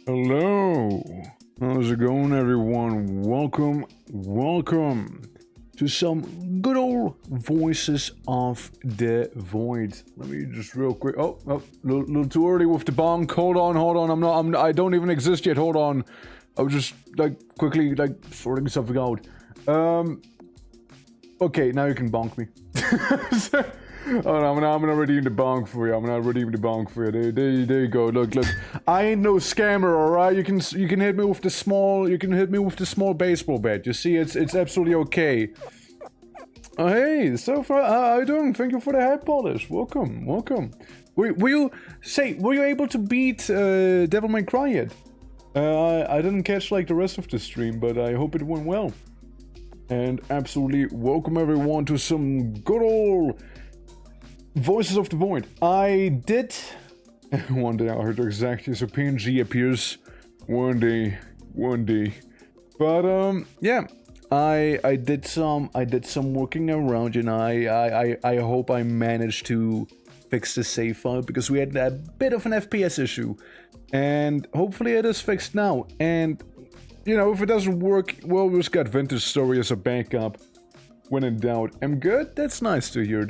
Hello, how's it going, everyone? Welcome to some good old Voices of the Void. Let me just real quick. Oh, little too early with the bonk. Hold on. I don't even exist yet. Hold on. I was just quickly sorting something out. Okay, now you can bonk me. Oh no, I'm not redeeming the bonk for you. There you go. Look. I ain't no scammer, alright? You can hit me with the small baseball bat. You see, it's absolutely okay. Oh hey, so far, how you doing? Thank you for the head polish. Welcome. Were you able to beat Devil May Cry yet? I didn't catch the rest of the stream, but I hope it went well. And absolutely welcome everyone to some good old Voices of the Void. I did one day I heard exactly, so PNG appears one day. But yeah, I did some working around, and I hope I managed to fix the save file, because we had a bit of an FPS issue, and hopefully it is fixed now. And you know, if it doesn't work, well, we just got Vintage Story as a backup when in doubt. I'm good. That's nice to hear.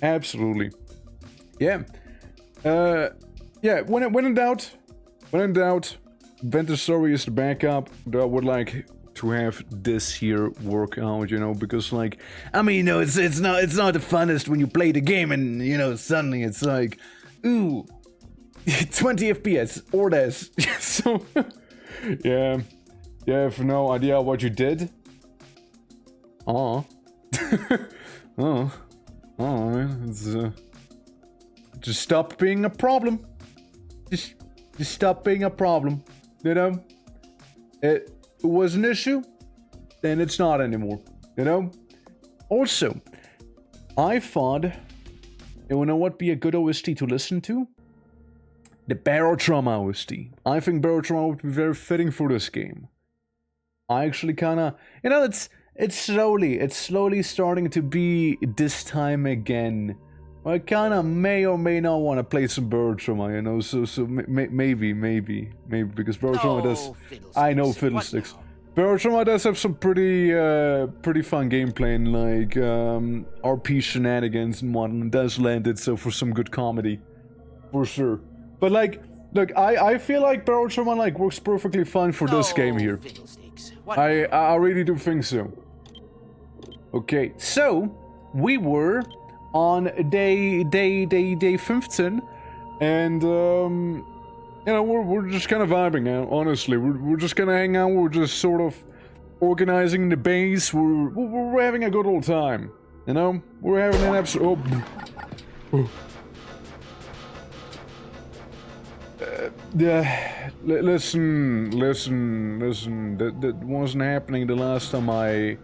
Absolutely. Yeah. Yeah, when in doubt, Vintage Story is the backup. I would like to have this here work out, you know, because I mean, you know, it's not the funnest when you play the game and, you know, suddenly it's like, ooh, 20 FPS or less. So, yeah, have no idea what you did. Man, it's just stop being a problem. Just stop being a problem. You know, it was an issue, then it's not anymore. You know. Also, I thought, you know what, be a good OST to listen to? The Barrel Trauma OST. I think Barrel Trauma would be very fitting for this game. I actually kinda, you know, it's slowly starting to be this time again. I kinda may or may not want to play some Barrel Trauma, you know, so maybe, because Barrel Trauma does, I know fiddlesticks. Barrel Trauma does have some pretty fun gameplay and RP shenanigans and whatnot. It does lend itself for some good comedy, for sure. But look, I feel like Barrel Trauma works perfectly fine for this game here. I really do think so. Okay, so we were on day 15, and you know, we're just kind of vibing out. Honestly, we're just gonna hang out. We're just sort of organizing the base. We're having a good old time. You know, we're having an absolute. Yeah, listen. That wasn't happening the last time I.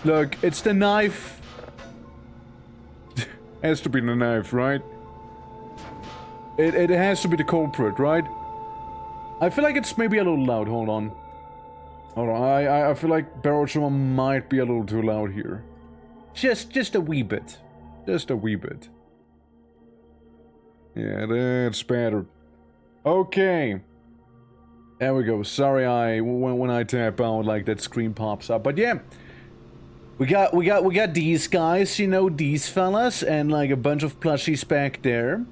Look, it's the knife. Has to be the knife, right? It has to be the culprit, right? I feel like it's maybe a little loud. Hold on. I feel like Barrel Trauma might be a little too loud here. Just a wee bit. Yeah, that's better. Okay. There we go. Sorry, when I tap out, that screen pops up. But yeah, we got these guys, you know, these fellas, and a bunch of plushies back there.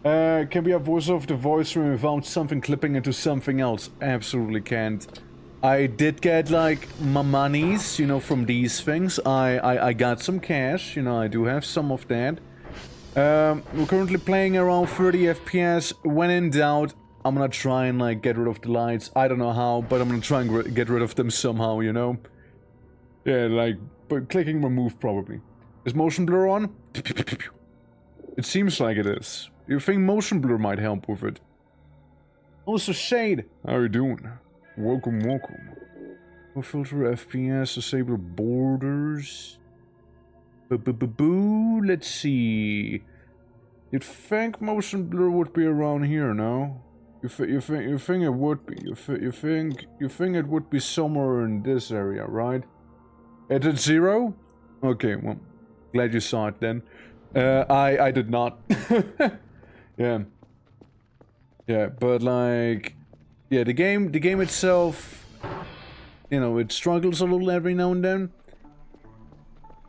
Can we have Voice of the Voice room without something clipping into something else? Absolutely can't. I did get my monies, you know, from these things. I got some cash, you know, I do have some of that. We're currently playing around 30 FPS. When in doubt, I'm gonna try and get rid of the lights. I don't know how, but I'm gonna try and get rid of them somehow, you know? Yeah, but clicking remove probably. Is motion blur on? It seems like it is. You think motion blur might help with it? Also, Shade, how are you doing? Welcome. We'll filter FPS, disable borders. Boo. Let's see. You'd think motion blur would be around here, no? You think it would be? You think it would be somewhere in this area, right? It's at 0? Okay, well, glad you saw it then. I did not. Yeah. Yeah, but like, yeah, the game itself, you know, it struggles a little every now and then.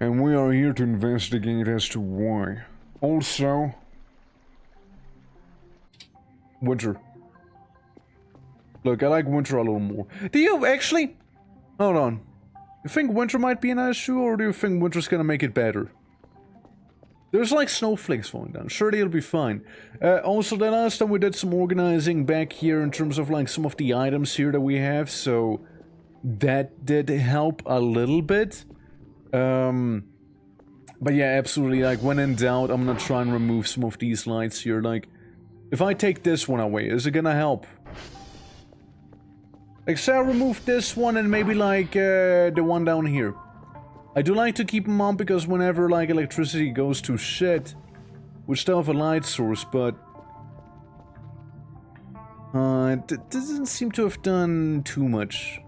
And we are here to investigate as to why. Also, winter. Look, I like winter a little more. Do you actually? Hold on. You think winter might be an issue, or do you think winter's gonna make it better? There's like snowflakes falling down. Surely it'll be fine. Also, the last time we did some organizing back here in terms of like some of the items here that we have, so that did help a little bit. But yeah, absolutely, like, when in doubt, I'm gonna try and remove some of these lights here. Like, if I take this one away, is it gonna help? Like, say I remove this one and maybe, like, the one down here. I do like to keep them on because whenever, like, electricity goes to shit, we still have a light source, but... it doesn't seem to have done too much.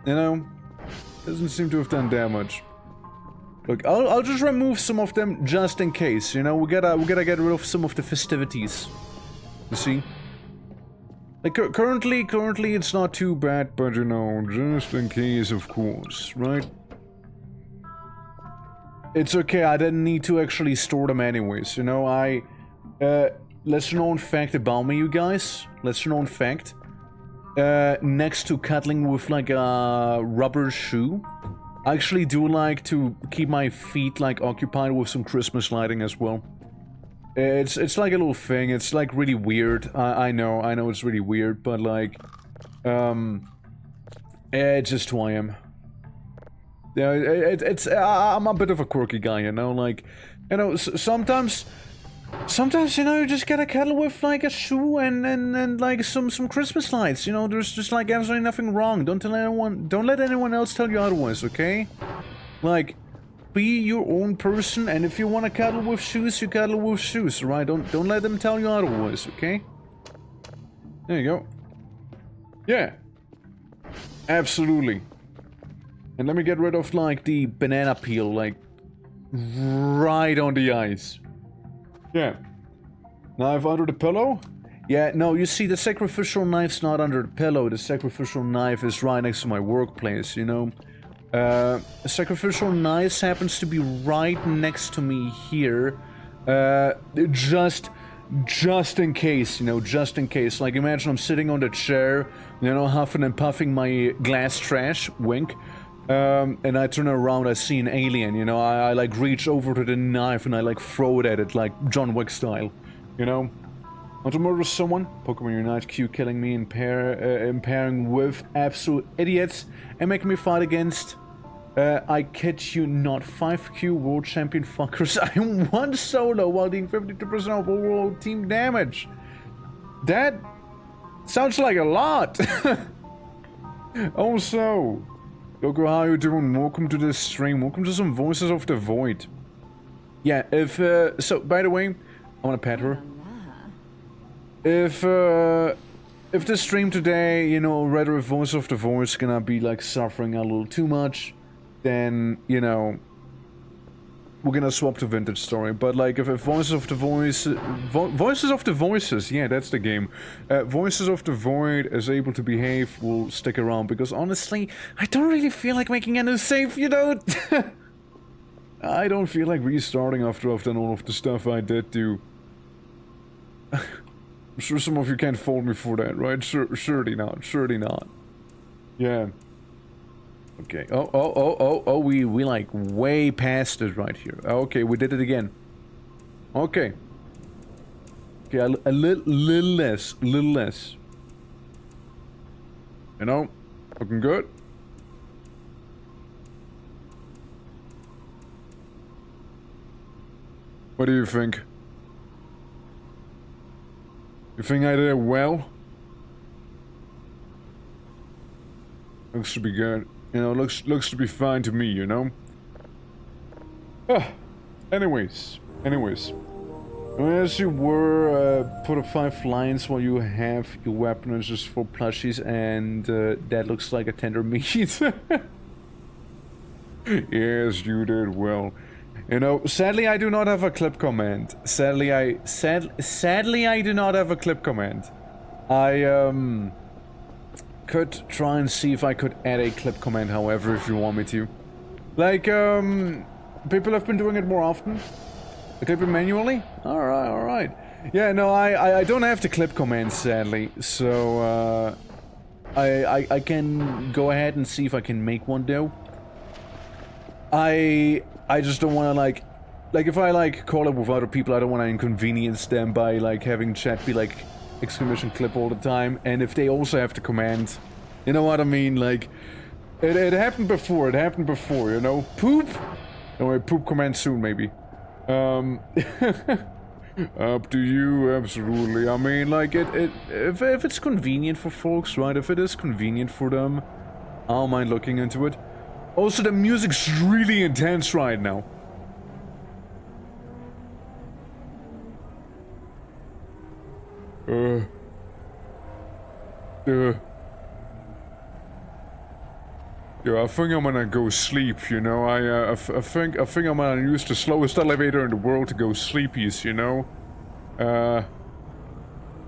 You know? Doesn't seem to have done that much. Look, I'll just remove some of them just in case, you know? We gotta get rid of some of the festivities. You see? Like, currently it's not too bad, but you know, just in case, of course, right? It's okay, I didn't need to actually store them anyways, you know? Lesser known fact about me, you guys. Lesser known fact. Next to cuddling with, like, a rubber shoe, I actually do like to keep my feet, like, occupied with some Christmas lighting as well. It's like a little thing, it's like really weird. I know it's really weird, but like, it's just who I am. Yeah, I'm a bit of a quirky guy, you know, like, you know, sometimes, you know, you just gotta cuddle with, like, a shoe and like, some Christmas lights, you know, there's just, like, absolutely nothing wrong. Don't let anyone else tell you otherwise, okay? Like, be your own person, and if you want to cuddle with shoes, you cuddle with shoes, right? Don't let them tell you otherwise, okay? There you go. Yeah. Absolutely. And let me get rid of, like, the banana peel, like, right on the ice. Yeah. Knife under the pillow? Yeah, no, you see, the sacrificial knife's not under the pillow. The sacrificial knife is right next to my workplace, you know? A sacrificial knife happens to be right next to me here. Just in case, you know, just in case. Like, imagine I'm sitting on the chair, you know, huffing and puffing my glass trash, wink. And I turn around, I see an alien, you know, I like reach over to the knife and I like throw it at it, like John Wick style, you know? Want to murder someone? Pokemon Unite Q killing me, impairing with absolute idiots, and making me fight against, I kid you not, 5Q world champion fuckers. I won solo while doing 52% of overall team damage. That sounds like a lot. Also, Yoko, how you doing? Welcome to this stream. Welcome to some Voices of the Void. Yeah, so, by the way, I wanna pet her. If this stream today, you know, rather if Voice of the Void is gonna be, like, suffering a little too much, then, you know, we're gonna swap to Vintage Story. But, like, if Voices of the Voices of the Voices, yeah, that's the game. Voices of the Void is able to behave, will stick around, because honestly, I don't really feel like making a new save, you know? I don't feel like restarting after I've done all of the stuff I did do. I'm sure some of you can't fault me for that, right? Surely not. Surely not. Yeah. Okay. Oh, we like way past it right here. Okay, we did it again. Okay. Okay, a little less. You know, looking good. What do you think? You think I did it well? Looks to be good. You know, looks to be fine to me, you know? Anyways. As you were, put up 5 lines while you have your weapon is just for plushies, and that looks like a tender meat. Yes, you did well. You know, sadly I do not have a clip command. Sadly I do not have a clip command. I could try and see if I could add a clip command, however, if you want me to. Like, people have been doing it more often. Clip it manually? Alright. Yeah, no, I don't have the clip command, sadly, so, I can go ahead and see if I can make one, though. I just don't want to, like, if I, like, call up with other people, I don't want to inconvenience them by, like, having chat be, like, exclamation clip all the time, and if they also have the command, you know what I mean, like, it happened before, you know, poop? No, wait, poop command soon, maybe. Up to you, absolutely. I mean, like, if it's convenient for folks, right, if it is convenient for them, I don't mind looking into it. Also, the music's really intense right now. Yeah, I think I'm gonna go sleep, you know, I think I'm gonna use the slowest elevator in the world to go sleepies, you know? I'm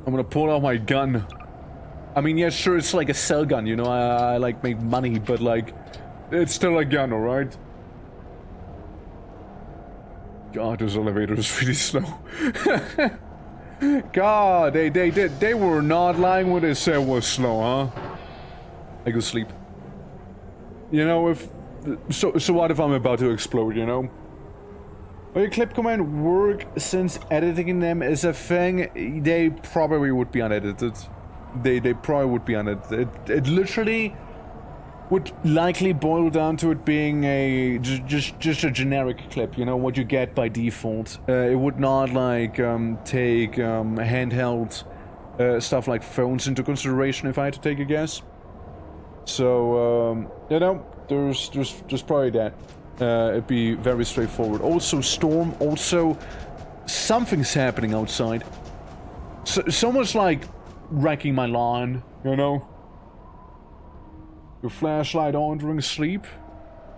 gonna pull out my gun. I mean, yeah, sure, it's like a cell gun, you know, I like, make money, but, like, it's still a gun, alright? God, this elevator is really slow. God, they were not lying when they said it was slow, huh? I go sleep. You know, so what if I'm about to explode, you know? Will your clip command work since editing them is a thing? They probably would be unedited. They probably would be unedited. It literally would likely boil down to it being just a generic clip, you know, what you get by default. It would not, like, take handheld stuff like phones into consideration, if I had to take a guess. So, you know, there's probably that. It'd be very straightforward. Also, storm, also, something's happening outside. Someone's, like, wrecking my lawn, you know? Your flashlight on during sleep?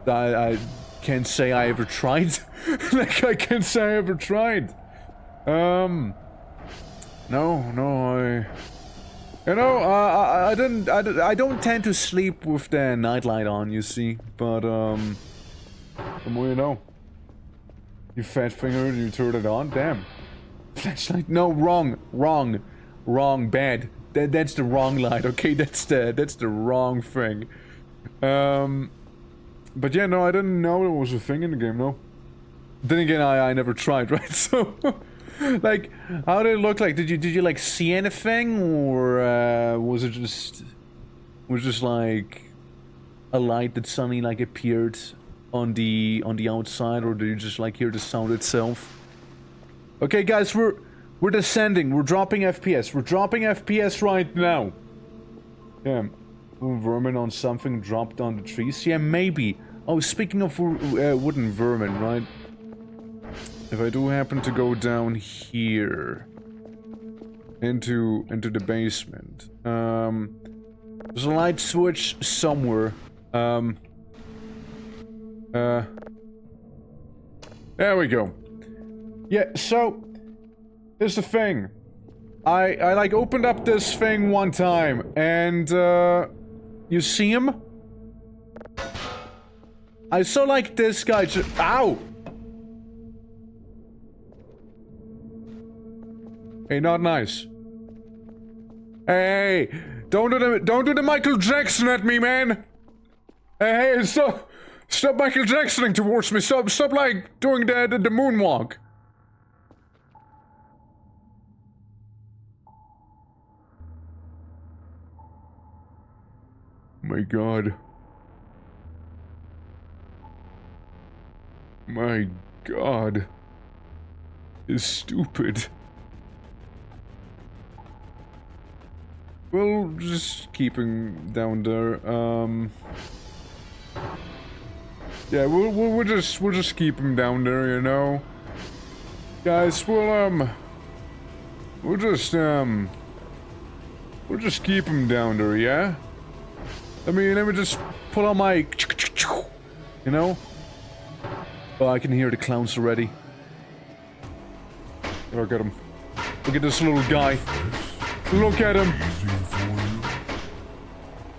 I can't say I ever tried. Like, I can't say I ever tried. No, you know, I don't tend to sleep with the nightlight on, you see, but, the more you know. You fat finger, you turn it on, damn. Flashlight, no, wrong, bad. That's the wrong light, okay, that's the wrong thing. But yeah, no, I didn't know there was a thing in the game, no. Then again, I never tried, right, so... Like, how did it look like? Did you like see anything, or was it just like a light that suddenly like appeared on the outside, or did you just like hear the sound itself? Okay, guys, we're descending. We're dropping FPS. We're dropping FPS right now. Yeah, vermin on something dropped on the trees. Yeah, maybe. Oh, speaking of wooden vermin, right? If I do happen to go down here into the basement, there's a light switch somewhere. There we go. Yeah, so here's the thing. I like opened up this thing one time, and you see him? I saw like this guy just ow. Hey, not nice. Hey, don't do the Michael Jackson at me, man. Hey, stop Michael Jacksoning towards me. Stop like doing the moonwalk. My God. My God. It's stupid. We'll just keep him down there. Yeah, we'll just keep him down there, you know. Guys, we'll just keep him down there, yeah. Let me just pull out my, you know. Oh, I can hear the clowns already. Look at him. Look at this little guy. Look at him.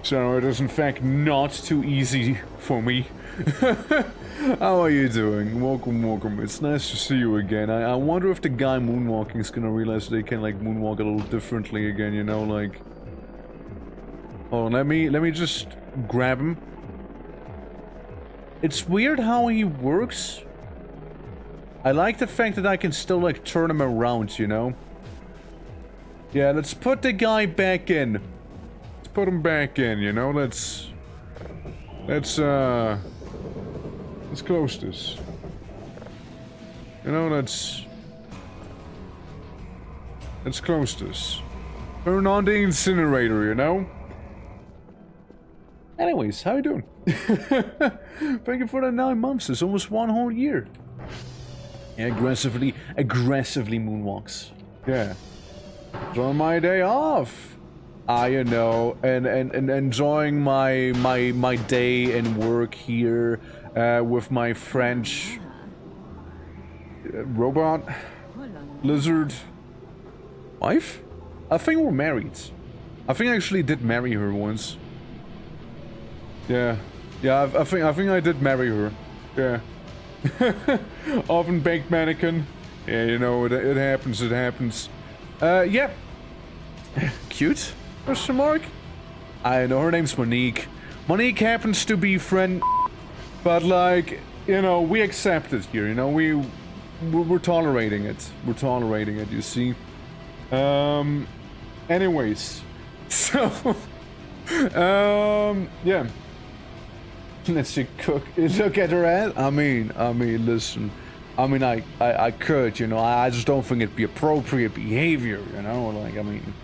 So it is in fact not too easy for me. How are you doing? Welcome, welcome. It's nice to see you again. I wonder if the guy moonwalking is gonna realize they can like moonwalk a little differently again, you know, like... Oh, let me just grab him. It's weird how he works. I like the fact that I can still like turn him around, you know? Yeah, let's put the guy back in. Let's put him back in, you know? Let's close this. You know, let's close this. Turn on the incinerator, you know? Anyways, how you doing? Thank you for the 9 months. It's almost 1 whole year. Aggressively moonwalks. Yeah. It's on my day off. You know, and enjoying my day and work here with my French robot lizard wife. I think we're married. I think I actually did marry her once. Yeah, I think I did marry her. Yeah. Oven baked mannequin. Yeah, you know, it happens. It happens. Yeah. Cute. Question mark? I know her name's Monique. Monique happens to be friend, but like, you know, we accept it here. You know, we're tolerating it. We're tolerating it. You see. Anyways, so, yeah. Let's see, cook. Look at her ass. I mean, listen. I mean, I could, you know. I just don't think it'd be appropriate behavior, you know. Like, I mean.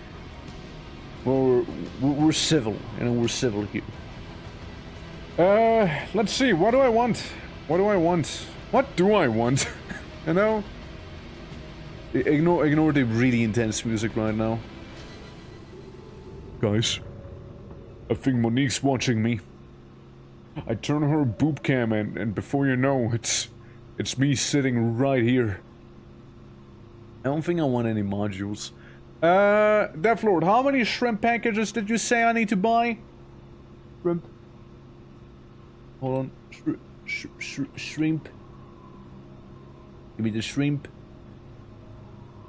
Well, we're civil, you know, we're civil here. Let's see, what do I want? What do I want? What do I want? You know? Ignore the really intense music right now. Guys, I think Monique's watching me. I turn her boob cam and before you know, it's me sitting right here. I don't think I want any modules. Death Lord, how many shrimp packages did you say I need to buy? Shrimp. Hold on. Shrimp. Give me the shrimp.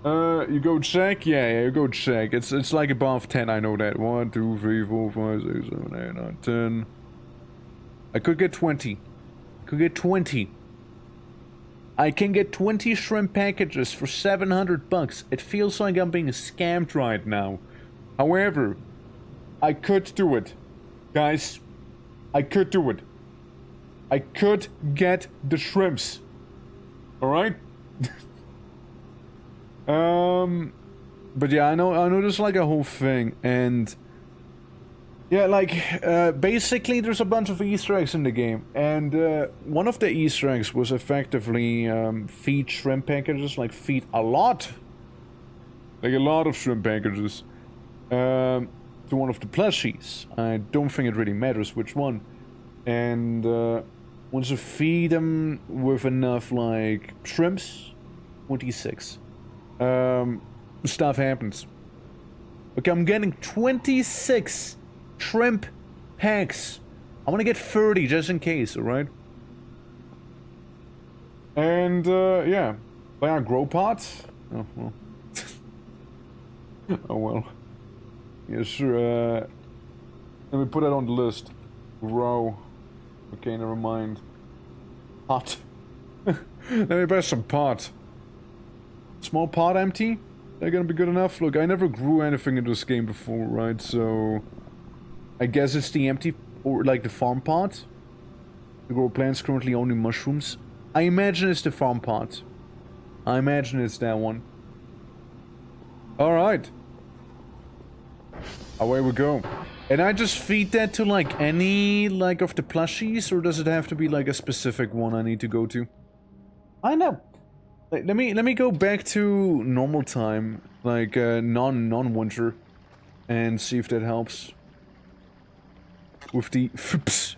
You go check? Yeah, you go check. It's like above 10, I know that. 1, 2, 3, 4, 5, 6, 7, 8, 9, 10. I could get 20. Could get 20. I can get 20 shrimp packages for $700. It feels like I'm being scammed right now. However, I could do it. Guys, I could do it. I could get the shrimps. Alright? But yeah, I know there's like a whole thing, and yeah, like, basically there's a bunch of Easter eggs in the game, and one of the Easter eggs was effectively feed shrimp packages, like feed a lot of shrimp packages to one of the plushies. I don't think it really matters which one. And once you feed them with enough, like, shrimps, 26, stuff happens. Okay, I'm getting 26 shrimp packs. I want to get 30 just in case, alright? And, yeah. Buy our grow pots? Oh, well. Oh, well. Yeah, sure, let me put that on the list. Grow. Okay, never mind. Pot. Let me buy some pot. Small pot empty? They're gonna be good enough? Look, I never grew anything in this game before, right? So I guess it's the empty, or like the farm pot. To grow plants, currently only mushrooms. I imagine it's the farm pot. I imagine it's that one. Alright. Away we go. And I just feed that to like any like of the plushies, or does it have to be like a specific one I need to go to? I know. Like, let me go back to normal time, like non-winter, and see if that helps. With the foops.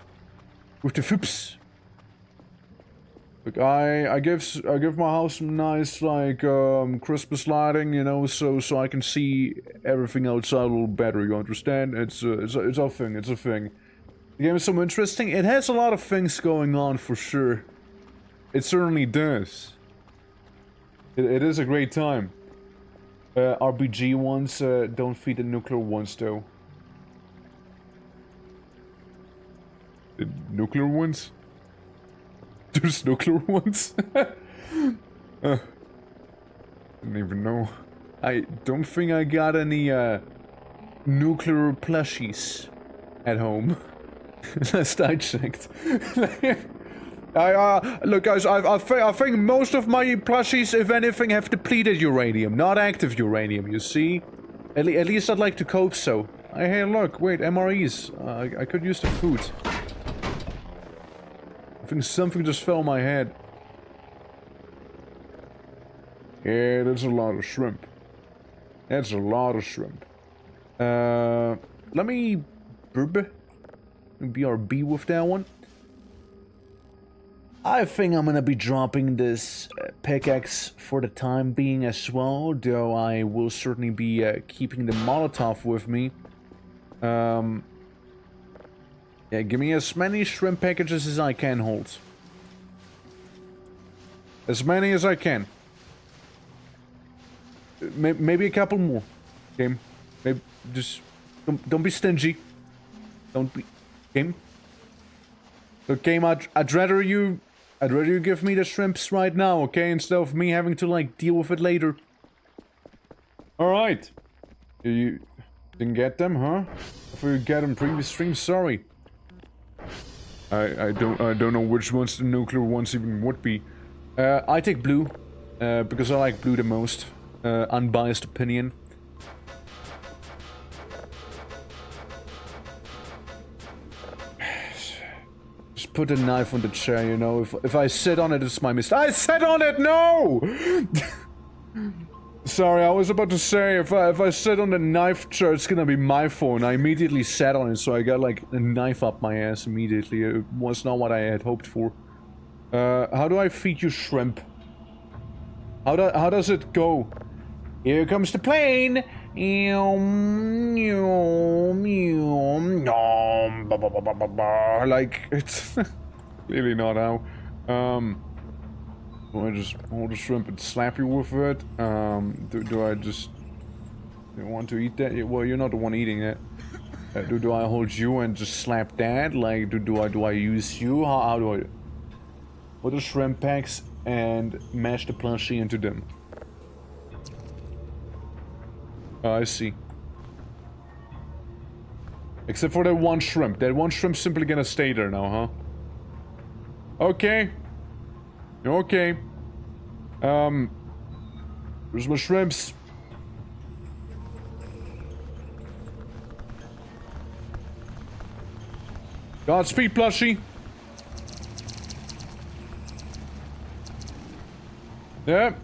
With the foops. Look, I give my house some nice like Christmas lighting, you know, so I can see everything outside a little better. You understand? It's a thing. It's a thing. The game is so interesting. It has a lot of things going on for sure. It certainly does. It is a great time. RPG ones don't feed the nuclear ones though. The nuclear ones? There's nuclear ones? Didn't even know. I don't think I got any nuclear plushies at home. Last I checked. Look guys, I think most of my plushies, if anything, have depleted uranium, not active uranium, you see? At least I'd like to cope so. Hey look, wait, MREs. I could use the food. I think something just fell on my head. Yeah, that's a lot of shrimp. That's a lot of shrimp. Let me... BRB with that one. I think I'm gonna be dropping this pickaxe for the time being as well, though I will certainly be keeping the Molotov with me. Yeah, give me as many shrimp packages as I can hold. As many as I can. Maybe a couple more. Okay? Maybe just don't be stingy. Don't be game. Look, game, I'd rather you give me the shrimps right now, okay? Instead of me having to like deal with it later. Alright. You didn't get them, huh? If you get them previous stream, sorry. I don't know which ones the nuclear ones even would be. I take blue, because I like blue the most. Unbiased opinion. Just put a knife on the chair, you know. If I sit on it, it's my mistake. I sat on it, no! Sorry, I was about to say, if I sit on the knife chair, it's gonna be my phone. I immediately sat on it, so I got like a knife up my ass immediately. It was not what I had hoped for. How do I feed you shrimp? How does it go? Here comes the plane! Like, it's clearly not how. Do I just hold the shrimp and slap you with it? Do I just want to eat that? Well, you're not the one eating it. Do I hold you and just slap that? Like, do I use you? How do I... Put the shrimp packs and mash the plushie into them. Oh, I see. Except for that one shrimp. That one shrimp's simply gonna stay there now, huh? Okay. Okay. Where's my shrimps? Godspeed, plushie. Yep.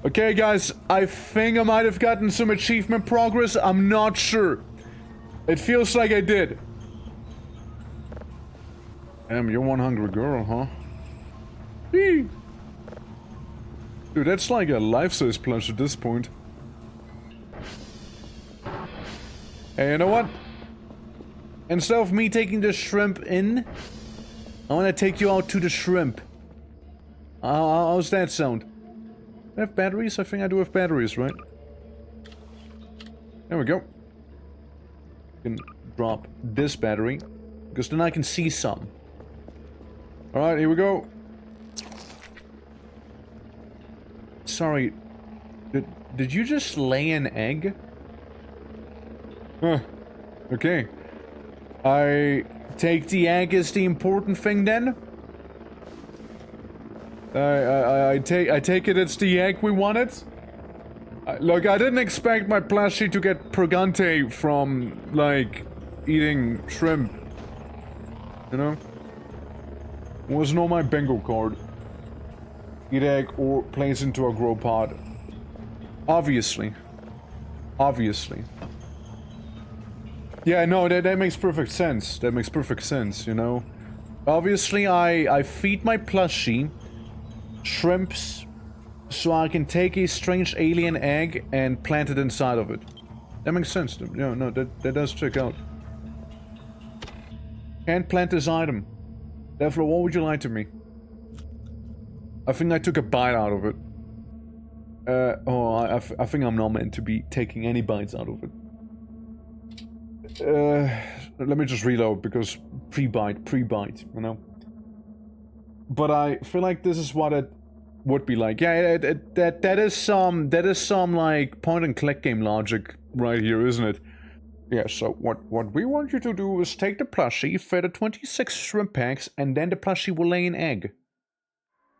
Okay, guys, I think I might have gotten some achievement progress. I'm not sure. It feels like I did. Damn, you're one hungry girl, huh? Eee. Dude, that's like a life-size plush at this point. Hey, you know what? Instead of me taking the shrimp in, I want to take you out to the shrimp. How's that sound? I have batteries? I think I do have batteries, right? There we go. I can drop this battery, because then I can see some. Alright, here we go. Sorry, did you just lay an egg? Huh. Okay. I take the egg as the important thing then? I take it it's the egg we wanted? Look, I didn't expect my plushie to get purgante from, like, eating shrimp. You know? It wasn't on my bingo card. Eat egg or place into a grow pod. Obviously. Obviously. Yeah, no, that makes perfect sense. That makes perfect sense, you know? Obviously, I feed my plushie shrimps so I can take a strange alien egg and plant it inside of it. That makes sense. No, that does check out. Can't plant this item. Therefore, what would you like to me? I think I took a bite out of it. I think I'm not meant to be taking any bites out of it. Let me just reload, because pre-bite, you know? But I feel like this is what it would be like. Yeah, that is some, like, point-and-click game logic right here, isn't it? Yeah, so what we want you to do is take the plushie, feed it 26 shrimp packs, and then the plushie will lay an egg.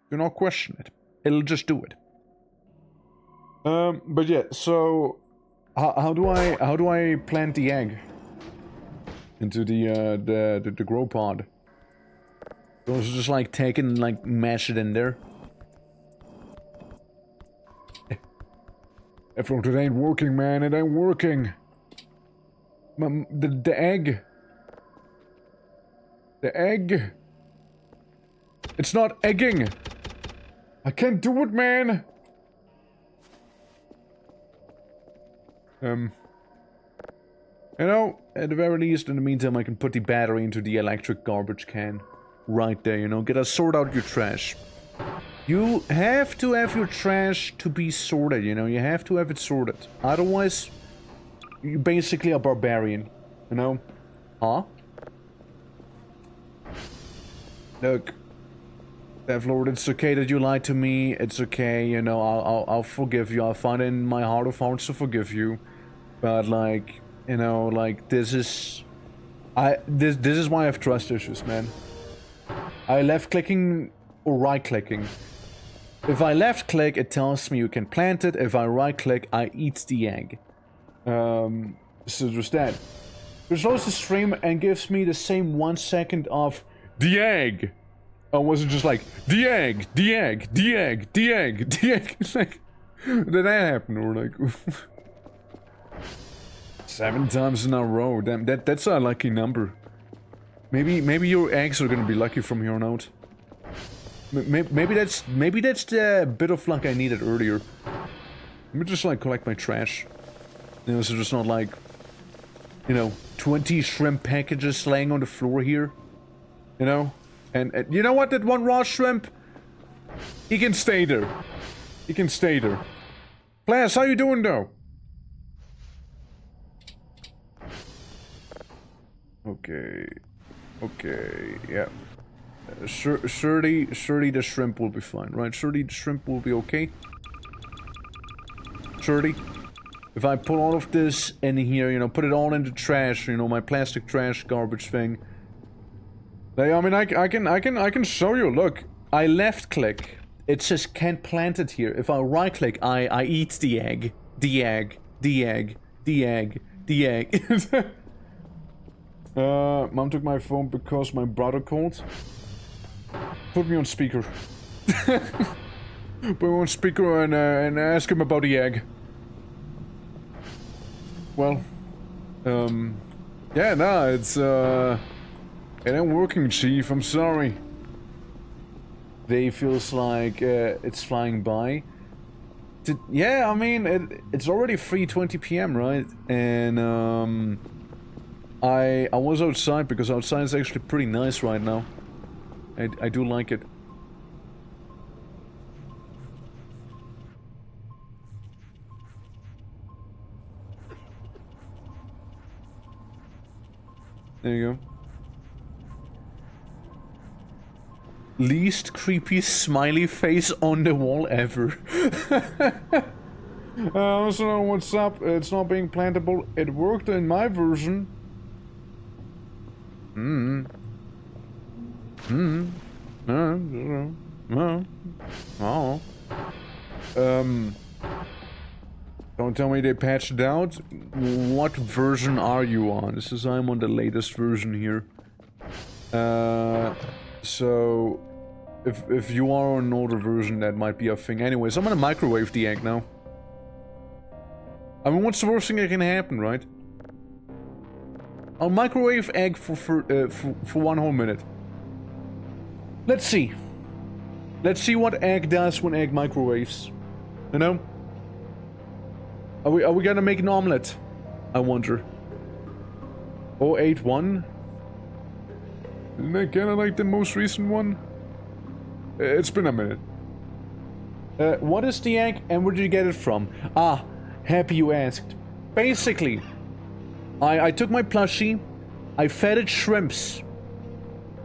Do not question it. It'll just do it. But yeah, so how do I plant the egg into the grow pod? So it's just like take it and like mash it in there. Efron, it ain't working, man. It ain't working. The egg. The egg. It's not egging. I can't do it, man. You know, at the very least, in the meantime, I can put the battery into the electric garbage can. Right there, you know, get us sort out your trash. You have to have your trash to be sorted, you know, you have to have it sorted. Otherwise, you're basically a barbarian, you know? Huh? Look, Devlord, it's okay that you lied to me. It's okay, you know, I'll forgive you. I'll find it in my heart of hearts to forgive you. But like, you know, like this is why I have trust issues, man. I left clicking or right clicking. If I left click, it tells me you can plant it. If I right click, I eat the egg. So just that. It loads the stream and gives me the same 1 second of the egg. Or was it just like the egg, the egg, the egg, the egg, the egg? It's like, did that happen? Or like 7 times in a row. Damn, that's a lucky number. Maybe your eggs are gonna be lucky from here on out. Maybe that's the bit of luck I needed earlier. Let me just like collect my trash. You know, so there's not like, you know, 20 shrimp packages laying on the floor here. You know? And you know what? That one raw shrimp? He can stay there. He can stay there. Players, how you doing though? Okay. Okay, yeah. Surely the shrimp will be fine, right? Surely the shrimp will be okay. Surely. If I put all of this in here, you know, put it all in the trash, you know, my plastic trash garbage thing. Like, I mean, I can show you. Look, I left click. It says can't plant it here. If I right click, I eat the egg. The egg. The egg. The egg. The egg. Mom took my phone because my brother called. Put me on speaker. Put me on speaker and ask him about the egg. Well, yeah, no, it's, it ain't working, Chief, I'm sorry. Day feels like, it's flying by. Yeah, I mean, it's already 3:20 PM, right? And, I was outside because outside is actually pretty nice right now. I do like it. There you go. Least creepy smiley face on the wall ever. I also know what's up. It's not being plantable. It worked in my version. Don't tell me they patched it out. What version are you on? This is I'm on the latest version here. So if you are on an older version, that might be a thing. Anyways, I'm gonna microwave the egg now. I mean, what's the worst thing that can happen, right? I'll microwave egg for 1 whole minute. Let's see. Let's see what egg does when egg microwaves. You know? Are we gonna make an omelet? I wonder. 081? Isn't that kinda like the most recent one? It's been a minute. What is the egg and where did you get it from? Ah, happy you asked. Basically, I took my plushie, I fed it shrimps.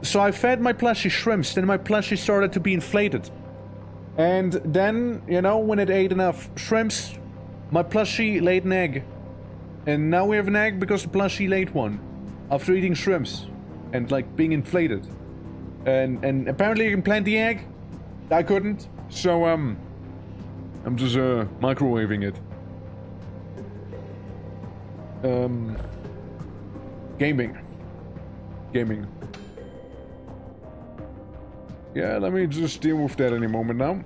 So I fed my plushie shrimps, then my plushie started to be inflated. And then, you know, when it ate enough shrimps, my plushie laid an egg. And now we have an egg because the plushie laid one. After eating shrimps. And like being inflated. And apparently you can plant the egg. I couldn't. So I'm just microwaving it. Gaming. Yeah, let me just deal with that any moment now.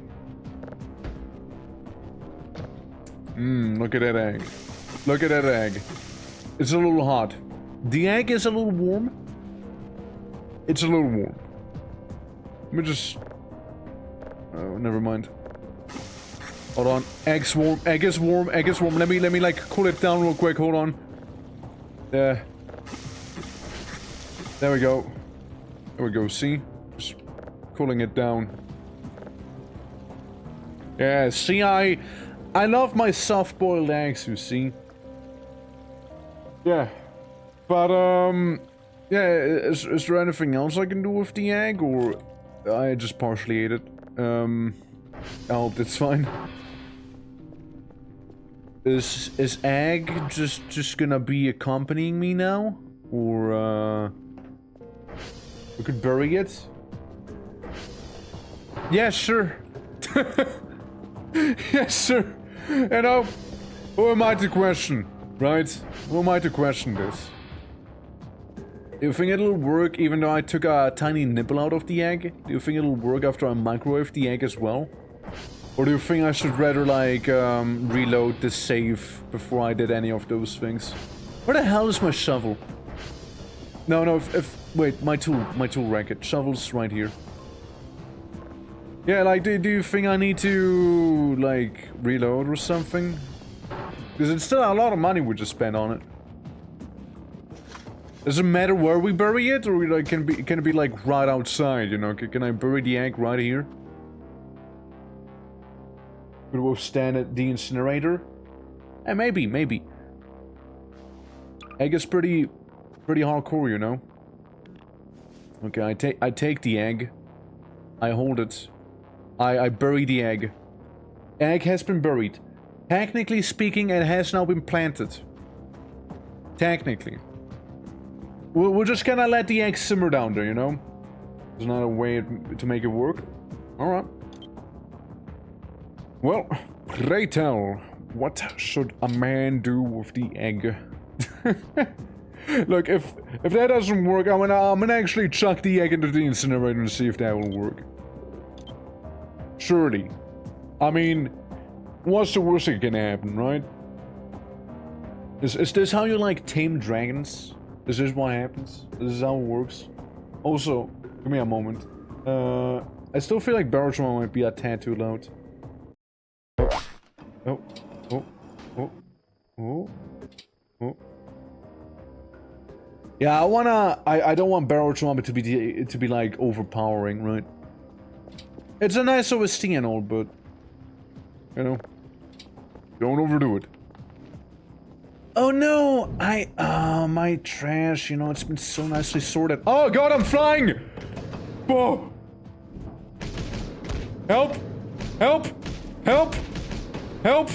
Look at that egg. Look at that egg. It's a little hot. The egg is a little warm. It's a little warm. Let me just... Oh, never mind. Hold on. Egg's warm. Egg is warm. Egg is warm. Let me like cool it down real quick. Hold on. There. There we go. There we go. See? Just cooling it down. Yeah, see, I love my soft-boiled eggs, you see. Yeah. But, yeah, is there anything else I can do with the egg, or I just partially ate it? I hope that's fine. Is egg just gonna be accompanying me now? Or, we could bury it? Yeah, sure. Yes, sir. You know, who am I to question, right? Who am I to question this? Do you think it'll work even though I took a tiny nibble out of the egg? Do you think it'll work after I microwave the egg as well? Or do you think I should rather, like, reload the save before I did any of those things? Where the hell is my shovel? No, wait, my tool racket. Shovel's right here. Yeah, like, do you think I need to, like, reload or something? Because it's still a lot of money we just spent on it. Does it matter where we bury it, or like, can it be like right outside? You know, can I bury the egg right here? Could it withstand the incinerator? Eh, maybe. Egg is pretty hardcore, you know. Okay, I take the egg. I hold it. I bury the egg. Egg has been buried. Technically speaking, it has now been planted. Technically. We're just gonna let the egg simmer down there, you know? There's not a way to make it work. Alright. Well, pray tell, what should a man do with the egg? Look, if that doesn't work, I'm gonna actually chuck the egg into the incinerator and see if that will work. Surely. I mean, what's the worst that can happen, right? Is this how you, like, tame dragons? Is this what happens? This is how it works? Also, give me a moment. I still feel like barrel trauma might be a tad too loud. Oh. Yeah, I don't want barrel trauma to be like overpowering, right? It's a nice OST and all, but you know, don't overdo it. Oh no! My trash, you know, it's been so nicely sorted. Oh god, I'm flying! Whoa! Help! Help! Help! Help!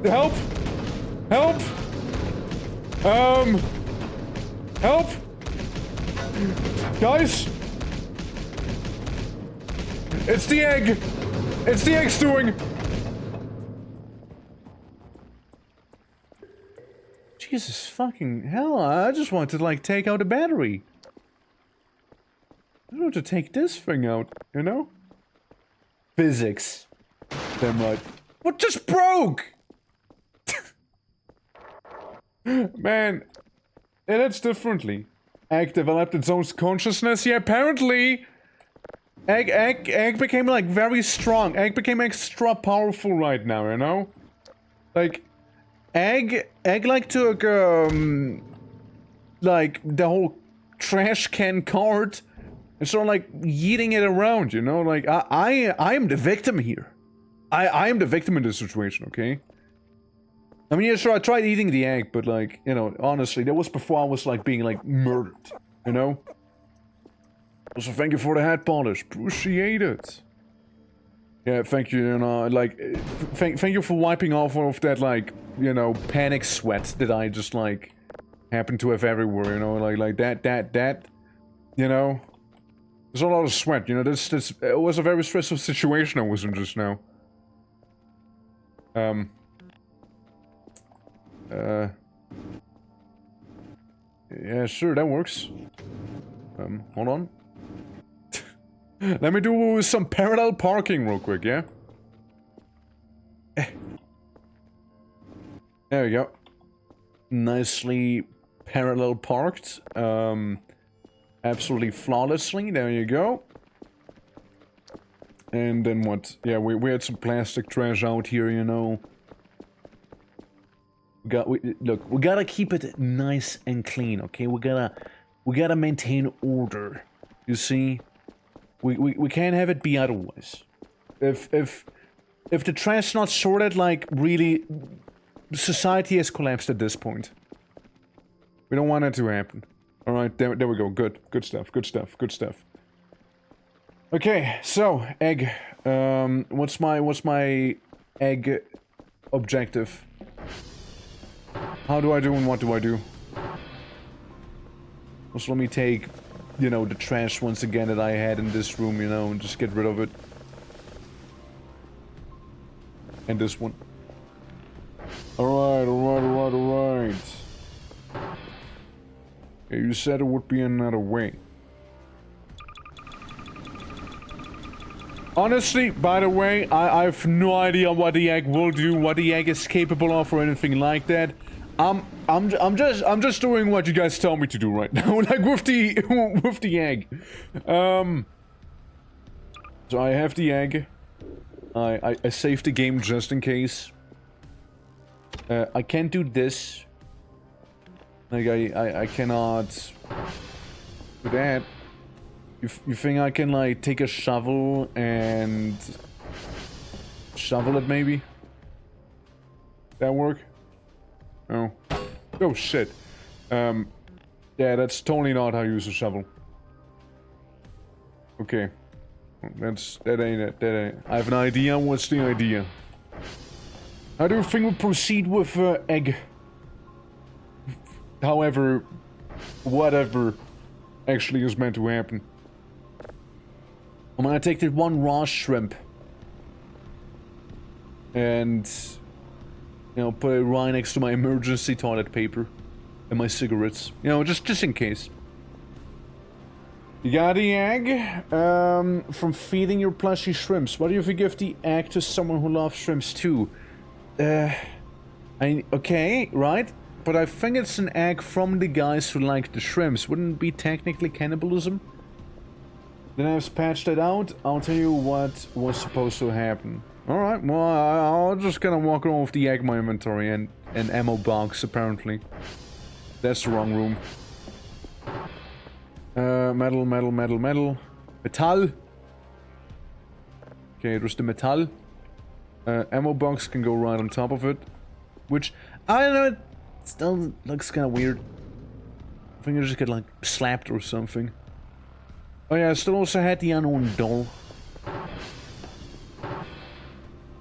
Help! Help! Help! Guys! It's the egg! It's the egg stewing! Jesus fucking hell, I just wanted to, like, take out a battery. I don't want to take this thing out, you know? Physics. Damn right. What just broke? Man, it hits differently. Egg developed its own consciousness? Yeah, apparently! Egg became like very strong. Egg became extra powerful right now, you know? Like, Egg like took, like, the whole trash can cart and sort of like yeeting it around, you know? Like, I am the victim here. I am the victim in this situation, okay? I mean, yeah, sure, I tried eating the egg, but like, you know, honestly, that was before I was like being like murdered, you know? Also, thank you for the head polish. Appreciate it. Yeah, thank you, you know, like, thank you for wiping off all of that, like, you know, panic sweat that I just, like, happen to have everywhere, you know, like that, you know? There's a lot of sweat, you know, it was a very stressful situation I was in just now. Yeah, sure, that works. Hold on. Let me do some parallel parking real quick, yeah? There we go. Nicely parallel parked. Absolutely flawlessly. There you go. And then what? Yeah, we had some plastic trash out here, you know. Look, we gotta keep it nice and clean, okay? We gotta maintain order. You see? We can't have it be otherwise. If the trash not sorted, like, really, society has collapsed at this point. We don't want that to happen. Alright, there we go. Good stuff, good stuff, good stuff. Okay, so, egg. What's my egg objective? How do I do and what do I do? Also, let me take, you know, the trash once again that I had in this room, you know, and just get rid of it. And this one. Alright. Yeah, you said it would be another way. Honestly, by the way, I have no idea what the egg will do, what the egg is capable of, or anything like that. I'm just doing what you guys tell me to do right now, like with the egg. So I have the egg. I saved the game just in case. I can't do this. Like I cannot do that. You think I can like take a shovel and shovel it maybe? That work? Oh. Oh shit. Yeah, that's totally not how you use a shovel. Okay. That ain't it. That ain't. I have an idea. What's the idea? How do you think we proceed with egg? However, whatever actually is meant to happen. I'm gonna take that one raw shrimp and, you know, put it right next to my emergency toilet paper and my cigarettes. You know, just in case. You got the egg from feeding your plushy shrimps. What do you think of the egg to someone who loves shrimps too? Okay, right? But I think it's an egg from the guys who like the shrimps. Wouldn't it be technically cannibalism? Then I've patched it out. I'll tell you what was supposed to happen. Alright, well, I'll just gonna walk around with the egg in my inventory and an ammo box, apparently. That's the wrong room. Metal. Metal! Okay, it was the metal. Ammo box can go right on top of it. Which, I don't know, it still looks kinda weird. I think I just get, like, slapped or something. Oh yeah, I still also had the unknown doll.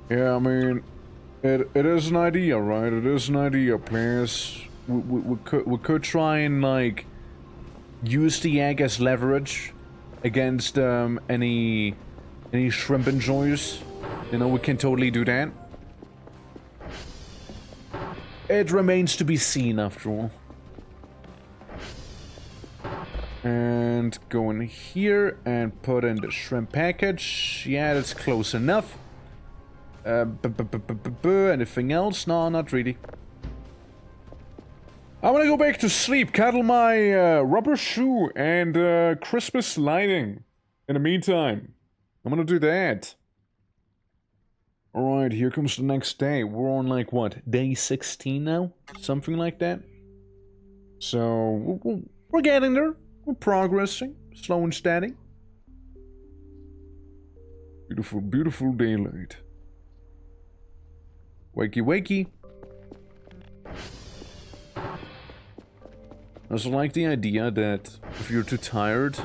Yeah, I mean, it is an idea, right? It is an idea, players. We could try and, like, use the egg as leverage against any shrimp enjoyers. You know, we can totally do that. It remains to be seen, after all. And go in here and put in the shrimp package. Yeah, that's close enough. Anything else? No, not really. I'm gonna go back to sleep, cuddle my rubber shoe and Christmas lighting. In the meantime, I'm gonna do that. Alright, here comes the next day. We're on like what, day 16 now? Something like that. So, we're getting there. We're progressing. Slow and steady. Beautiful, beautiful daylight. Wakey, wakey. I also like the idea that if you're too tired,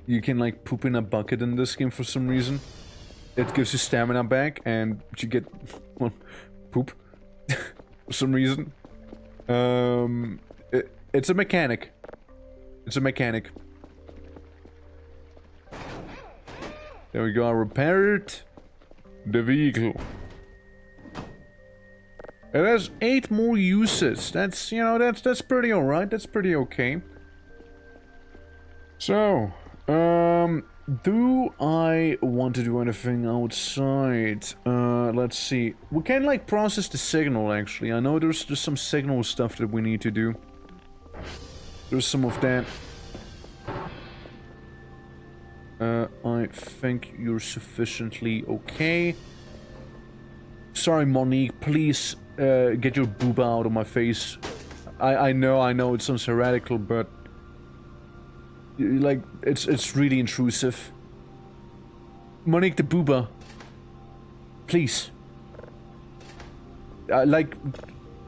you can like poop in a bucket in this game for some reason. It gives you stamina back and you get, well, poop for some reason. It's a mechanic. It's a mechanic. There we go, I repaired the vehicle. It has 8 more uses. That's, you know, that's pretty alright. That's pretty okay. So, do I want to do anything outside? Let's see. We can, like, process the signal, actually. I know there's some signal stuff that we need to do. There's some of that. I think you're sufficiently okay. Sorry, Monique, please, get your booba out of my face. I know it sounds heretical, but... like, it's really intrusive. Monique the booba. Please. Like,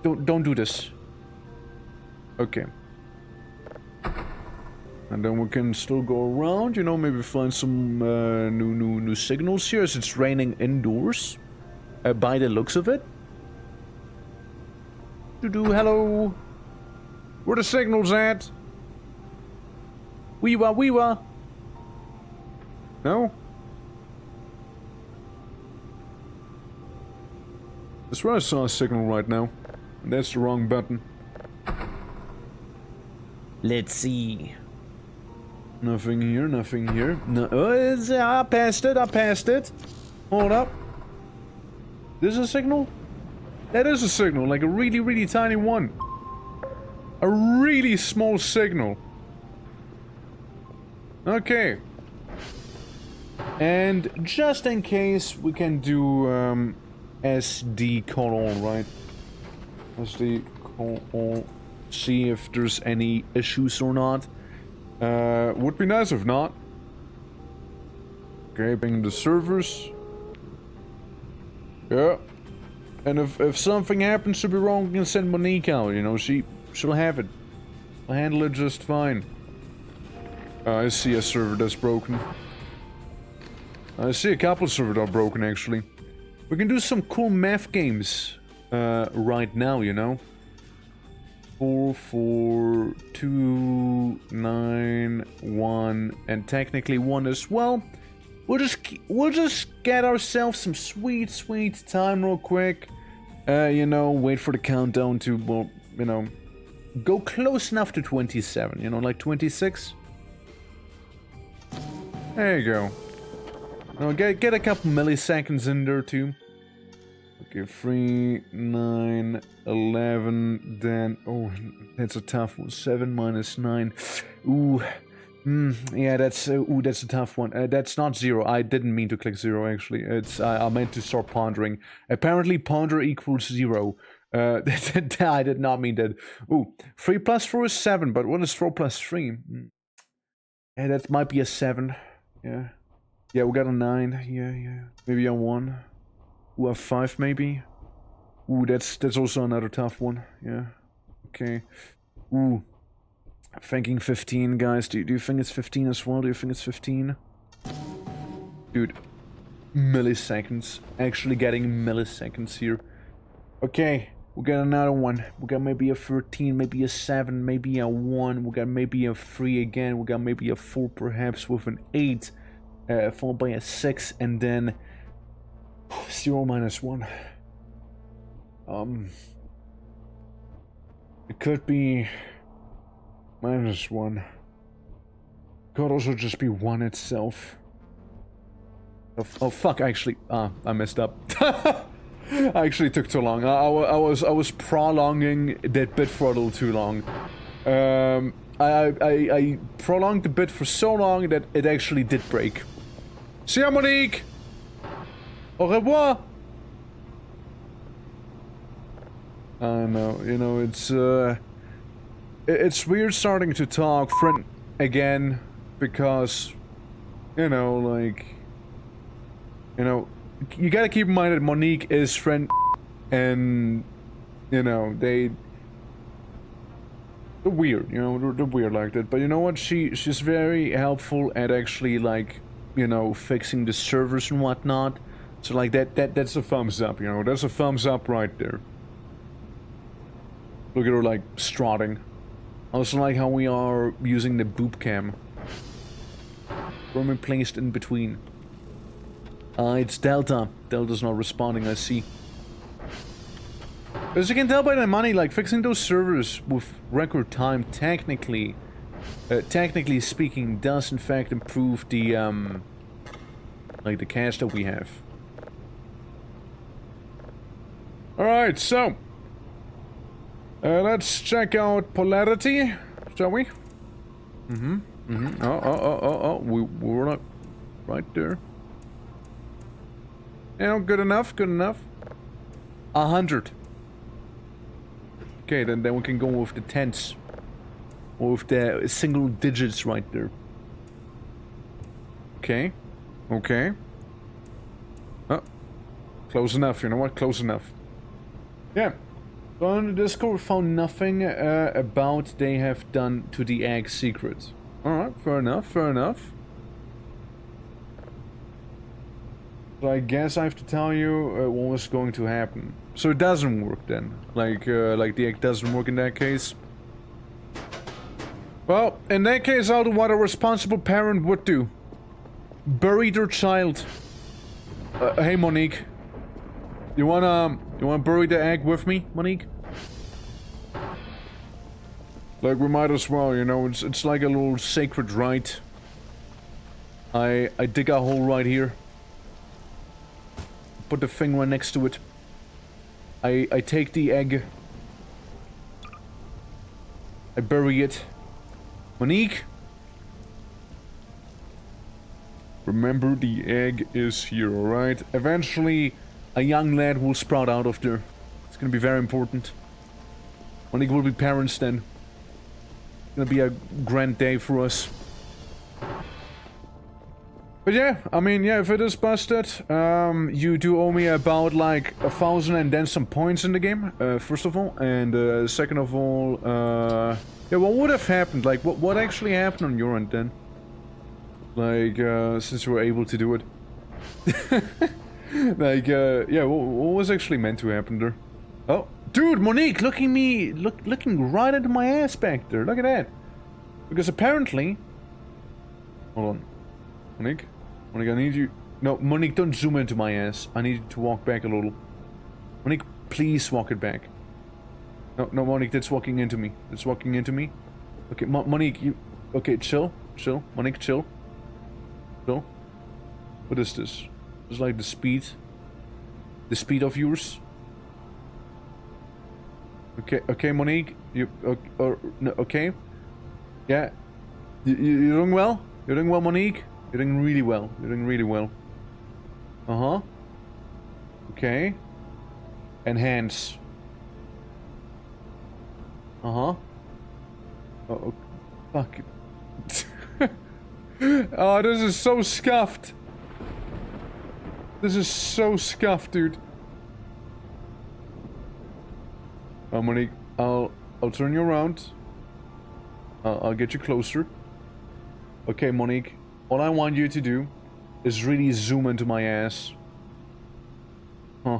don't do this. Okay. And then we can still go around, you know, maybe find some new signals here as it's raining indoors. By the looks of it. Hello. Where the signals at? Weewa. No? I swear I saw a signal right now. That's the wrong button. Let's see. Nothing here, nothing here. No, I passed it. Hold up. This is a signal? That is a signal, like a really tiny one. A really small signal. Okay. And just in case, we can do SD colon, right? SD colon. See if there's any issues or not. Would be nice if not. Okay, ping the servers. Yeah. And if something happens to be wrong, we can send Monique out, you know, she'll have it. I'll handle it just fine. I see a server that's broken. I see a couple of servers that are broken, actually. We can do some cool math games right now, you know. 4, 4, 2, 9, 1, and technically 1 as well. We'll just get ourselves some sweet time real quick. You know, wait for the countdown to, well, you know, go close enough to 27, you know, like 26. There you go. Now get a couple milliseconds in there too. Okay, 3, 9, 11, then, oh, that's a tough one. 7 minus 9. Ooh. Yeah, that's a tough one. That's not 0. I didn't mean to click 0, actually. I meant to start pondering. Apparently, ponder equals 0. I did not mean that. Ooh, 3 plus 4 is 7, but what is 4 plus 3? Yeah, that might be a 7. Yeah. Yeah, we got a 9. Yeah. Maybe a 1. Ooh, a 5, maybe. Ooh, that's also another tough one. Yeah. Okay. Ooh. Thinking 15, guys. Do you think it's 15 as well? Do you think it's 15? Dude. Milliseconds. Actually getting milliseconds here. Okay. We got another one. We got maybe a 13, maybe a 7, maybe a 1. We got maybe a 3 again. We got maybe a 4 perhaps with an 8. Followed by a 6 and then 0 minus 1. It could be -1. Could also just be 1 itself. Oh fuck! Actually, I messed up. I actually took too long. I was prolonging that bit for a little too long. I prolonged the bit for so long that it actually did break. See ya, Monique! Au revoir! I know, you know, it's weird starting to talk French again, because, you know, like, you know, you gotta keep in mind that Monique is French, and, you know, they're weird, you know, they're weird like that, but you know what, she's very helpful at actually, like, you know, fixing the servers and whatnot, so like, that's a thumbs up, you know, that's a thumbs up right there. Look at her, like, strutting. I also like how we are using the boob cam. Firmly placed in between. It's Delta. Delta's not responding, I see. As you can tell by the money, like, fixing those servers with record time, technically speaking, does in fact improve the, like, the cash that we have. Alright, so... let's check out polarity, shall we? Oh, we were not right there. You know, good enough, good enough. 100. Okay, then we can go with the tens. Or with the single digits right there. Okay. Okay. Oh. Close enough, you know what? Close enough. Yeah. So on the Discord, we found nothing about they have done to the egg secret. Alright, fair enough, fair enough. So I guess I have to tell you what was going to happen. So it doesn't work then. Like the egg doesn't work in that case. Well, in that case, I'll do what a responsible parent would do. Bury their child. Hey, Monique. You wanna bury the egg with me, Monique? Like, we might as well, you know, it's like a little sacred rite. I dig a hole right here. Put the thing right next to it. I take the egg. I bury it. Monique? Remember, the egg is here, alright? Eventually, a young lad will sprout out of there. It's gonna be very important. Monique will be parents then. It's gonna be a grand day for us. But yeah, I mean, yeah, if it is busted, you do owe me about like 1,000 and then some points in the game, first of all. And second of all, yeah, what would have happened? Like, what actually happened on your end then? Like, since you were able to do it. Like, yeah, what was actually meant to happen there? Oh, dude, Monique, looking right into my ass back there. Look at that. Because apparently... Hold on. Monique, I need you... No, Monique, don't zoom into my ass. I need you to walk back a little. Monique, please walk it back. No, Monique, that's walking into me. That's walking into me. Okay, Monique, you... Okay, chill. Monique, chill. Chill. What is this? It's like the speed. The speed of yours. Okay, Monique. You... no, okay. Yeah. You're doing well? You're doing well, Monique? You're doing really well. Uh-huh. Okay. And hands. Uh-huh. Oh, fuck. Oh, this is so scuffed. This is so scuffed, dude. Monique, I'll turn you around. I'll get you closer. Okay, Monique. All I want you to do is really zoom into my ass. Huh.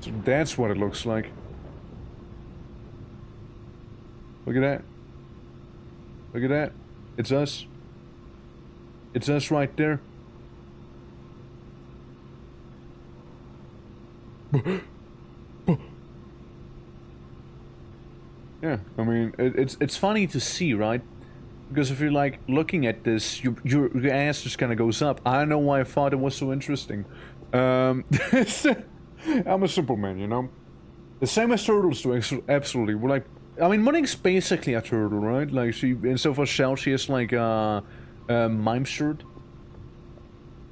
So that's what it looks like. Look at that. Look at that. It's us. It's us right there. Yeah, I mean, it's funny to see, right? Because if you're like looking at this, your ass just kind of goes up. I don't know why I thought it was so interesting. I'm a simple man, you know. The same as turtles do, absolutely. We're like, I mean, Monique's basically a turtle, right? Like, she, instead of a shell, she has like a mime shirt.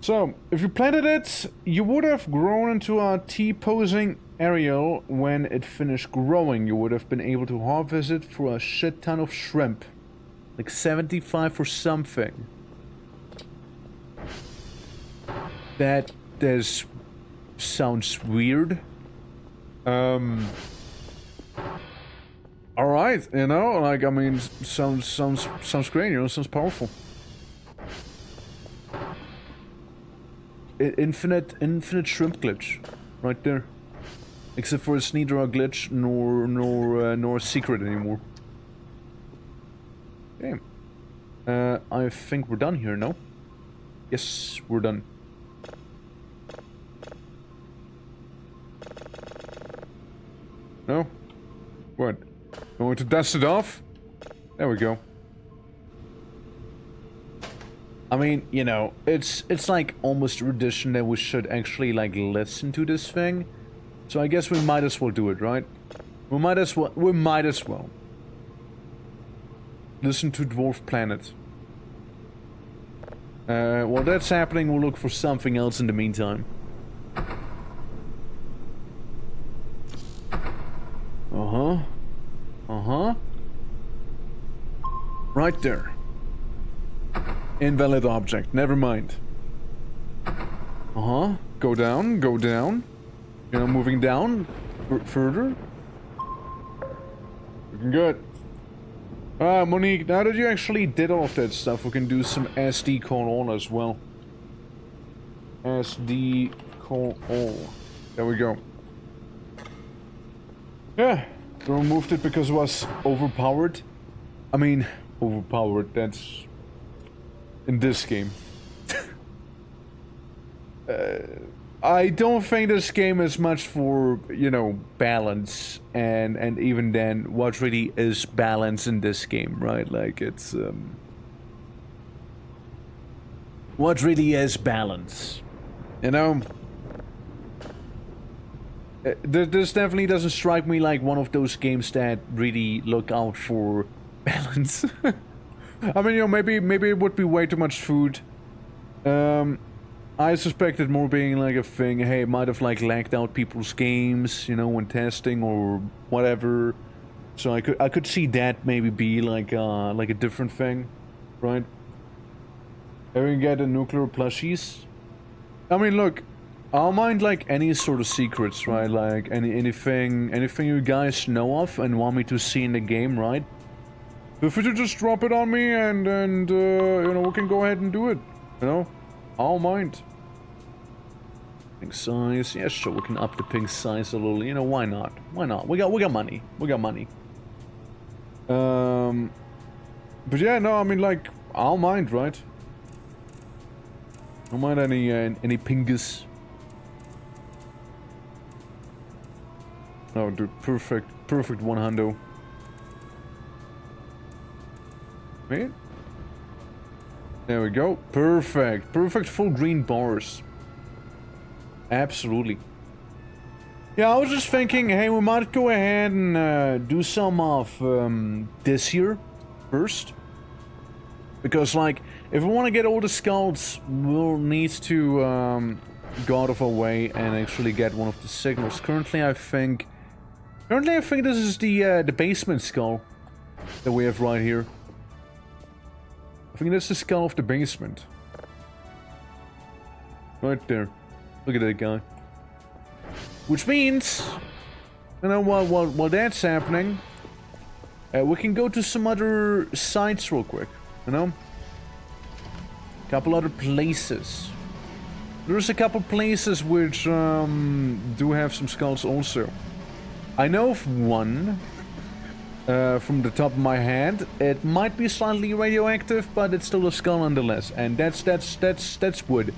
So, if you planted it, you would have grown into a T-posing Ariel. When it finished growing, you would have been able to harvest it for a shit ton of shrimp. Like 75 for something. That sounds weird. Alright, you know, like, I mean, sounds great, you know, sounds powerful. Infinite shrimp glitch, right there. Except for it's neither a glitch nor a secret anymore. Damn. I think we're done here, no? Yes, we're done. No? What? Going to dust it off? There we go. I mean, you know, it's like almost tradition that we should actually like listen to this thing. So I guess we might as well do it, right? We might as well. Listen to Dwarf Planet. While that's happening, we'll look for something else in the meantime. Right there. Invalid object, never mind. Go down, go down. You know, moving down further. Looking good. Monique, now that you actually did all of that stuff, we can do some SD call all as well. SD call all. There we go. Yeah, we removed it because it was overpowered. I mean, overpowered, that's... in this game. I don't think this game is much for, you know, balance, and even then, what really is balance in this game, right? Like, it's, what really is balance? You know? This definitely doesn't strike me like one of those games that really look out for balance. I mean, you know, maybe it would be way too much food. I suspect it more being like a thing, hey, it might have like lagged out people's games, you know, when testing or whatever. So I could see that maybe be like a different thing, right? Ever get the nuclear plushies? I mean, look, I'll mind like any sort of secrets, right? Like anything you guys know of and want me to see in the game, right? Feel free to just drop it on me, and you know, we can go ahead and do it. You know, I'll mind. Ping size, yeah, sure, we can up the ping size a little. You know, why not? Why not? We got money. We got money. But yeah, no, I mean, like, I'll mind, right? I don't mind any pingus. Oh, dude, perfect 100. Wait. There we go. Perfect full green bars. Absolutely. Yeah, I was just thinking, hey, we might go ahead and do some of this here first. Because, like, if we want to get all the skulls, we'll need to go out of our way and actually get one of the signals. Currently, I think this is the basement skull that we have right here. I think that's the skull of the basement. Right there. Look at that guy. Which means, you know, while that's happening, we can go to some other sites real quick, you know? Couple other places. There's a couple places which do have some skulls also. I know of one from the top of my head. It might be slightly radioactive, but it's still a skull nonetheless, and that's wood.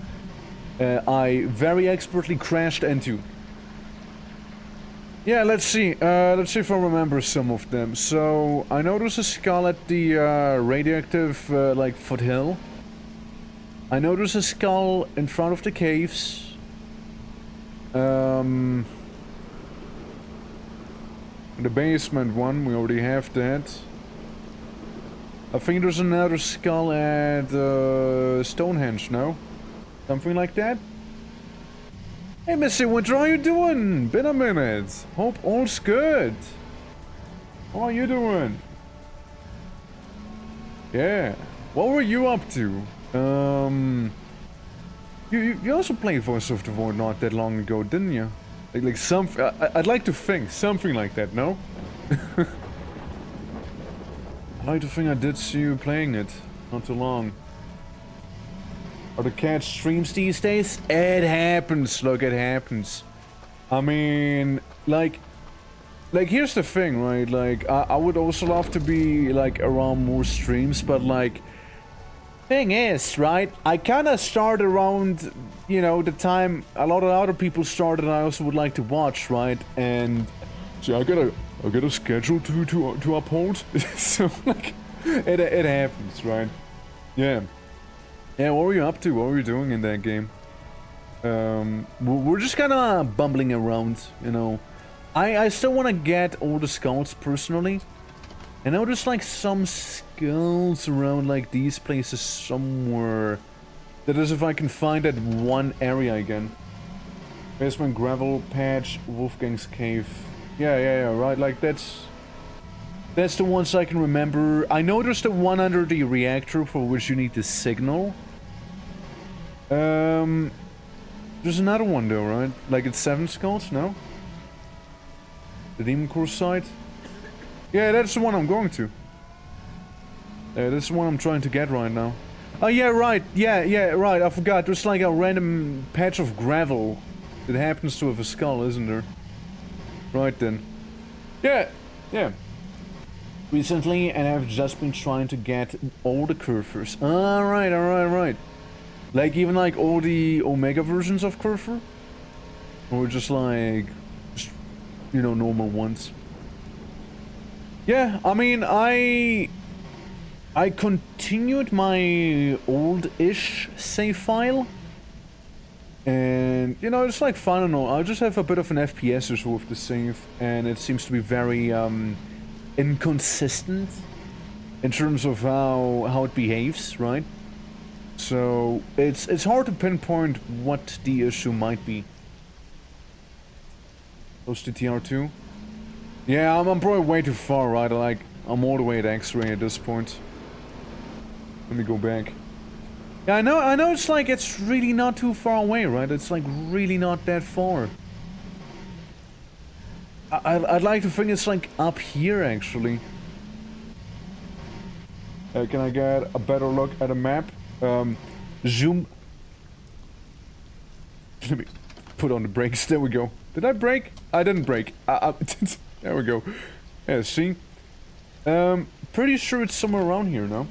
I very expertly crashed into. Yeah, let's see. Let's see if I remember some of them. So I know there's a skull at the radioactive like foothill. I know there's a skull in front of the caves. The basement one, we already have that. I think there's another skull at Stonehenge, no? Something like that? Hey, Missy Winter, how you doing? Been a minute. Hope all's good. How are you doing? Yeah. What were you up to? You also played Voice of the Void not that long ago, didn't you? Like some... I'd like to think something like that, no? I'd like to think I did see you playing it not too long. Are the cats streams these days? It happens, look, it happens. I mean, like here's the thing, right? Like, I would also love to be, like, around more streams, but, like, thing is, right? I kind of start around, you know, the time a lot of other people started and I also would like to watch, right? And so I got a schedule to uphold. So, like, it happens, right? Yeah. Yeah, what were you up to? What were you doing in that game? We're just kind of bumbling around, you know. I still want to get all the skulls personally. I know there's like some skulls around like these places somewhere. That is if I can find that one area again. Basement gravel patch, Wolfgang's cave. Yeah, right, like that's the ones I can remember. I know there's the one under the reactor for which you need the signal. There's another one though, right? Like it's 7 skulls, no? The Demon Core site? Yeah, that's the one I'm going to. That's the one I'm trying to get right now. Oh yeah, right. Yeah, right. I forgot. There's like a random patch of gravel that happens to have a skull, isn't there? Right then. Yeah. Recently, and I've just been trying to get all the Curfers. Alright. Like even like all the Omega versions of Curfer? Or just like, you know, normal ones. Yeah, I mean, I continued my old-ish save file. And, you know, it's like fun and all. I just have a bit of an FPS issue with the save. And it seems to be very, inconsistent. In terms of how it behaves, right? So, it's hard to pinpoint what the issue might be. Close to TR2? Yeah, I'm probably way too far, right? I'm all the way at X-ray at this point. Let me go back. Yeah, I know it's like, it's really not too far away, right? It's like really not that far. I'd like to think it's like up here, actually. Can I get a better look at a map? Zoom. Let me put on the brakes. There we go. Did I brake? I didn't brake. There we go. Yeah, see? Pretty sure it's somewhere around here, no?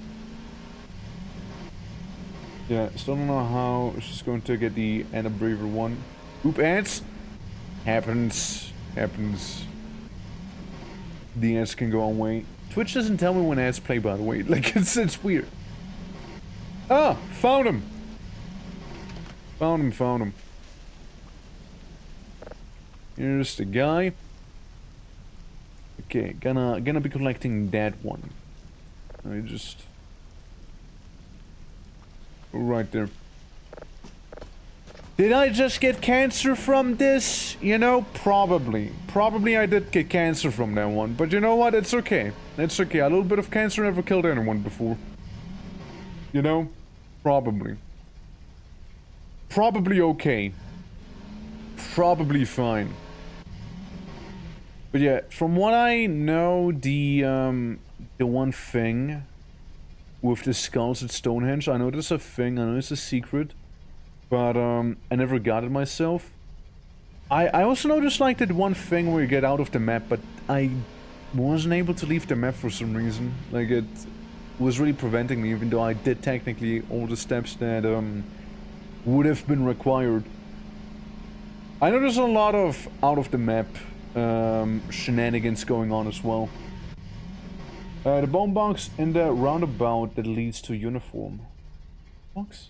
Yeah, still don't know how she's going to get the Anabrever one. Oop, ads! Happens. The ads can go on way. Twitch doesn't tell me when ads play, by the way. Like, it's weird. Ah! Found him! Found him. Here's the guy. Okay, gonna be collecting that one. I just... right there. Did I just get cancer from this? You know, probably. Probably I did get cancer from that one. But you know what? It's okay. It's okay. A little bit of cancer never killed anyone before. You know? Probably. Probably okay. Probably fine. But yeah, from what I know, the one thing with the skulls at Stonehenge, I know there's a thing, I know it's a secret, but I never got it myself. I also know there's like that one thing where you get out of the map, but I wasn't able to leave the map for some reason. Like it was really preventing me, even though I did technically all the steps that would have been required. I know there's a lot of out of the map shenanigans going on as well. The bone box in the roundabout that leads to uniform. Box?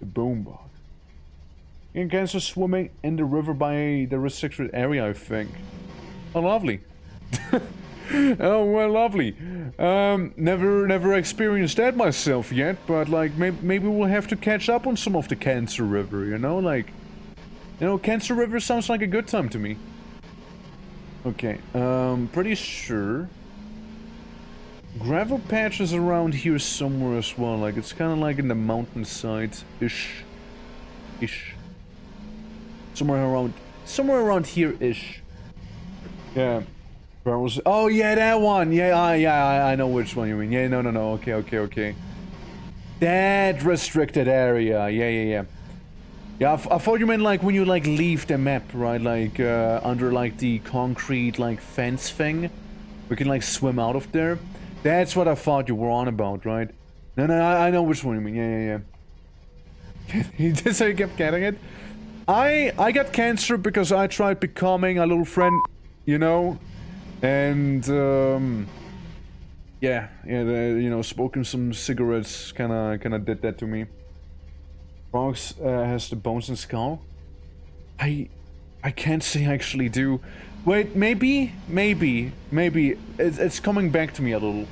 The bone box. In cancer swimming in the river by the restricted area, I think. Oh, lovely. Oh, well, lovely. Never experienced that myself yet, but like maybe we'll have to catch up on some of the Cancer River, you know? Like, you know, Cancer River sounds like a good time to me. Okay, pretty sure. Gravel patches around here somewhere as well, like it's kind of like in the mountainside-ish. Somewhere around here-ish. Yeah. Oh yeah, that one. Yeah, I know which one you mean. Yeah, no. Okay. That restricted area. Yeah. Yeah, I thought you meant like when you like leave the map, right? Like under like the concrete like fence thing, we can like swim out of there. That's what I thought you were on about, right? No, I know which one you mean. Yeah. He did say he kept getting it. I got cancer because I tried becoming a little friend, you know. And, yeah, you know, smoking some cigarettes kinda did that to me. Bronx has the bones and skull. I can't say I actually do. Wait, maybe. It's coming back to me a little.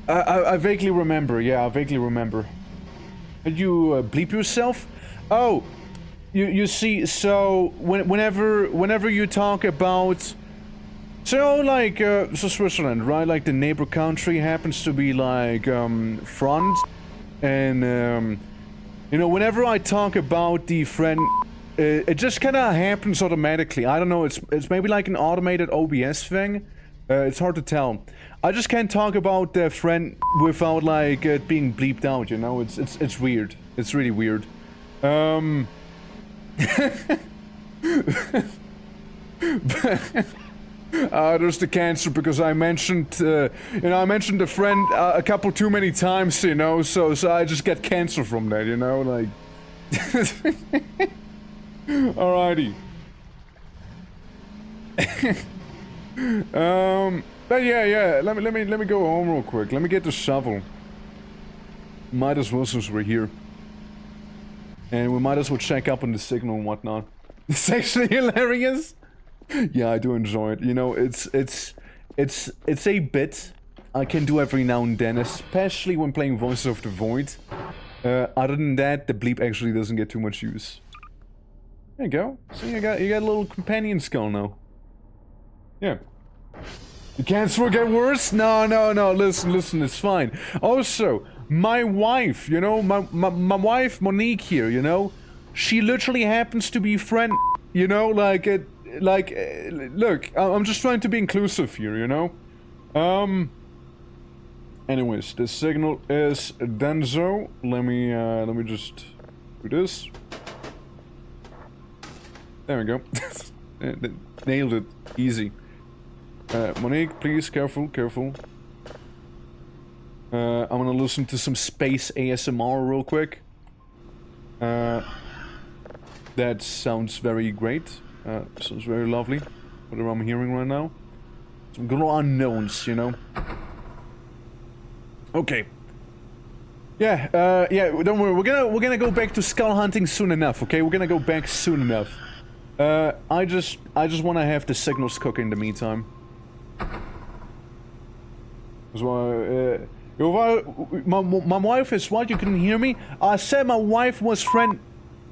I vaguely remember, yeah, I vaguely remember. Did you bleep yourself? Oh, you see, so whenever you talk about... So, like, so Switzerland, right? Like, the neighbor country happens to be, like, front. And, you know, whenever I talk about the friend, it just kind of happens automatically. I don't know, it's maybe like an automated OBS thing. It's hard to tell. I just can't talk about the friend without, like, it being bleeped out, you know? It's weird. It's really weird. There's the cancer because I mentioned, you know, I mentioned a friend a couple too many times, you know, so I just get cancer from that, you know, like. Alrighty. But yeah, let me go home real quick. Let me get the shovel. Might as well since we're here. And we might as well check up on the signal and whatnot. It's actually hilarious. Yeah, I do enjoy it. You know, it's a bit I can do every now and then, especially when playing Voices of the Void. Other than that, the bleep actually doesn't get too much use. There you go. See, you got a little companion skull now. Yeah. The cancer will get worse? No. Listen, it's fine. Also, my wife, you know, my wife Monique here, you know, she literally happens to be friend, you know, like it. Like, look, I'm just trying to be inclusive here, you know? Anyways, the signal is Denzo. Let me just do this. There we go. Nailed it. Easy. Monique, please, careful. I'm gonna listen to some space ASMR real quick. That sounds very great. Sounds very lovely. Whatever I'm hearing right now. Some good unknowns, you know. Okay. Yeah, don't worry. We're gonna go back to skull hunting soon enough, okay? We're gonna go back soon enough. I just wanna have the signals cook in the meantime. My wife is what? You couldn't hear me? I said my wife was friend...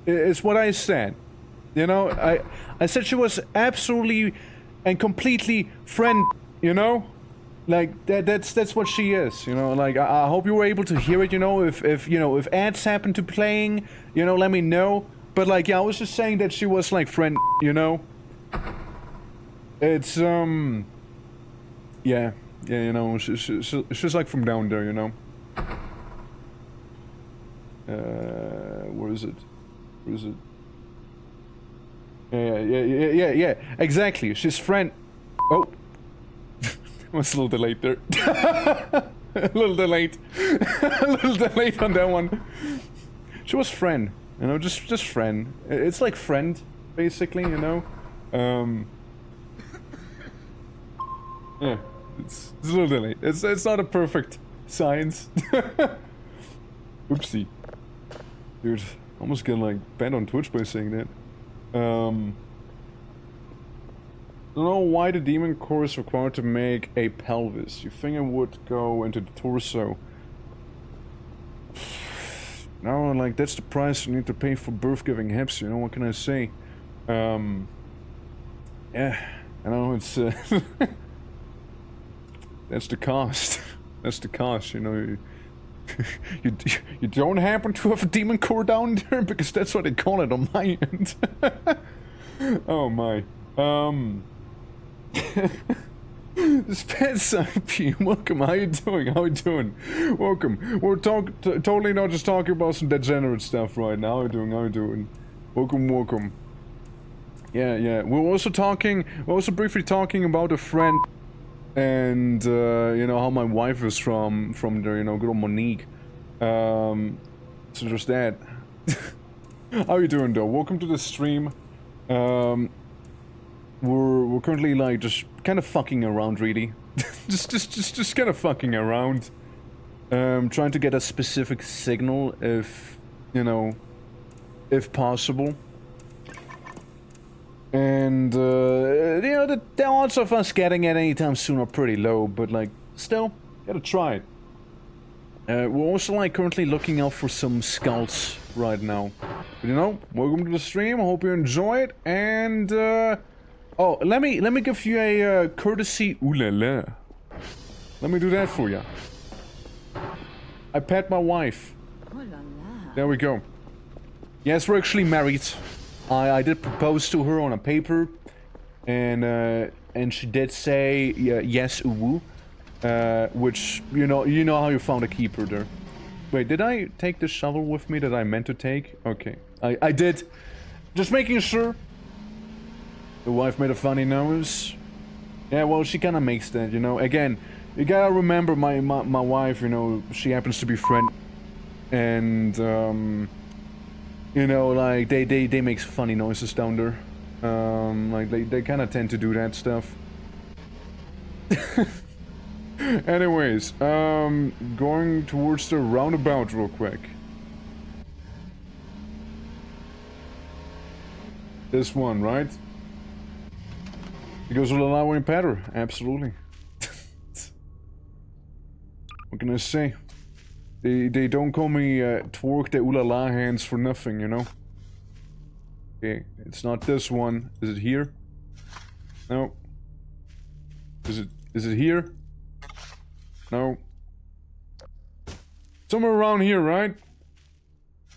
is what I said. You know, I said she was absolutely and completely friend, you know? Like, that's what she is, you know? Like, I hope you were able to hear it, you know? If you know, if ads happen to playing, you know, let me know. But, like, yeah, I was just saying that she was, like, friend, you know? It's, yeah, you know, she's like from down there, you know? Where is it? Yeah, exactly. She's friend. Oh. Was a little delayed there. A little delayed. A little delayed on that one. She was friend. You know, just friend. It's like friend, basically, you know? Yeah. It's a little delayed. It's not a perfect science. Oopsie. Dude, Almost get like banned on Twitch by saying that. Don't know why the demon core is required to make a pelvis. You think it would go into the torso? No, like that's the price you need to pay for birth-giving hips. You know, what can I say? Yeah, I know it's that's the cost. That's the cost. You know, you don't happen to have a demon core down there because that's what they call it on my end. Oh my. Spencer P, welcome. How you doing? How you doing? Welcome. We're totally not just talking about some degenerate stuff right now. How you doing? How you doing? Welcome, welcome. Yeah. We're also briefly talking about a friend, and you know how my wife is from there. You know, good old Monique. So just that. How you doing, though? Welcome to the stream. We're currently like just kind of fucking around, really. just kind of fucking around. Trying to get a specific signal, if you know, if possible. And you know, the odds of us getting it anytime soon are pretty low, but like, still, gotta try it. We're also like currently looking out for some scouts right now. But, you know, welcome to the stream. I hope you enjoy it. And oh, let me give you a courtesy. Ooh la la. Let me do that for you. I pet my wife. Oh la la. There we go. Yes, we're actually married. I did propose to her on a paper, and she did say yes, uwu, which you know how you found a keeper there. Wait, did I take the shovel with me that I meant to take? Okay, I did. Just making sure. The wife made a funny nose. Yeah, well, she kind of makes that, you know. Again, you gotta remember my wife. You know, she happens to be friend, and you know, like, they make funny noises down there. Like, they kind of tend to do that stuff. Anyways, going towards the roundabout real quick. This one, right? It goes with a lot in patter, absolutely. What can I say? They don't call me Twerk the Ulala hands for nothing, you know? Okay, it's not this one. Is it here? No. Is it here? No. Somewhere around here, right?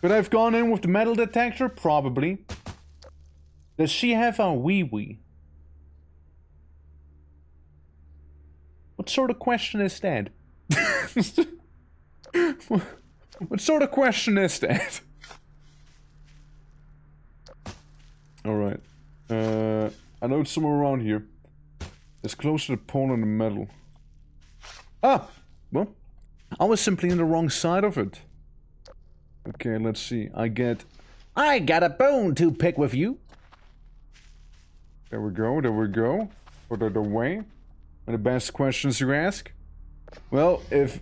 Could I have gone in with the metal detector? Probably. Does she have a wee-wee? What sort of question is that? What sort of question is that? Alright. I know it's somewhere around here. It's close to the pole in the middle. Ah! Well, I was simply on the wrong side of it. Okay, let's see. I got a bone to pick with you. There we go. Put it away. And the best questions you ask? Well, if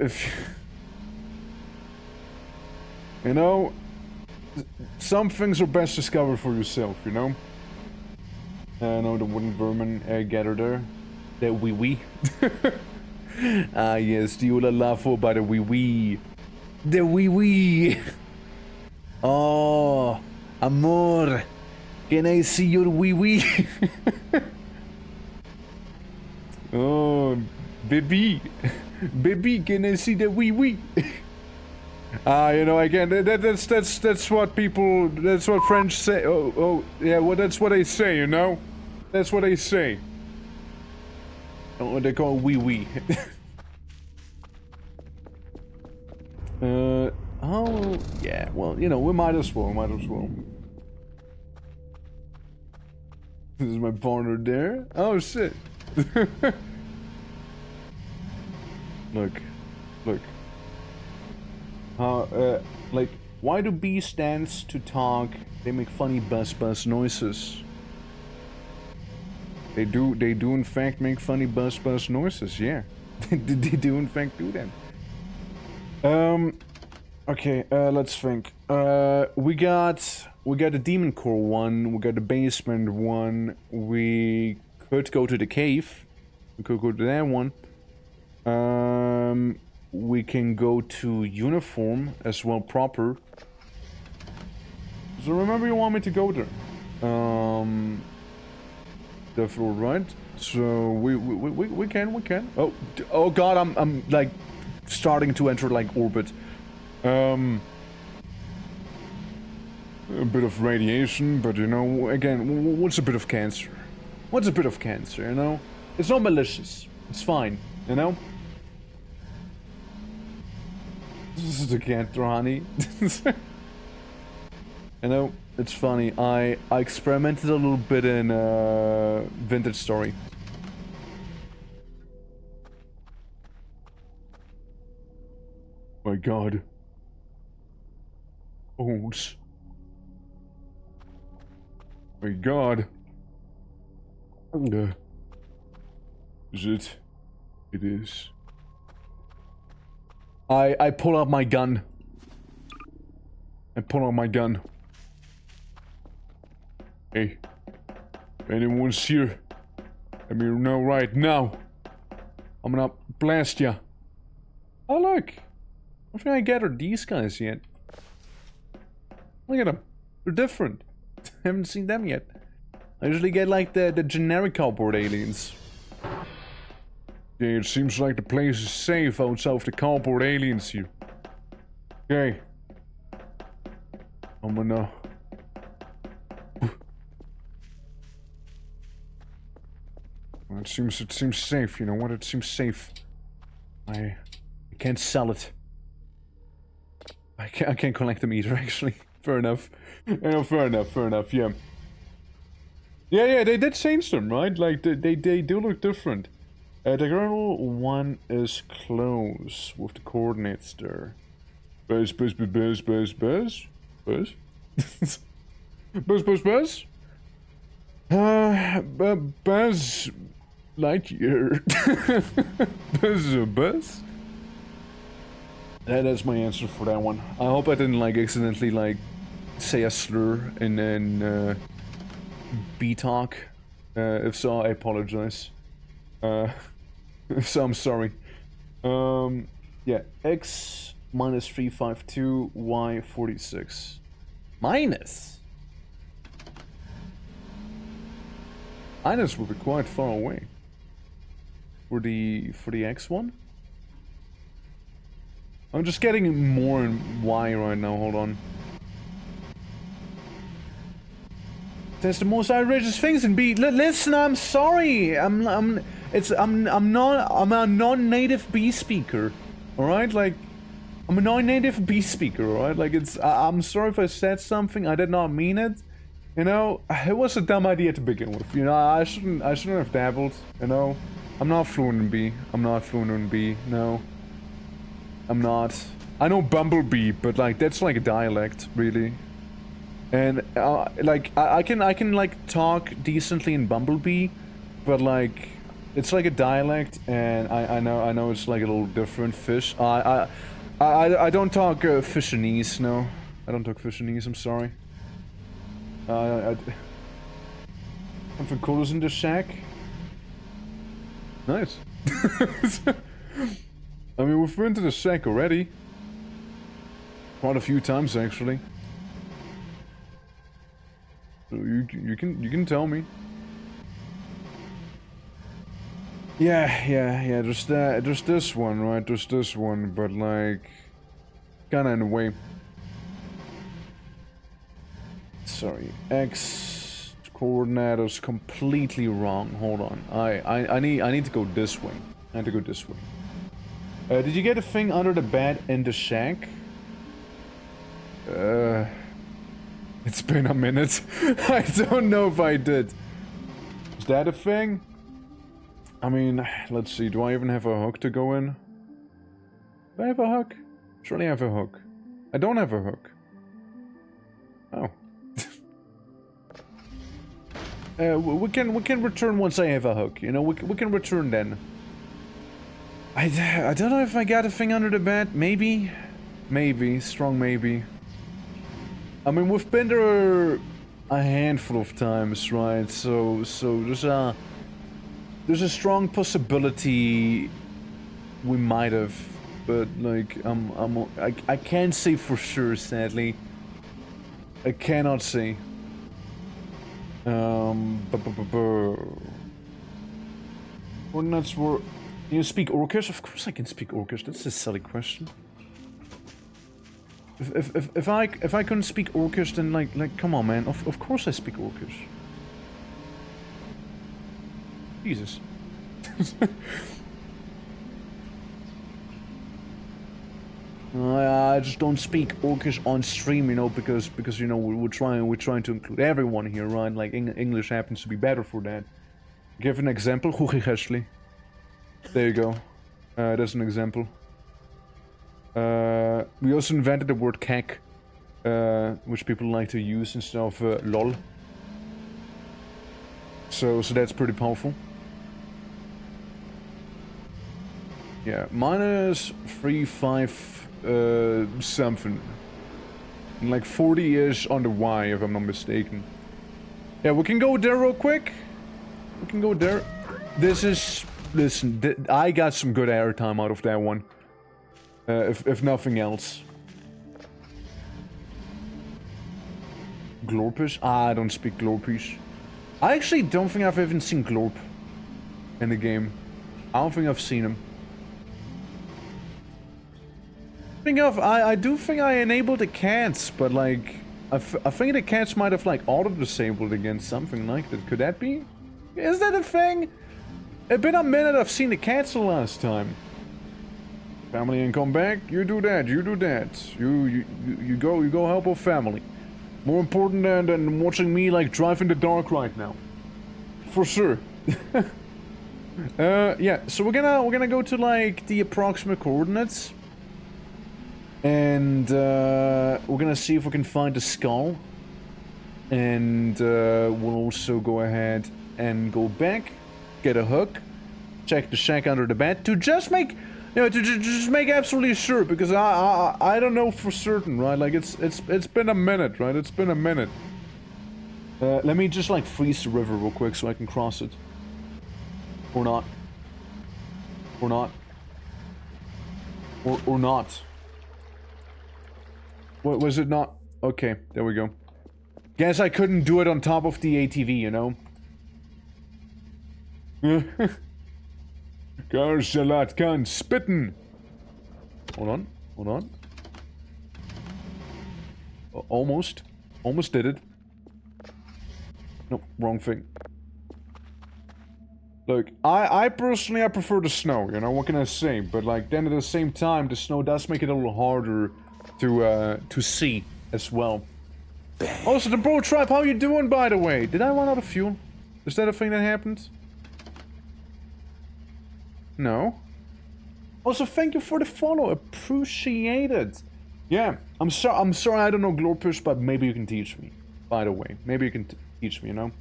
you know, some things are best discovered for yourself, you know? I know the wooden vermin gathered there. The wee-wee. Ah, yes, the Ulalafo by the wee-wee. The wee-wee. Oh, amor. Can I see your wee-wee? Oh, baby. Baby, can I see the wee-wee? You know, again, that's what people, that's what French say. Oh, yeah, well, that's what they say, you know? That's what they say. Oh, they call wee-wee. Oh, yeah, well, you know, we might as well. This is my partner there. Oh, shit. Look. Like, why do bees stand to talk? They make funny buzz noises. They do in fact make funny buzz noises, yeah. They do in fact do that. Okay, let's think. We got the demon core one. We got the basement one. We could go to the cave. We could go to that one. We can go to uniform as well proper. So remember, you want me to go there. Therefore, right? So we can. Oh God, I'm like starting to enter like orbit. A bit of radiation, but you know, again, what's a bit of cancer? What's a bit of cancer, you know? It's not malicious. It's fine, you know? This is the cancer, honey. You know, it's funny. I experimented a little bit in Vintage Story. My God. Bones. My God. Is it? It is. I pull out my gun. Hey, if anyone's here, let me know right now. I'm gonna blast ya. Oh look, I think I gathered these guys yet. Look at them, they're different. Haven't seen them yet. I usually get like the generic cardboard aliens. Yeah, it seems like the place is safe outside of the cardboard aliens here. Okay. I'm gonna... Well, it seems safe, you know what? It seems safe. I can't sell it. I can't collect them either, actually. Fair enough. Yeah, fair enough, yeah. Yeah, they did change them, right? Like, they do look different. The girl one is close with the coordinates there. Buzz. Buzz. Buzz Lightyear. Buzz? That's my answer for that one. I hope I didn't, like, accidentally, like, say a slur in B-talk. If so, I apologize. So I'm sorry. Yeah, X minus 352, Y 46. Minus? Minus will be quite far away. For the X one? I'm just getting more in Y right now, hold on. There's the most outrageous things in B. Listen, I'm sorry. I'm a non-native B speaker. Alright? Like, I'm a non-native B speaker, alright? Like, I'm sorry if I said something, I did not mean it. You know, it was a dumb idea to begin with. You know, I shouldn't have dabbled, you know? I'm not fluent in B. No. I'm not. I know Bumblebee, but like, that's like a dialect, really. And like I can like talk decently in Bumblebee, but like it's like a dialect, and I know it's like a little different. Fish. I don't talk Fishanese. No, I don't talk Fishanese. I'm sorry. Something cool is in the shack. Nice. I mean, we've been to the shack already. Quite a few times actually. So you can tell me. Yeah. There's this one, right? There's this one, but like, kinda in a way. Sorry, X coordinates completely wrong. Hold on. I need to go this way. I need to go this way. Did you get a thing under the bed in the shack? It's been a minute. I don't know if I did. Is that a thing? I mean, let's see. Do I even have a hook to go in? Do I have a hook? Surely I have a hook. I don't have a hook. Oh. We can return once I have a hook. You know, we can return then. I don't know if I got a thing under the bed. Maybe. Maybe. Strong maybe. I mean, we've been there a handful of times, right? So there's a strong possibility we might have, but like I can't say for sure. Sadly, I cannot say. Coordinates were. Can you speak Orcish? Of course I can speak Orcish. That's a silly question. If I couldn't speak Orcish, then like come on, man. Of course I speak Orcish. Jesus. I just don't speak Orcish on stream, you know, because you know we're trying to include everyone here, right? Like English happens to be better for that. Give an example. There you go. That's an example. We also invented the word kek, which people like to use instead of lol. So that's pretty powerful. Yeah, minus 3.5 something. And like 40-ish on the Y, if I'm not mistaken. Yeah, we can go there real quick. We can go there. This is... Listen, I got some good airtime out of that one. If nothing else. Glorpish? I don't speak Glorpish. I actually don't think I've even seen Glorp in the game. I don't think I've seen him. I do think I enabled the cats, but like... I think the cats might have like auto-disabled against something like that. Could that be? Is that a thing? It's been a minute I've seen the cats the last time. Family and come back, you do that, you do that. You go help our family. More important than watching me like drive in the dark right now. For sure. Yeah, so we're gonna go to like the approximate coordinates. And we're gonna see if we can find the skull. And we'll also go ahead and go back, get a hook, check the shack under the bed to just make, you know, to just make absolutely sure, because I don't know for certain, right? Like it's been a minute, right? It's been a minute. Let me just like freeze the river real quick so I can cross it. Or not. Or not. Or not. What was it not? Okay, there we go. Guess I couldn't do it on top of the ATV, you know? Garsalat can spitten. Hold on, hold on. Almost did it. Nope, wrong thing. Look, I personally prefer the snow, you know, what can I say? But like, then at the same time, the snow does make it a little harder to see as well. Bang. Also, the bro tribe, how you doing, by the way? Did I run out of fuel? Is that a thing that happened? No. Also, thank you for the follow. Appreciate it. Yeah, I'm sorry I don't know Glorpish, but maybe you can teach me. By the way, maybe you can teach me, you know?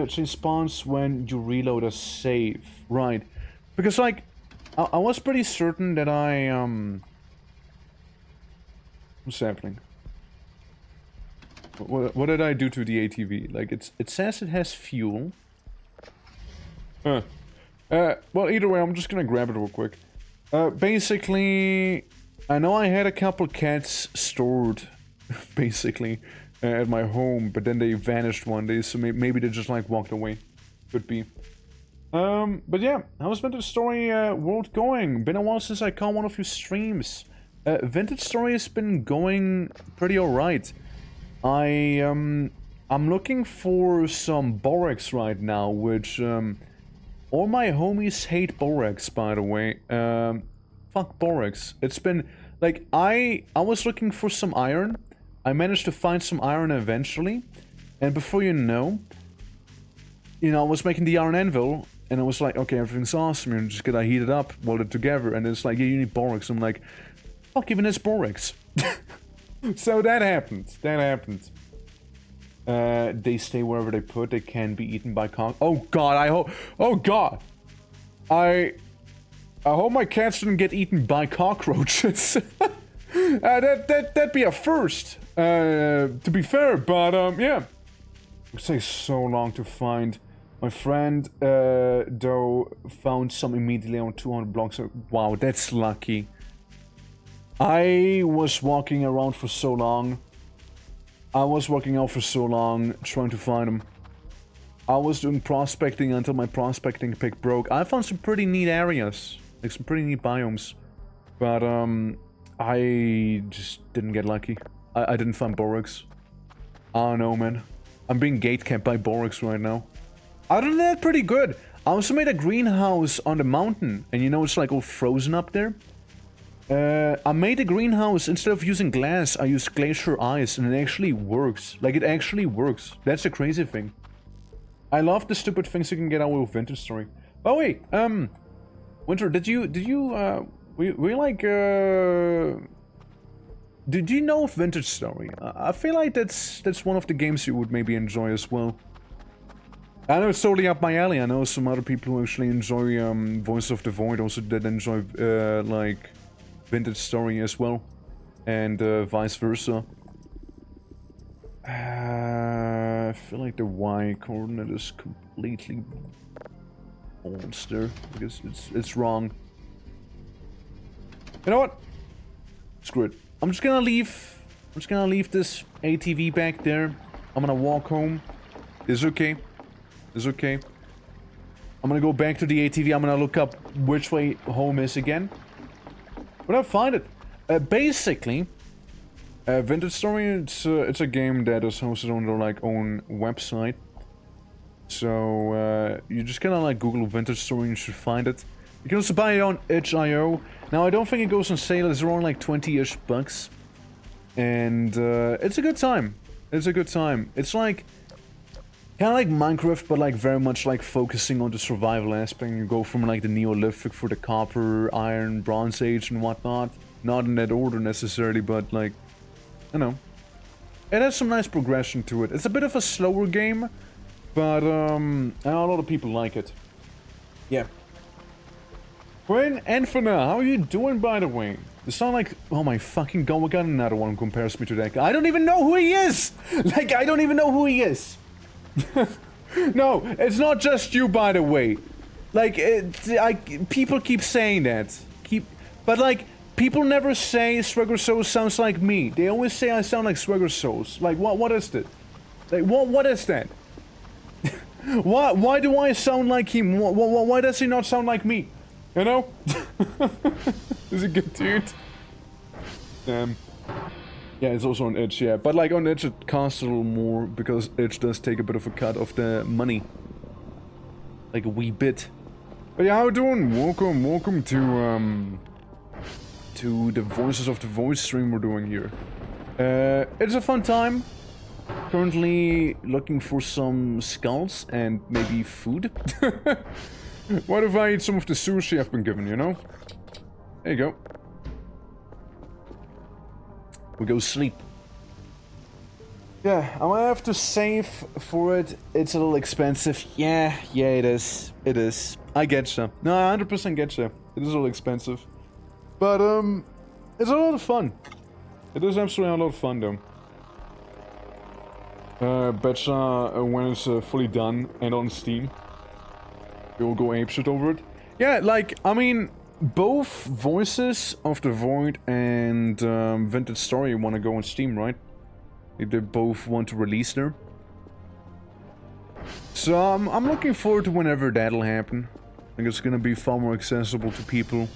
Change spawns when you reload a save. Right. Because, like, I was pretty certain that what's happening? What did I do to the ATV? Like, it says it has fuel. Huh. Well, either way, I'm just gonna grab it real quick. Basically, I know I had a couple cats stored, basically, at my home, but then they vanished one day, so maybe they just, like, walked away. Could be. But yeah, how's Vintage Story World going? Been a while since I caught one of your streams. Vintage Story has been going pretty alright. I'm looking for some borax right now, which, all my homies hate borax, by the way. Fuck borax. It's been, like, I was looking for some iron. I managed to find some iron eventually. And before you know, I was making the iron anvil, and I was like, okay, everything's awesome, you're just gonna heat it up, weld it together, and it's like, yeah, you need borax. I'm like, fuck, even it's borax. So that happened. They stay wherever they put. They can be eaten by Oh god, I hope... Oh god! I hope my cats didn't get eaten by cockroaches. That'd be a first, to be fair, but, yeah. It takes so long to find. My friend, though, found some immediately on 200 blocks. Wow, that's lucky. I was walking around for so long. I was walking out for so long, trying to find them. I was doing prospecting until my prospecting pick broke. I found some pretty neat areas, like some pretty neat biomes. But, I just didn't get lucky. I didn't find Borax. I don't know, man. I'm being gatekept by Borax right now. Other than that, pretty good. I also made a greenhouse on the mountain, and you know it's like all frozen up there. I made a greenhouse, instead of using glass, I used glacier ice, and it actually works. Like, it actually works. That's the crazy thing. I love the stupid things you can get out of Vintage Story. Oh wait, Winter, did you like, did you know of Vintage Story? I feel like that's one of the games you would maybe enjoy as well. I know it's totally up my alley. I know some other people who actually enjoy Voice of the Void also did enjoy like Vintage Story as well, and vice versa. I feel like the Y coordinate is completely monster because it's wrong. You know what? Screw it. I'm just gonna leave this ATV back there. I'm gonna walk home. It's okay. It's okay. I'm gonna go back to the ATV. I'm gonna look up which way home is again. But I'll find it. Basically, Vintage Story, it's a game that is hosted on their like own website. So you just kind of like Google Vintage Story and you should find it. You can also buy it on itch.io. Now I don't think it goes on sale. It's around like 20-ish bucks, and it's a good time. It's a good time. It's like kind of like Minecraft, but like very much like focusing on the survival aspect. You go from like the Neolithic for the Copper, Iron, Bronze Age, and whatnot. Not in that order necessarily, but like, you know, it has some nice progression to it. It's a bit of a slower game, but I know a lot of people like it. Yeah. Quinn and for now, how are you doing, by the way? You sound like, oh my fucking god, we got another one who compares me to that guy. I don't even know who he is! Like, I don't even know who he is! No, it's not just you, by the way. Like, people keep saying that. But like, people never say Swagger Souls sounds like me. They always say I sound like Swagger Souls. Like, what is that? Like, what is that? Why do I sound like him? Why does he not sound like me? You know? He's a good dude. Yeah, it's also on Itch, yeah. But like on Itch it costs a little more because Itch does take a bit of a cut of the money. Like a wee bit. But yeah, how you doing? Welcome to the Voices of the Void stream we're doing here. It's a fun time. Currently looking for some skulls and maybe food. What if I eat some of the sushi I've been given, you know? There you go. We go sleep. Yeah, I'm gonna have to save for it. It's a little expensive. Yeah, it is. It is. I getcha. No, I 100% getcha. It is a little expensive. But, it's a lot of fun. It is absolutely a lot of fun, though. Betcha, when it's fully done and on Steam, you'll go apeshit over it. Yeah, like, I mean, both Voices of the Void and Vintage Story want to go on Steam, right? They both want to release there. So I'm looking forward to whenever that'll happen. I think it's gonna be far more accessible to people,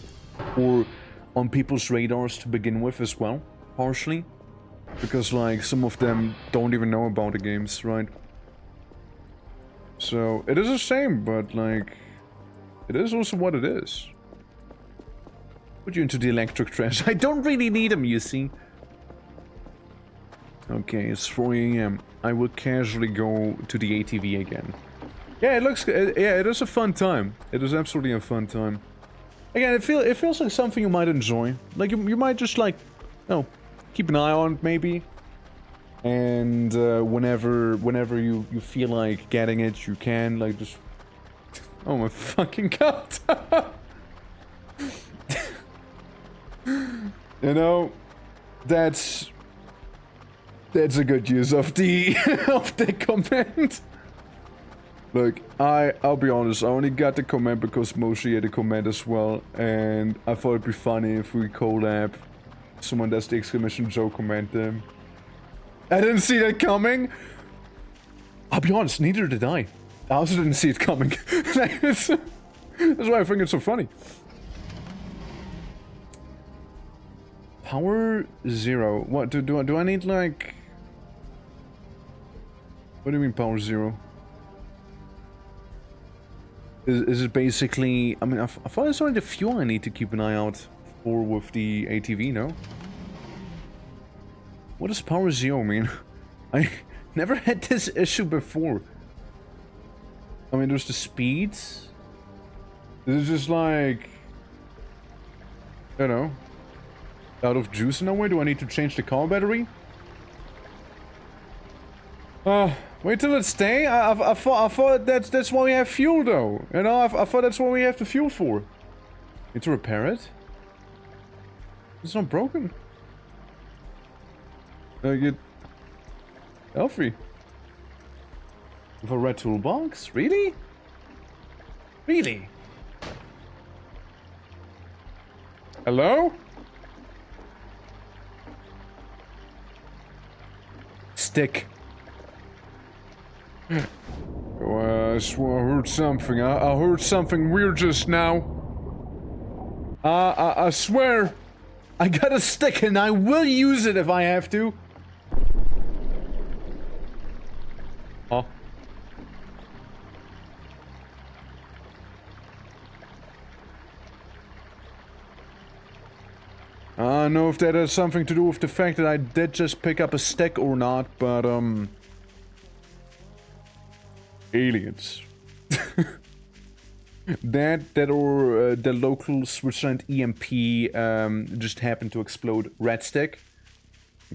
or on people's radars to begin with as well, partially. Because like some of them don't even know about the games, right? So it is a shame, but like it is also what it is. Put you into the electric trash. I don't really need them, you see. Okay, it's 4 AM. I will casually go to the ATV again. Yeah, it looks good. Yeah, it is a fun time. It is absolutely a fun time. Again, it feels like something you might enjoy. Like you might just like, you know, keep an eye on it maybe. And whenever you feel like getting it, you can like just. Oh my fucking god! You know, That's a good use of the of the comment. Look, I'll be honest, I only got the comment because Moshi had a comment as well, and I thought it'd be funny if we collab. Someone does the exclamation joke comment them. I didn't see that coming. I'll be honest, neither did I. I also didn't see it coming. That's why I think it's so funny. Power 0. What do I need like? What do you mean power 0? Is it basically? I mean, I thought it's only the fuel I need to keep an eye out for with the ATV. No. What does power 0 mean? I never had this issue before. I mean, there's the speeds. Is it just like, I don't know, out of juice in a way? Do I need to change the car battery? Wait till it stay. I thought that's why we have fuel though. You know, I thought that's what we have the fuel for. Need to repair it? It's not broken. Get healthy. With a red toolbox? Really? Really? Hello? Stick. Oh, I swear I heard something. I heard something weird just now. I swear. I got a stick and I will use it if I have to. Oh. I don't know if that has something to do with the fact that I did just pick up a stick or not, but aliens. that or the local Switzerland EMP just happened to explode. Red stick.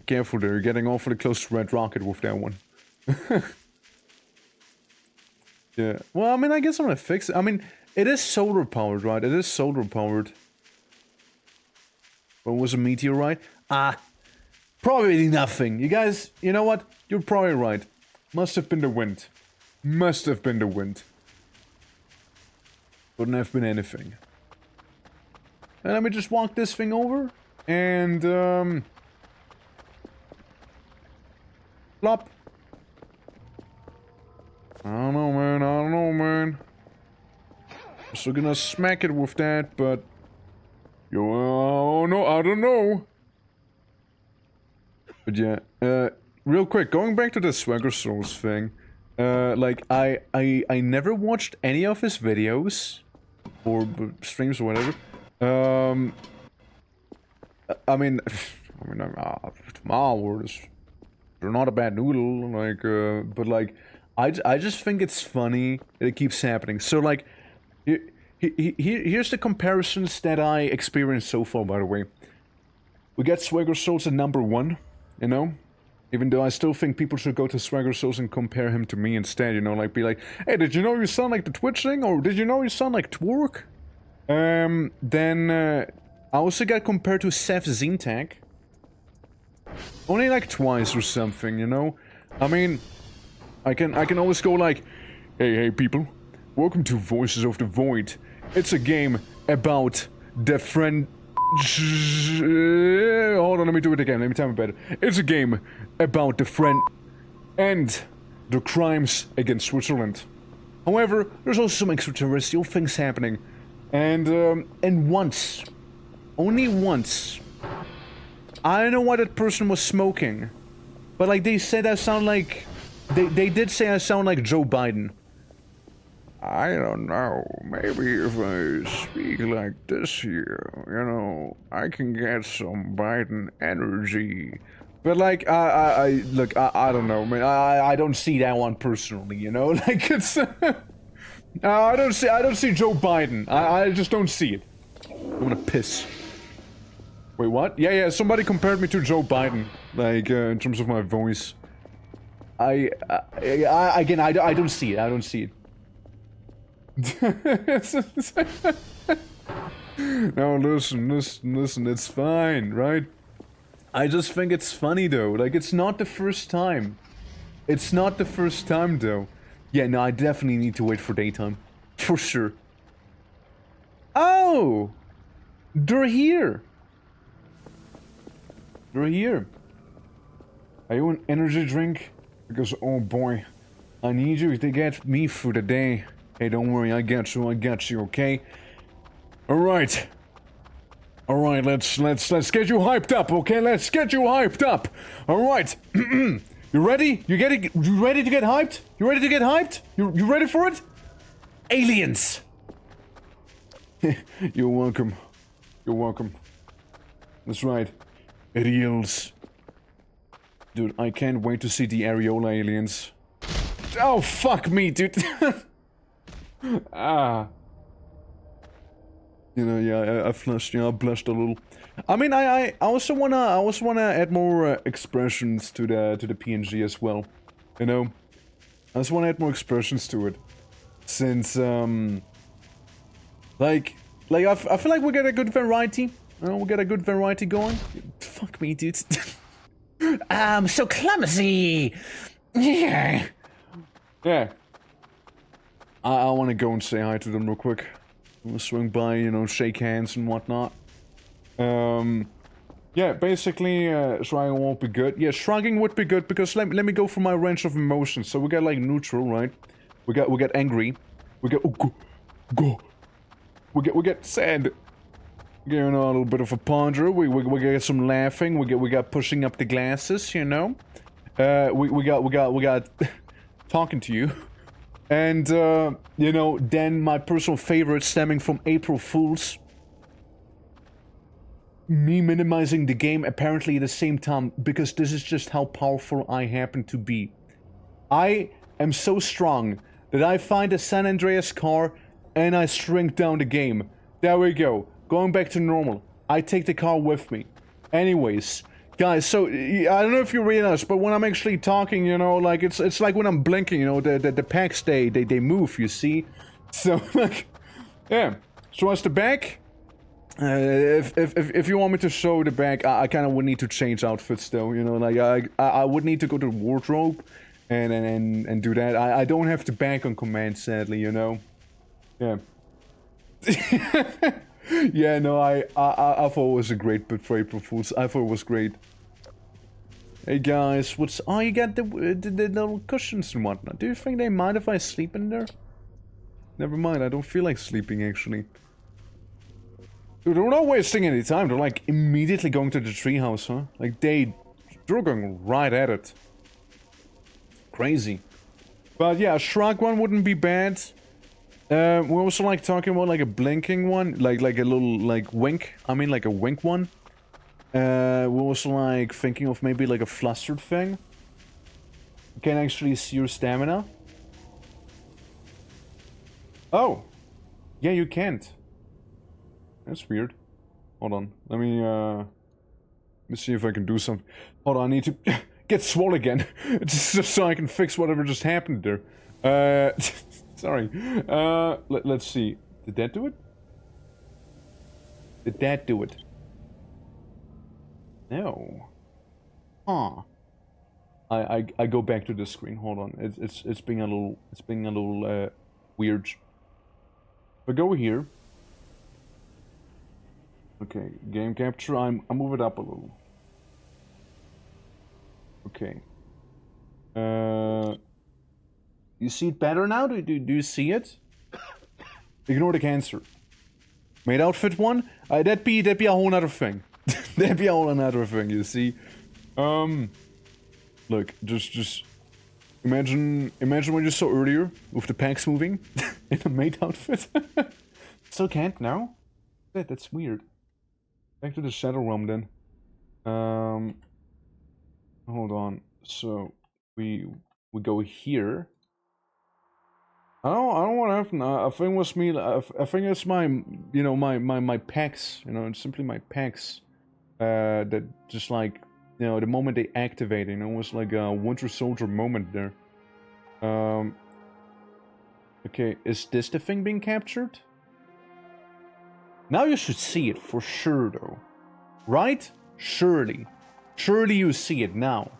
Careful there, you're getting awfully close to red rocket with that one. Yeah. Well, I mean, I guess I'm gonna fix it. I mean, it is solar powered, right? It is solar powered. What was a meteorite? Probably nothing. You guys, you know what? You're probably right. Must have been the wind. Must have been the wind. Couldn't have been anything. And let me just walk this thing over. And, plop. I don't know, man. I don't know, man. So gonna smack it with that, but... oh no, I don't know. But yeah, real quick, going back to the Swagger Souls thing. Like, I never watched any of his videos. Or streams or whatever. I mean, my words. They're not a bad noodle, like, but like, I just think it's funny that it keeps happening. So like, here's the comparisons that I experienced so far, by the way. We got Swagger Souls at number 1, you know? Even though I still think people should go to Swagger Souls and compare him to me instead, you know? Like, be like, hey, did you know you sound like the Twitch thing? Or did you know you sound like Twerk? Then, I also got compared to Seth Zintak. Only like twice or something, you know? I mean, I can always go like, hey people, welcome to Voices of the Void. It's a game about the friend... Hold on, let me do it again, let me tell me better. It's a game about the friend and the crimes against Switzerland. However, there's also some extraterrestrial things happening. And once, only once, I don't know why that person was smoking, but like they said I sound like, they did say I sound like Joe Biden. I don't know, maybe if I speak like this here, you know, I can get some Biden energy. But like, look, I don't know, man, I don't see that one personally, you know, like it's, I don't see Joe Biden, I just don't see it. I'm gonna piss. Wait, what? Yeah, somebody compared me to Joe Biden, like, in terms of my voice. Again, I don't see it, I don't see it. No, listen, it's fine, right? I just think it's funny though. Like, it's not the first time. It's not the first time though. Yeah, no, I definitely need to wait for daytime. For sure. Oh! They're here! They're here. Are you an energy drink? Because, oh boy, I need you to get me through the day. Hey, don't worry, I got you, okay? Alright. Alright, let's get you hyped up, okay? Let's get you hyped up! Alright. You ready? You ready to get hyped? You ready to get hyped? You ready for it? Aliens! You're welcome. You're welcome. That's right. Aliens. Dude, I can't wait to see the areola aliens. Oh, fuck me, dude. Ah. You know, yeah, I flushed, I blushed a little. I mean, I also wanna add more expressions to the PNG as well. You know, I just wanna add more expressions to it, since like I feel like we get a good variety. You know, we get a good variety going. Fuck me, dude. I'm so clumsy. Yeah. Yeah. I want to go and say hi to them real quick. We'll swing by, you know, shake hands and whatnot. Yeah, basically, shrugging won't be good. Yeah, shrugging would be good because let me go for my range of emotions. So we got like neutral, right? We got angry. We got go. We get sad. You know, a little bit of a ponder. We get some laughing. We got pushing up the glasses. You know, we got talking to you. And, you know, then my personal favorite stemming from April Fools. Me minimizing the game apparently at the same time, because this is just how powerful I happen to be. I am so strong that I find a San Andreas car and I shrink down the game. There we go. Going back to normal. I take the car with me. Anyways. Guys, so, I don't know if you realize, but when I'm actually talking, you know, like, it's like when I'm blinking, you know, the packs, they move, you see? So, like, yeah. So as the back, if you want me to show the back, I kind of would need to change outfits, though, you know, like, I would need to go to the wardrobe and do that. I don't have the back on command, sadly, you know? Yeah. Yeah, no, I thought it was a great bit for April Fools. I thought it was great. Hey guys, what's... Oh, you got the little cushions and whatnot. Do you think they mind if I sleep in there? Never mind, I don't feel like sleeping, actually. Dude, they're not wasting any time. They're, like, immediately going to the treehouse, huh? Like, they're going right at it. Crazy. But yeah, a shrug one wouldn't be bad. We're also like talking about like a blinking one, like a little like wink. I mean like a wink one. We're also like thinking of maybe like a flustered thing. You can actually see your stamina. Oh, yeah, you can't. That's weird. Hold on, let me see if I can do something. Hold on, I need to get swole again, just so I can fix whatever just happened there. Sorry. Let's see. Did that do it? Did that do it? No. Huh. I go back to the screen. Hold on. It's being a little weird. If I go here. Okay, game capture. I move it up a little. Okay. You see it better now? Do you see it? Ignore the cancer. Made outfit one? That'd be a whole nother thing. That'd be a whole another thing, you see? Look, just imagine what you saw earlier with the packs moving in a maid outfit. Still can't now? That's weird. Back to the Shadow Realm then. Hold on. So we go here. I don't want to happen. I think it was me. I think it's my, you know, my packs. You know, it's simply my packs. That just like, you know, the moment they activate, you know, it was like a Winter Soldier moment there. Okay, is this the thing being captured? Now you should see it for sure, though, right? Surely. Surely you see it now.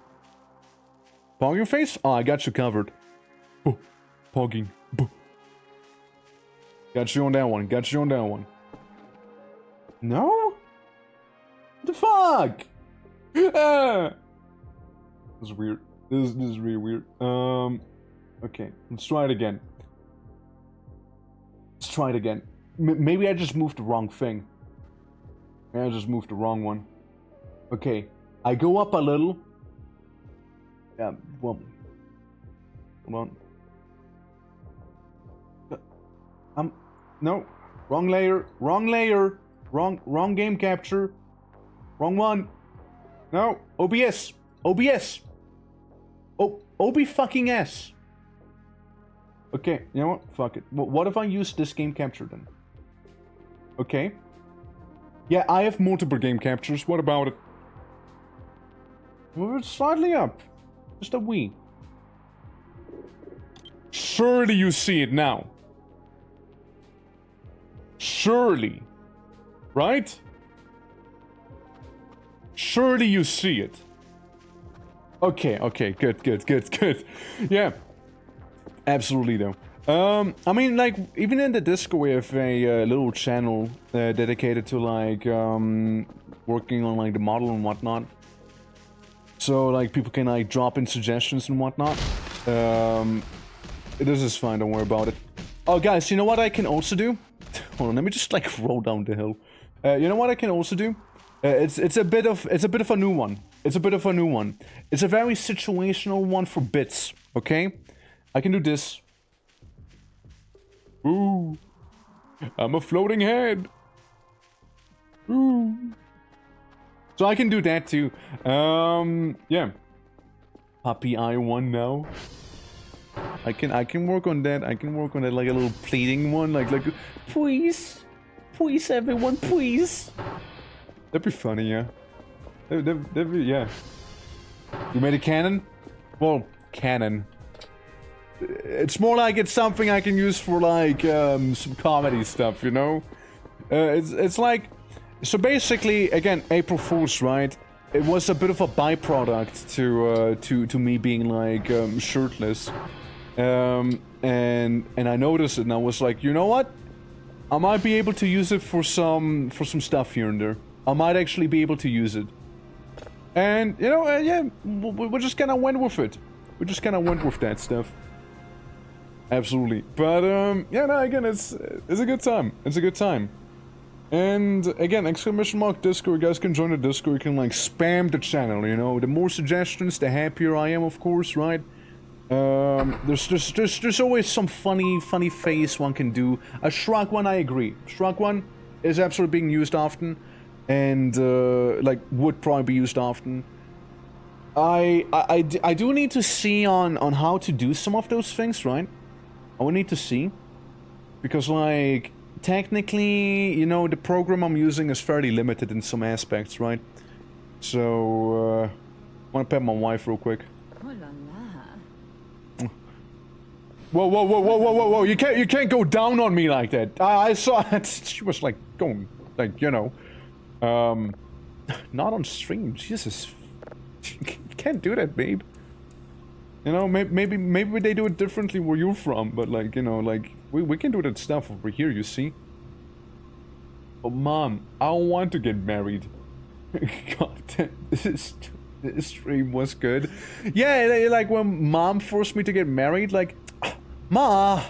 Pogging face? Oh, I got you covered. Oh, pogging. Boo. Got you on that one. Got you on that one. No? What the fuck? This is weird. This is really weird. Okay, let's try it again. Let's try it again. Maybe I just moved the wrong thing. Maybe I just moved the wrong one. Okay, I go up a little. Yeah, well, hold on. No, wrong layer, wrong game capture, wrong one. No, OBS, OB fucking S. Okay, you know what? Fuck it. What if I use this game capture then? Okay. Yeah, I have multiple game captures. What about it? Move it slightly up. Just a wee. Surely you see it now. Surely. Right? Surely you see it. Okay, good. Yeah. Absolutely though. I mean, like, even in the Discord we have a little channel dedicated to, like, working on, like, the model and whatnot. So, like, people can, like, drop in suggestions and whatnot. This is fine, don't worry about it. Oh, guys, you know what I can also do? Hold on, let me just, like, roll down the hill. You know what I can also do? It's a bit of a new one. It's a bit of a new one. It's a very situational one for bits, okay? I can do this. Ooh. I'm a floating head. Ooh. So I can do that too. Yeah. Puppy eye one now. I can work on that. I can work on that, like a little pleading one, like please, please everyone, please. That'd be funny, yeah. That'd be, yeah. You made a cannon? Well, cannon. It's more like it's something I can use for, like, some comedy stuff, you know? It's like... So basically, again, April Fool's, right? It was a bit of a byproduct to me being, like, shirtless. And I noticed it and I was like, you know what? I might be able to use it for some stuff here and there. I might actually be able to use it. And, you know, yeah, we just kind of went with it. We just kind of went with that stuff. Absolutely. But, yeah, no, again, it's a good time. It's a good time. And, again, exclamation mark Discord, you guys can join the Discord, you can, like, spam the channel, you know? The more suggestions, the happier I am, of course, right? There's always some funny face one can do. A shrug one, I agree. Shrug one is absolutely being used often. And, like, would probably be used often. I do need to see on how to do some of those things, right? I would need to see. Because, like, technically, you know, the program I'm using is fairly limited in some aspects, right? So, I want to pet my wife real quick. Oh la la. Whoa, you can't go down on me like that. I saw it. She was, like, going, like, you know. Not on stream, Jesus. You can't do that, babe. You know, maybe they do it differently where you're from, but, like, you know, like, we can do that stuff over here, you see? But, Mom, I don't want to get married. God, this stream was good. Yeah, like, when Mom forced me to get married, like, Ma,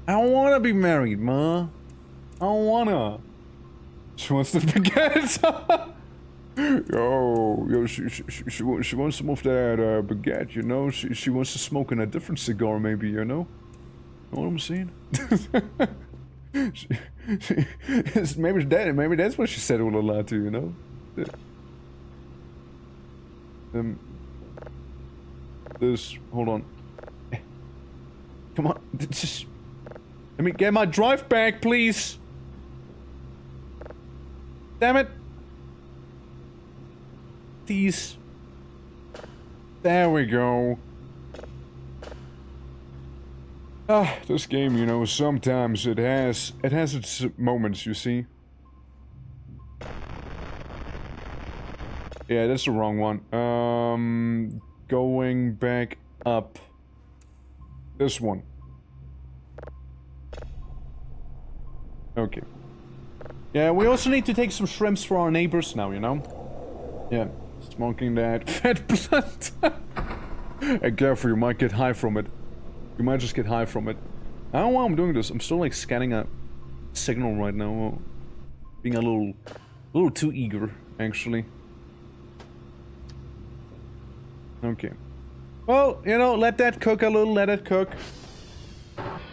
I don't want to be married, Ma. I don't wanna. She wants to baguette. Yo, she wants some of that baguette, you know? She wants to smoke in a different cigar, maybe, you know? Know what I'm saying? maybe that's what she said all a lot to, you know? This, hold on. Come on, just let me get my drive back, please. Damn it. Please. There we go. This game, you know, sometimes it has its moments, you see. Yeah, that's the wrong one. Going back up. This one. Okay. Yeah, we also need to take some shrimps for our neighbors now, you know? Yeah, smoking that fat blunt. Hey, careful, you might get high from it. You might just get high from it. I don't know why I'm doing this. I'm still like scanning a signal right now. Being a little too eager, actually. Okay. Well, you know, let that cook a little, let it cook.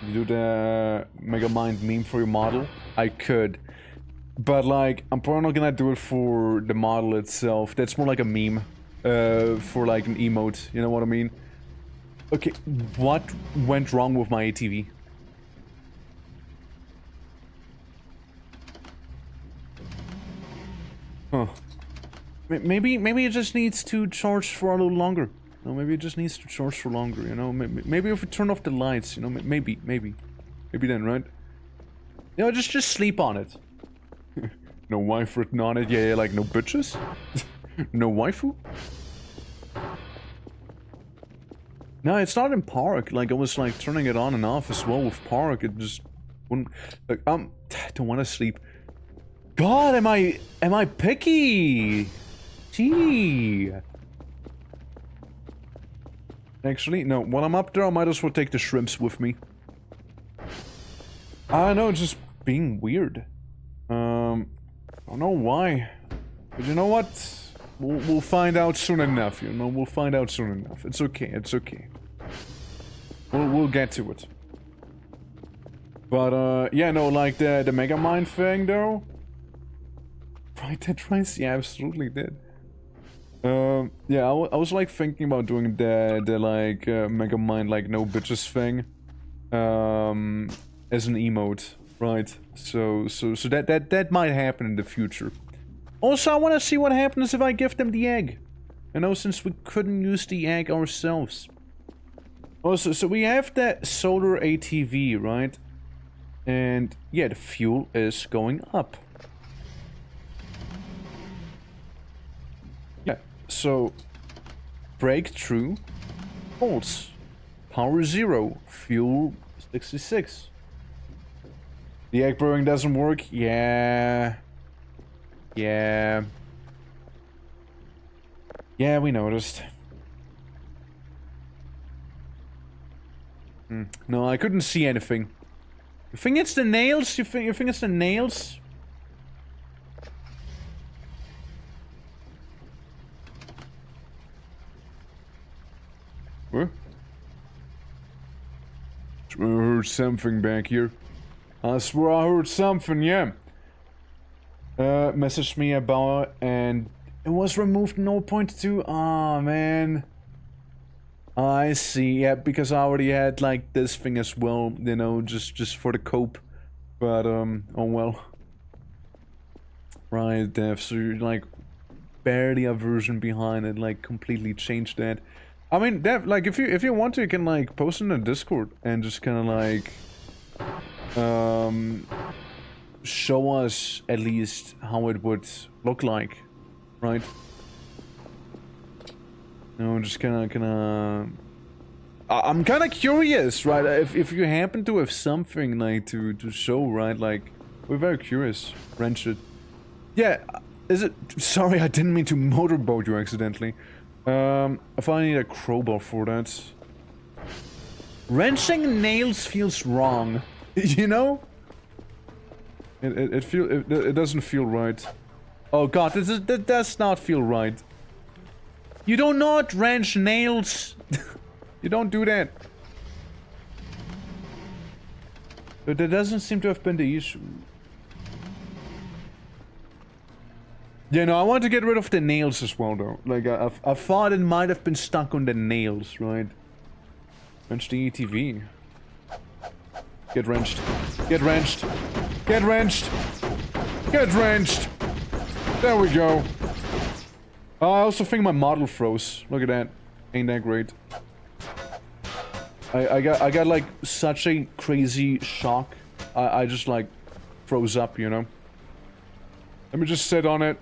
You do the Megamind meme for your model? I could. But, like, I'm probably not gonna do it for the model itself. That's more like a meme. For, like, an emote. You know what I mean? Okay, what went wrong with my ATV? Huh. Maybe it just needs to charge for a little longer. No, maybe it just needs to charge for longer, you know? Maybe if we turn off the lights, you know? Maybe then, right? You know, just sleep on it. No wife written on it, yeah, like no bitches? No waifu? No, it's not in park. Like, I was like turning it on and off as well with park. It just wouldn't. Like, don't want to sleep. God, am I picky? Gee. Actually, no. While I'm up there, I might as well take the shrimps with me. I know, it's just being weird. I don't know why. But you know what? We'll find out soon enough, you know? We'll find out soon enough. It's okay, it's okay. We'll get to it. But, yeah, no, like the Megamind thing, though. Right, that tries? Yeah, absolutely did. Yeah, I was like thinking about doing the like Megamind like no bitches thing, as an emote, right? So that might happen in the future. Also, I want to see what happens if I give them the egg. You know, since we couldn't use the egg ourselves. Also, so we have that solar ATV, right? And yeah, the fuel is going up. Yeah, so breakthrough, false, power 0, fuel 66. The egg brewing doesn't work? Yeah, we noticed. No, I couldn't see anything. You think it's the nails? You think it's the nails? What? I heard something back here. I swear I heard something, yeah. Messaged me about and it was removed 0.2. Oh man. I see, yeah, because I already had like this thing as well, you know, just for the cope. But oh well. Right, Dev, so you're like barely a version behind and like completely changed that. I mean, Dev, like if you want to, you can like post in the Discord and just kind of like show us at least how it would look like, right? No, just kind of. I'm kind of curious, right? If you happen to have something like to show, right? Like, we're very curious. Wrench it. Yeah, is it? Sorry, I didn't mean to motorboat you accidentally. If I need a crowbar for that. Wrenching nails feels wrong, you know? It doesn't feel right. Oh god, that does not feel right. You do not wrench nails. You don't do that. But that doesn't seem to have been the issue. Yeah, no, I want to get rid of the nails as well, though. Like, I thought it might have been stuck on the nails, right? Wrench the ETV. Get wrenched. Get wrenched. Get wrenched. Get wrenched. There we go. I also think my model froze. Look at that. Ain't that great. I got like such a crazy shock. I just like froze up, you know. Let me just sit on it.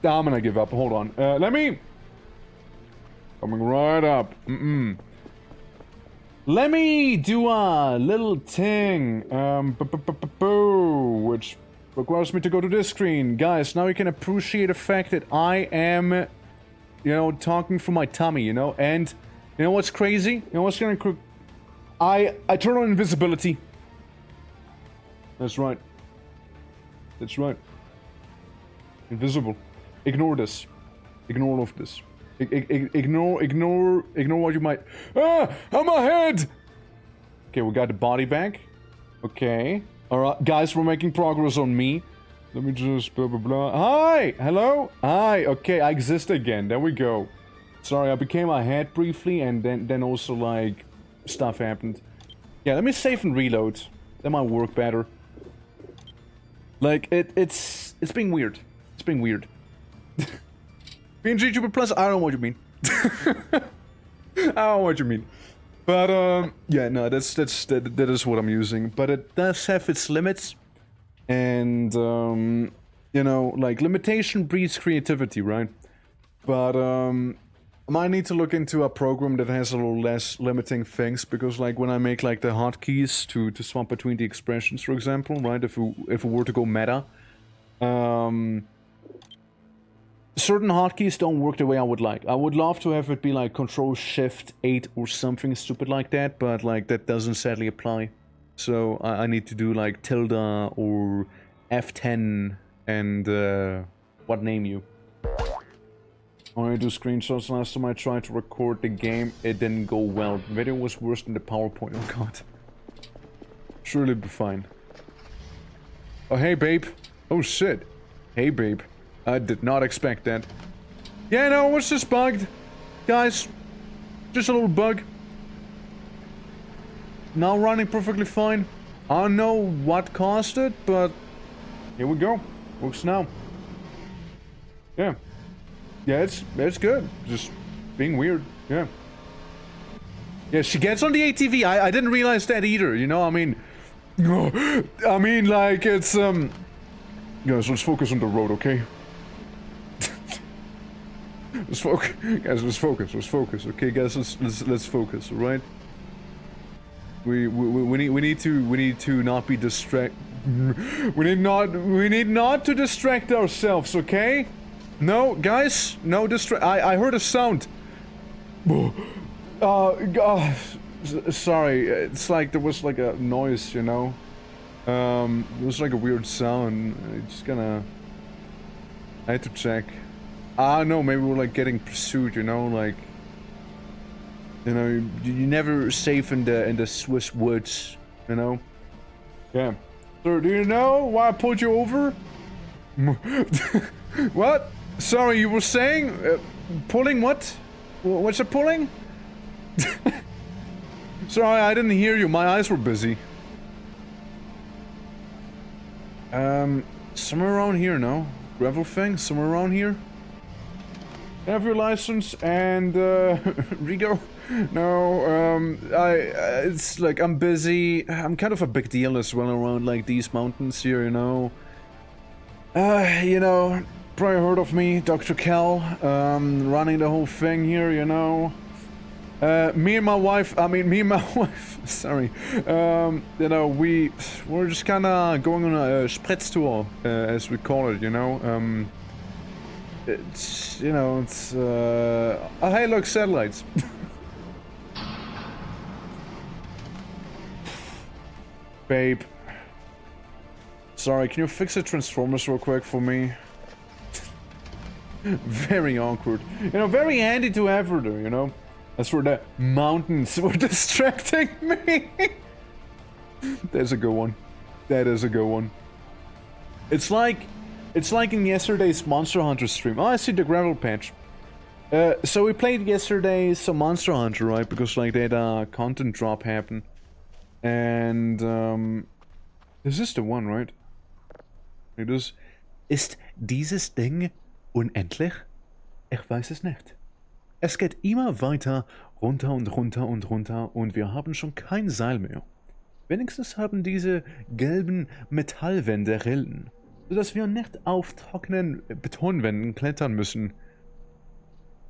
I'm gonna give up. Hold on. Let me... Coming right up. Let me do a little thing. Which requires me to go to this screen. Guys, now you can appreciate the fact that I am, you know, talking from my tummy, you know? And you know what's crazy? You know what's gonna... I turn on invisibility. That's right. That's right. Invisible. Ignore this. Ignore all of this. Ignore what you might... Ah! I'm ahead! Okay, we got the body back. Okay. Alright, guys, we're making progress on me. Let me just blah blah blah. Hi! Hello? Hi! Okay, I exist again. There we go. Sorry, I became a head briefly, and then also, like, stuff happened. Yeah, let me save and reload. That might work better. Like, it's being weird. It's being weird. Being YouTuber Plus, I don't know what you mean. I don't know what you mean. But, yeah, no, that is what I'm using. But it does have its limits. And, you know, like, limitation breeds creativity, right? But, I might need to look into a program that has a little less limiting things, because, like, when I make, like, the hotkeys to swap between the expressions, for example, right, if we were to go meta, certain hotkeys don't work the way I would like. I would love to have it be, like, Control-Shift-8 or something stupid like that, but, like, that doesn't sadly apply. So, I need to do, like, tilde or F10 and, what name you? I only do screenshots. Last time I tried to record the game, it didn't go well. The video was worse than the PowerPoint. Oh god. Surely it'll be fine. Oh hey babe. Oh shit. Hey babe. I did not expect that. Yeah, no, it's just bugged. Guys. Just a little bug. Now running perfectly fine. I don't know what caused it, but here we go. Works now. Yeah. Yeah, it's good. Just being weird. Yeah. Yeah, she gets on the ATV. I didn't realize that either, you know? I mean, like, it's, guys, let's focus on the road, okay? Let's focus. Guys, let's focus. Okay, guys, let's focus, alright? We need to not be distract. We need not to distract ourselves, okay? No, guys, no distract. I heard a sound. Sorry, it's like there was like a noise, you know. It was like a weird sound. I had to check. I don't know, maybe we're like getting pursued, you know, like, you know, you never safe in the Swiss woods, you know. Yeah. So, do you know why I pulled you over? What? Sorry, you were saying? Pulling what? What's it pulling? Sorry, I didn't hear you. My eyes were busy. Somewhere around here, no? Gravel thing? Somewhere around here? Have your license and, Rigo? No, it's like, I'm busy. I'm kind of a big deal as well around, like, these mountains here, you know? You know, probably heard of me, Dr. Cal, running the whole thing here, you know? Me and my wife, sorry, you know, we're just kinda going on a Spritztour, as we call it, you know? It's, you know, it's, hey, look, satellites. Babe. Sorry, can you fix the Transformers real quick for me? Very awkward. You know, very handy to have her there, you know? As for the mountains were distracting me. There's a good one. That is a good one. It's like in yesterday's Monster Hunter stream. Oh, I see the gravel patch. So we played yesterday some Monster Hunter, right? Because like they had a content drop happen. And this is the one, right? It is. Ist dieses Ding unendlich? Ich weiß es nicht. Es geht immer weiter runter und runter und runter und wir haben schon kein Seil mehr. Wenigstens haben diese gelben Metallwände Rillen. sodass wir nicht auf trockenen Betonwänden klettern müssen.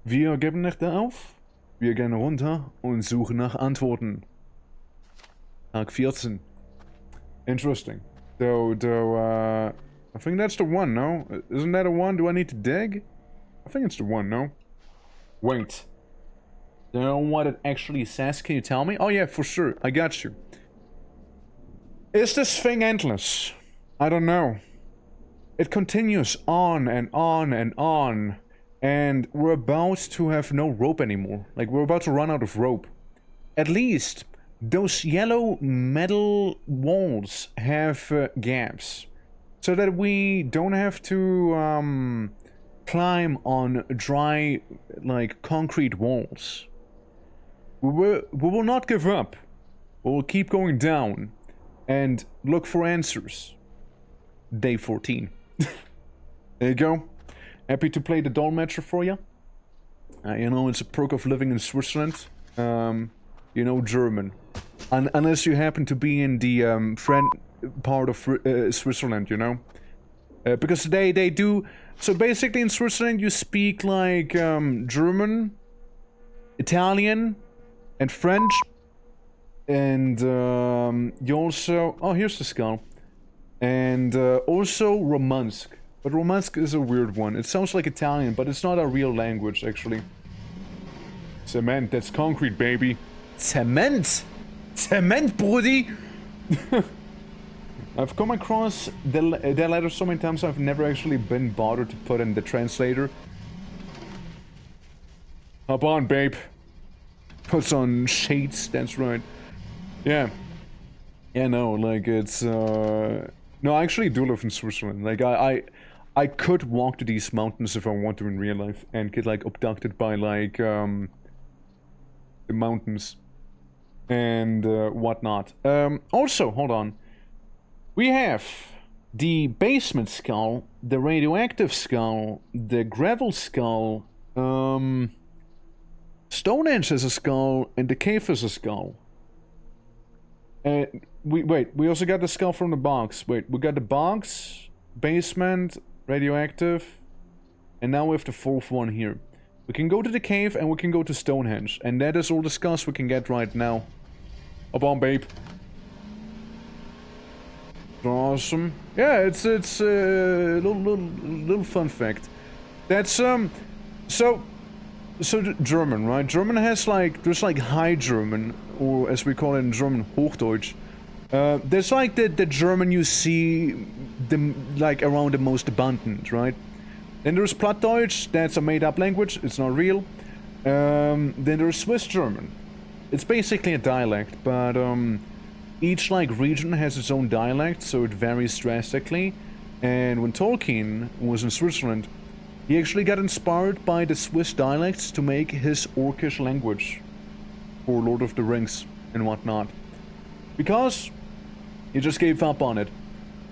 Wir geben nicht auf, wir gehen runter und suchen nach Antworten. Tag 14. Interesting. I think that's the one, no? Isn't that a one? Do I need to dig? I think it's the one, no? Wait. Do you know what it actually says? Can you tell me? Oh yeah, for sure. I got you. Is this thing endless? I don't know. It continues on and on and on. And we're about to have no rope anymore. Like, we're about to run out of rope. At least, those yellow metal walls have gaps. So that we don't have to climb on dry, like, concrete walls. We will not give up. We'll keep going down and look for answers. Day 14. There you go. Happy to play the Dolmetscher for you. You know, it's a perk of living in Switzerland. You know German. Unless you happen to be in the French part of Switzerland, you know? Because they do... So basically in Switzerland you speak like German, Italian, and French. And you also... Oh, here's the skull. And also Romansk. But Romansk is a weird one. It sounds like Italian, but it's not a real language, actually. Cement, that's concrete, baby. Cement! Cement, Brody! I've come across that letter so many times I've never actually been bothered to put in the translator. Hop on, babe. Puts on shades, that's right. Yeah. Yeah, no, like, it's, No, I actually do live in Switzerland. Like, I could walk to these mountains if I want to in real life and get, like, abducted by, like, the mountains and whatnot. Also, hold on. We have the basement skull, the radioactive skull, the gravel skull, Stonehenge is a skull, and the cave is a skull. We also got the skull from the box. Wait, we got the box, basement, radioactive, and now we have the fourth one here. We can go to the cave and we can go to Stonehenge, and that is all the skulls we can get right now. Up on, babe. Awesome. Yeah, it's a little fun fact. That's so German, right? German has like there's like High German, or as we call it in German, Hochdeutsch. There's like the German you see like around the most abundant, right? Then there's Plattdeutsch, that's a made-up language, it's not real. Then there's Swiss German. It's basically a dialect, but each like region has its own dialect, so it varies drastically. And when Tolkien was in Switzerland, he actually got inspired by the Swiss dialects to make his Orcish language for Lord of the Rings and whatnot. Because he just gave up on it.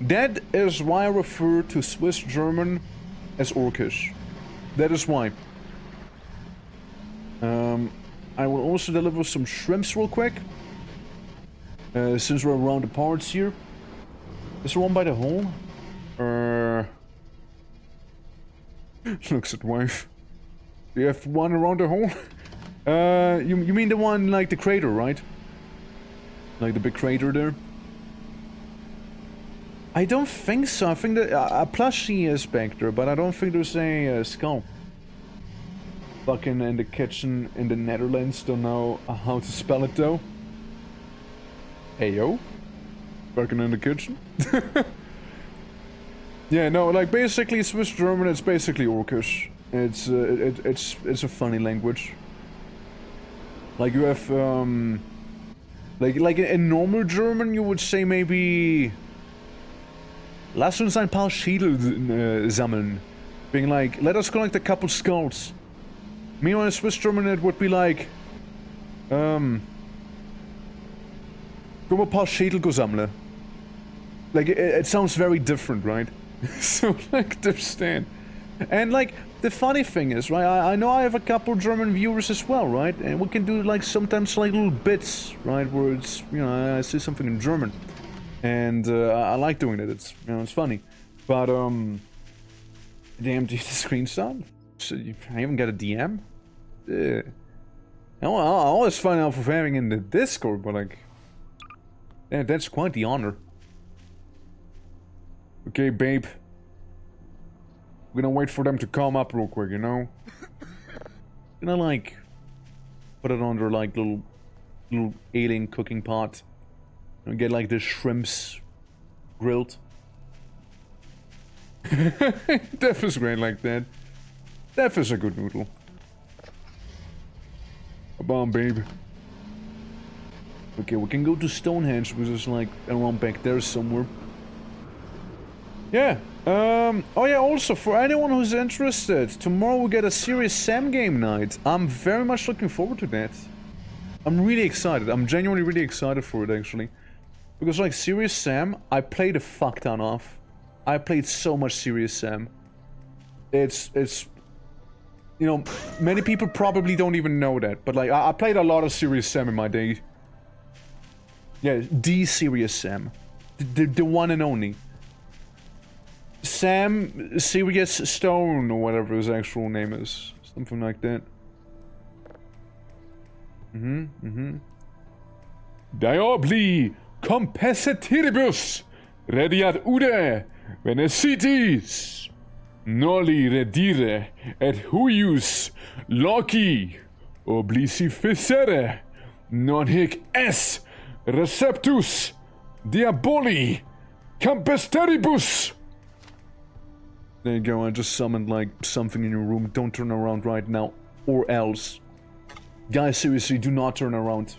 That is why I refer to Swiss German as Orcish. That is why. I will also deliver some shrimps real quick. Since we're around the parts here. Is there one by the hole? Looks at wife. Do you have one around the hole? You mean the one like the crater, right? Like the big crater there? I don't think so. I think that a plushie is back there, but I don't think there's a skull. Fucking in the kitchen in the Netherlands, don't know how to spell it though. Heyo. Fucking in the kitchen. Yeah, no, like basically Swiss German, it's basically Orcish. It's a funny language. Like you have like in normal German you would say maybe lass uns ein paar Schädel sammeln. Being like, let us collect a couple skulls. Meanwhile in Swiss German it would be like komm ein paar Schädel go sammeln. Like it sounds very different, right? So like understand. And like the funny thing is, right, I know I have a couple German viewers as well, right? And we can do like sometimes like little bits, right, where it's, you know, I say something in German. And I like doing it, it's, you know, it's funny. But, damn, the screenshot? So I even got a DM? I always find out for having in the Discord, but like... Yeah, that's quite the honor. Okay, babe. We're gonna wait for them to come up real quick, you know? Gonna like... Put it under like little alien cooking pot. And get like the shrimps grilled. Def is great like that. Def is a good noodle. A bomb, babe. Okay, we can go to Stonehenge, which is like around back there somewhere. Yeah. Oh yeah, also, for anyone who's interested, tomorrow we get a Serious Sam game night. I'm very much looking forward to that. I'm really excited. I'm genuinely really excited for it, actually. Because, like, Serious Sam, I played a fuck ton of. I played so much Serious Sam. It's... You know, many people probably don't even know that. But, like, I played a lot of Serious Sam in my day. Yeah, the Serious Sam. The one and only. Sam Serious Stone, or whatever his actual name is. Something like that. Diabli competitiribus rediat ude venesitis noli redire et huius loci oblicificere non hic es receptus diaboli campesteribus. There you go, I just summoned like something in your room. Don't turn around right now, or else. Guys, seriously, do not turn around.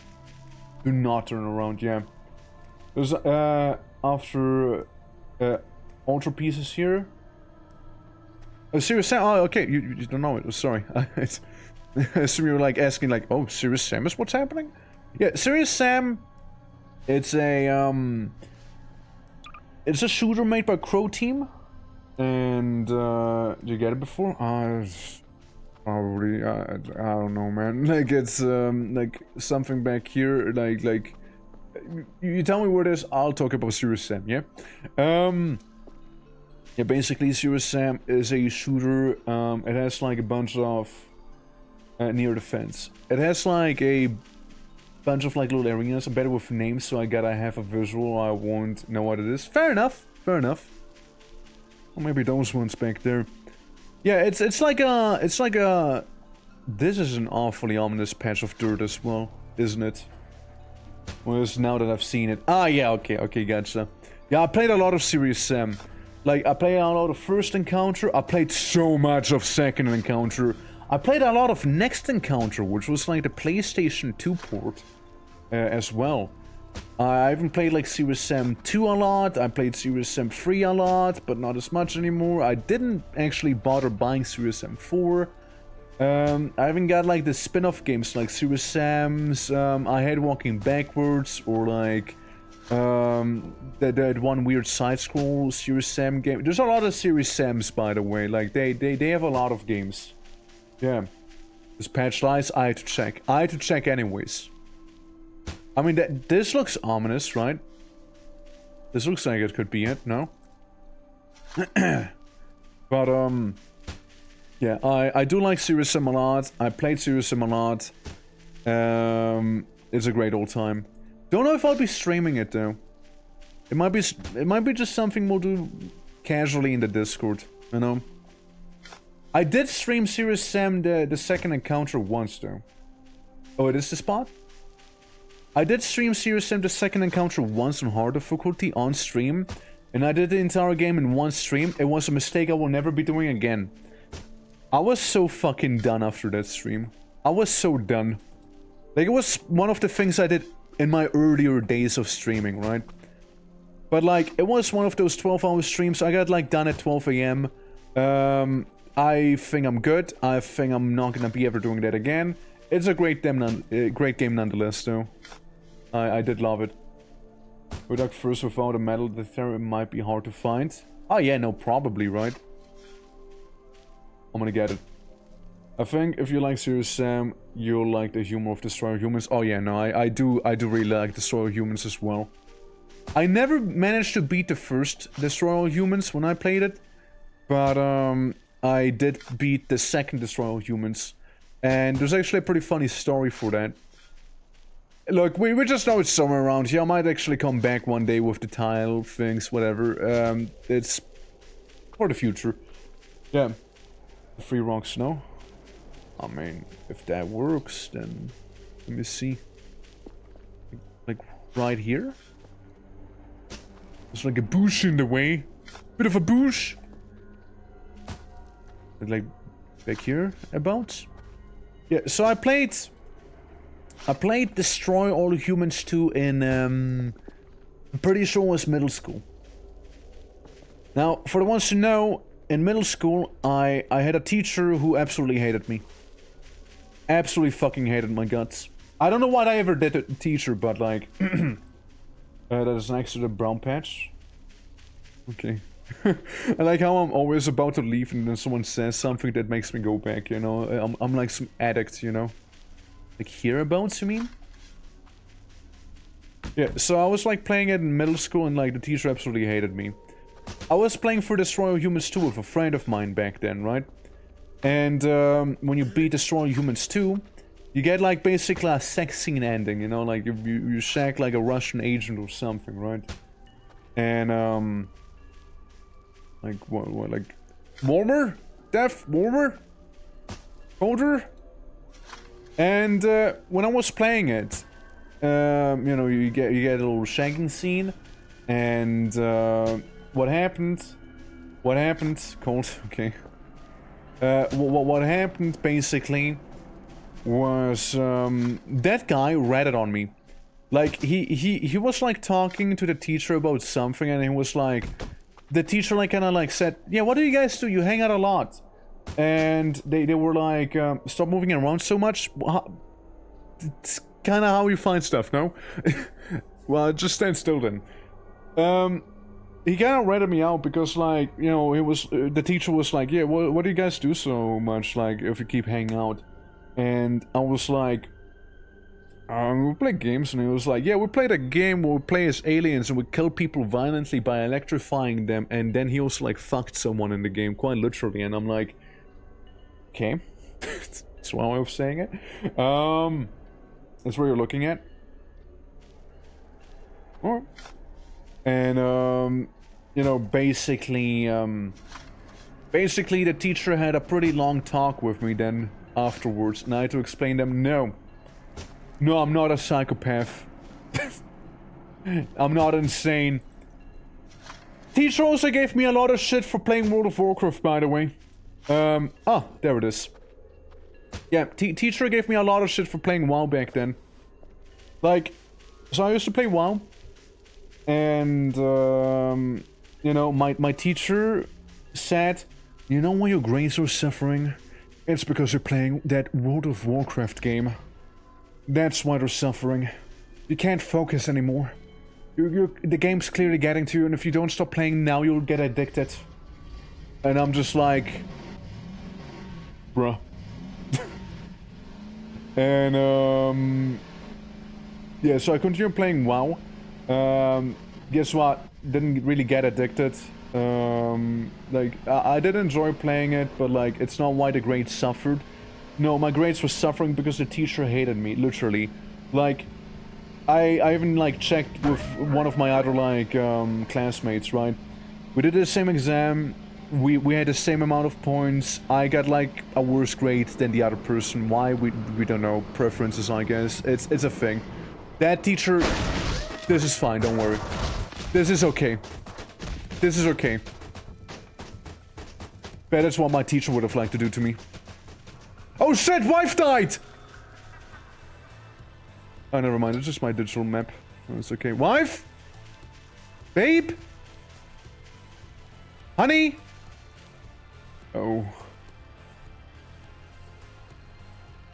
Do not turn around, yeah. There's, after, ultra pieces here. Oh, Serious Sam? Oh, okay, you don't know it, sorry. I assume you were, like, asking, like, oh, Serious Sam is what's happening? Yeah, Serious Sam, it's a shooter made by Crow Team. And, did you get it before? Probably, I don't know, man. Like, it's, like, something back here, like, you tell me what it is, I'll talk about Serious Sam, yeah? Yeah, basically, Serious Sam is a shooter, it has, like, a bunch of, near the fence. It has, like, a bunch of, like, little areas, better with names, so I gotta have a visual, I won't know what it is. Fair enough, fair enough. Or maybe those ones back there. Yeah, it's like a... This is an awfully ominous patch of dirt as well, isn't it? Well, it's now that I've seen it. Ah, yeah, okay, gotcha. Yeah, I played a lot of Serious Sam. Like, I played a lot of First Encounter, I played so much of Second Encounter. I played a lot of Next Encounter, which was like the PlayStation 2 port as well. I even played like Serious Sam 2 a lot, I played Serious Sam 3 a lot, but not as much anymore. I didn't actually bother buying Serious Sam 4. I even got like the spin-off games like Serious Sam's, I Hate Walking Backwards, or like that one weird side-scroll Serious Sam game. There's a lot of Serious Sams, by the way, like they have a lot of games. Yeah. This patch lies, I had to check anyways. I mean, this looks ominous, right? This looks like it could be it, no? But, yeah, I do like Serious Sam a lot. I played Serious Sam a lot. It's a great old time. Don't know if I'll be streaming it, though. It might be just something we'll do casually in the Discord, you know? I did stream Serious Sam the Second Encounter once, though. Oh, it is the spot? I did stream Serious Sam the Second Encounter once on hard difficulty on stream, and I did the entire game in one stream. It was a mistake I will never be doing again. I was so fucking done after that stream. I was so done. Like, it was one of the things I did in my earlier days of streaming, right? But like, it was one of those 12-hour streams. I got like done at 12 AM. I think I'm good. I think I'm not gonna be ever doing that again. It's a great game nonetheless, though. I did love it. But like, first without a metal detector, it might be hard to find. Oh yeah, no, probably, right? I'm gonna get it. I think if you like Serious Sam, you'll like the humor of Destroyer Humans. Oh yeah, no, I do really like Destroyer Humans as well. I never managed to beat the first Destroy All Humans when I played it. But, I did beat the second Destroy All Humans. And there's actually a pretty funny story for that. Look, we just know it's somewhere around here. I might actually come back one day with the tile things, whatever. It's for the future. Yeah. The 3 rocks, no? I mean, if that works, then... Let me see. Like, right here? There's like a bush in the way. Bit of a bush. Like, back here, about? Yeah, so I played Destroy All Humans 2 in, I'm pretty sure it was middle school. Now, for the ones who know, in middle school, I had a teacher who absolutely hated me. Absolutely fucking hated my guts. I don't know what I ever did to the teacher, but like... that is next to the brown patch. Okay. I like how I'm always about to leave and then someone says something that makes me go back, you know? I'm like some addict, you know? Like hereabouts, you mean? Yeah, so I was like playing it in middle school and like the teacher absolutely hated me. I was playing for Destroy All Humans 2 with a friend of mine back then, right? And when you beat Destroy All Humans 2, you get like basically a sex scene ending, you know? Like you shag like a Russian agent or something, right? And like what like warmer? Deaf? Warmer? Colder? And when I was playing it, you know, you get a little shagging scene, and what happened? What happened? Cold. Okay. What happened basically was that guy ratted on me. Like he was like talking to the teacher about something, and he was like, the teacher like kind of like said, yeah, what do you guys do? You hang out a lot. And they were like, stop moving around so much. It's kind of how you find stuff, no? Well, just stand still then. He kind of ratted me out because, like, you know, it was the teacher was like, yeah, what do you guys do so much, like, if you keep hanging out? And I was like, we play games, and he was like, yeah, we played a game where we play as aliens and we kill people violently by electrifying them, and then he also like fucked someone in the game, quite literally, and I'm like, okay. That's one way of saying it. That's what you're looking at. Alright. And you know, basically the teacher had a pretty long talk with me then afterwards, and I had to explain them, no, I'm not a psychopath. I'm not insane. Teacher also gave me a lot of shit for playing World of Warcraft, by the way. There it is. Yeah, teacher gave me a lot of shit for playing WoW back then. Like, so I used to play WoW. And, you know, my teacher said, you know why your grades are suffering? It's because you're playing that World of Warcraft game. That's why they're suffering. You can't focus anymore. The game's clearly getting to you, and if you don't stop playing now, you'll get addicted. And I'm just like... bruh. And, yeah, so I continued playing WoW. Guess what? Didn't really get addicted. Like, I did enjoy playing it, but, like, it's not why the grades suffered. No, my grades were suffering because the teacher hated me, literally. Like, I even, like, checked with one of my other, like, classmates, right? We did the same exam, we had the same amount of points, I got, like, a worse grade than the other person. Why? We don't know. Preferences, I guess. It's a thing. That teacher... This is fine, don't worry. This is okay. This is okay. Bet that's what my teacher would have liked to do to me. Oh shit, wife died! Oh, never mind, it's just my digital map. Oh, it's okay. Wife? Babe? Honey? Oh.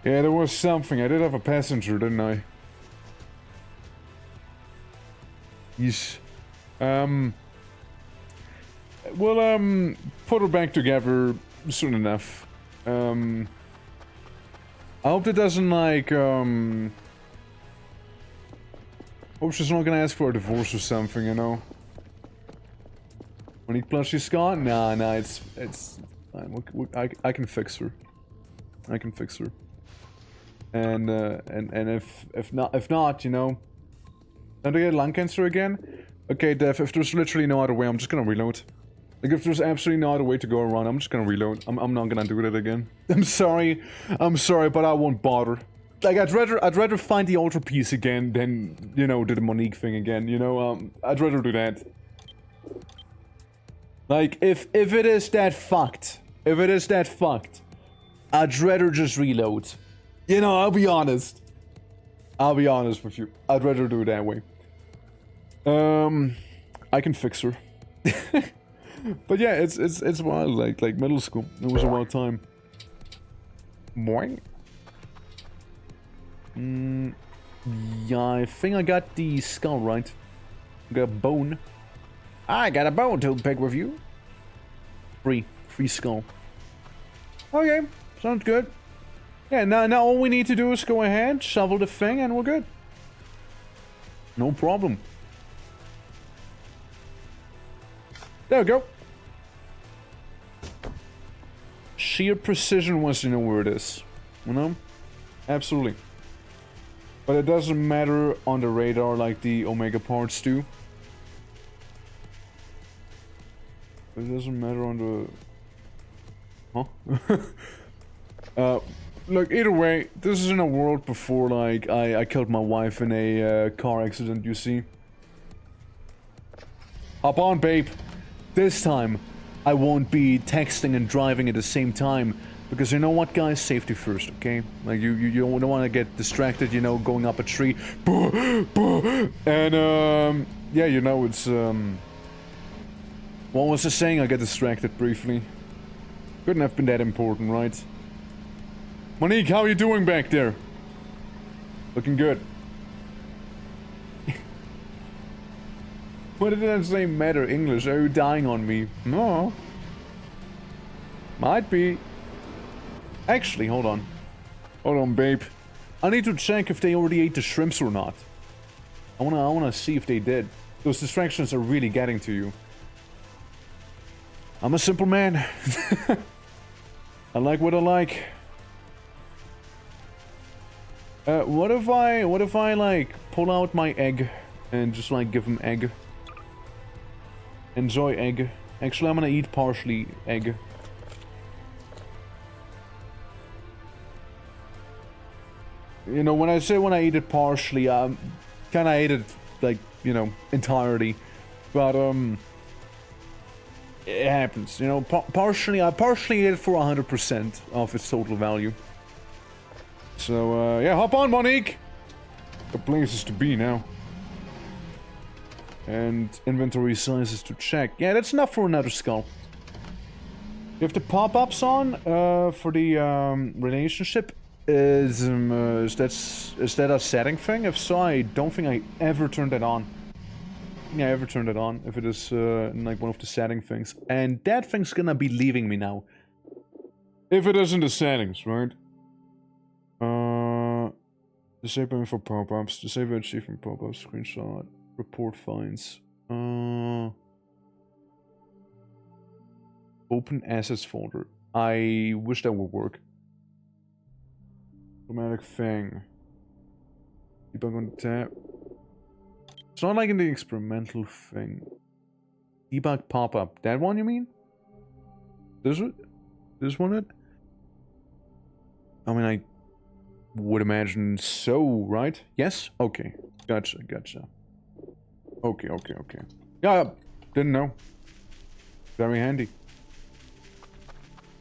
Yeah, there was something. I did have a passenger, didn't I? Yes. We'll, put her back together soon enough. I hope it doesn't, like, Hope she's not gonna ask for a divorce or something, you know. Monique plushie's gone? Nah, it's fine. I can fix her. I can fix her. And if not, you know, don't I get lung cancer again? Okay, Dev, if there's literally no other way, I'm just gonna reload. Like, if there's absolutely no other way to go around, I'm just gonna reload. I'm not gonna do that again. I'm sorry, but I won't bother. Like, I'd rather find the altar piece again than, you know, do the Monique thing again, you know, I'd rather do that. Like, if it is that fucked, I'd rather just reload. You know, I'll be honest with you. I'd rather do it that way. I can fix her. But yeah, it's wild, like middle school. It was a wild time. Boing. Yeah, I think I got the skull right. I got a bone. I got a bone to pick with you. Free skull. Okay, sounds good. Yeah, now all we need to do is go ahead, shovel the thing, and we're good. No problem. There we go. Sheer precision once you know where it is. You know? Absolutely. But it doesn't matter on the radar like the Omega parts do. It doesn't matter on the... Huh? Look, either way, this is in a world before, like, I killed my wife in a car accident, you see. Hop on, babe. This time, I won't be texting and driving at the same time. Because you know what, guys? Safety first, okay? Like, you don't want to get distracted, you know, going up a tree. And, yeah, you know, it's, what was I saying? I got distracted briefly. Couldn't have been that important, right? Monique, how are you doing back there? Looking good. What did I say matter? English? Are you dying on me? No. Might be. Actually, hold on. Hold on, babe. I need to check if they already ate the shrimps or not. I wanna see if they did. Those distractions are really getting to you. I'm a simple man. I like what I like. What if I like pull out my egg and just like give him egg? Enjoy egg. Actually, I'm gonna eat partially egg. You know, when I say when I eat it partially, I kinda ate it like, you know, entirely. But it happens, you know. I partially ate it for 100% of its total value. So, yeah, hop on, Monique! The places to be now. And inventory sizes to check. Yeah, that's enough for another skull. You have the pop-ups on, for the, relationship. Is that a setting thing? If so, I don't think I ever turned that on. Yeah, I ever turned it on, if it is, like, one of the setting things. And that thing's gonna be leaving me now. If it is in the settings, right? Disabling for pop-ups, disable achievement pop-ups, screenshot, report finds. Open assets folder. I wish that would work. Automatic thing. Debug on the tab. It's not like in the experimental thing. Debug pop-up. That one you mean? This one? This one it? I mean, I would imagine so, right? Yes? Okay. Gotcha. Okay. Yeah, didn't know. Very handy.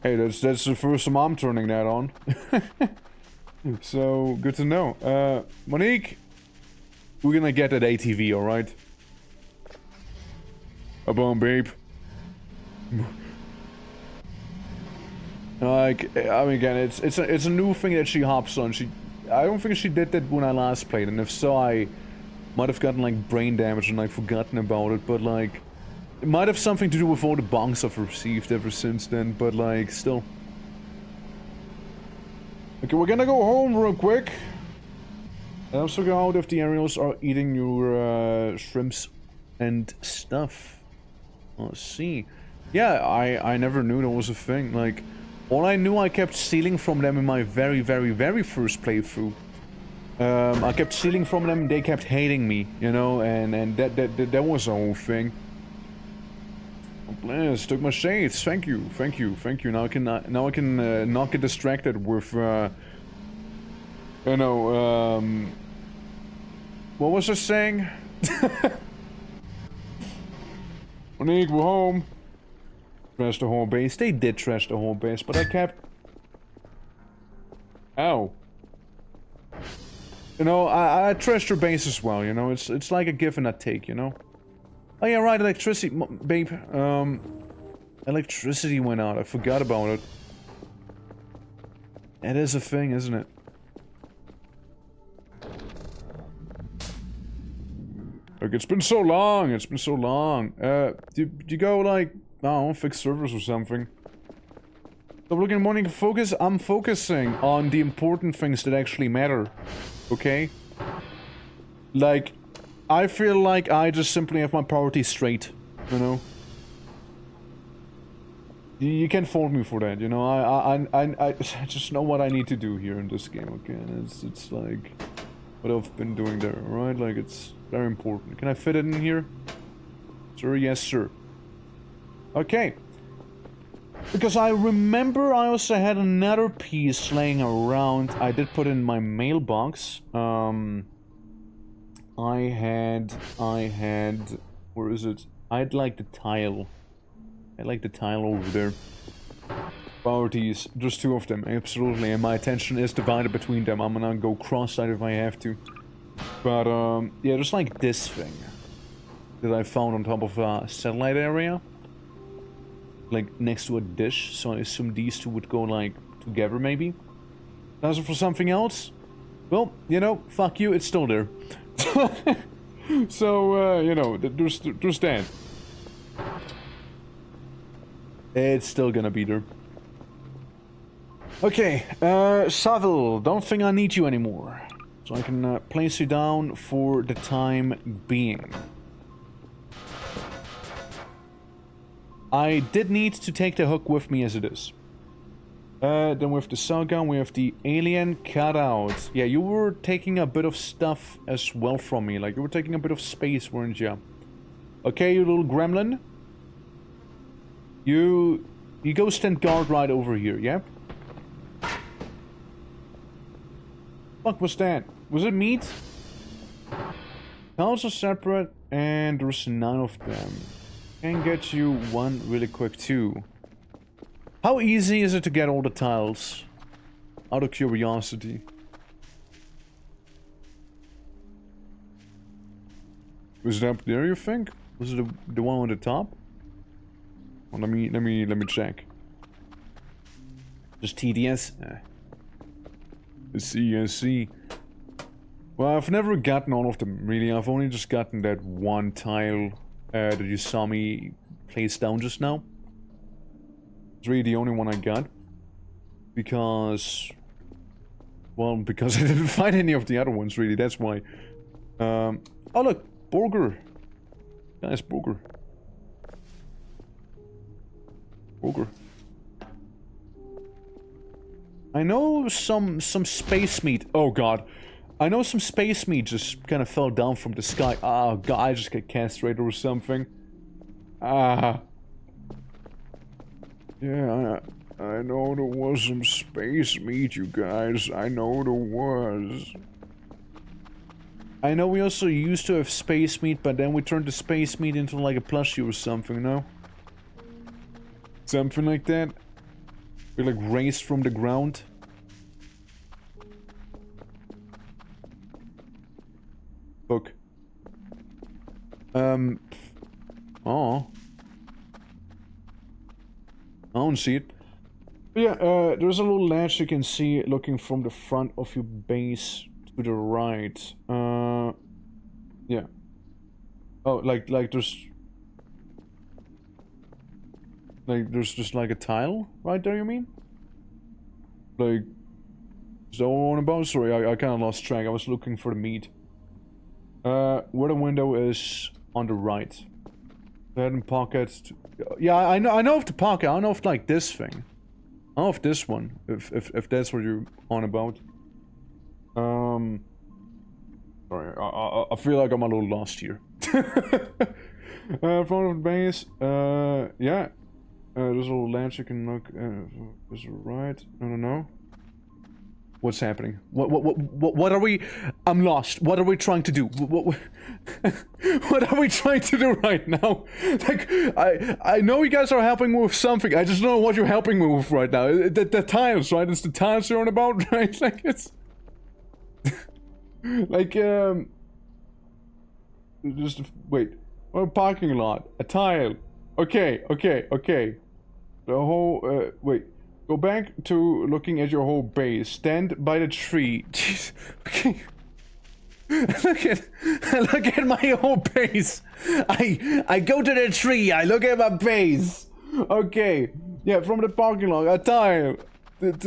Hey, that's the first time I'm turning that on. So, good to know. Monique, we're gonna get that ATV, alright? Up on, babe. Like, I mean, again, it's a new thing that she hops on. I don't think she did that when I last played, and if so, I might have gotten, like, brain damage and, like, forgotten about it, but, like, it might have something to do with all the bonks I've received ever since then, but, like, still. Okay, we're gonna go home real quick. And also go out if the aerials are eating your shrimps and stuff. Let's see. Yeah, I never knew that was a thing. Like, all I knew I kept stealing from them in my very, very, very first playthrough. I kept stealing from them, they kept hating me, you know, and that was the whole thing. Oh, bless, took my shades. Thank you, thank you, thank you. Now I can not get distracted with you know, what was I saying? Monique, we're home. Trash the whole base. They did trash the whole base, but I kept... Ow. You know, I trashed your base as well, you know? It's like a give and a take, you know? Oh yeah, right, electricity, babe. Electricity went out. I forgot about it. It is a thing, isn't it? Look, it's been so long. It's been so long. Do you go like, I don't know, fix servers or something? Stop looking at morning. Focus. I'm focusing on the important things that actually matter. Okay? Like, I feel like I just simply have my priorities straight. You know? You can't fault me for that, you know? I just know what I need to do here in this game, okay? And it's like what I've been doing there, right? Like, it's very important. Can I fit it in here? Sir, yes, sir. Okay. Because I remember I also had another piece laying around. I did put it in my mailbox. I had, where is it? I had like the tile. I like the tile over there. Priorities, just two of them, absolutely, and my attention is divided between them. I'm gonna go cross-eyed if I have to. But, yeah, there's like this thing that I found on top of a satellite area. Like, next to a dish, so I assume these two would go, like, together, maybe? That's for something else? Well, you know, fuck you, it's still there. So, you know, there's that. It's still gonna be there. Okay, Saville, don't think I need you anymore. So I can place you down for the time being. I did need to take the hook with me as it is. Then with the Saga, we have the alien cutout. Yeah, you were taking a bit of stuff as well from me. Like, you were taking a bit of space, weren't you? Okay, you little gremlin. You go stand guard right over here, yeah? Fuck was that? Was it meat? Tiles are separate, and there's 9 of them. Can get you one really quick too. How easy is it to get all the tiles? Out of curiosity. Was it up there, you think? Was it the one on the top? Well, let me check. Just TDS. I see. Well, I've never gotten all of them, really. I've only just gotten that one tile that you saw me place down just now. It's really the only one I got. Because... well, because I didn't find any of the other ones, really. That's why. Oh, look! Burger! Nice burger. Burger. I know some space meat. Oh god. I know some space meat just kind of fell down from the sky. Oh god, I just get castrated or something. Ah. Yeah, I know there was some space meat, you guys. I know there was. I know we also used to have space meat, but then we turned the space meat into like a plushie or something, no? Something like that. We like raised from the ground. Book. Oh. I don't see it. But yeah, there's a little latch you can see looking from the front of your base to the right. Yeah. Oh, like there's... like, there's just like a tile right there, you mean? Like, So on about, sorry, I kind of lost track. I was looking for the meat. Where the window is on the right. Hidden pocket. Yeah, I know of the pocket. I don't know if like this thing. I don't know if this one. If that's what you're on about. Sorry, I feel like I'm a little lost here. Front of the base. Yeah. There's a little ledge you can look. Is it right? I don't know. What's happening? What are we? I'm lost. What are we trying to do? What are we trying to do right now? Like, I know you guys are helping me with something. I just don't know what you're helping me with right now. The tiles, right? It's the tiles you're on about, right? Like, it's... like, just... Wait. A parking lot. A tile. Okay. The whole... Wait. Go back to looking at your whole base. Stand by the tree. Jeez. Okay. Look at my whole base. I go to the tree. I look at my base. Okay. Yeah, from the parking lot. A tile. What?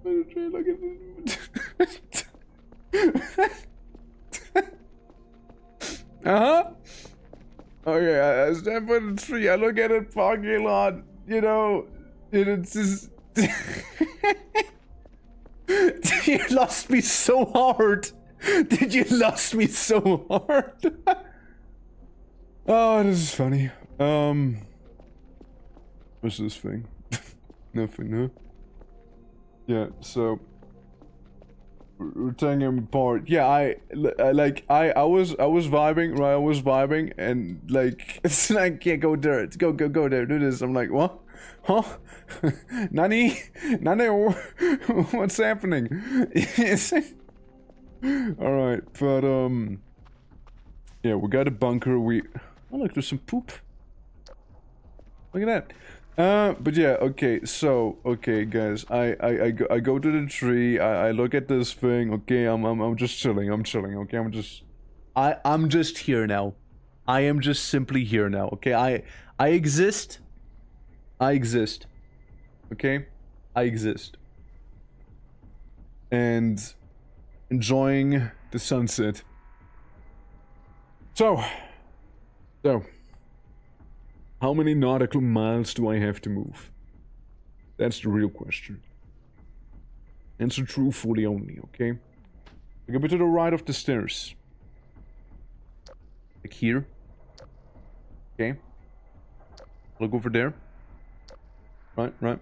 Look at Okay, I stand by the tree, I look at the parking lot, you know, it's just... You lost me so hard! Did you lost me so hard? Oh, this is funny. What's this thing? Nothing, huh? Yeah, so... We're taking him apart. Yeah, I was vibing, right? I was vibing, and like it's like, yeah, go there, go there, do this. I'm like, what? Huh? Nani, what's happening? All right, but yeah, we got a bunker. Oh, look, there's some poop. Look at that. But yeah, okay, so, okay, guys, I go to the tree, I look at this thing, okay, I'm just chilling, okay, I'm just here now. I am just simply here now, okay, I exist, okay, I exist. And enjoying the sunset. So, how many nautical miles do I have to move? That's the real question. Answer truthfully only, okay? Look a bit to the right of the stairs. Like here. Okay. Look over there. Right.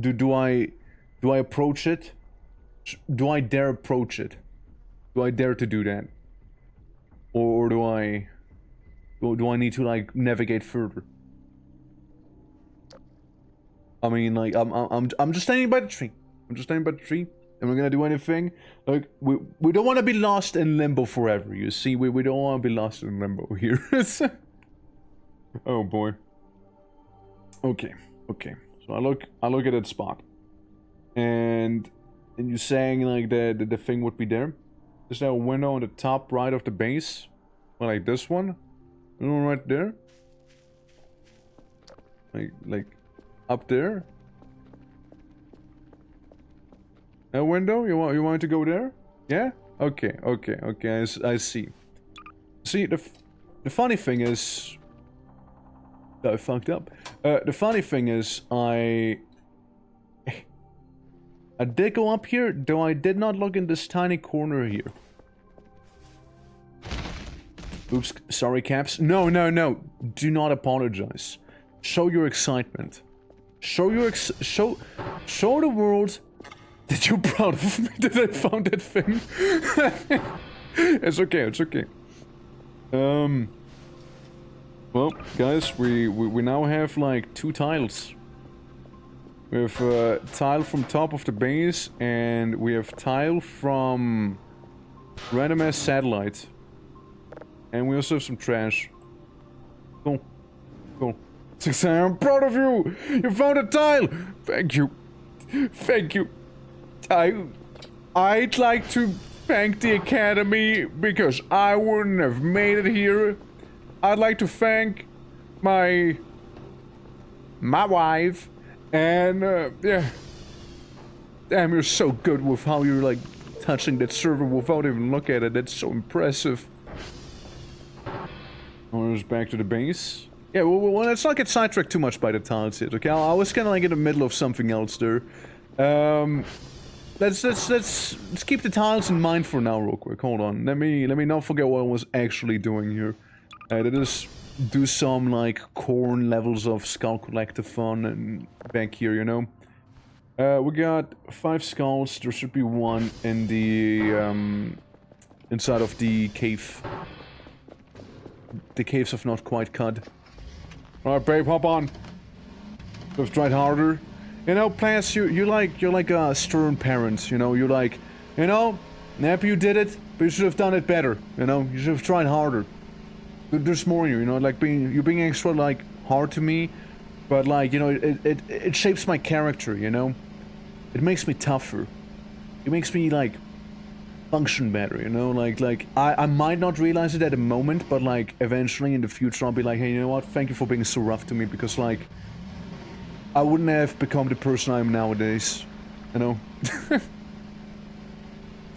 Do I approach it? Do I dare approach it? Do I dare to do that? Or do I need to like navigate further? I mean, like I'm just standing by the tree. I'm just standing by the tree. Am I gonna do anything? Like we don't want to be lost in limbo forever. You see, we don't want to be lost in limbo here. Oh boy. Okay. So I look at that spot, and you're saying like the thing would be there. Is there a window on the top right of the base? Well, like this one. Right there, like up there. A window? You want to go there? Yeah. Okay. I see. See, the funny thing is, I fucked up. The funny thing is, I did go up here, though I did not look in this tiny corner here. Oops, sorry, Caps. No. Do not apologize. Show your excitement. Show the world that you're proud of me that I found that thing. It's okay. Well, guys, we now have like 2 tiles. We have tile from top of the base, and we have tile from random ass satellite. And we also have some trash. Cool. 6, I'm proud of you! You found a tile! Thank you. I'd like to thank the Academy because I wouldn't have made it here. I'd like to thank my wife and yeah. Damn, you're so good with how you're like touching that server without even looking at it. That's so impressive. Oh, it's back to the base. Yeah, well, let's not get sidetracked too much by the tiles yet, okay? I was kind of like in the middle of something else there. Let's keep the tiles in mind for now, real quick. Hold on. Let me not forget what I was actually doing here. That is do some like corn levels of skull collector fun and back here, you know. We got 5 skulls. There should be 1 in the inside of the cave. The caves have not quite cut. Alright, babe, hop on. We've tried harder. You know, Plants, you're like a stern parent, you know, you're like, you know, happy you did it, but you should have done it better, you know, you should have tried harder. There's more in you, you know, like you're being extra, like, hard to me, but like, you know, it shapes my character, you know? It makes me tougher. It makes me, like, function better, you know, like I might not realize it at the moment, but like eventually in the future I'll be like, hey, you know what, thank you for being so rough to me, because like I wouldn't have become the person I am nowadays, you know.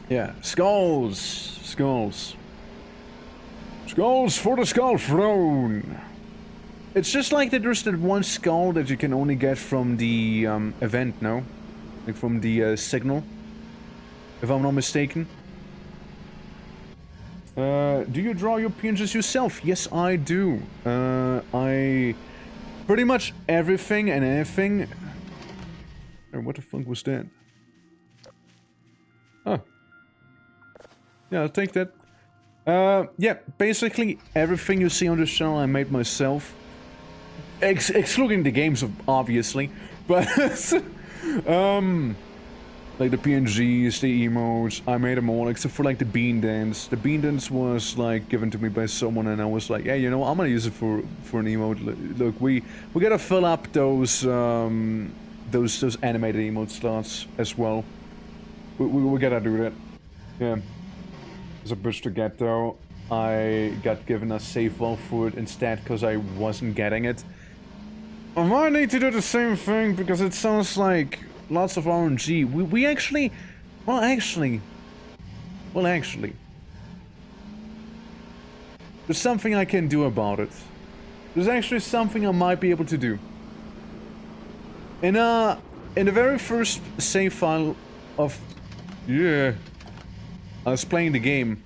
Yeah, skulls for the skull throne. It's just like that there's that one skull that you can only get from the event, no, like from the signal, if I'm not mistaken. Do you draw your PNGs yourself? Yes, I do. I... Pretty much everything and anything... Oh, what the fuck was that? Oh. Yeah, I'll take that. Yeah, basically everything you see on this channel I made myself. Excluding the games, obviously. But... like the PNGs, the emotes, I made them all except for like the bean dance. The bean dance was like given to me by someone, and I was like, hey, you know, I'm gonna use it for an emote. Look, we gotta fill up those animated emote slots as well. We gotta do that. Yeah. There's a bitch to get though. I got given a save file for it instead because I wasn't getting it. I might need to do the same thing because it sounds like lots of RNG. We actually... Well, actually... There's something I can do about it. There's actually something I might be able to do. In the very first save file of... Yeah... I was playing the game.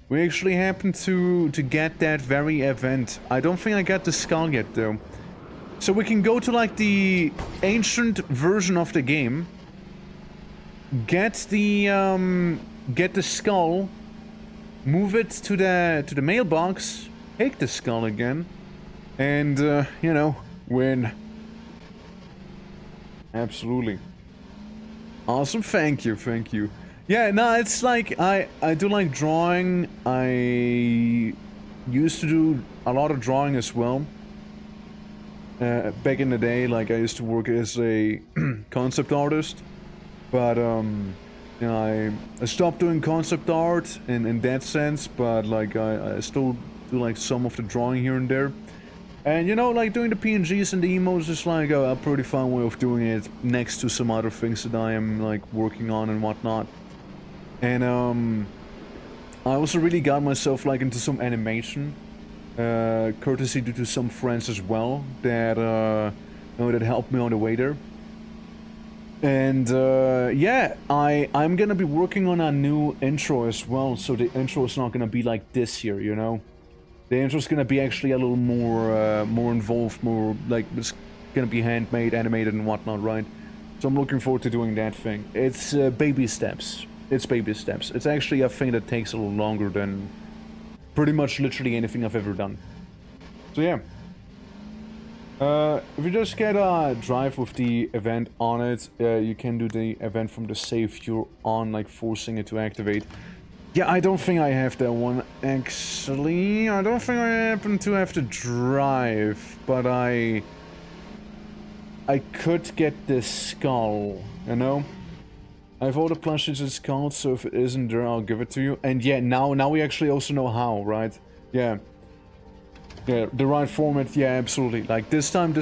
We actually happened to get that very event. I don't think I got the skull yet, though. So we can go to like the ancient version of the game, get the skull, move it to the mailbox, take the skull again, and you know, win. Absolutely. Awesome, thank you. Yeah, no, it's like I do like drawing. I used to do a lot of drawing as well. Back in the day, like I used to work as a concept artist, but you know, I stopped doing concept art in that sense, but like I still do like some of the drawing here and there. And you know, like doing the PNGs and the emotes is like a pretty fun way of doing it next to some other things that I am like working on and whatnot. And I also really got myself like into some animation. Courtesy due to some friends as well that you know, that helped me on the way there. And yeah, I'm gonna be working on a new intro as well, so the intro is not gonna be like this here, you know. The intro is gonna be actually a little more involved, more like it's gonna be handmade, animated, and whatnot, right? So I'm looking forward to doing that thing. It's baby steps. It's baby steps. It's actually a thing that takes a little longer than pretty much literally anything I've ever done. So yeah. If you just get a drive with the event on it, you can do the event from the save you're on, like forcing it to activate. Yeah, I don't think I have that one, actually. I don't think I happen to have the drive, but I could get this skull, you know? I have all the plushies it's called, so if it isn't there, I'll give it to you. And yeah, now we actually also know how, right? Yeah. Yeah, the right format, yeah, absolutely. Like this time,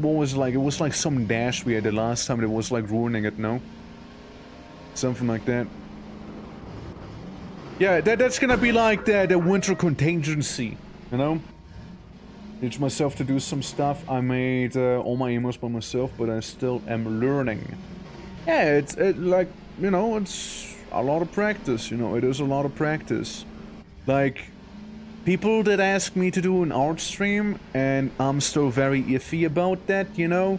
what was like, it was like some dash we had the last time that was like ruining it, no? Something like that. Yeah, that's gonna be like the winter contingency, you know? Teach myself to do some stuff. I made all my emos by myself, but I still am learning. Yeah, it's like, you know, it's a lot of practice, you know, it is a lot of practice. Like, people that ask me to do an art stream, and I'm still very iffy about that, you know?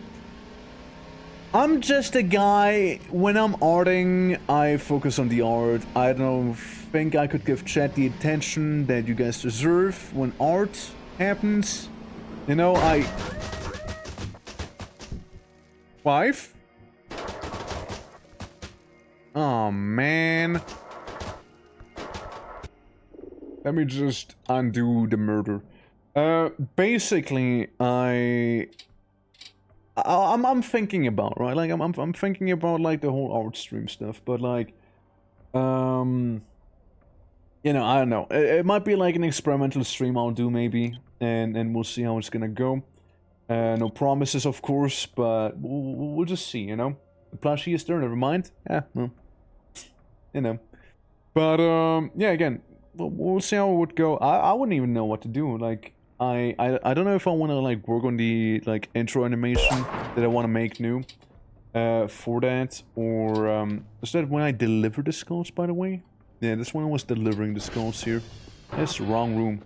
I'm just a guy, when I'm arting, I focus on the art. I don't think I could give chat the attention that you guys deserve when art happens. You know, Wife? Oh, man. Let me just undo the murder. Basically, I'm thinking about, right? Like, I'm thinking about, like, the whole art stream stuff, but, like, you know, I don't know. It might be, like, an experimental stream I'll do, maybe, and we'll see how it's gonna go. No promises, of course, but we'll just see, you know? The plushie is there, never mind. Yeah, well, you know. But, yeah, again, we'll see how it would go. I wouldn't even know what to do, like... I don't know if I want to like work on the like intro animation that I want to make new for that, or is that when I deliver the skulls, by the way? Yeah, that's when I was delivering the skulls here. That's the wrong room.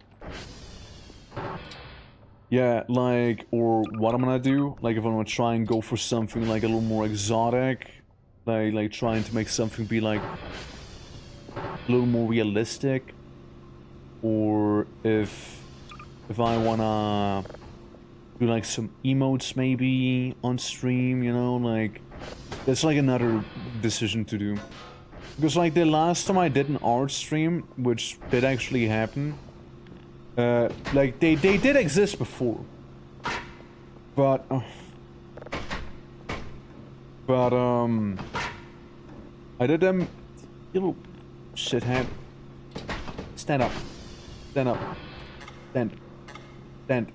Yeah, like, or what I'm gonna do, like if I'm gonna try and go for something like a little more exotic, like trying to make something be like a little more realistic, or if I wanna do like some emotes maybe on stream, you know, like that's like another decision to do. Because like the last time I did an art stream, which did actually happen, like they did exist before, but I did them, you little shithead. Stand up, stand up, stand. Stand.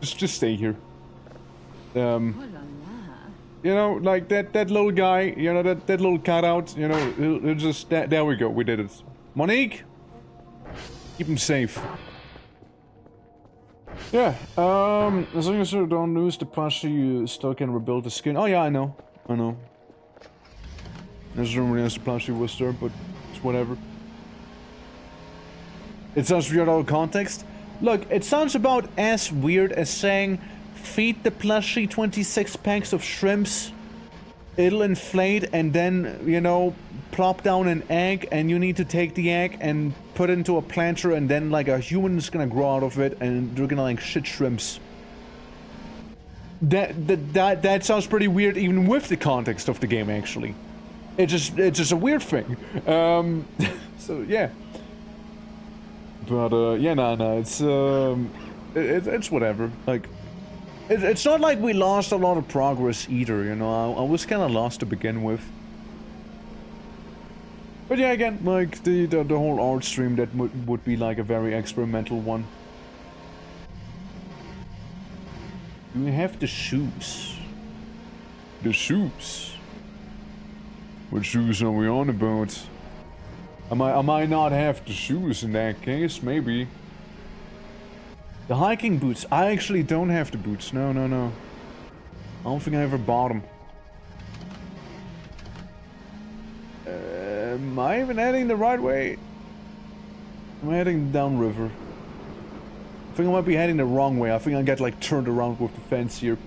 Just stay here. You know, like that little guy, you know, that little cutout, you know, he'll just, there we go, we did it. Monique! Keep him safe. Yeah, as long as you don't lose the plushie, you still can rebuild the skin. Oh yeah, I know. There's no reason the plushie was there, but it's whatever. It sounds weird out of context. Look, it sounds about as weird as saying, feed the plushie 26 packs of shrimps, it'll inflate, and then, you know, plop down an egg, and you need to take the egg and put it into a planter, and then, like, a human is gonna grow out of it, and they're gonna, like, shit shrimps. That sounds pretty weird, even with the context of the game, actually. It's just a weird thing. So, yeah. But, yeah, no, it's whatever. Like, it's not like we lost a lot of progress either, you know, I was kind of lost to begin with. But yeah, again, like, the whole art stream, that would be, like, a very experimental one. Do we have the shoes? The shoes? What shoes are we on about? I might not have the shoes in that case, maybe. The hiking boots. I actually don't have the boots. No. I don't think I ever bought them. Am I even heading the right way? Am I heading downriver? I think I might be heading the wrong way. I think I get like turned around with the fence here.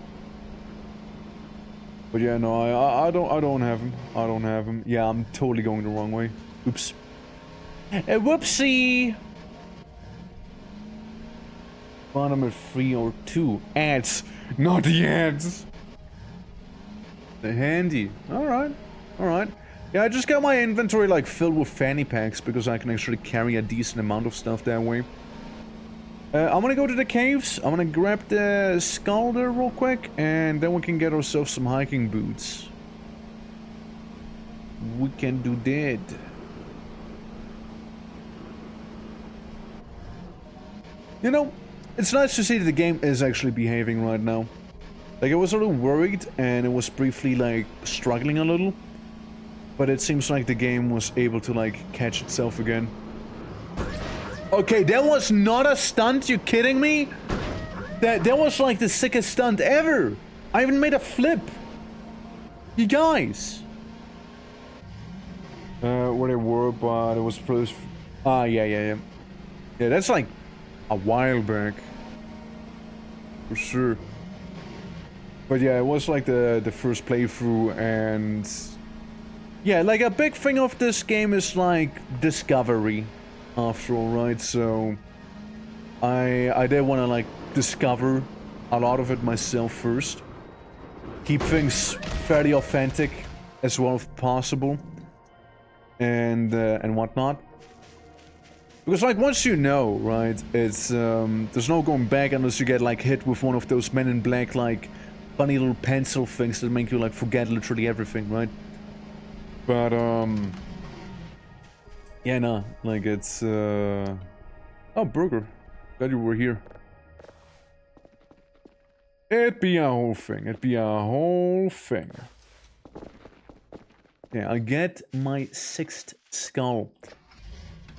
But yeah, no, I don't have them. I don't have them. Yeah, I'm totally going the wrong way. Oops. Whoopsie! Bottom of 3 or 2. Ads! Not the ads! The handy. Alright. Yeah, I just got my inventory like filled with fanny packs because I can actually carry a decent amount of stuff that way. I'm gonna go to the caves. I'm gonna grab the skull there real quick, and then we can get ourselves some hiking boots. We can do that. You know, it's nice to see that the game is actually behaving right now. Like, I was a little worried, and it was briefly, like, struggling a little. But it seems like the game was able to, like, catch itself again. Okay, that was not a stunt, you kidding me? That was, like, the sickest stunt ever! I even made a flip! You guys! Where they were, but it was plus... Ah, yeah. Yeah, that's, like, a while back. For sure. But yeah, it was like the first playthrough, and yeah, like a big thing of this game is like discovery, after all, right? So I did want to like discover a lot of it myself first, keep things fairly authentic as well as possible, and whatnot. Because, like, once you know, right, it's, there's no going back unless you get, like, hit with one of those Men in Black, like, funny little pencil things that make you, like, forget literally everything, right? But, yeah, no, like, it's, Oh, Burger. Glad you were here. It'd be a whole thing. Yeah, I get my 6th skull.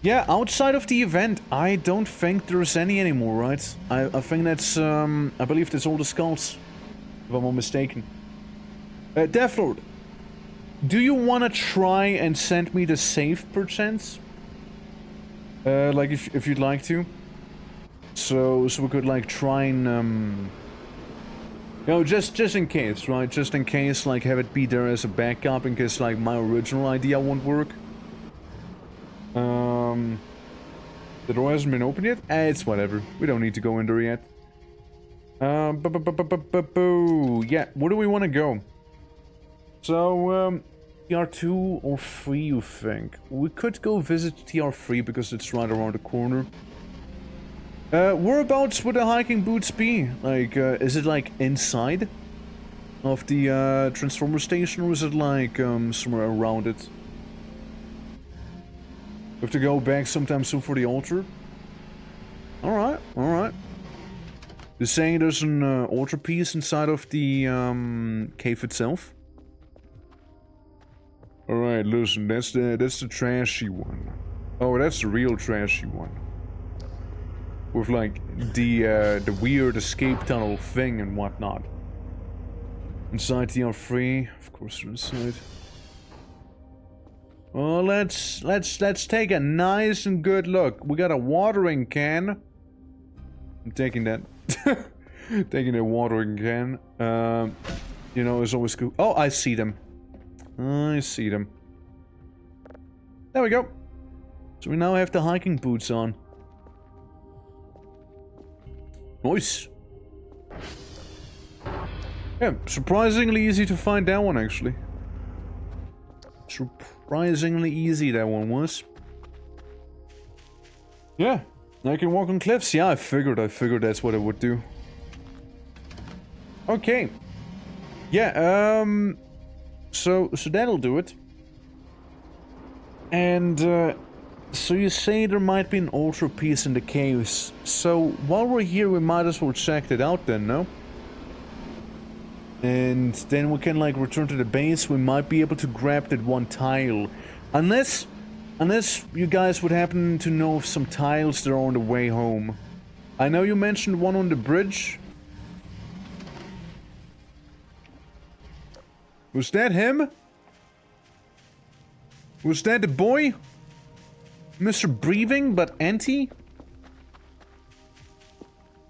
Yeah, outside of the event, I don't think there's any anymore, right? I think that's, I believe that's all the skulls, if I'm not mistaken. Deathlord, do you want to try and send me the save perchance? Like, if you'd like to. So we could, like, try and, you know, just in case, right? Just in case, like, have it be there as a backup, in case, like, my original idea won't work. The door hasn't been opened yet? It's whatever. We don't need to go in there yet. Yeah, where do we want to go? So, TR2 or 3, you think? We could go visit TR3 because it's right around the corner. Whereabouts would the hiking boots be? Like, is it like inside of the transformer station, or is it like somewhere around it? We have to go back sometime soon for the altar. Alright. You're saying there's an altar piece inside of the cave itself? Alright, listen, that's the trashy one. Oh, that's the real trashy one. With like the weird escape tunnel thing and whatnot. Inside the R3, of course they're inside. Well, let's take a nice and good look. We got a watering can. I'm taking that. Taking a watering can. You know, it's always cool. Oh, I see them. There we go. So we now have the hiking boots on. Nice. Yeah, surprisingly easy to find that one, actually. Surprisingly easy that one was. Yeah, I can walk on cliffs. Yeah, I figured that's what I would do. Okay. Yeah, so that'll do it. And, so you say there might be an altar piece in the caves. So, while we're here, we might as well check it out then, no? And then we can, like, return to the base. We might be able to grab that one tile. Unless you guys would happen to know of some tiles that are on the way home. I know you mentioned one on the bridge. Was that him? Was that the boy? Mr. Breathing, but anti?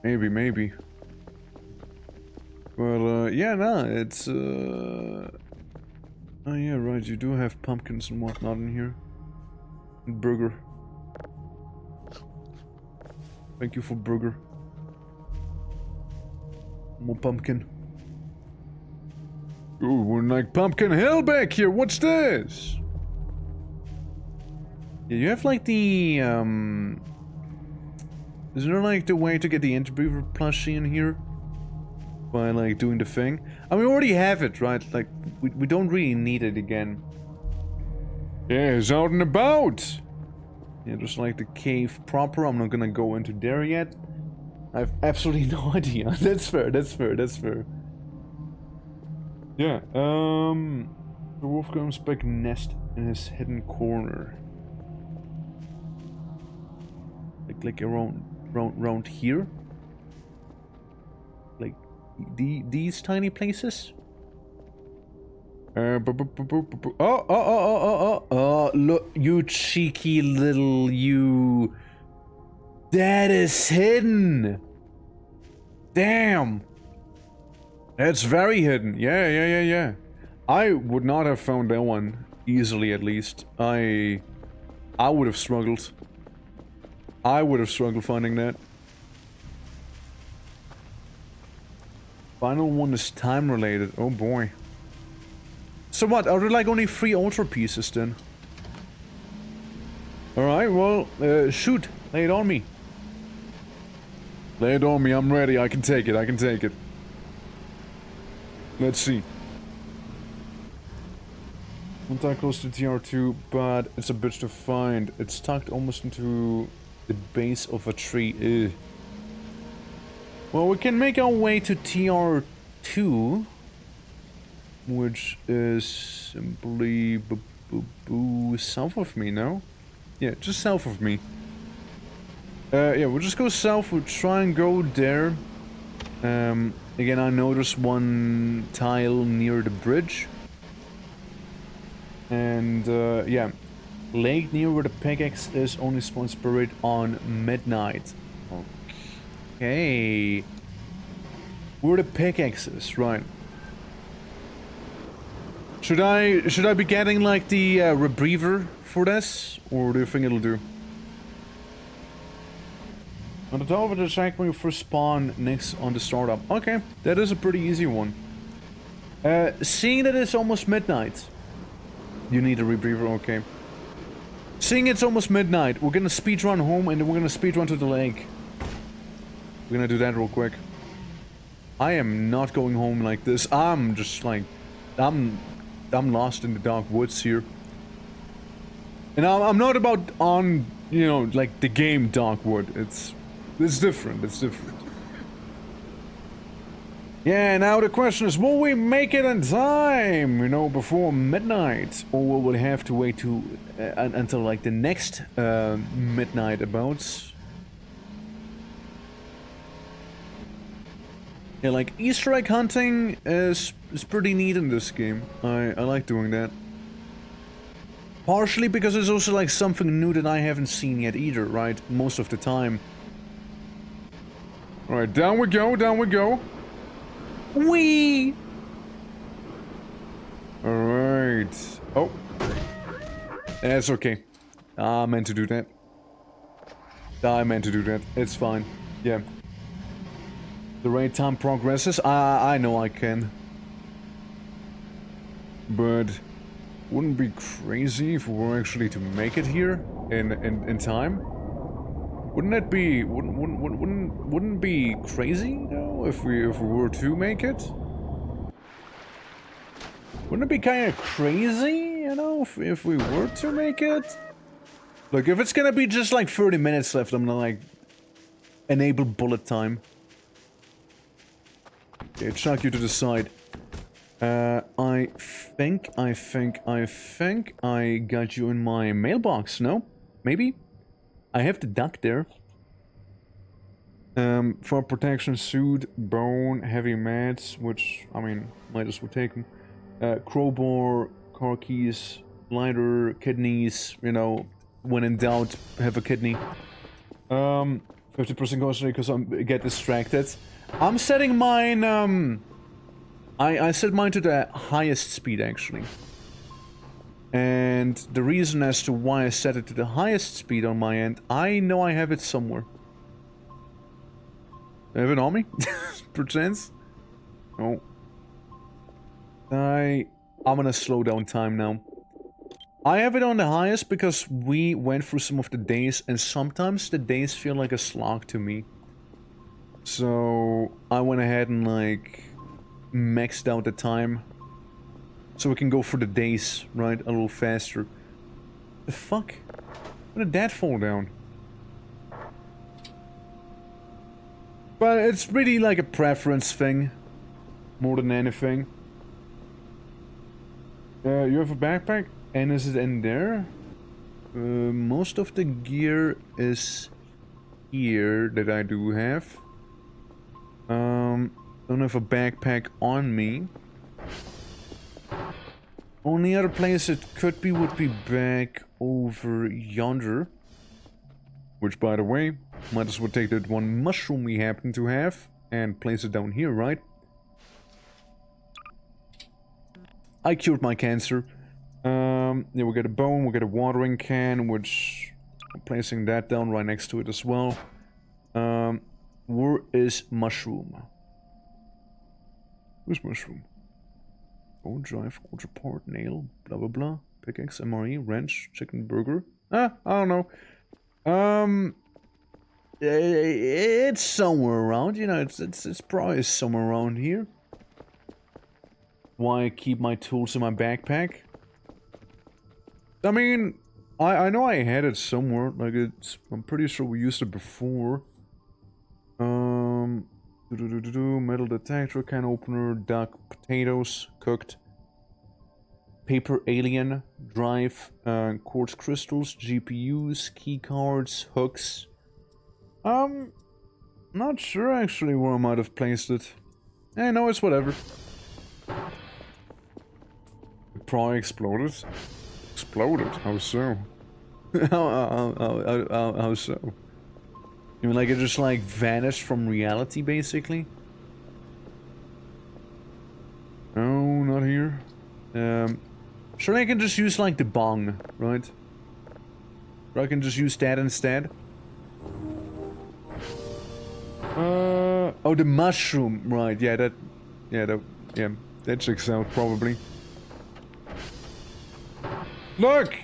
Maybe. Well, yeah, no, it's, Oh yeah, right, you do have pumpkins and whatnot in here. And burger. Thank you for burger. More pumpkin. Ooh, we're like Pumpkin Hill back here, what's this? Yeah, you have like the, Is there like the way to get the interviewer plushie in here? By like doing the thing? I mean, we already have it, right? Like, we don't really need it again. Yeah, it's out and about! Yeah, just like the cave proper. I'm not gonna go into there yet. I have absolutely no idea. That's fair, that's fair, that's fair. Yeah, the wolf comes back nest in his hidden corner. Like around here? Like these tiny places? Oh, look, you cheeky little you. That is hidden. Damn. That's very hidden. Yeah. I would not have found that one easily, at least. I would have struggled. I would have struggled finding that. Final one is time related. Oh boy. So what? Are there like only 3 ultra pieces then? Alright, well, shoot. Lay it on me. Lay it on me, I'm ready. I can take it, I can take it. Let's see. Not that close to TR2, but it's a bitch to find. It's tucked almost into the base of a tree. Ugh. Well, we can make our way to TR2, which is simply south of me, no? Yeah, just south of me. Yeah, we'll just go south, we'll try and go there. Again, I know there's one tile near the bridge. And, yeah. Lake near where the pickaxe is only spawns spirit on midnight. Okay. Where the pickaxe is, right. Should I be getting like the rebreather for this? Or do you think it'll do? On the top of the shack when you first spawn next on the startup. Okay, that is a pretty easy one. Seeing that it's almost midnight. You need a rebreather, okay. Seeing it's almost midnight, we're gonna speedrun home and then we're gonna speedrun to the lake. We're gonna do that real quick. I am not going home like this. I'm just like... I'm lost in the dark woods here. And I'm not about on, you know, like the game Darkwood. It's different, it's different. Yeah, now the question is, will we make it in time, you know, before midnight? Or will we have to wait to, until like the next midnight about? Yeah, like Easter egg hunting is pretty neat in this game. I like doing that. Partially because it's also like something new that I haven't seen yet either, right? Most of the time. Alright, down we go, down we go. Whee! Alright. Oh. That's okay. I meant to do that. I meant to do that. It's fine. Yeah. The rate time progresses. I know I can. But wouldn't be crazy if we were actually to make it here in time. Wouldn't that be wouldn't be crazy though if we were to make it? Wouldn't it be kind of crazy, you know, if we were to make it? Look, if it's gonna be just like 30 minutes left, I'm gonna like enable bullet time. Okay, chuck you to the side. I think I got you in my mailbox, no? Maybe? I have the duck there. For protection suit, bone, heavy mats, which, I mean, might as well take them. Crowbar, car keys, lighter, kidneys, you know, when in doubt, have a kidney. 50% concentrate because I get distracted. I'm setting mine, I set mine to the highest speed, actually. And the reason as to why I set it to the highest speed on my end, I know I have it somewhere. Do I have it on me? Perchance? No. I'm gonna slow down time now. I have it on the highest because we went through some of the days, and sometimes the days feel like a slog to me. So I went ahead and like maxed out the time so we can go for the days, right? A little faster. The fuck? When did that fall down? But it's really like a preference thing, more than anything. You have a backpack? And is it in there? Most of the gear is here that I do have. Don't have a backpack on me. Only other place it could be would be back over yonder. Which, by the way, might as well take that one mushroom we happen to have and place it down here, right? I cured my cancer. Yeah, we got a bone, we got a watering can, which I'm placing that down right next to it as well. Where is mushroom? Where's mushroom? Bone drive, quarter part, nail, blah blah blah. Pickaxe, MRE, wrench, chicken burger. I don't know. It's somewhere around, you know, it's probably somewhere around here. Why keep my tools in my backpack? I mean, I know I had it somewhere, like I'm pretty sure we used it before. Metal detector, can opener, duck, potatoes, cooked. Paper alien, drive, quartz crystals, GPUs, key cards, hooks. Not sure actually where I might have placed it. No, it's whatever. It probably exploded. Exploded? How so? How so? You mean like it just like vanished from reality, basically? No, not here. Sure, I can just use like the bong, right? Or I can just use that instead. Oh, the mushroom, right? Yeah, that checks out probably. Look,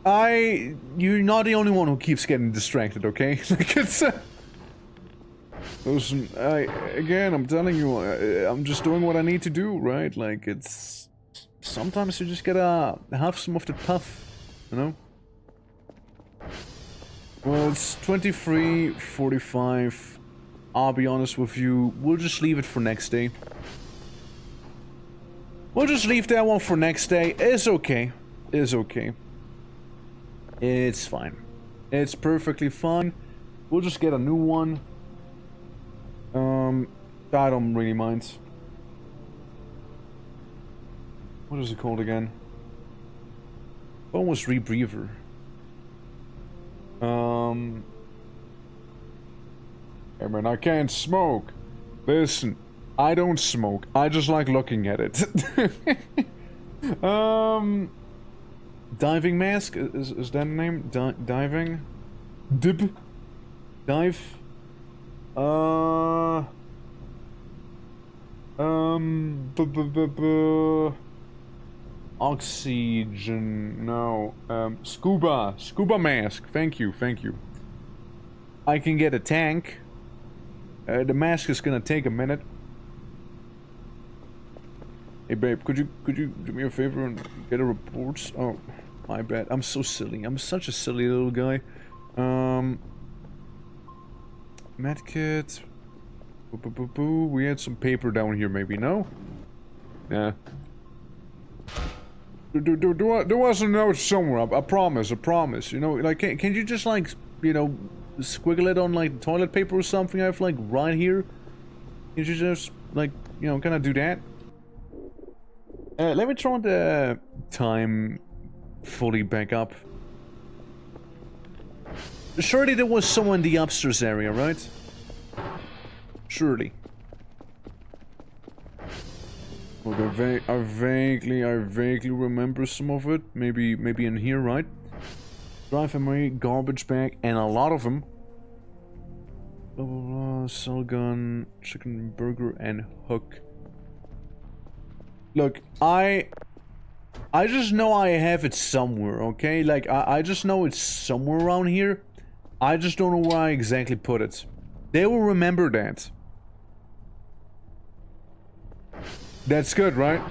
you're not the only one who keeps getting distracted, okay? Like it's. Listen, again, I'm telling you, I'm just doing what I need to do, right? Like it's. Sometimes you just gotta have some of the puff, you know? Well, it's 23:45. I'll be honest with you, we'll just leave it for next day. We'll just leave that one for next day. It's okay. It's okay. It's fine. It's perfectly fine. We'll just get a new one. I don't really mind. What is it called again? Almost rebreather. Hey man, I can't smoke. Listen, I don't smoke. I just like looking at it. Diving mask? Is that the name? Diving? Dib? Dive? Oxygen, no. Scuba mask. Thank you. I can get a tank. The mask is gonna take a minute. Hey babe, could you do me a favor and get a report? Oh, my bad. I'm so silly. I'm such a silly little guy. Medkit. We had some paper down here, maybe, no? Yeah. There was a note somewhere, I promise, you know, like, can you just, like, you know, squiggle it on, like, toilet paper or something I have, like, right here? Can you just, like, you know, kind of do that? Let me try the time fully back up. Surely there was someone in the upstairs area, right? Surely. Okay, I vaguely remember some of it. Maybe in here, right? Drive memory, garbage bag, and a lot of them. Blah blah blah. Cell gun, chicken burger, and hook. Look, I I just know I have it somewhere, okay? Like, I just know it's somewhere around here. I just don't know where I exactly put it. They will remember that. That's good, right?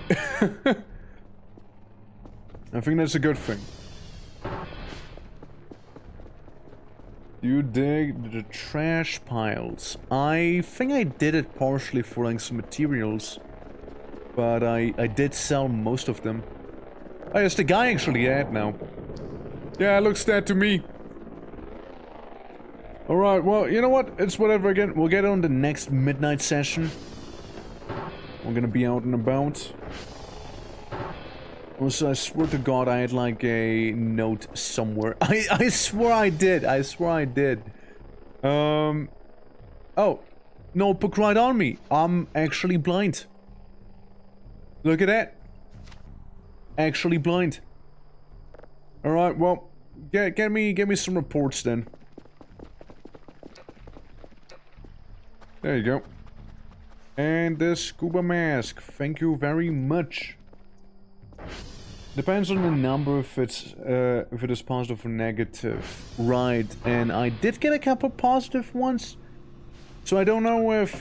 I think that's a good thing. You dig the trash piles. I think I did it partially for like some materials. But I did sell most of them. Oh, it's the guy actually at now. Yeah, it looks that to me. Alright, well, you know what? It's whatever again. We'll get on the next midnight session. We're gonna be out and about. Also, I swear to God, I had like a note somewhere. I swear I did. I swear I did. Oh. Notebook right on me. I'm actually blind. Look at that. Actually blind. Alright, well, get me some reports then. There you go. And the scuba mask. Thank you very much. Depends on the number if it is positive or negative. Right, and I did get a couple positive ones. So I don't know if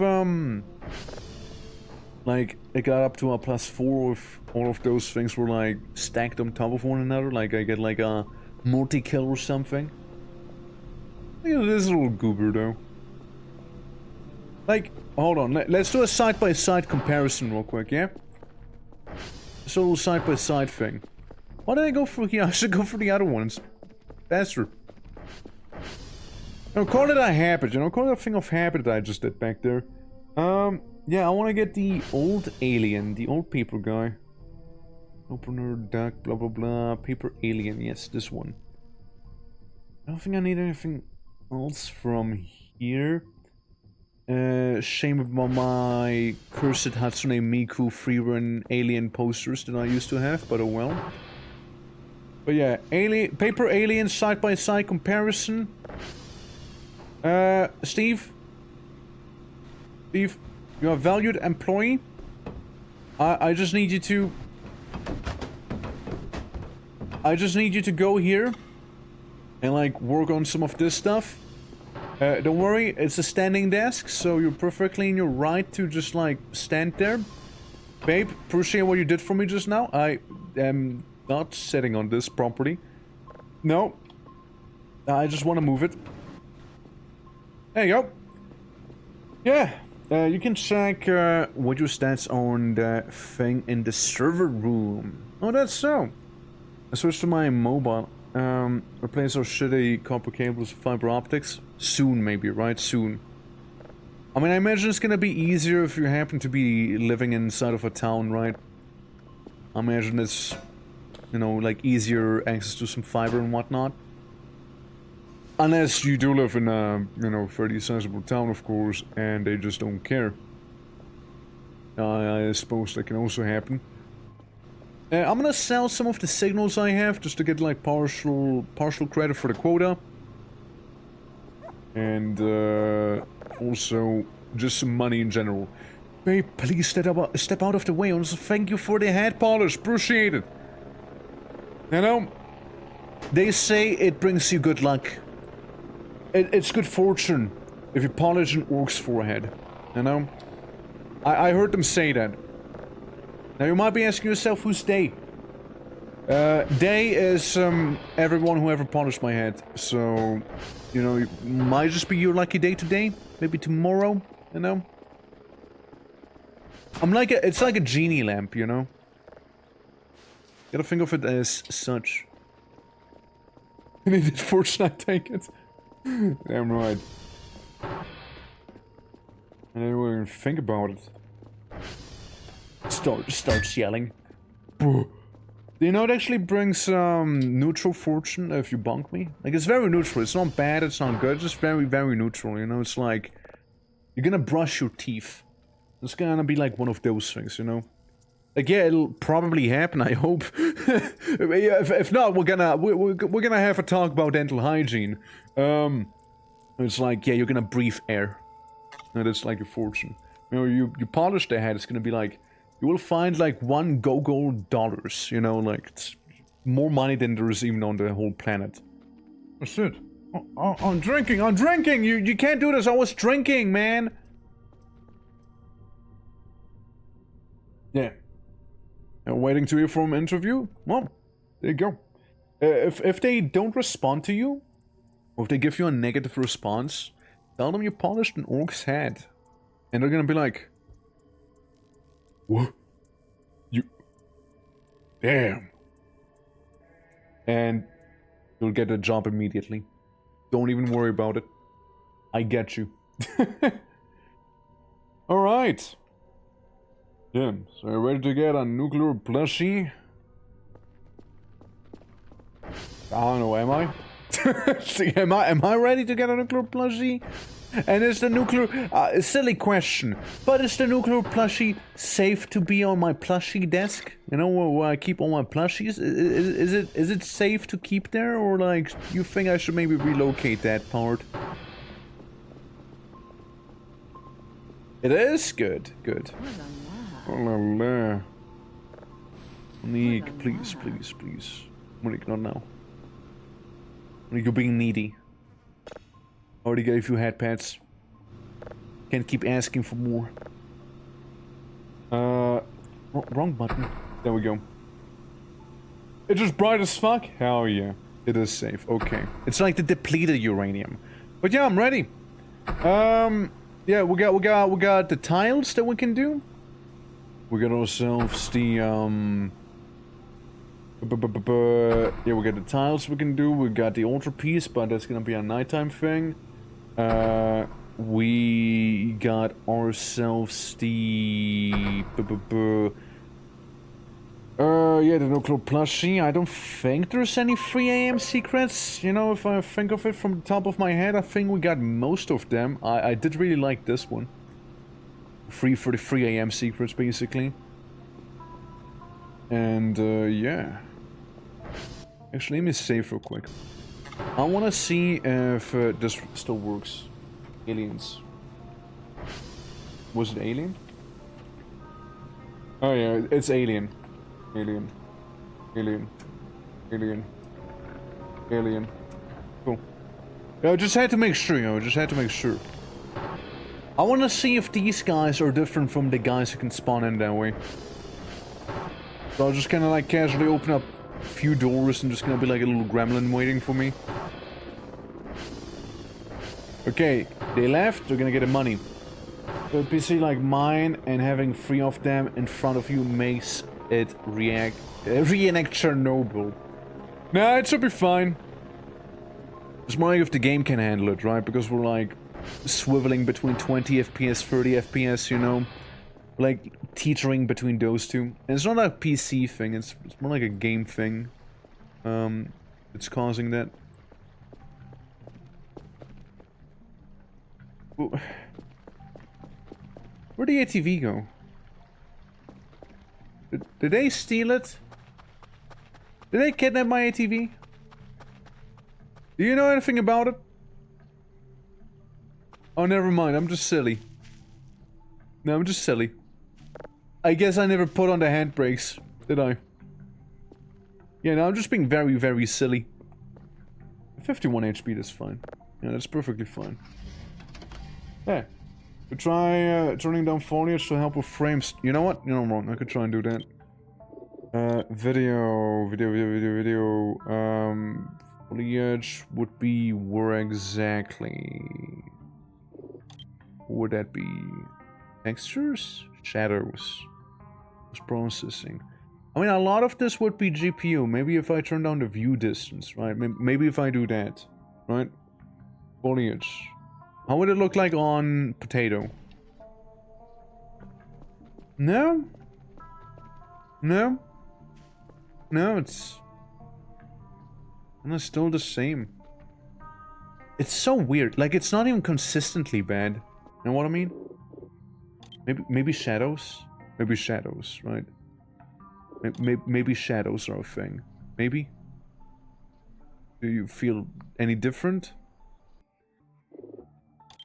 like it got up to a +4 if all of those things were like stacked on top of one another. Like I get like a multi-kill or something. Look at this little goober though. Like, hold on, let's do a side-by-side comparison real quick, yeah? This little side-by-side thing. Why did I go for here? I should go for the other ones. Faster. No, call it a habit, you know? Call it a thing of habit that I just did back there. Yeah, I want to get the old alien, the old paper guy. Opener, duck, blah blah blah. Paper alien, yes, this one. I don't think I need anything else from here. Shame about my cursed Hatsune Miku freerun alien posters that I used to have, but oh well. But yeah, paper alien side-by-side comparison. Steve, you're a valued employee. I just need you to... I just need you to go here and like work on some of this stuff. Don't worry, it's a standing desk, so you're perfectly in your right to just like stand there. Babe, appreciate what you did for me just now. I am not sitting on this property. No. I just want to move it. There you go. Yeah, you can check what your stats on the thing in the server room. Oh, that's so. I switched to my mobile. Replace those shitty copper cables with fiber optics. Soon, maybe, right? Soon. I mean, I imagine it's gonna be easier if you happen to be living inside of a town, right? I imagine it's, you know, like easier access to some fiber and whatnot. Unless you do live in a, you know, fairly sizable town, of course, and they just don't care. I suppose that can also happen. I'm gonna sell some of the signals I have just to get like partial credit for the quota. And also just some money in general. Babe, please step out of the way. Also, thank you for the head polish. Appreciate it. You know, they say it brings you good luck. It's good fortune if you polish an orc's forehead. You know, I heard them say that. Now you might be asking yourself, who's they? They is everyone who ever polished my head. So, you know, it might just be your lucky day today. Maybe tomorrow, you know? I'm like it's like a genie lamp, you know? Gotta think of it as such. And they did Fortnite take it. Damn right. I didn't even think about it. Starts yelling. Do you know it actually brings neutral fortune if you bonk me? Like, it's very neutral. It's not bad, it's not good. It's just very, very neutral, you know? It's like, you're gonna brush your teeth. It's gonna be like one of those things, you know? Like, yeah, it'll probably happen, I hope. if not, we're gonna have a talk about dental hygiene. It's like, yeah, you're gonna breathe air. And it's like a fortune. You know, you polish their head, it's gonna be like, You will find like $1 you know, like it's more money than there is even on the whole planet. Oh shit. I'm drinking! You can't do this, I was drinking, man! Yeah. Waiting to hear from an interview? Well, there you go. If they don't respond to you, or if they give you a negative response, tell them you polished an orc's head. And they're gonna be like, what? You... Damn. And you'll get a job immediately. Don't even worry about it. I get you. Alright. Yeah, so you're ready to get a nuclear plushie? I don't know, am I? am I ready to get a nuclear plushie? And is the nuclear... a silly question, but is the nuclear plushie safe to be on my plushie desk? You know, where I keep all my plushies? Is it safe to keep there? Or, like, you think I should maybe relocate that part? It is? Good, good. Oh la la. Monique, please, please, please. Monique, not now. Monique, you're being needy. Already gave you head pats. Can't keep asking for more. Wrong button. There we go. It's just bright as fuck? Hell yeah. It is safe. Okay. It's like the depleted uranium. But yeah, I'm ready. Yeah, we got the tiles that we can do. We got ourselves the yeah, we got the tiles we can do. We got the altarpiece, but that's gonna be a nighttime thing. We got ourselves the yeah, the nuclear plushie. I don't think there's any 3 AM secrets. You know, if I think of it from the top of my head, I think we got most of them. I did really like this one. Free for the 3 AM secrets, basically. And, yeah. Actually, let me save real quick. I want to see if this still works. Aliens. Was it Alien? Oh yeah, it's Alien. Alien. Alien. Alien. Alien. Cool. Yeah, I just had to make sure, you know, just had to make sure. I want to see if these guys are different from the guys who can spawn in that way. So I'll just kind of like casually open up a few doors and just gonna be like a little gremlin waiting for me. Okay, they left, they're gonna get the money. So a PC like mine and having 3 of them in front of you makes it reenact Chernobyl. Nah, it should be fine. It's more like if the game can handle it, right? Because we're like swiveling between 20 FPS, 30 FPS, you know? Like teetering between those two. And it's not a PC thing, it's more like a game thing. It's causing that. Where'd the ATV go? Did they steal it? Did they kidnap my ATV? Do you know anything about it? Oh, never mind, I'm just silly. No, I'm just silly. I guess I never put on the handbrakes, did I? Yeah, no, I'm just being very, very silly. 51 HP, that's fine. Yeah, that's perfectly fine. Yeah. We try turning down foliage to help with frames. You know what? You know I'm wrong. I could try and do that. Video. Foliage would be where exactly? What would that be? Textures? Shadows. Processing. I mean, a lot of this would be GPU. Maybe if I turn down the view distance, right? Maybe if I do that, right? Foliage. How would it look like on potato? No? No? No, it's still the same. It's so weird. Like, it's not even consistently bad. You know what I mean? Maybe shadows? Maybe shadows, right? Maybe shadows are a thing. Maybe? Do you feel any different?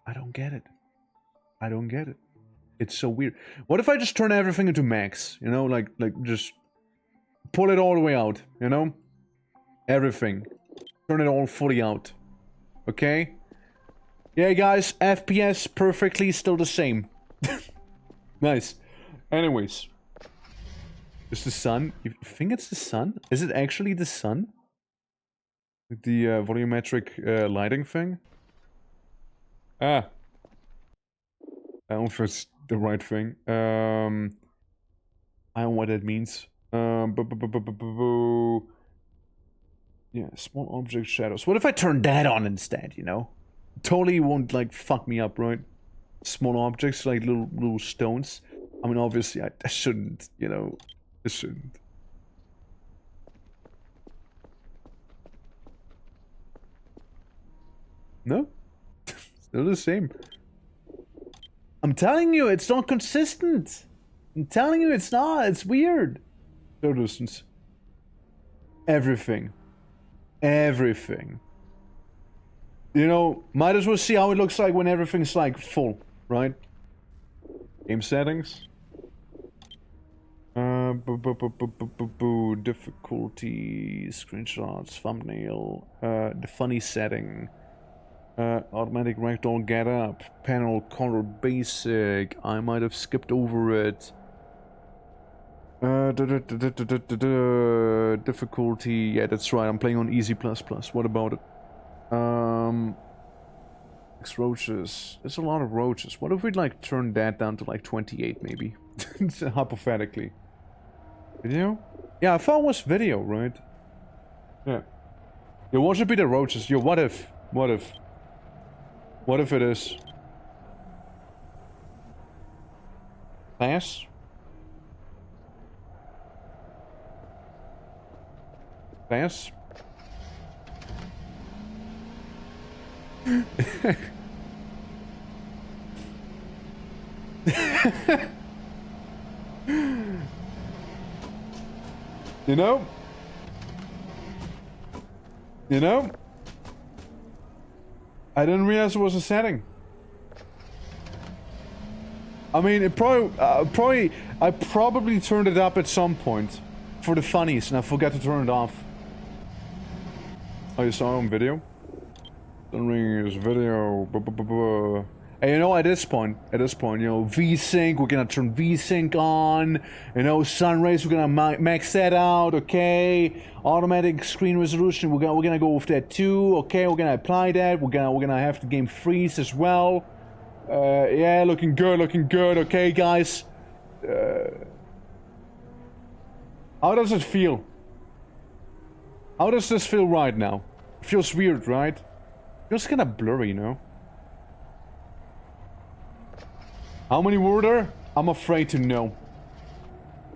I don't get it. I don't get it. It's so weird. What if I just turn everything into max? You know, like just pull it all the way out, you know? Everything. Turn it all fully out. Okay? Yeah, guys, FPS perfectly still the same. Nice. Anyways. Is the sun? You think it's the sun? Is it actually the sun? The volumetric lighting thing? Ah. I don't know if it's the right thing. I don't know what that means. Yeah, small object shadows. What if I turn that on instead, you know? Totally won't, like, fuck me up, right? Small objects, like little stones. I mean, obviously, I shouldn't, you know? I shouldn't. No? Still the same. I'm telling you, it's not consistent. I'm telling you, it's not. It's weird. Show distance. Everything. Everything. You know, might as well see how it looks like when everything's like full, right? Game settings. Difficulty, screenshots, thumbnail, the funny setting, automatic ragdoll get up, panel color basic, I might have skipped over it. Difficulty, yeah, that's right, I'm playing on easy plus plus, what about it? Roaches, there's a lot of roaches. What if we'd like turn that down to like 28 maybe? Hypothetically. Video? Yeah, I thought it was video, right? Yeah. Yo, what should be the roaches? Yo, what if? What if? What if it is? Pass? Pass? You know? You know? I didn't realize it was a setting. I mean, it I probably turned it up at some point for the funnies, and I forgot to turn it off. Oh, you saw it on video? Don't ring his video. And you know, at this point, you know, VSync, we're gonna turn VSync on. You know, sun rays, we're gonna max that out. Okay, automatic screen resolution, we're gonna go with that too. Okay, we're gonna apply that. We're gonna have the game freeze as well. Yeah, looking good. Okay, guys. How does it feel? How does this feel right now? It feels weird, right? It feels kind of blurry, you know. How many were there? I'm afraid to know.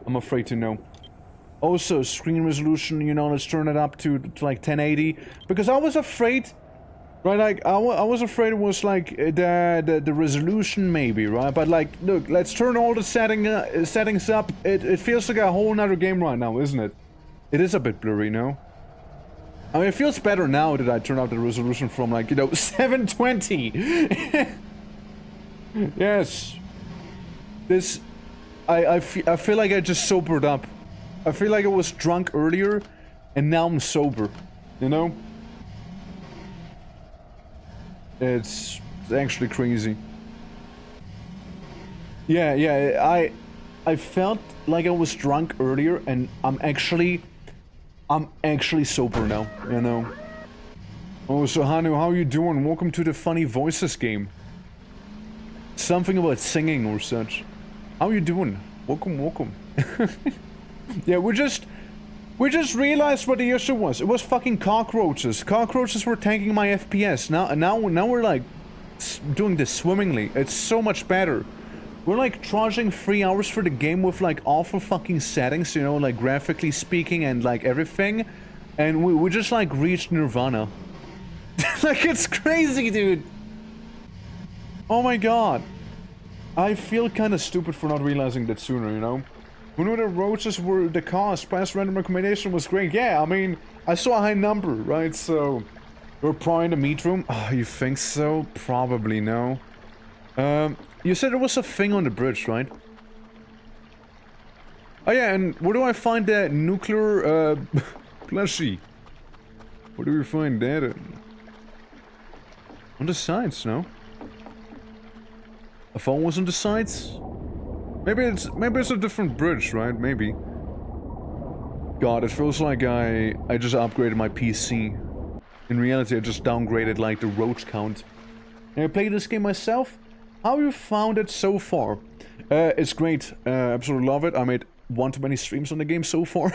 I'm afraid to know. Also, screen resolution, you know, let's turn it up to like 1080. Because I was afraid, right, like, I was afraid it was like the resolution maybe, right? But like, look, let's turn all the settings up. It feels like a whole nother game right now, isn't it? It is a bit blurry, no? I mean, it feels better now that I turned up the resolution from like, you know, 720. Yes. This, I feel like I just sobered up. I feel like I was drunk earlier, and now I'm sober. You know? It's actually crazy. Yeah, I felt like I was drunk earlier, and I'm actually sober now, you know? Oh, so Hanu, how are you doing? Welcome to the Funny Voices game. Something about singing or such. How are you doing? Welcome. Yeah, we just realized what the issue was. It was fucking cockroaches. Cockroaches were tanking my FPS. Now we're like doing this swimmingly. It's so much better. We're like charging 3 hours for the game with like awful fucking settings, you know, like graphically speaking and like everything. And we just like reached nirvana. Like, it's crazy, dude. Oh my god. I feel kind of stupid for not realizing that sooner, you know? Who knew the roaches were the cause? Past random recommendation was great. Yeah, I mean, I saw a high number, right? So, you're probably in the meat room? Oh, you think so? Probably no. You said there was a thing on the bridge, right? Oh yeah, and where do I find that nuclear, plushie? Where do we find that at? On the sides, no? A phone was on the sides? Maybe it's a different bridge, right? Maybe. God, it feels like I just upgraded my PC. In reality, I just downgraded like the roach count. And I played this game myself. How you found it so far? It's great. Absolutely love it. I made one too many streams on the game so far.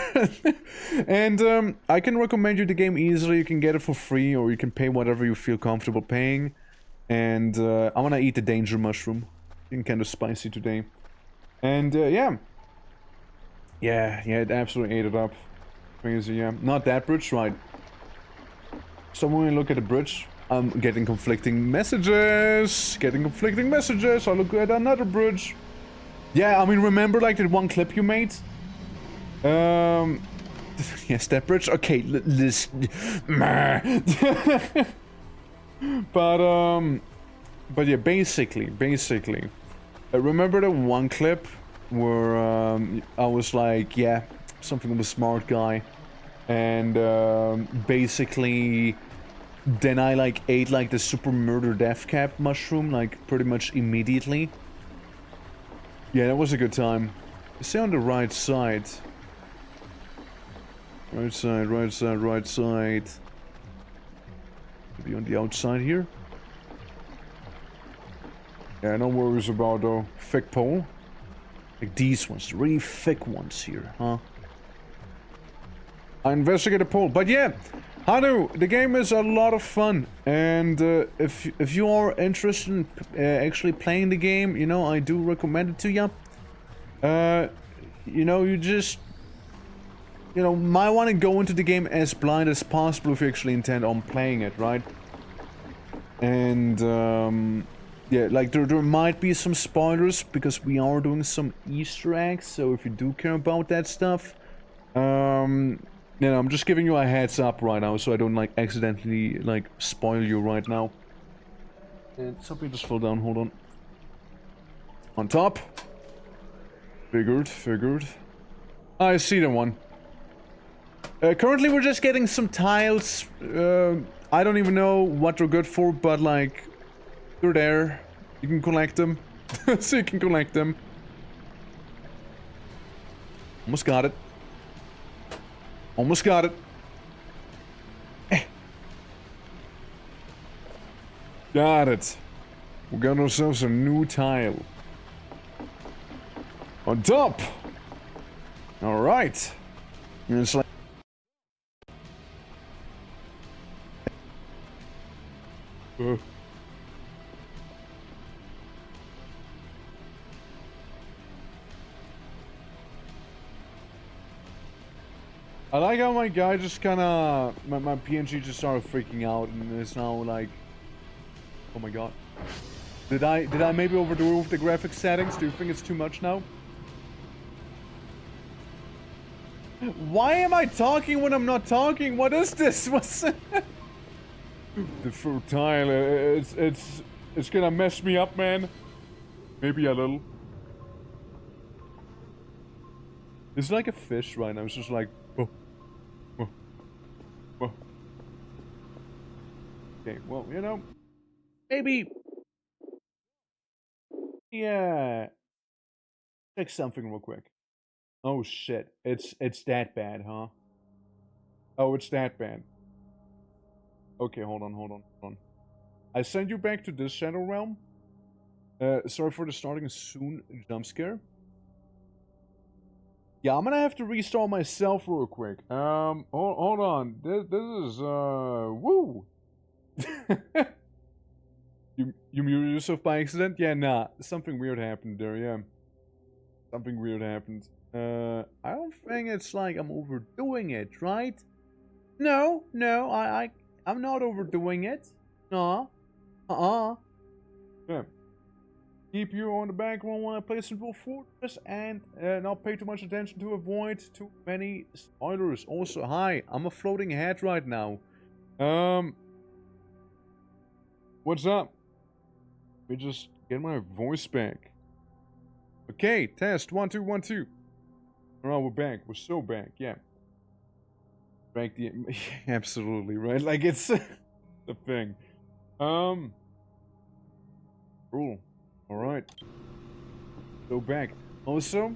And I can recommend you the game easily. You can get it for free, or you can pay whatever you feel comfortable paying. And I wanna eat the danger mushroom. It's kind of spicy today. And yeah. Yeah, it absolutely ate it up. Crazy, yeah. Not that bridge, right? So when we look at the bridge, I'm getting conflicting messages. I look at another bridge. Yeah, I mean, remember like that one clip you made? Yes, that bridge. Okay, this. But yeah, basically. Remember the one clip where I was like, yeah, something of a smart guy, and basically, then I like ate like the super murder death cap mushroom like pretty much immediately. Yeah, that was a good time. Stay on the right side. Right side. Maybe on the outside here. Yeah, no worries about though. Thick pole. Like these ones, really thick ones here, huh? I investigate a pole, but yeah, Hanu, the game is a lot of fun, and if you are interested in actually playing the game, you know, I do recommend it to you. You know, you just, you know, might want to go into the game as blind as possible if you actually intend on playing it, right? And yeah, like there might be some spoilers because we are doing some Easter eggs, so if you do care about that stuff, you know, I'm just giving you a heads up right now so I don't like accidentally like spoil you right now. And something just fell down, hold on. On top. Figured. I see the one. Currently we're just getting some tiles. I don't even know what they're good for, but like, they're there. You can collect them. So you can collect them. Almost got it. Got it. We got ourselves a new tile. On top! Alright. It's like... I like how my guy just kinda... My PNG just started freaking out and it's now like... Oh my god. Did I maybe overdo it with the graphics settings? Do you think it's too much now? Why am I talking when I'm not talking? What is this? What's the fertile? It's gonna mess me up, man. Maybe a little. It's like a fish right now. It's just like, oh. Okay, well, you know, maybe. Yeah. Check something real quick. Oh shit! It's that bad, huh? Oh, it's that bad. Okay, hold on. I send you back to this Shadow Realm. Sorry for the starting soon jump scare. Yeah, I'm gonna have to restart myself real quick. Hold on. This is woo. You muted yourself by accident? Yeah, nah. Something weird happened there. Yeah, something weird happened. I don't think it's like I'm overdoing it, right? No, I'm not overdoing it. No. Yeah. Keep you on the background while I play Simple Fortress and not pay too much attention to avoid too many spoilers. Also, hi, I'm a floating head right now. What's up? We just Get my voice back. Okay, test 1 2 1 2. Alright, we're back. We're so back. Yeah. Back the absolutely right. Like it's the thing. Cool. Alright. Go back. Also,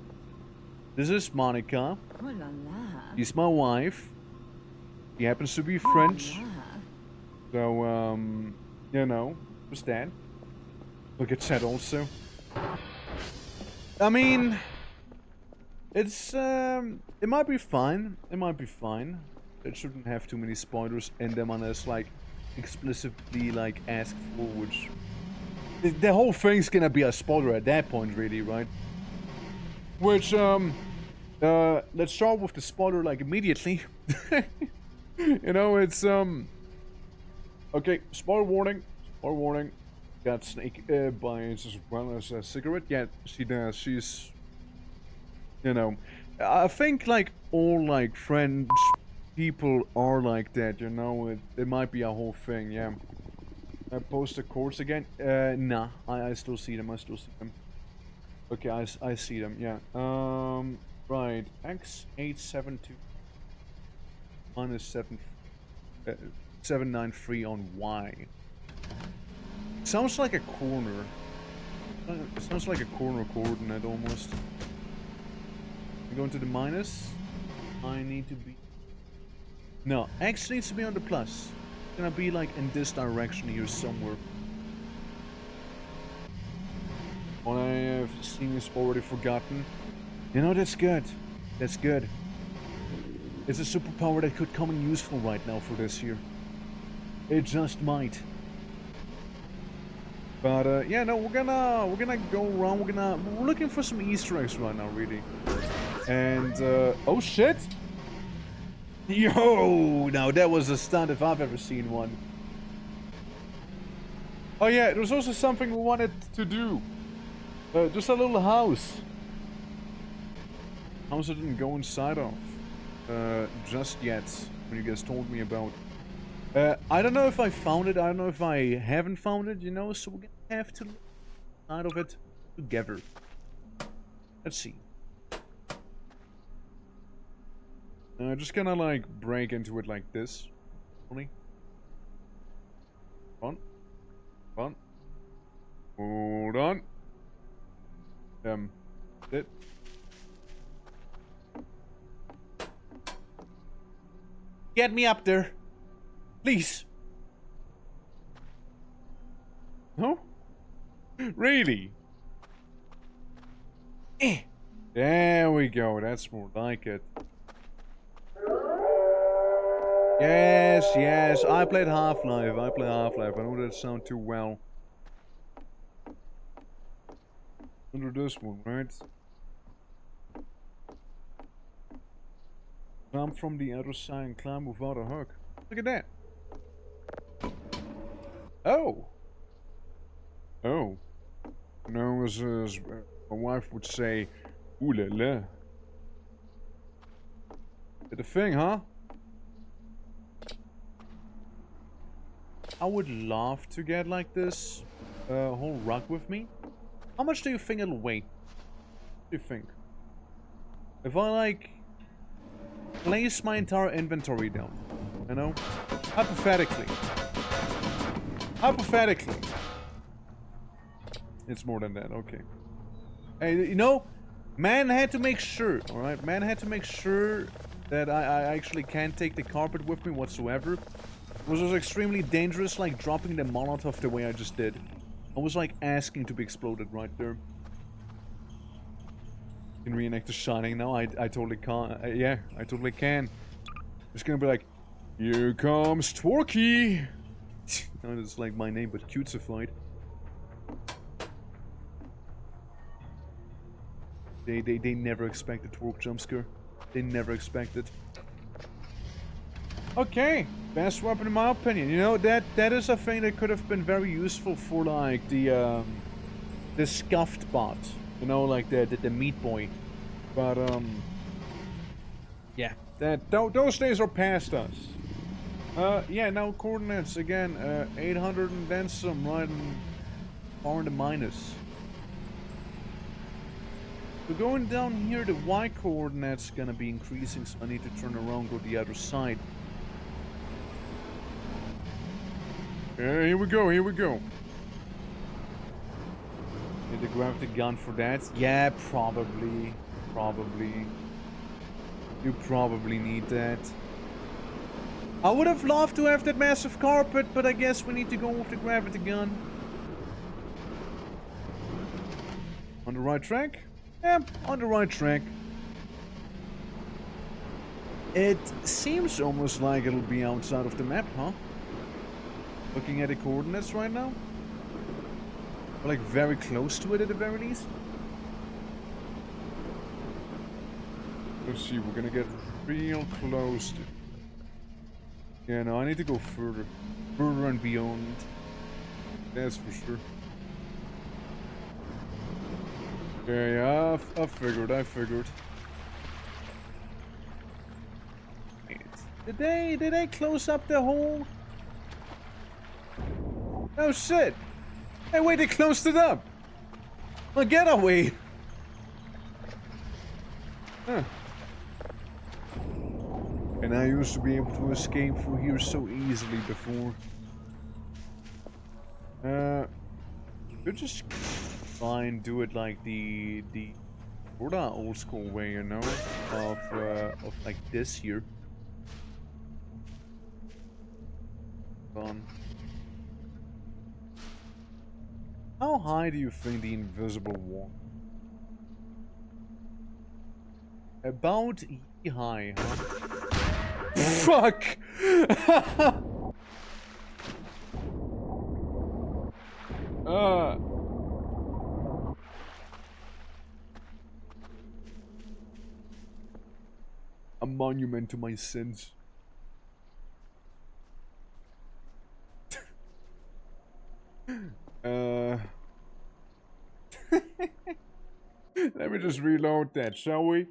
this is Monica. Oh la la. She's my wife. She happens to be French. So, you know, just that. Look at that also. I mean, it's, it might be fine. It might be fine. It shouldn't have too many spoilers in them unless, like, explicitly, like, asked for, which... The whole thing's gonna be a spoiler at that point, really, right? Which, let's start with the spoiler, like, immediately. You know, it's, okay, spoiler warning. Spoiler warning. Got snake bites as well as a cigarette. Yeah, she does. She's, you know, I think like all like French people are like that. You know, it might be a whole thing. Yeah. I post the chords again. Nah, I still see them. I still see them. Okay, I see them. Yeah. Right. X872 minus 793 on Y. Sounds like a corner. It sounds like a corner coordinate almost. I'm going to the minus. I need to be... No, X needs to be on the plus. It's gonna be like in this direction here somewhere. What I have seen is already forgotten. You know, that's good. That's good. It's a superpower that could come in useful right now for this here. It just might. But yeah, no, we're gonna go around. We're looking for some Easter eggs right now, really. And oh shit! Yo, now that was a stunt if I've ever seen one. Oh yeah, there was also something we wanted to do. Just a little house. House I didn't go inside of just yet. When you guys told me about. I don't know if I found it, I don't know if I haven't found it, you know, so we're gonna have to look out of it together. Let's see. Just gonna like break into it like this. Only. Hold on. Hold on. It. Get me up there. Please. No? Really? There we go. That's more like it. Yes, yes. I played Half-Life. I know that sound too well. Under this one, right? Jump from the other side and climb without a hook. Look at that. Oh. Oh. No, as my wife would say, ooh la la. Did a thing, huh? I would love to get like this whole rug with me. How much do you think it'll weigh? What do you think? If I like place my entire inventory down, you know? Hypothetically. It's more than that, okay. Hey, you know, man had to make sure, alright? Man had to make sure that I actually can't take the carpet with me whatsoever. It was extremely dangerous, like dropping the Molotov the way I just did. I was like asking to be exploded right there. Can reenact The Shining now? I totally can't. Yeah, I totally can. It's gonna be like, here comes Twerky! No, it's like my name, but cutesified. They never expect a twerk jumpscare. They never expect it. Okay, best weapon in my opinion. You know, that is a thing that could have been very useful for like the scuffed bot. You know, like the meat boy. But yeah, those days are past us. Yeah, now coordinates again. 800 and then some, right? far in the minus. So going down here, the Y coordinate's gonna be increasing, so I need to turn around, go the other side. Yeah, here we go, here we go. Need to grab the gun for that? Yeah, probably. Probably. You probably need that. I would have loved to have that massive carpet, but I guess we need to go with the gravity gun. On the right track? Yeah, on the right track. It seems almost like it'll be outside of the map, huh? Looking at the coordinates right now. We're like very close to it at the very least. Let's see, we're gonna get real close to... Yeah, no, I need to go further. Further and beyond. That's for sure. Yeah, I figured. Wait, did they close up the hole? Oh shit! Hey, wait, they closed it up! A getaway! Huh. And I used to be able to escape through here so easily before. Could just fine do it like the sorta old school way, you know, of like this here. Fun. How high do you think the invisible wall? About E high, huh? Fuck! A monument to my sins. Let me just reload that, shall we?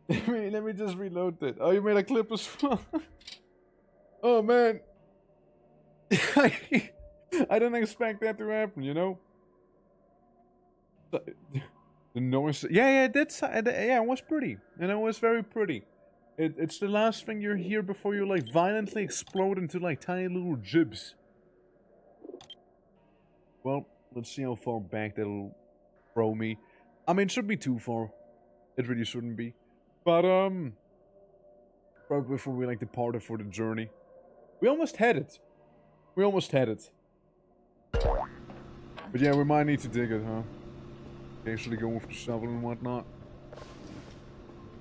Let me just reload that. Oh, you made a clip as well. Oh man, I didn't expect that to happen. You know. The noise. Yeah, that's yeah. It was pretty, and it was very pretty. It's the last thing you hear before you like violently explode into like tiny little jibs. Well, let's see how far back that'll throw me. I mean, it shouldn't be too far. It really shouldn't be. But right before we like departed for the journey, we almost had it. We almost had it. But yeah, we might need to dig it, huh? Actually go with the shovel and whatnot.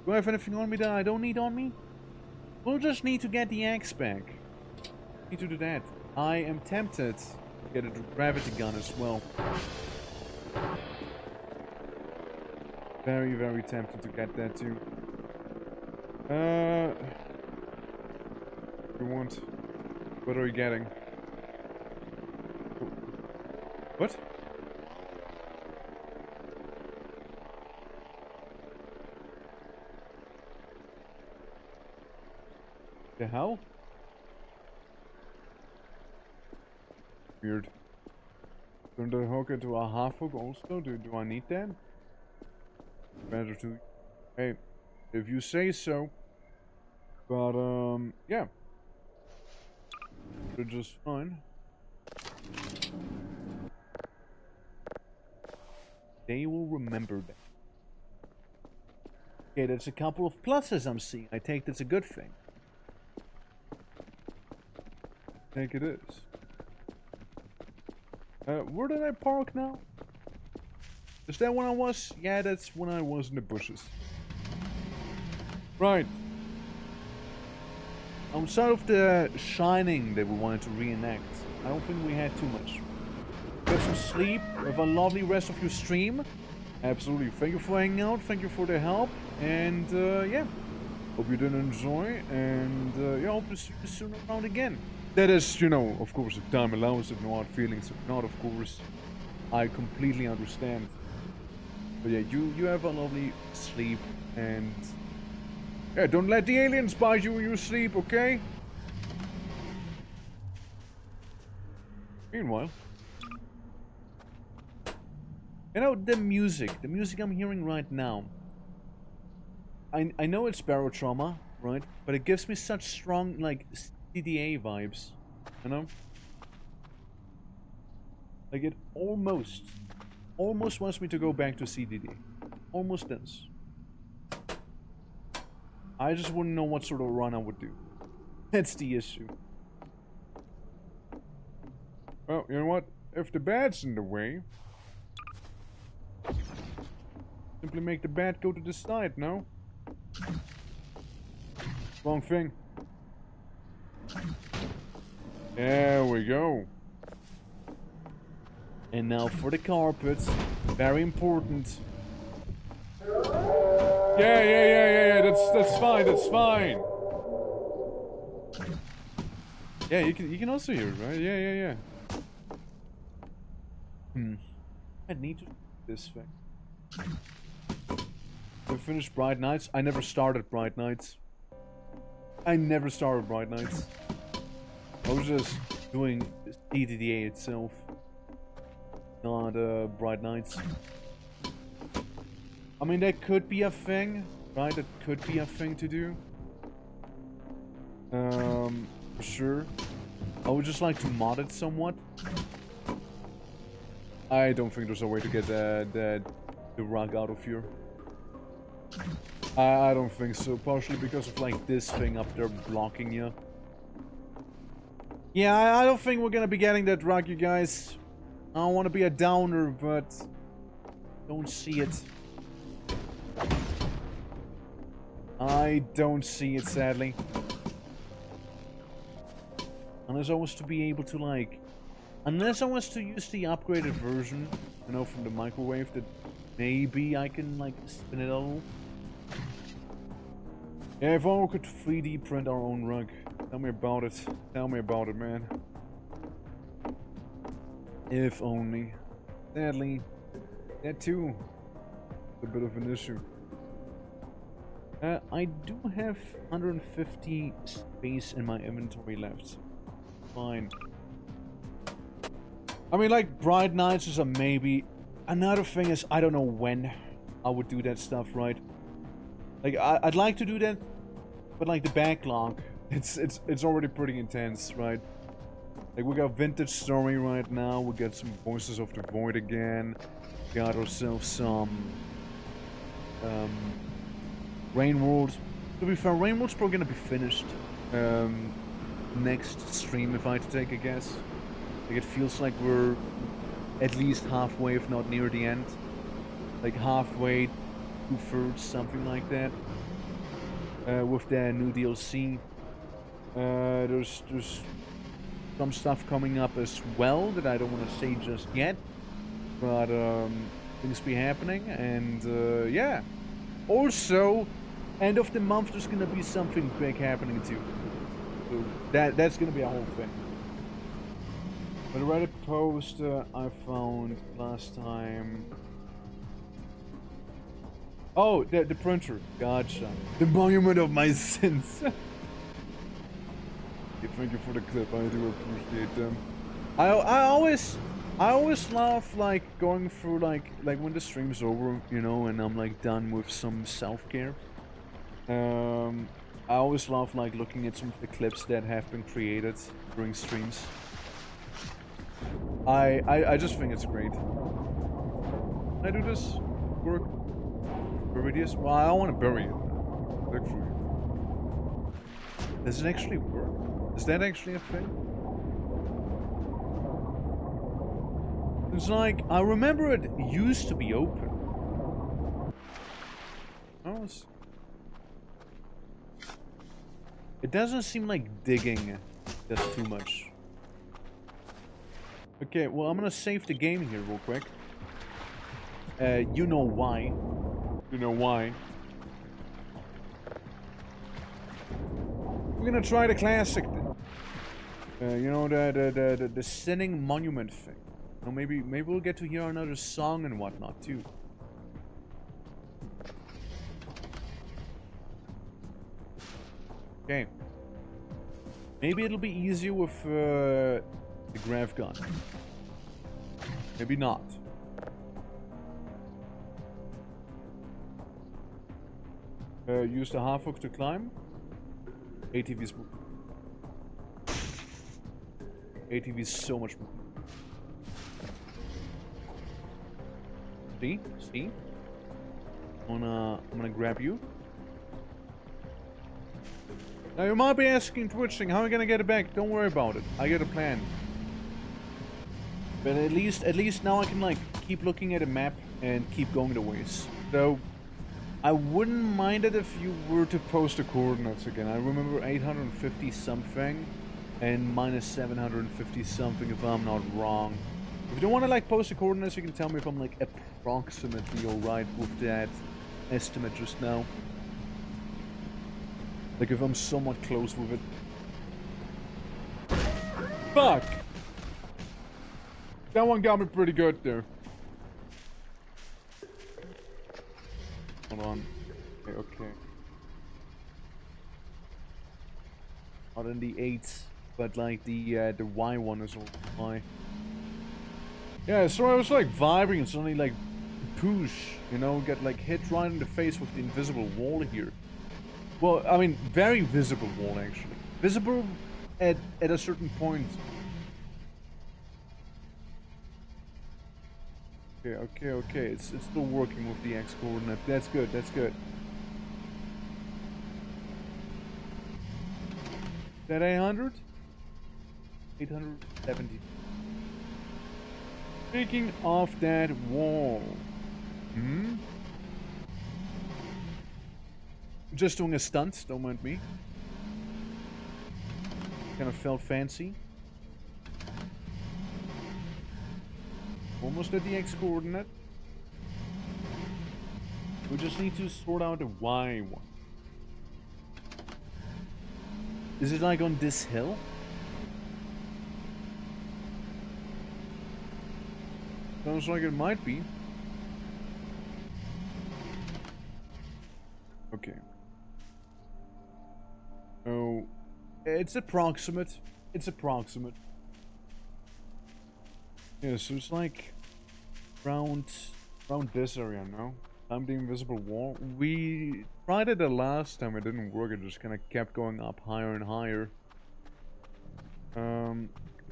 Do I have anything on me that I don't need on me? We'll just need to get the axe back. Need to do that. I am tempted to get a gravity gun as well. Very, very tempted to get that too. You want? What are you getting? What? The hell? Weird. Turn the hook into a half hook also? Do I need that? Better to... Hey, if you say so. But, yeah. They're just fine. They will remember that. Okay, that's a couple of pluses I'm seeing. I take that's a good thing. I think it is. Where did I park now? Is that when I was? Yeah, that's when I was in the bushes. Right. Outside of the shining that we wanted to reenact, I don't think we had too much. Get some sleep, have a lovely rest of your stream. Absolutely. Thank you for hanging out, thank you for the help, and yeah. Hope you did enjoy, and yeah, hope to see you soon around again. That is, you know, of course, if time allows, if no hard feelings, if not, of course, I completely understand. But yeah, you have a lovely sleep, and yeah, don't let the aliens bite you when you sleep, okay? Meanwhile, You know, the music I'm hearing right now. I know it's barotrauma, right? But it gives me such strong, like, CDA vibes, you know? Like, it almost wants me to go back to CDD. Almost does. I just wouldn't know what sort of run I would do. That's the issue. Well, you know what? If the bat's in the way, simply make the bat go to the side, no? Wrong thing. There we go. And now for the carpets. Very important. Yeah. That's fine. That's fine. Yeah, you can also hear it, right? Yeah. I need to do this thing. We finished Bright Nights. I never started Bright Nights. I was just doing DDDA itself, not Bright Nights. I mean, that could be a thing, right? That could be a thing to do. For sure. I would just like to mod it somewhat. I don't think there's a way to get the rug out of here. I don't think so, partially because of like this thing up there blocking you. Yeah, I don't think we're gonna be getting that rug, you guys. I don't want to be a downer, but don't see it. I don't see it, sadly. Unless I was to be able to like... Unless I was to use the upgraded version, you know, from the microwave, that maybe I can like spin it a little. Yeah, if only we could 3D print our own rug. Tell me about it. Tell me about it, man. If only. Sadly, that too is a bit of an issue. I do have 150 space in my inventory left. Fine. I mean, like, Bright Nights is a maybe. Another thing is, I don't know when I would do that stuff, right? Like, I'd like to do that, but like the backlog, it's already pretty intense, right? Like, we got Vintage Story right now, we got some Voices of the Void again, got ourselves some Rain World. To be fair, Rain World's probably gonna be finished next stream, if I had to take a guess. Like, it feels like we're at least halfway, if not near the end. Like halfway, 2/3, something like that. With the new DLC. There's some stuff coming up as well that I don't want to say just yet. But things be happening, and yeah. Also, end of the month there's gonna be something big happening too. So that's gonna be a whole thing. But the Reddit post I found last time. Oh, the printer. Gotcha. The monument of my sins. Thank you for the clip. I do appreciate them. I always love like going through like when the stream's over, you know, and I'm like done with some self-care. I always love like looking at some of the clips that have been created during streams. I just think it's great. Can I do this? Work? Bury this? Well, I don't want to bury it. Look for it. Does it actually work? Is that actually a thing? It's like, I remember it used to be open. Oh, it doesn't seem like digging does too much. Okay, well, I'm gonna save the game here real quick. You know why. You know why. We're gonna try the classic then. You know, the sinning monument thing. You know, maybe we'll get to hear another song and whatnot too. Okay. Maybe it'll be easier with the grav gun. Maybe not. Use the half hook to climb. ATV is... ATV is so much more. See? See? I'm gonna grab you. Now you might be asking, twitching, how am I gonna get it back? Don't worry about it. I got a plan. But at least now I can like keep looking at a map and keep going the ways. So I wouldn't mind it if you were to post the coordinates again. I remember 850 something and minus 750 something if I'm not wrong. If you don't want to like post the coordinates, you can tell me if I'm like approximately alright with that estimate just now. Like if I'm somewhat close with it. Fuck! That one got me pretty good there. Hold on. Okay, okay. Not in the 8s, but like the Y one is all high. Yeah, so I was like vibing and suddenly like push, you know, get like hit right in the face with the invisible wall here. Well, I mean, very visible wall actually. Visible at a certain point. Okay, okay, okay. It's still working with the X coordinate. That's good, that's good. Is that 800? 870. Speaking of that wall. Just doing a stunt, don't mind me. Kind of felt fancy. Almost at the X coordinate. We just need to sort out the Y one. Is it like on this hill? Sounds like it might be. Okay. Oh, it's approximate. It's approximate. Yeah, so it's like around this area, no? I'm the invisible wall. We tried it the last time, it didn't work. It just kind of kept going up higher and higher. I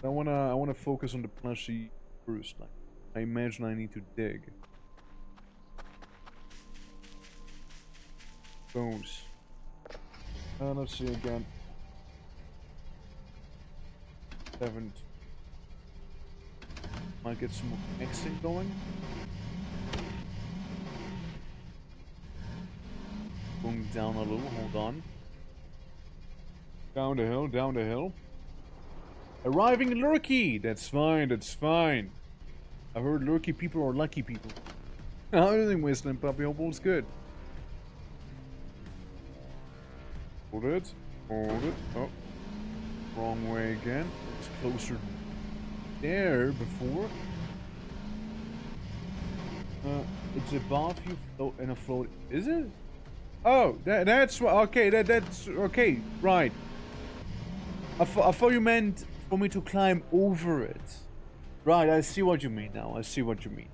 wanna focus on the plushie first. Like, I imagine I need to dig. Bones. Let's see again. 7. Might get some more mixing going. Going down a little, hold on. Down the hill, down the hill. Arriving Lurky! That's fine, that's fine. I heard Lurky people are lucky people. Everything Whistling Puppy, hope all's good. Hold it, hold it. Oh, wrong way again. It's closer there before. It's above you in a float. Is it? Oh, that's okay. That's okay. Right. I thought you meant for me to climb over it. Right. I see what you mean now. I see what you mean.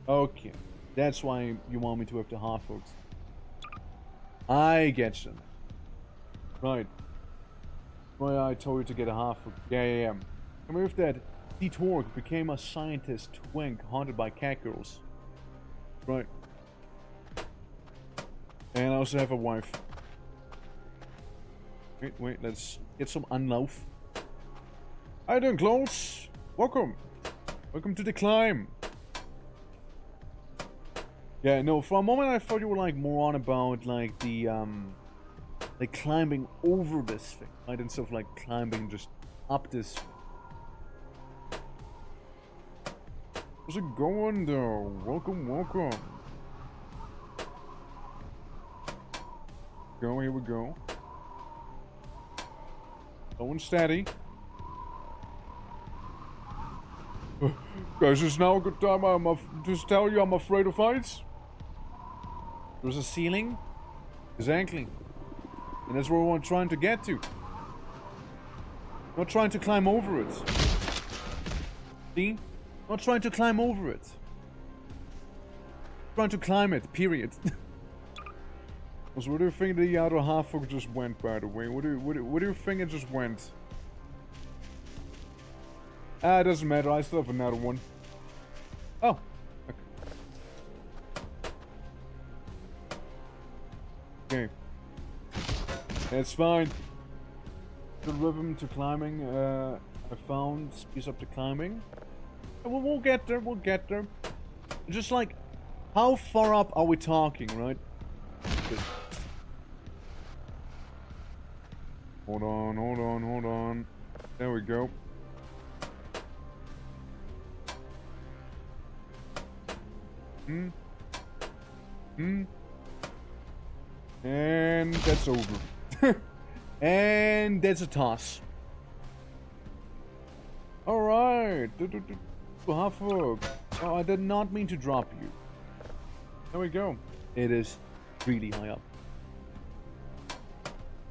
Okay. That's why you want me to have the half hooks. I get you. Right. Why I told you to get a half hook. Yeah. Come with that. T-Torque became a scientist twink haunted by cat girls. Right. And I also have a wife. Wait, let's get some unloaf. How you doing, close? Welcome. Welcome to the climb. Yeah, no, for a moment I thought you were like more on about like the like climbing over this thing, right? Instead of like climbing just up this thing. How's it going though? Welcome. Here we go. Going steady. Guys, is now a good time to tell you I'm afraid of heights? There's a ceiling. Exactly. And that's where we're trying to get to. Not trying to climb over it. See? Not trying to climb over it. Trying to climb it, period. So where do you think the other half hook just went, by the way? Where do you think it just went? Ah, it doesn't matter. I still have another one. Oh. Okay. That's fine. The rhythm to climbing, I found speeds up to climbing. We'll get there, we'll get there. Just like, how far up are we talking, right? Okay. Hold on, hold on, hold on. There we go. And that's over. And that's a toss. Alright. Half hook. Oh, I did not mean to drop you. There we go. It is really high up.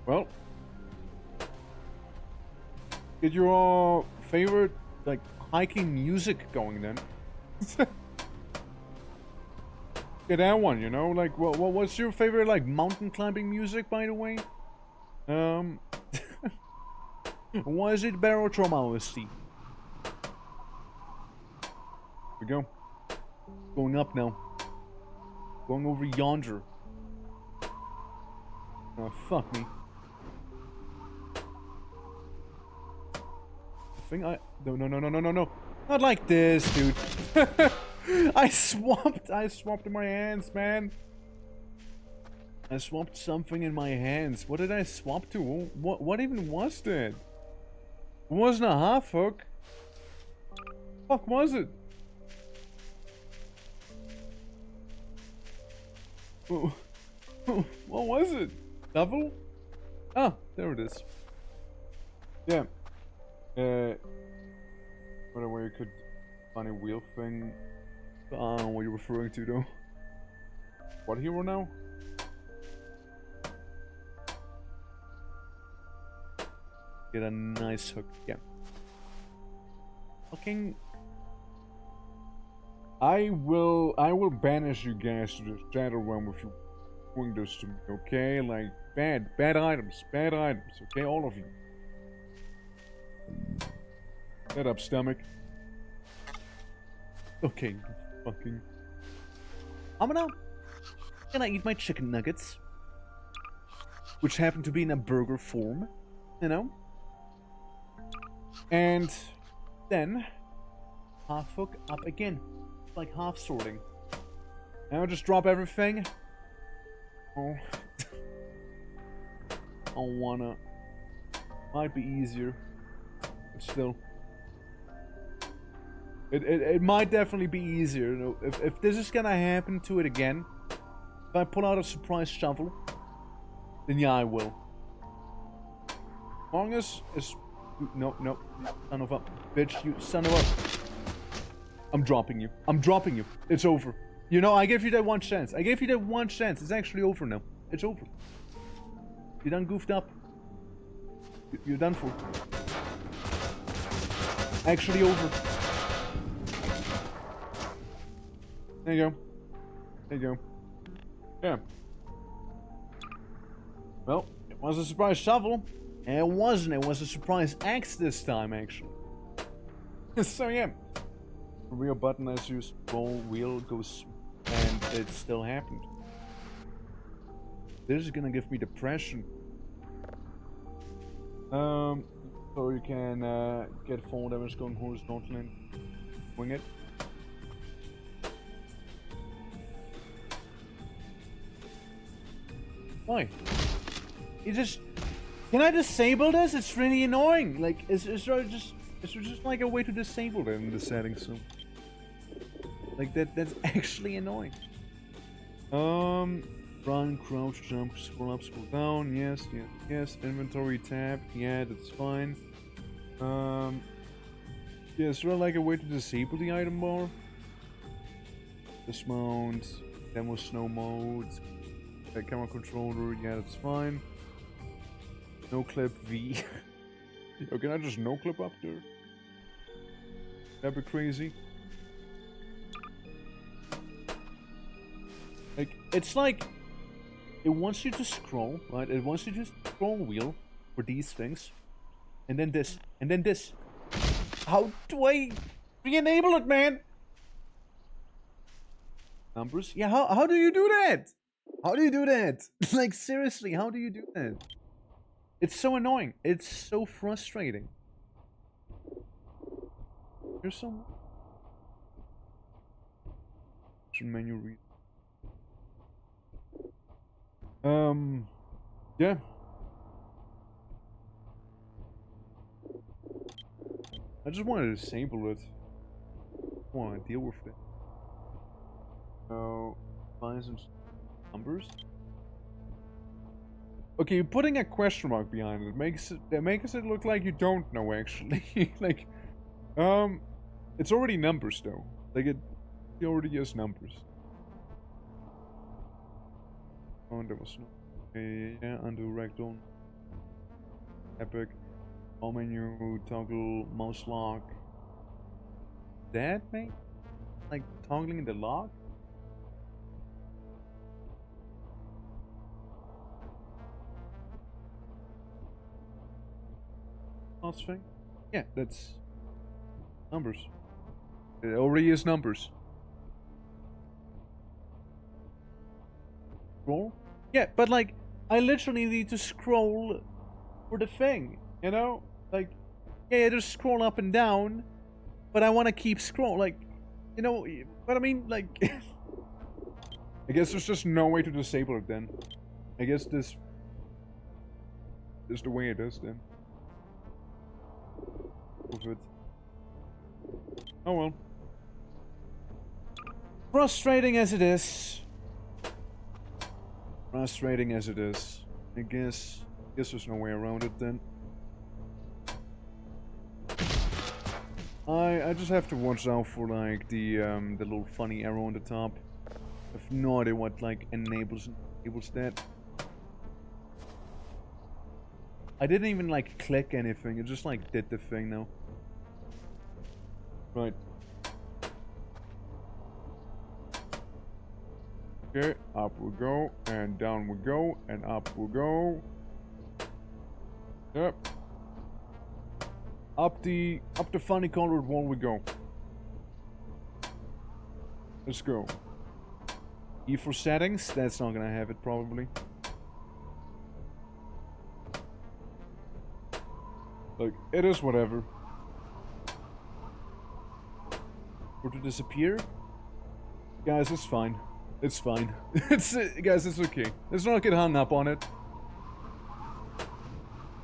Well. Get your favorite, like, hiking music going then. Get that one, you know? Like, what's your favorite, like, mountain climbing music, by the way? Was it Barrel Trauma OST? Here we go. Going up now. Going over yonder. Oh, fuck me. No. Not like this, dude. I swapped in my hands, man. I swapped something in my hands. What did I swap to? What even was that? It wasn't a half hook. Fuck was it? What was it? Double? Ah, there it is. Yeah. By the way, you could find a wheel thing. I don't know what you're referring to though. What hero now? Get a nice hook. Yeah. Fucking. I will banish you guys to the shadow realm if you doing this to me. Okay, like bad items, okay, all of you. Get up, stomach. Okay, fucking. I'm gonna eat my chicken nuggets, which happen to be in a burger form, you know. And then half hook up again, like half sorting. Now just drop everything. Oh, I don't wanna. Might be easier, but still. It might definitely be easier. You know, if this is gonna happen to it again, if I pull out a surprise shovel, then yeah, I will. As long as it's no, son of a bitch, you son of a. I'm dropping you. It's over. You know, I gave you that one chance. It's actually over now. It's over. You done goofed up. You're done for. Actually over. There you go. Yeah. Well, it was a surprise shovel. And it wasn't. It was a surprise axe this time, actually. So yeah. Real button I use. Roll, wheel goes, and it still happened. This is gonna give me depression. So you can get fall damage going horizontally and wing it. Why? You just... Can I disable this? It's really annoying. Like, is there just like a way to disable it in the settings? So, like that's actually annoying. Run, crouch, jump, scroll up, scroll down. Yes. Inventory tab. Yeah, that's fine. Yeah, is there like a way to disable the item bar? Dismount, demo snow mode. Camera controller, yeah, that's fine. No clip V. Oh, can I just no clip up there? That'd be crazy. Like, it's like it wants you to scroll, right? It wants you to scroll wheel for these things. And then this. And then this. How do I re-enable it, man? Numbers? Yeah, how do you do that? How do you do that? Like, seriously, how do you do that? It's so annoying. It's so frustrating. Here's some... menu read. Yeah. I just want to disable it. I want to deal with it. So, find some numbers. Okay, you're putting a question mark behind it. That makes it look like you don't know actually. Like, it's already numbers though. Like it already is numbers. Oh, there was no. Yeah, undo ragdoll. Epic. All menu, toggle, mouse lock. That mate? Like toggling the lock? Last thing? Yeah, that's numbers. It already is numbers. Scroll? Yeah, but like, I literally need to scroll for the thing, you know? Like, yeah, just scroll up and down, but I want to keep scroll, like, you know, but I mean, like, I guess there's just no way to disable it then. I guess this is the way it is then. Of it. Oh well. Frustrating as it is. Frustrating as it is. I guess there's no way around it then. I just have to watch out for like the little funny arrow on the top. I have no idea what like enables that. I didn't even like click anything, it just like did the thing now. Right. Okay, up we go, and down we go, and up we go. Yep. Up the funny colored wall we go. Let's go. E for settings, that's not gonna have it probably. Like, it is whatever. For to disappear? Guys, it's fine. It's fine. Guys, it's okay. Let's not get hung up on it.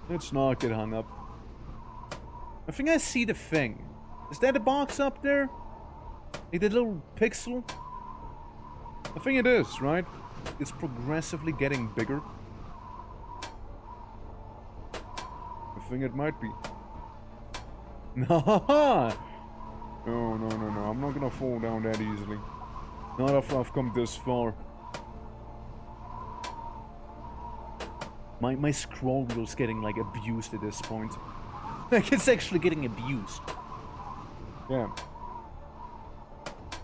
Let's not get hung up. I think I see the thing. Is that a box up there? Like that little pixel? I think it is, right? It's progressively getting bigger. I think it might be. No, I'm not gonna fall down that easily. Not after I've come this far. My scroll wheel's getting like abused at this point. Like it's actually getting abused. Yeah.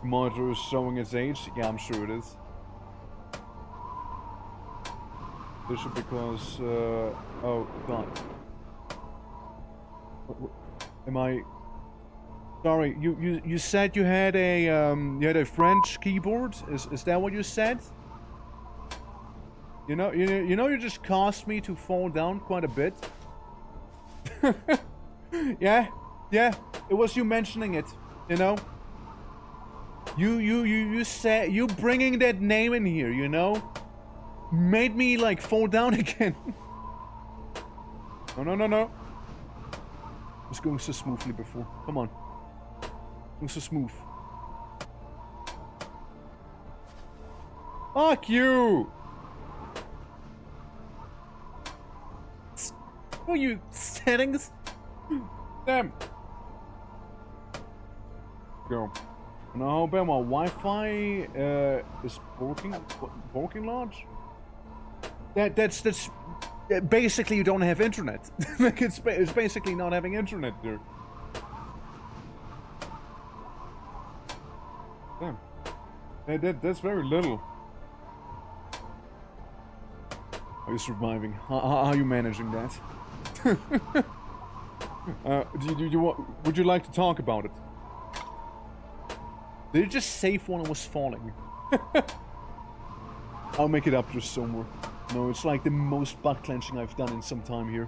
Monitor is showing its age? Yeah, I'm sure it is. This is because oh god. Am I sorry, you said you had a French keyboard? Is that what you said? You know you just caused me to fall down quite a bit. Yeah, it was you mentioning it, you know? You said you bringing that name in here, you know? Made me like fall down again. No. It was going so smoothly before. Come on. Going so smooth. Fuck you! Oh, you settings? Damn. Go. Now, how about my Wi-Fi is working large? That's basically you don't have internet. Like it's basically not having internet there. Damn. That's very little. Are you surviving? How are you managing that? Would you like to talk about it? Did you just save when I was falling? I'll make it up just somewhere. No, it's like the most butt clenching I've done in some time here.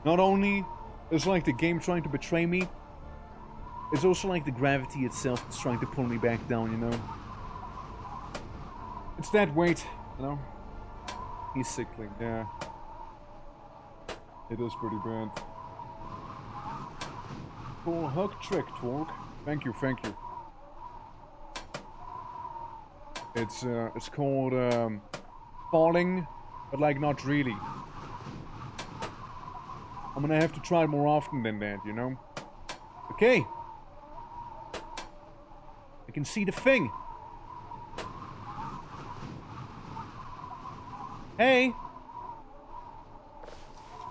Not only is like the game trying to betray me, it's also like the gravity itself that's trying to pull me back down, you know? It's that weight, you know? He's sickling, yeah. It is pretty bad. Cool hug trick, Twerk. Thank you, thank you. It's called, falling, but like not really. I'm gonna have to try more often than that, you know? Okay. I can see the thing. Hey!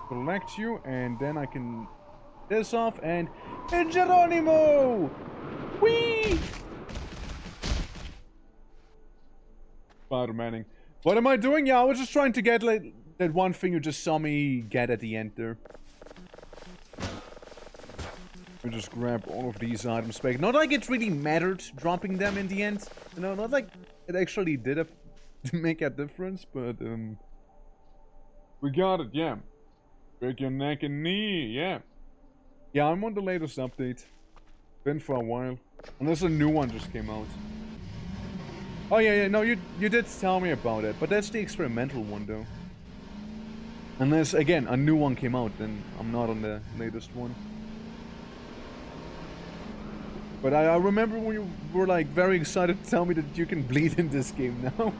Collect you, and then I can this off, and Geronimo! Whee! Spider-Manning. What am I doing? Yeah, I was just trying to get like, that one thing you just saw me get at the end there. I just grab all of these items back. Not like it really mattered dropping them in the end. You know, not like it actually did make a difference, but we got it, yeah. Break your neck and knee, yeah. Yeah, I'm on the latest update. Been for a while. Unless a new one just came out. Oh yeah, no, you did tell me about it, but that's the experimental one though. Unless, again, a new one came out, then I'm not on the latest one. But I remember when you were like very excited to tell me that you can bleed in this game now.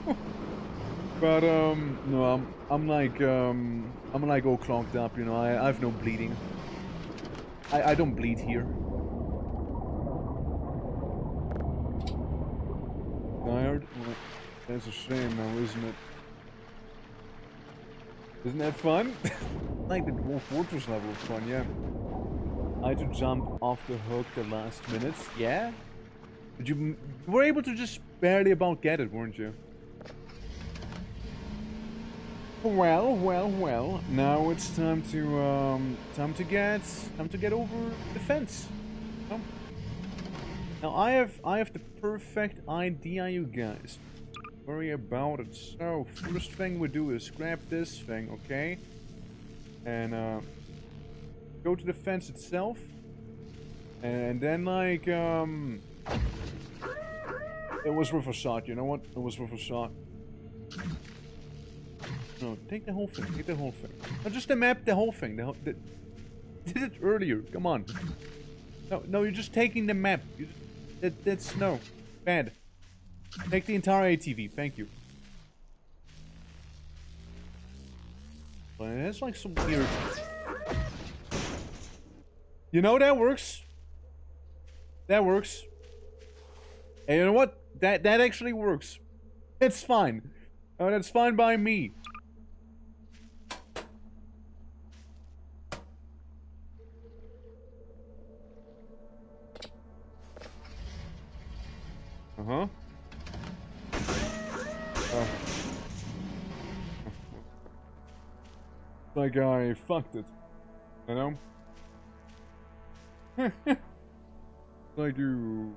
But no, I'm like all clogged up, you know. I have no bleeding. I don't bleed here. Tired? Well, that's a shame now, isn't it? Isn't that fun? Like the Dwarf Fortress level was fun, yeah. I had to jump off the hook the last minutes. Yeah? But you were able to just barely about get it, weren't you? Well. Now it's time to get over the fence. Oh. Now I have the perfect idea, you guys. Don't worry about it. So first thing we do is grab this thing, okay? And go to the fence itself. And then like it was worth a shot, you know what? It was worth a shot. No, take the whole thing. Take the whole thing. No, just the map, the whole thing. Did it earlier. Come on. No, you're just taking the map. That's no bad. Take the entire ATV. Thank you. But it's like some weird. You know that works. That works. And you know what? That actually works. It's fine. Oh, that's fine by me. Uh-huh. Oh. Like I fucked it. You know? Like you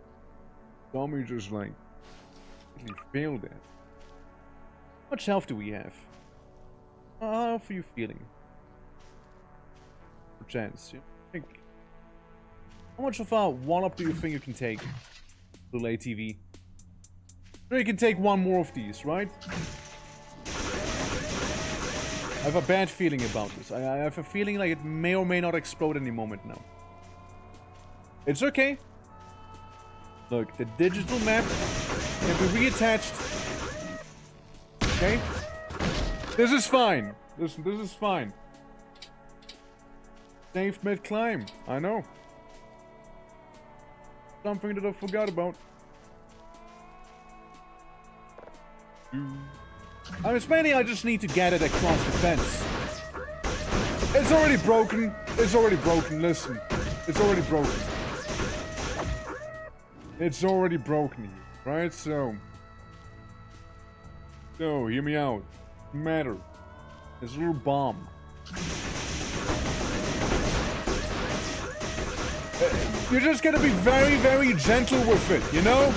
saw me just like really failed at. How much health do we have? How are you feeling? Chance, you think? How much of a wallop do you think you can take? Little ATV. Sure, you can take one more of these, right? I have a bad feeling about this. I have a feeling like it may or may not explode any moment now. It's okay. Look, the digital map can be reattached. Okay? This is fine. Listen, this is fine. Safe mid-climb. I know. Something that I forgot about. I mean, mainly I just need to get it across the fence. It's already broken. It's already broken. Listen. It's already broken. It's already broken, right? So, hear me out. Matter. This little bomb. You're just gonna be very, very gentle with it, you know?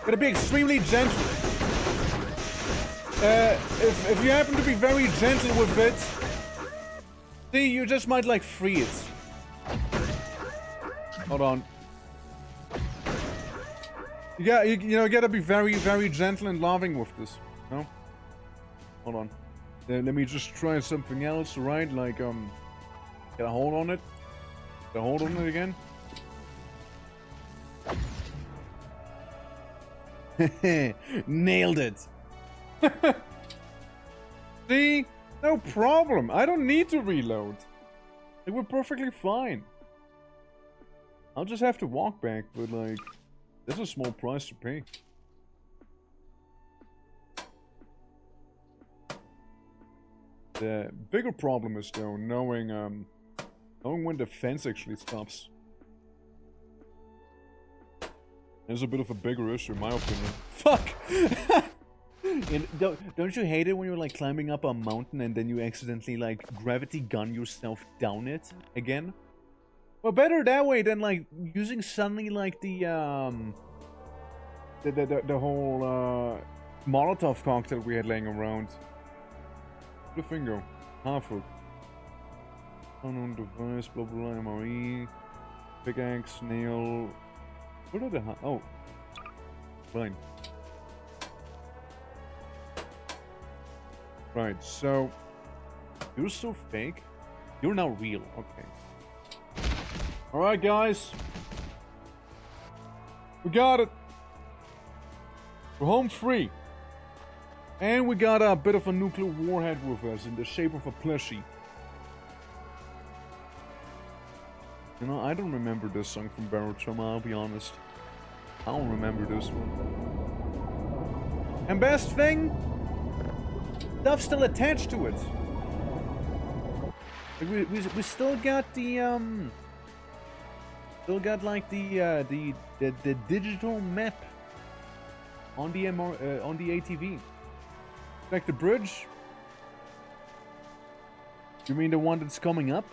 Gotta be extremely gentle. If you happen to be very gentle with it, see, you just might like free it. Hold on. You gotta be very, very gentle and loving with this. You know? Hold on. Let me just try something else, right? Like, can I hold on it? Can I hold on it again? Nailed it. See? No problem. I don't need to reload. Like, we're perfectly fine. I'll just have to walk back, but like, that's a small price to pay. The bigger problem is though knowing when the fence actually stops. There's a bit of a bigger issue, in my opinion. Fuck! And don't you hate it when you're like climbing up a mountain and then you accidentally like gravity gun yourself down it again? Well, better that way than like using suddenly like the whole Molotov cocktail we had laying around. Where'd the thing go? Half hook. Unknown device, blah blah blah, MRE, pickaxe, nail. What are the oh, fine. Right, so you're so fake. You're now real. Okay. All right, guys. We got it. We're home free. And we got a bit of a nuclear warhead with us in the shape of a plushie. You know, I don't remember this song from Barotrauma, I'll be honest. I don't remember this one. And best thing, stuff's still attached to it. We still got the still got like the digital map on the on the ATV. Like the bridge? You mean the one that's coming up?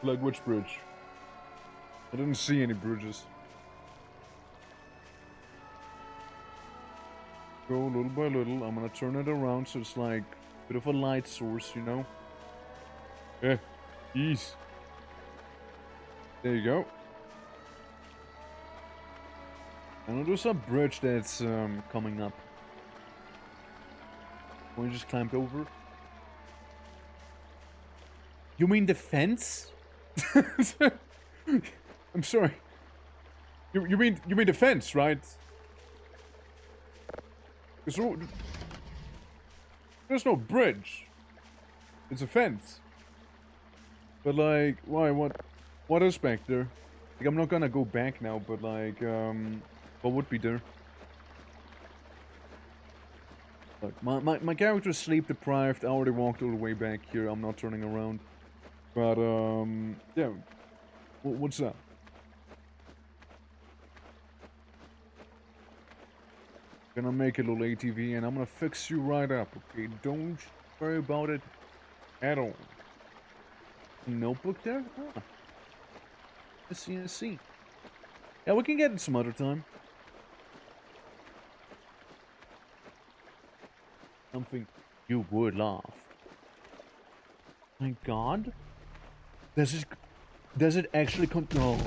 Like which bridge? I didn't see any bridges. Go little by little. I'm gonna turn it around so it's like a bit of a light source, you know? Yeah, ease. There you go. And there's a bridge that's coming up. We just climbed over. You mean the fence? I'm sorry. You mean the fence, right? There's no bridge. It's a fence. But like, why? What is back there? Like, I'm not gonna go back now, but like, what would be there? Look, my character's sleep deprived. I already walked all the way back here. I'm not turning around. But yeah. What's up? Gonna make a little ATV and I'm gonna fix you right up, okay? Don't worry about it at all. Notebook there? Ah. I see. Yeah, we can get it some other time. Something you would laugh. My God, does it actually no?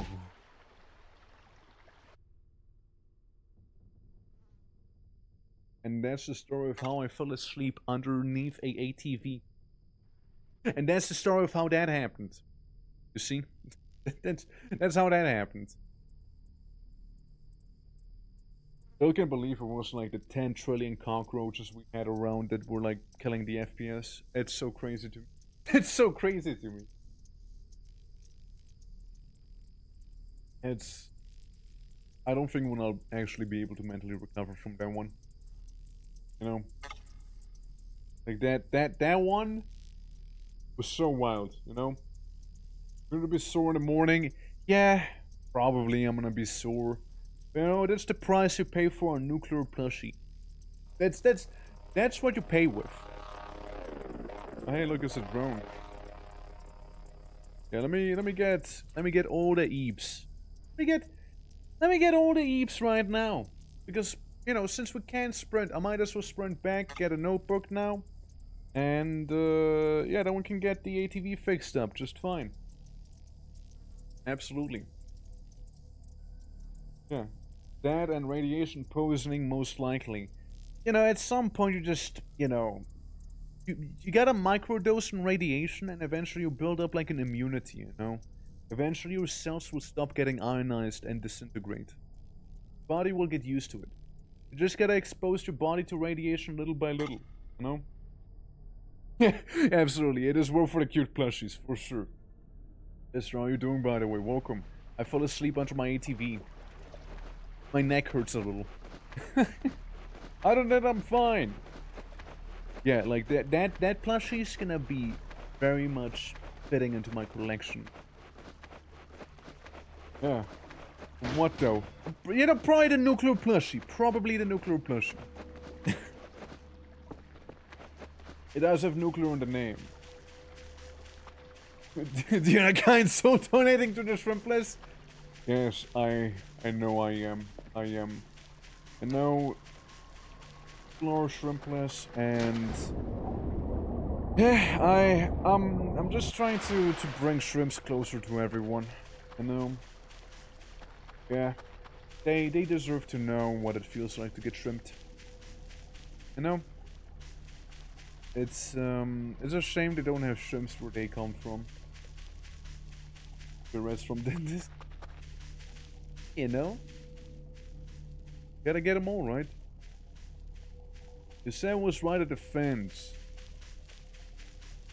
And that's the story of how I fell asleep underneath a ATV. And that's the story of how that happened. You see, that's how that happened. Still can't believe it was like the 10 trillion cockroaches we had around that were like killing the FPS. It's so crazy to me. It's so crazy to me. It's... I don't think we'll actually be able to mentally recover from that one. You know? Like that one was so wild, you know? You're gonna be sore in the morning. Yeah, probably I'm gonna be sore. You know, that's the price you pay for a nuclear plushie. That's what you pay with. Hey, look, it's a drone. Yeah, let me get all the eeps. Let me get all the eeps right now. Because, you know, since we can't sprint, I might as well sprint back, get a notebook now. And, yeah, then we can get the ATV fixed up just fine. Absolutely. Yeah. That and radiation poisoning most likely. You know, at some point you just, you know, you gotta microdose in radiation and eventually you build up like an immunity, you know? Eventually your cells will stop getting ionized and disintegrate. Body will get used to it. You just gotta expose your body to radiation little by little, you know? Yeah, absolutely. It is worth for the cute plushies, for sure. Esther, how are you doing, by the way? Welcome. I fell asleep under my ATV. My neck hurts a little. Other than that, I'm fine. Yeah, like that plushie's gonna be very much fitting into my collection. Yeah. What though? You know, probably the nuclear plushie. Probably the nuclear plushie. It does have nuclear in the name. Do you not kind so donating to the shrimp list? Yes, I know I am. I know Floor Shrimpless and yeah, I'm just trying to bring shrimps closer to everyone. You know? Yeah. They deserve to know what it feels like to get shrimped. You know? It's a shame they don't have shrimps where they come from. The rest from dentist. You know? Gotta get them all, right? The Sam was right at the fence.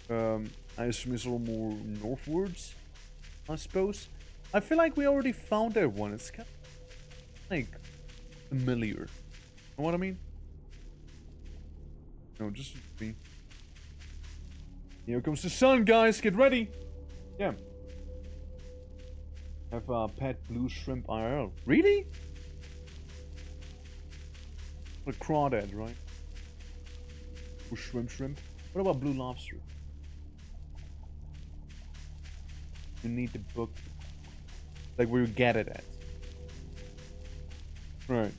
I assume it's a little more northwards, I suppose. I feel like we already found that one. It's kind of like familiar. You know what I mean? No, just me. Here comes the sun, guys. Get ready. Yeah. Have a pet blue shrimp IRL. Really? A crawdad, right? Blue shrimp. What about blue lobster? You need the book. Like where you get it at. Right.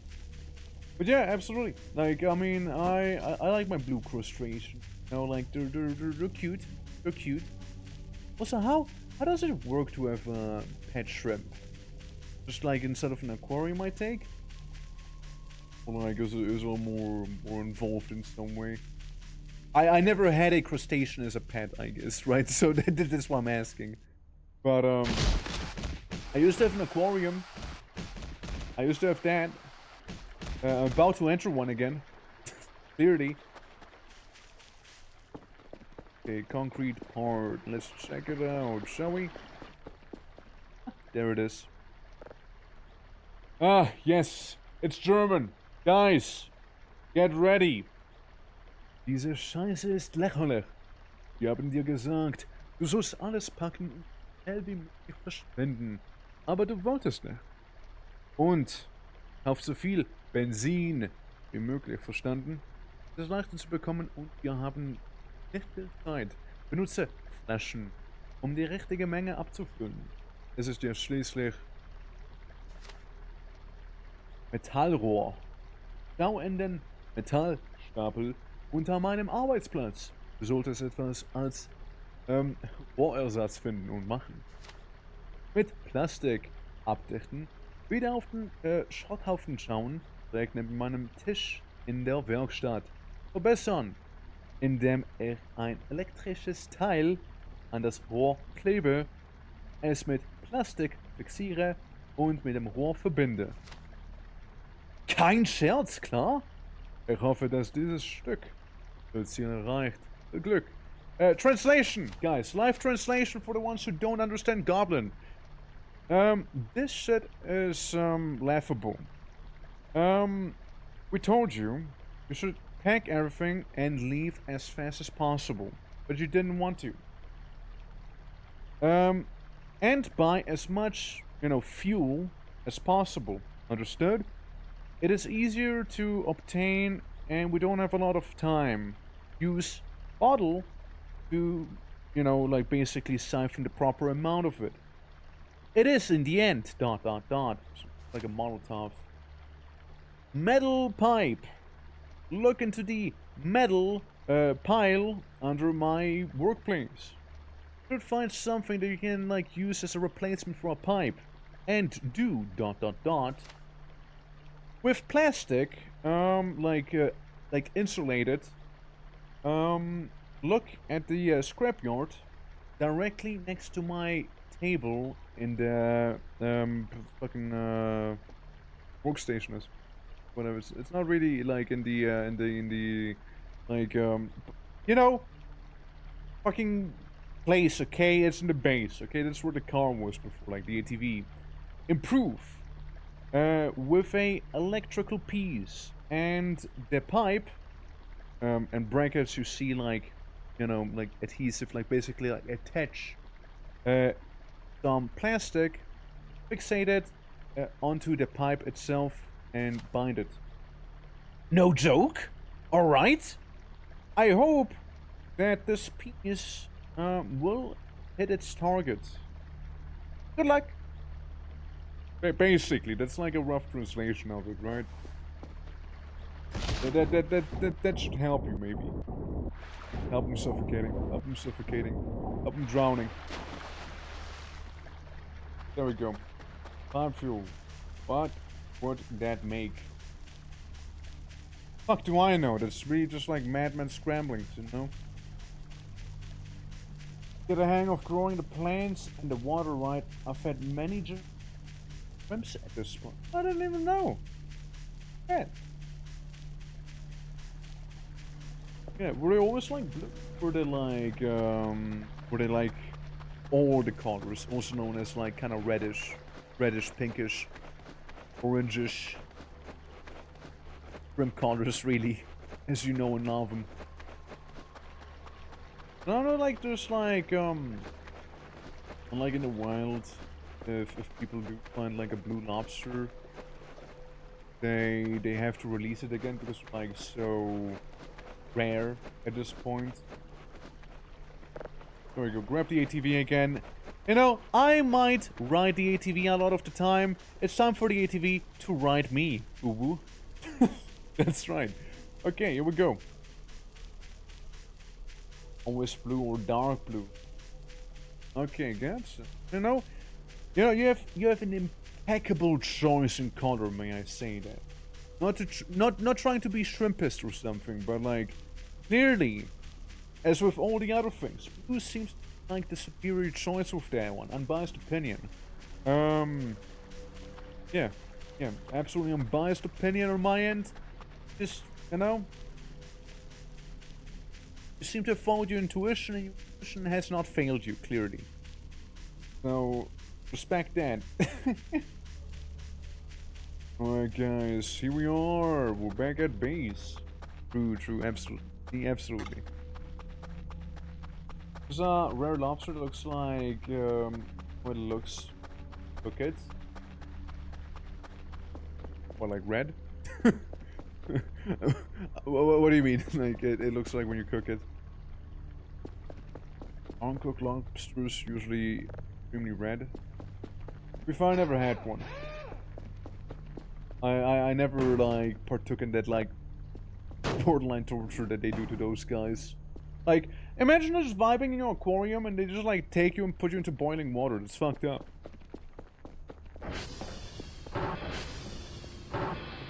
But yeah, absolutely. Like, I mean, I like my blue crustacean. You know, like they're cute. They're cute. Also, how does it work to have a pet shrimp? Just like instead of an aquarium, I take. Well, I guess it is a little more involved in some way. I never had a crustacean as a pet, I guess, right? So that's why I'm asking. But I used to have an aquarium. I used to have that. About to enter one again. Clearly. Okay, concrete part. Let's check it out, shall we? There it is. Ah, yes. It's German. Guys, get ready. Diese Scheiße ist lächerlich. Wir haben dir gesagt, du sollst alles packen und schnell wie möglich verschwinden. Aber du wolltest nicht. Und kauf so viel Benzin wie möglich, verstanden? Es ist leichter zu bekommen und wir haben nicht viel Zeit. Benutze Flaschen, um die richtige Menge abzufüllen. Es ist ja schließlich Metallrohr. Schau in den Metallstapel unter meinem Arbeitsplatz. Du solltest etwas als Rohrersatz finden und machen. Mit Plastik abdichten, wieder auf den Schrotthaufen schauen, direkt neben meinem Tisch in der Werkstatt. Verbessern, indem ich ein elektrisches Teil an das Rohr klebe, es mit Plastik fixiere und mit dem Rohr verbinde. Kein Scherz, klar? Ich hoffe, dass dieses Stück das Ziel erreicht. Viel Glück. Translation, guys. Live translation for the ones who don't understand Goblin. This shit is laughable. We told you should pack everything and leave as fast as possible, but you didn't want to. And buy as much, fuel as possible. Understood? It is easier to obtain, and we don't have a lot of time. Use bottle to, you know, like basically siphon the proper amount of it. It is in the end, dot dot dot, like a Molotov. Metal pipe. Look into the metal pile under my workplace. Should find something that you can like use as a replacement for a pipe, and do dot dot dot with plastic, like insulated. Look at the scrapyard directly next to my table in the fucking workstation is whatever. It's not really like in the like you know, fucking place. Okay, it's in the base. Okay, that's where the car was before, like the ATV. Improve with a electrical piece and the pipe and brackets. You see like, you know, like adhesive, like basically like attach some plastic, fixate it onto the pipe itself and bind it. No joke. All right. I hope that this piece will hit its target. Good luck. Basically, that's like a rough translation of it, right? That should help you, maybe. Help him suffocating. Help him suffocating. Help him drowning. There we go. Pipe fuel. What would that make? Fuck do I know? That's really just like madmen scrambling, you know? Get a hang of growing the plants and the water right. I've had many shrimps at this point. I didn't even know. Yeah. Yeah, were they always like blue? Were they like all the colors, also known as like kind of reddish, pinkish, orangish shrimp colors, really, as you know and love them. I don't know, like there's like in the wild, if people do find like a blue lobster, they have to release it again because it's like so rare at this point. There we go, grab the ATV again. You know, I might ride the ATV a lot of the time. It's time for the ATV to ride me, boo-boo. That's right. Okay, here we go. Always blue or dark blue. Okay, gotcha. You have an impeccable choice in color, may I say that. Not trying to be shrimpist or something, but like clearly, as with all the other things, blue seems like the superior choice with that one. Unbiased opinion. Yeah, absolutely unbiased opinion on my end. Just, you know, you seem to have followed your intuition, and your intuition has not failed you, clearly. So, respect that. Alright guys, here we are. We're back at base. True, absolutely. There's a rare lobster that looks like, what it looks. Cook it. What, like red? What do you mean? Like, it looks like when you cook it. Uncooked lobsters usually extremely red. I never had one. I never, like, partook in that, like, borderline torture that they do to those guys. Like, imagine just vibing in your aquarium and they just, like, take you and put you into boiling water. That's fucked up.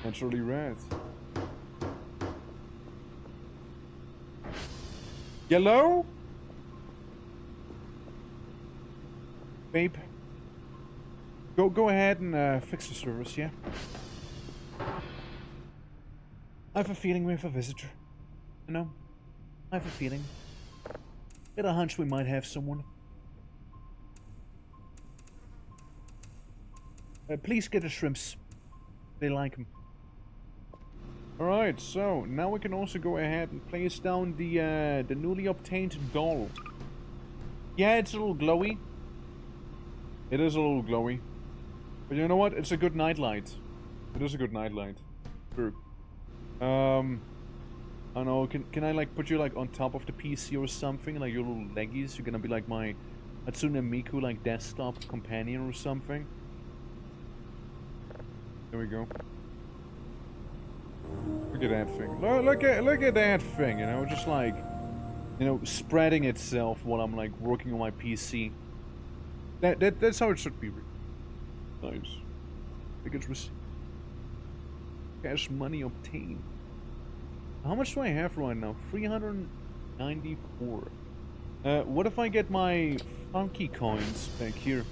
Naturally red. Yellow? Babe. Go ahead and fix the service, yeah? I have a feeling we have a visitor. You know? I have a feeling. Got a hunch we might have someone. Please get the shrimps. They like them. Alright, so now we can also go ahead and place down the newly obtained doll. Yeah, it's a little glowy. It is a little glowy. But you know what? It's a good nightlight. It is a good nightlight. True. I don't know, can I like put you like on top of the PC or something? Like your little leggies? You're gonna be like my Hatsune Miku like desktop companion or something? There we go. Look at that thing. Look at that thing, you know, just like, you know, spreading itself while I'm like working on my PC. That's how it should be. Nice. Tickets received. Cash money obtained. How much do I have right now? 394. What if I get my funky coins back here?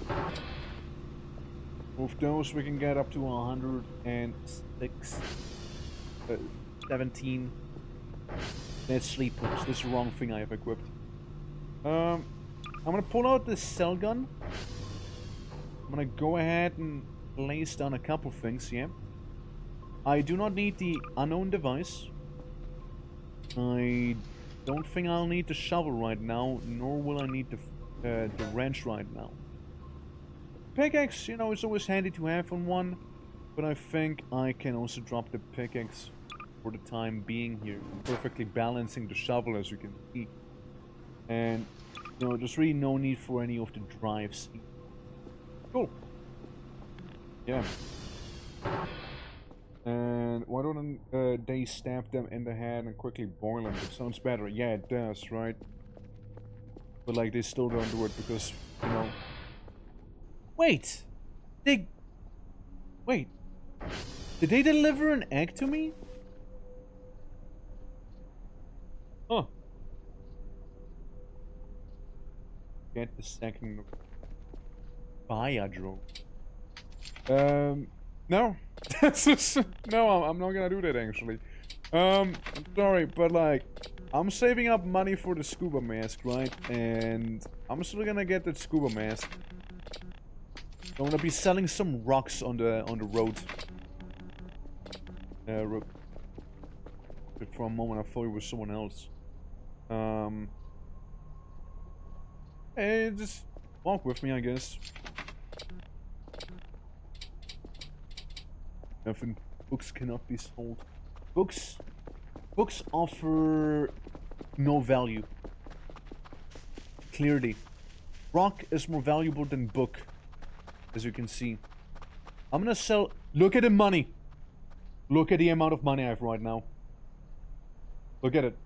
With those we can get up to 106. 17. That's sleep books. This is the wrong thing I have equipped. I'm gonna pull out the cell gun. I'm gonna go ahead and place down a couple things, yeah. I do not need the unknown device. I don't think I'll need the shovel right now, nor will I need the wrench right now. Pickaxe, you know, it's always handy to have on one, but I think I can also drop the pickaxe for the time being here. Perfectly balancing the shovel, as you can see. And, you know, there's really no need for any of the drives. Cool. Yeah. And why don't they stab them in the head and quickly boil them? It sounds better. Yeah, it does, right? But like, they still don't do it because, you know... Wait! Wait. Did they deliver an egg to me? Huh. Get the second... Biodrome. No. No, I'm not gonna do that, actually. Sorry, but like... I'm saving up money for the scuba mask, right? And I'm still gonna get that scuba mask. I'm gonna be selling some rocks on the road. For a moment, I thought it was someone else. Hey, just walk with me, I guess. Nothing. Books cannot be sold. Books offer no value. Clearly. Rock is more valuable than book, as you can see. I'm gonna sell... Look at the money! Look at the amount of money I have right now. Look at it.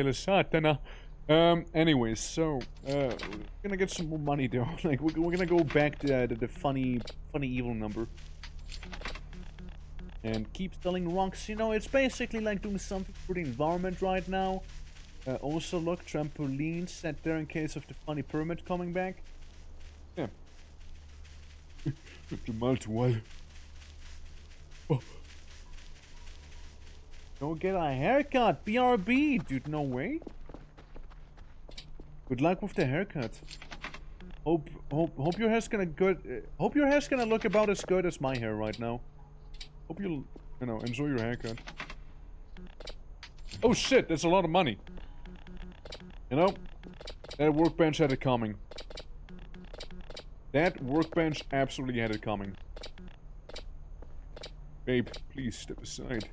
Satana. Anyways, so, we're gonna get some more money though. Like, we're gonna go back to the funny evil number. And keep selling rocks. You know, it's basically like doing something for the environment right now. Also, look, trampolines set there in case of the funny pyramid coming back. Yeah. The multi-wall. Oh. Go get a haircut, BRB, dude, no way. Good luck with the haircut. Hope your hair's gonna hope your hair's gonna look about as good as my hair right now. Hope you'll, you know, enjoy your haircut. Oh shit, that's a lot of money. You know, that workbench had it coming. That workbench absolutely had it coming. Babe, please step aside.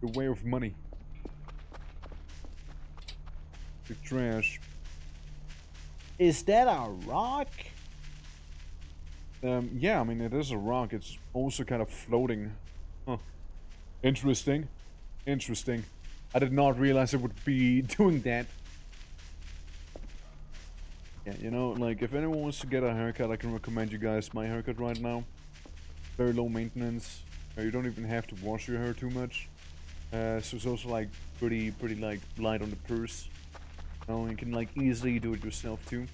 The way of money. The trash. Is that a rock? Yeah, I mean, it is a rock. It's also kind of floating. Huh. Interesting. Interesting. I did not realize it would be doing that. Yeah, you know, like, if anyone wants to get a haircut, I can recommend you guys my haircut right now. Very low maintenance. You don't even have to wash your hair too much. So it's also, like, pretty, like, light on the purse. You know, you can, like, easily do it yourself, too.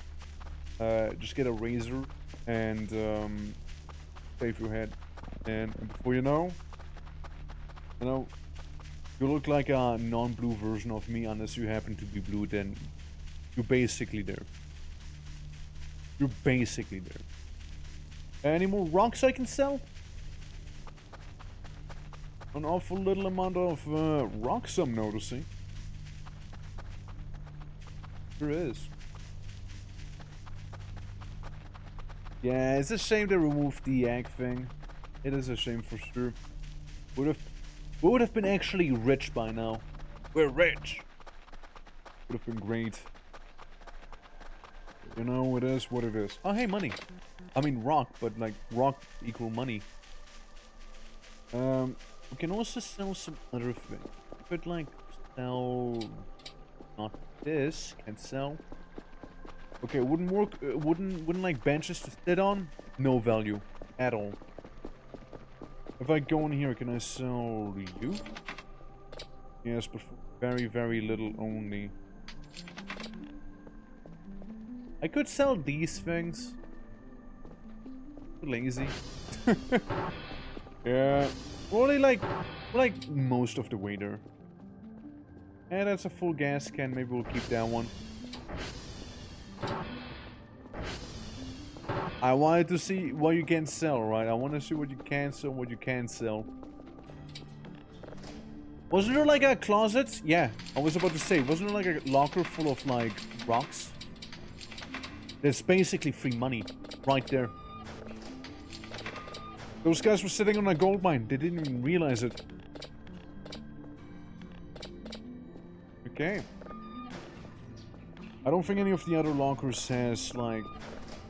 Just get a razor and, shave your head. And before you know, you look like a non-blue version of me, unless you happen to be blue, then you're basically there. You're basically there. Any more rocks I can sell? An awful little amount of rocks I'm noticing. There is. Yeah, it's a shame they removed the egg thing. It is a shame for sure. We would have been actually rich by now. We're rich. Would have been great. You know, it is what it is. Oh, hey, money. I mean, rock, but like rock equal money. We can also sell some other things. But like sell not this. Can sell. Okay, wouldn't work. Wouldn't like benches to sit on. No value at all. If I go in here, can I sell you? Yes, but for very little only. I could sell these things. Lazy. Yeah, we're only like most of the way there. And that's a full gas can. Maybe we'll keep that one. I wanted to see what you can sell, right? I want to see what you can sell, what you can't sell. Wasn't there like a closet? Yeah, I was about to say, wasn't there like a locker full of like rocks? That's basically free money right there. Those guys were sitting on a gold mine. They didn't even realize it. Okay. I don't think any of the other lockers has like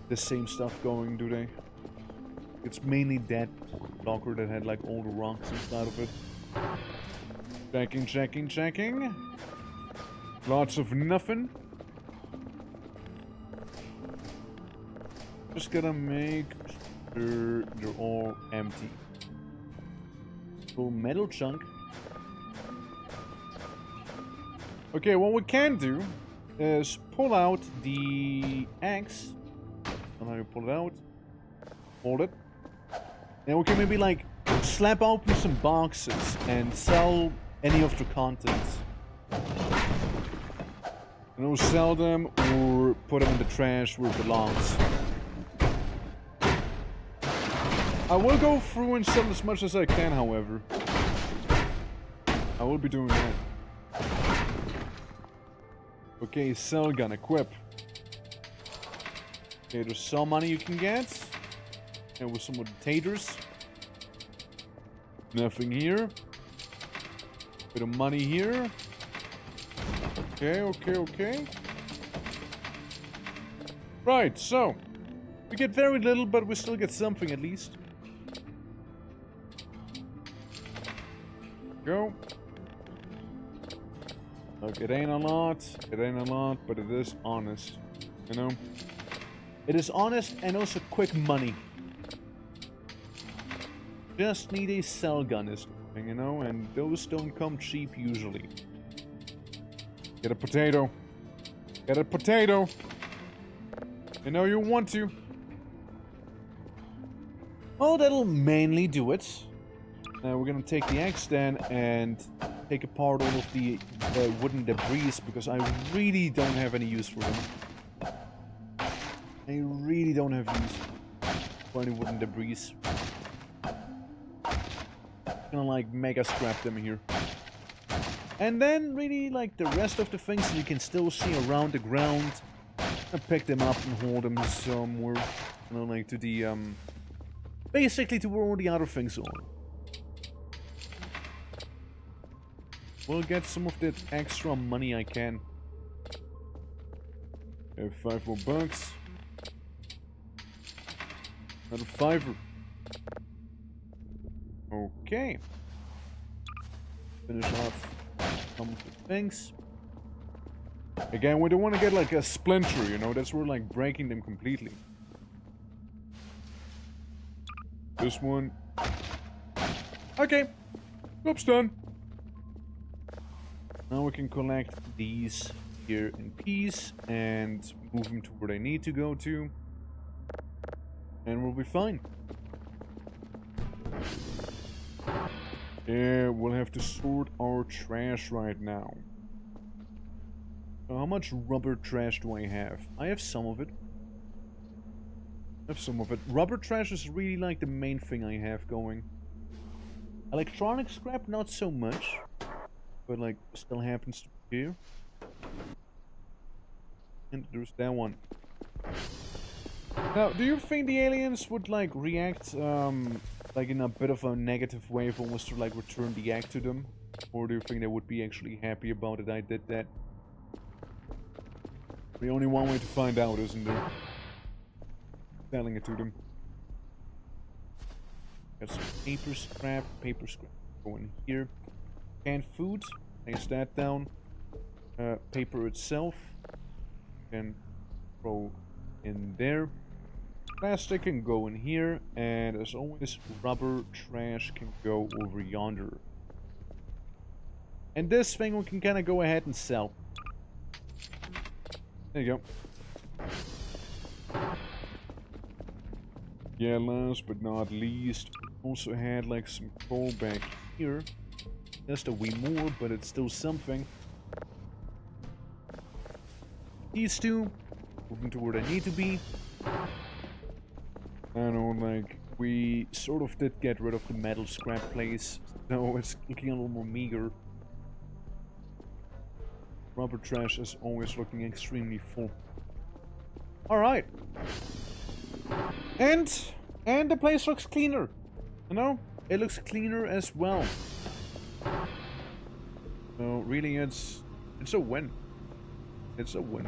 the same stuff going, do they? It's mainly that locker that had like all the rocks inside of it. Checking. Lots of nothing. Just gotta make sure they're all empty. Little metal chunk. Okay, what we can do is pull out the axe. And how you pull it out. Hold it. And we can maybe like slap open some boxes and sell any of the contents. And we'll sell them or put them in the trash where it belongs. I will go through and sell as much as I can, however. I will be doing that. Okay, sell gun, equip. Okay, there's some money you can get. And with some of the taters. Nothing here. Bit of money here. Okay. Right, so. We get very little, but we still get something at least. Go. Look, it ain't a lot, but it is honest. You know? It is honest and also quick money. Just need a cell gun is the thing, you know? And those don't come cheap usually. Get a potato. Get a potato. You know you want to. Well, that'll mainly do it. We're gonna take the axe then and take apart all of the wooden debris because I really don't have any use for them. I really don't have use for any wooden debris. Gonna like mega scrap them here. And then really like the rest of the things you can still see around the ground. I pick them up and hold them somewhere. You know, like to the basically to where all the other things are. We'll get some of that extra money I can. Have 5 more bucks. Another $5. Okay. Finish off some of the things. Again, we don't want to get like a splinter, you know, that's where like breaking them completely. This one. Okay. Joob's done. Now we can collect these here in peace and move them to where they need to go to. And we'll be fine. Yeah, we'll have to sort our trash right now. So how much rubber trash do I have? I have some of it. Rubber trash is really like the main thing I have going. Electronic scrap, not so much. But like, still happens to be here. And there's that one. Now, do you think the aliens would like react like in a bit of a negative way, if almost to like return the egg to them? Or do you think they would be actually happy about it I did that? The only one way to find out, isn't there? Selling it to them. Got some paper scrap. Go in here. Canned food. Place that down. Paper itself. Can throw in there. Plastic can go in here. And as always, rubber trash can go over yonder. And this thing we can kind of go ahead and sell. There you go. Yeah, last but not least, we also had like some coal back here. Just a wee more, but it's still something. These two, moving to where they need to be. I know, like, we sort of did get rid of the metal scrap place, so it's looking a little more meager. Rubber trash is always looking extremely full. Alright. And the place looks cleaner. You know? It looks cleaner as well. So really it's a win. It's a win.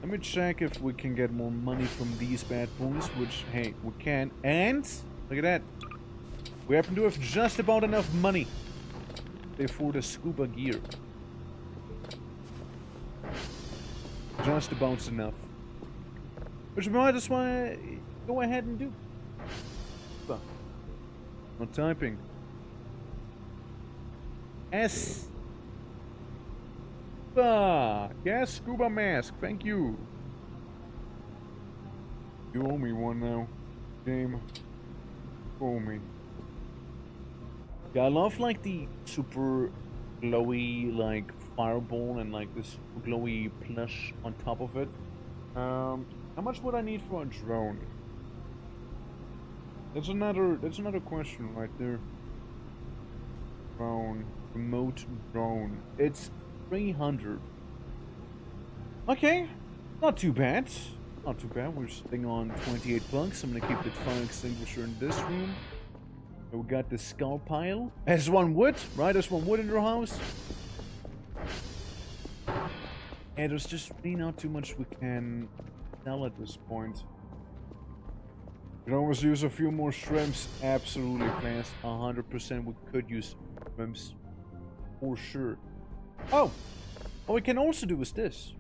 Let me check if we can get more money from these bad boys, which, hey, we can. And, look at that. We happen to have just about enough money for the scuba gear. Just about enough. Which we might as well go ahead and do. So, not typing. S. Yes, scuba mask. Thank you. You owe me one now. Game. Owe me. Yeah, I love like the super glowy like fireball and like this glowy plush on top of it. How much would I need for a drone? That's another question right there. Drone. Remote drone. It's 300. Okay. Not too bad. Not too bad. We're sitting on 28 bucks. I'm gonna keep the fire extinguisher in this room. And we got the skull pile. As one would, right? As one would in your house. And there's just really not too much we can sell at this point. We can always use a few more shrimps. Absolutely, plans. 100% we could use shrimps. For sure. Oh! What we can also do is this.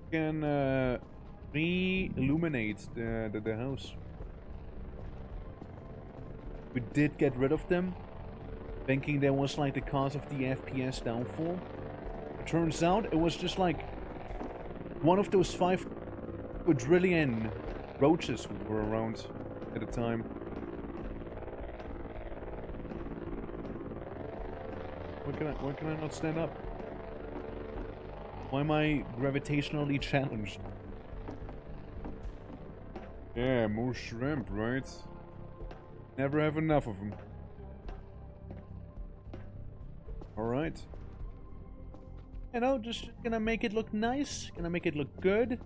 We can re-illuminate the house. We did get rid of them, thinking that was like the cause of the FPS downfall. It turns out it was just like one of those 5 quadrillion roaches who were around at the time. Why can I not stand up? Why am I gravitationally challenged? Yeah, more shrimp, right? Never have enough of them. Alright. You know, just gonna make it look nice. Gonna make it look good.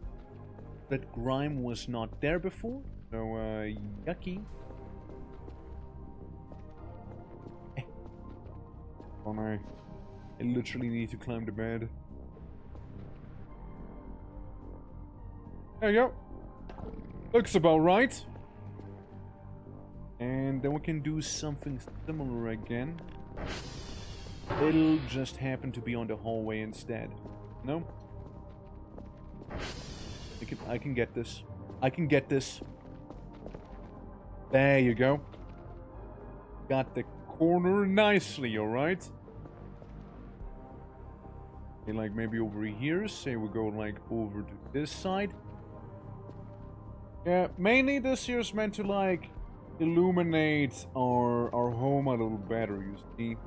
That grime was not there before. So, yucky. Oh no. I literally need to climb the bed. There you go. Looks about right. And then we can do something similar again. It'll just happen to be on the hallway instead. No? I can get this. I can get this. There you go. Got the corner nicely, alright? Okay, like maybe over here. Say we go like over to this side. Yeah, mainly this here is meant to like illuminate our home a little better, you see.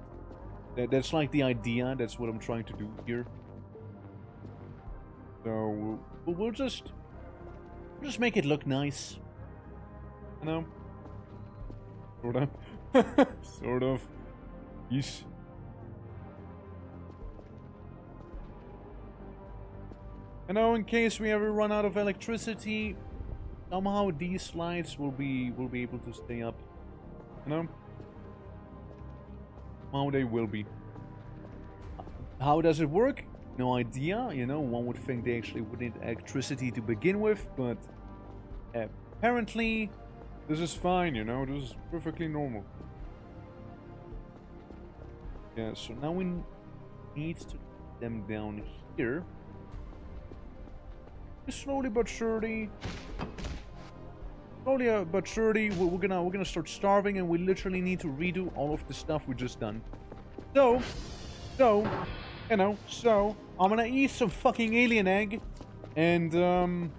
That's like the idea. That's what I'm trying to do here. So we'll just make it look nice. You know? Sort of. Sort of. Yeesh. I know in case we ever run out of electricity, somehow these lights will be able to stay up. You know? How they will be. How does it work? No idea. You know, one would think they actually would need electricity to begin with, but apparently this is fine, you know, this is perfectly normal. Yeah, so now we need to put them down here. Slowly but surely. Slowly but surely, we're gonna start starving, and we literally need to redo all of the stuff we just done. So, you know, I'm gonna eat some fucking alien egg, and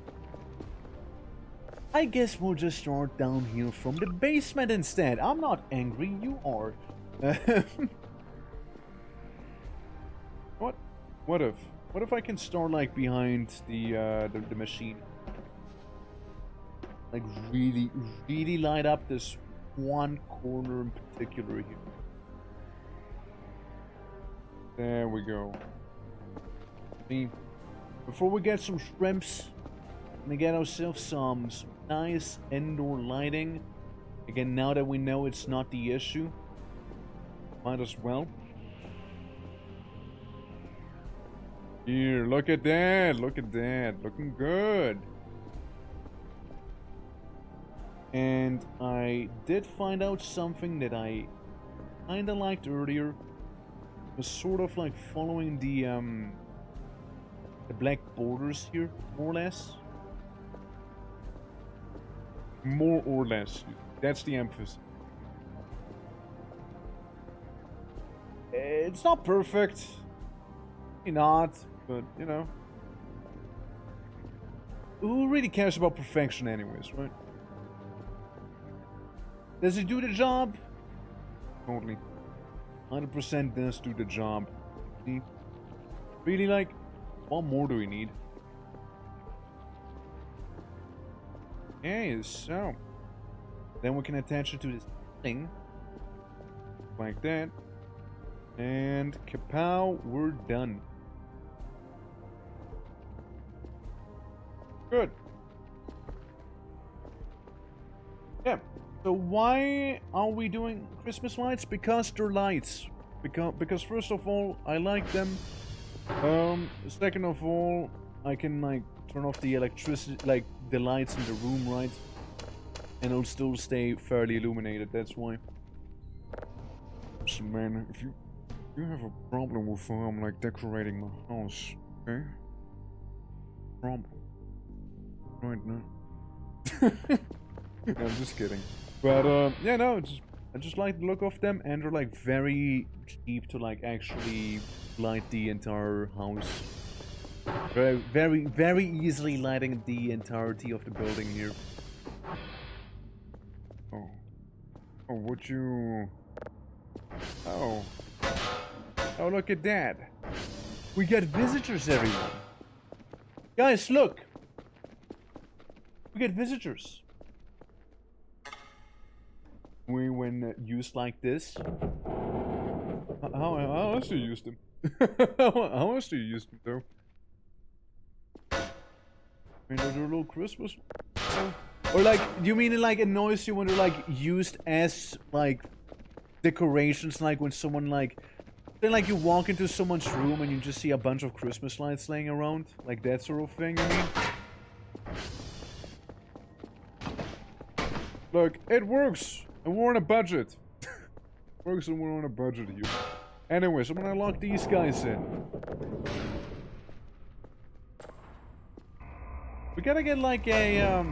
I guess we'll just start down here from the basement instead. I'm not angry, you are. What if I can start like behind the machine? Like really light up this one corner in particular here. There we go. See, before we get some shrimps, we're gonna get ourselves some nice indoor lighting. Again, now that we know it's not the issue, might as well. Here, look at that, looking good. And I did find out something that I kinda liked earlier. It was sort of like following the black borders here, more or less. More or less. That's the emphasis. It's not perfect. Not, but you know. Who really cares about perfection anyways, right? Does it do the job? Totally. 100% does do the job. See? Really, like, what more do we need? Okay, so. Then we can attach it to this thing. Like that. And kapow, we're done. Good. Yeah. So why are we doing Christmas lights? Because they're lights. Because first of all, I like them. Second of all, I can like turn off the electricity, like the lights in the room, right? And it'll still stay fairly illuminated. That's why. So man, if you have a problem with like decorating my house, okay? Problem. Right now. I'm just kidding. But yeah, no, I just like the look of them, and they're like very cheap to like actually light the entire house. Very easily lighting the entirety of the building here. Oh, would you? Oh, look at that! We got visitors, everyone. Guys, look! We get visitors. When used like this. How else do you use them? How else do you use them, though? I mean, they're a little Christmas. Or like, do you mean it like annoys you when they're like used as like decorations? Like when someone like, then like you walk into someone's room and you just see a bunch of Christmas lights laying around, like that sort of thing. I mean. Look, it works! And we're on a budget. Works and we're on a budget here. Anyways, I'm gonna lock these guys in. We gotta get like a,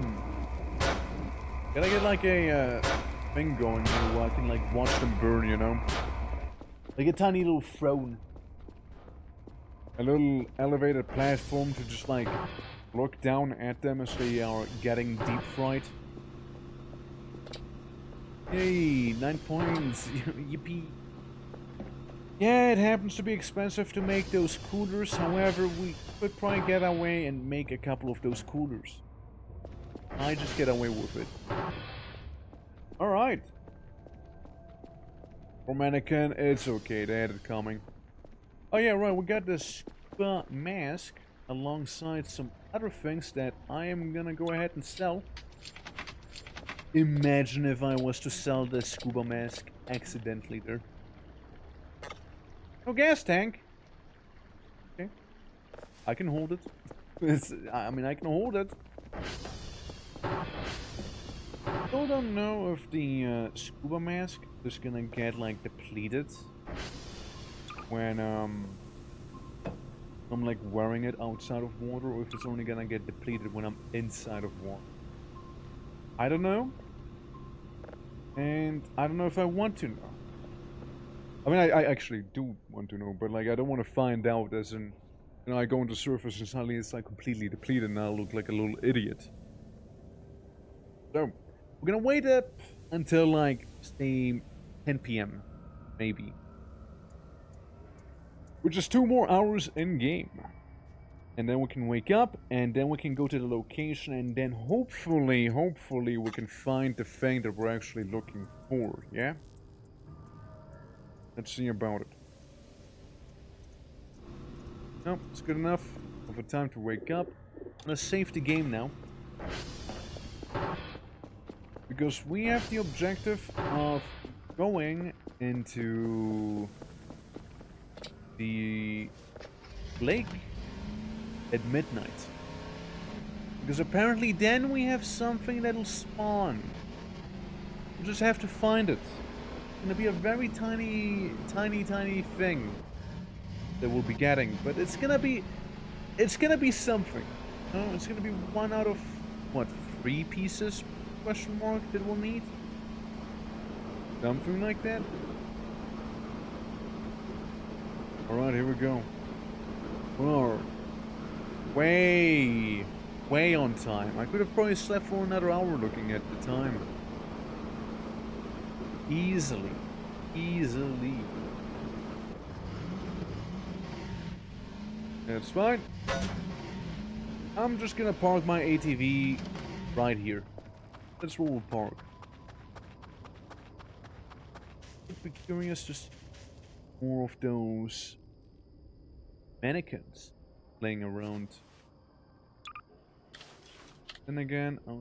thing going here where I can like watch them burn, you know? Like a tiny little throne. A little elevated platform to just like look down at them as they are getting deep fried. Yay, 9 points. Yippee. Yeah, it happens to be expensive to make those coolers. However, we could probably get away and make a couple of those coolers. I just get away with it. Alright. For mannequin, it's okay. They had it coming. Oh yeah, right. We got this mask. alongside some other things that I am gonna go ahead and sell. Imagine if I was to sell the scuba mask accidentally there. No gas tank. Okay. I can hold it. I mean, I can hold it. Still don't know if the scuba mask is gonna get like depleted when I'm like wearing it outside of water, or if it's only gonna get depleted when I'm inside of water. I don't know. And I don't know if I want to know. I mean, I actually do want to know, but like I don't want to find out as in, you know, I go on the surface and suddenly it's like completely depleted and I look like a little idiot. So, we're gonna wait up until like, say, 10 p.m. maybe. Which is 2 more hours in game. And then we can wake up, and then we can go to the location, and then hopefully we can find the thing that we're actually looking for, yeah? Let's see about it. No, it's good enough of a time to wake up. I'm gonna save the game now. Because we have the objective of going into the lake at midnight. Because apparently then we have something that'll spawn. We just have to find it. It's gonna be a very tiny thing that we'll be getting, but it's gonna be something. No, it's gonna be 1 out of what, 3 pieces? Question mark that we'll need. Something like that. All right, here we go. We're way on time. I could have probably slept for another hour looking at the time. Easily. That's fine. I'm just gonna park my ATV right here. That's where we'll park. I'd be curious to see more of those mannequins laying around. And again, I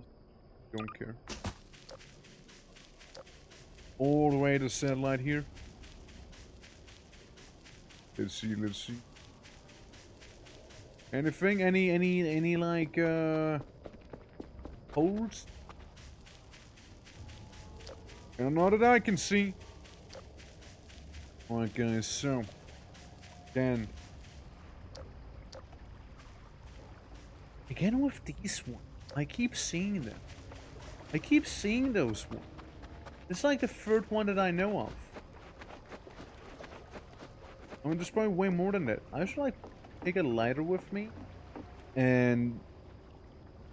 don't care. All the way to satellite here. Let's see. Anything? Any like holes? Not that I can see. Alright guys, so again with these ones. I keep seeing them. I keep seeing those ones. It's like the third one that I know of. I mean, there's probably way more than that. I should like take a lighter with me and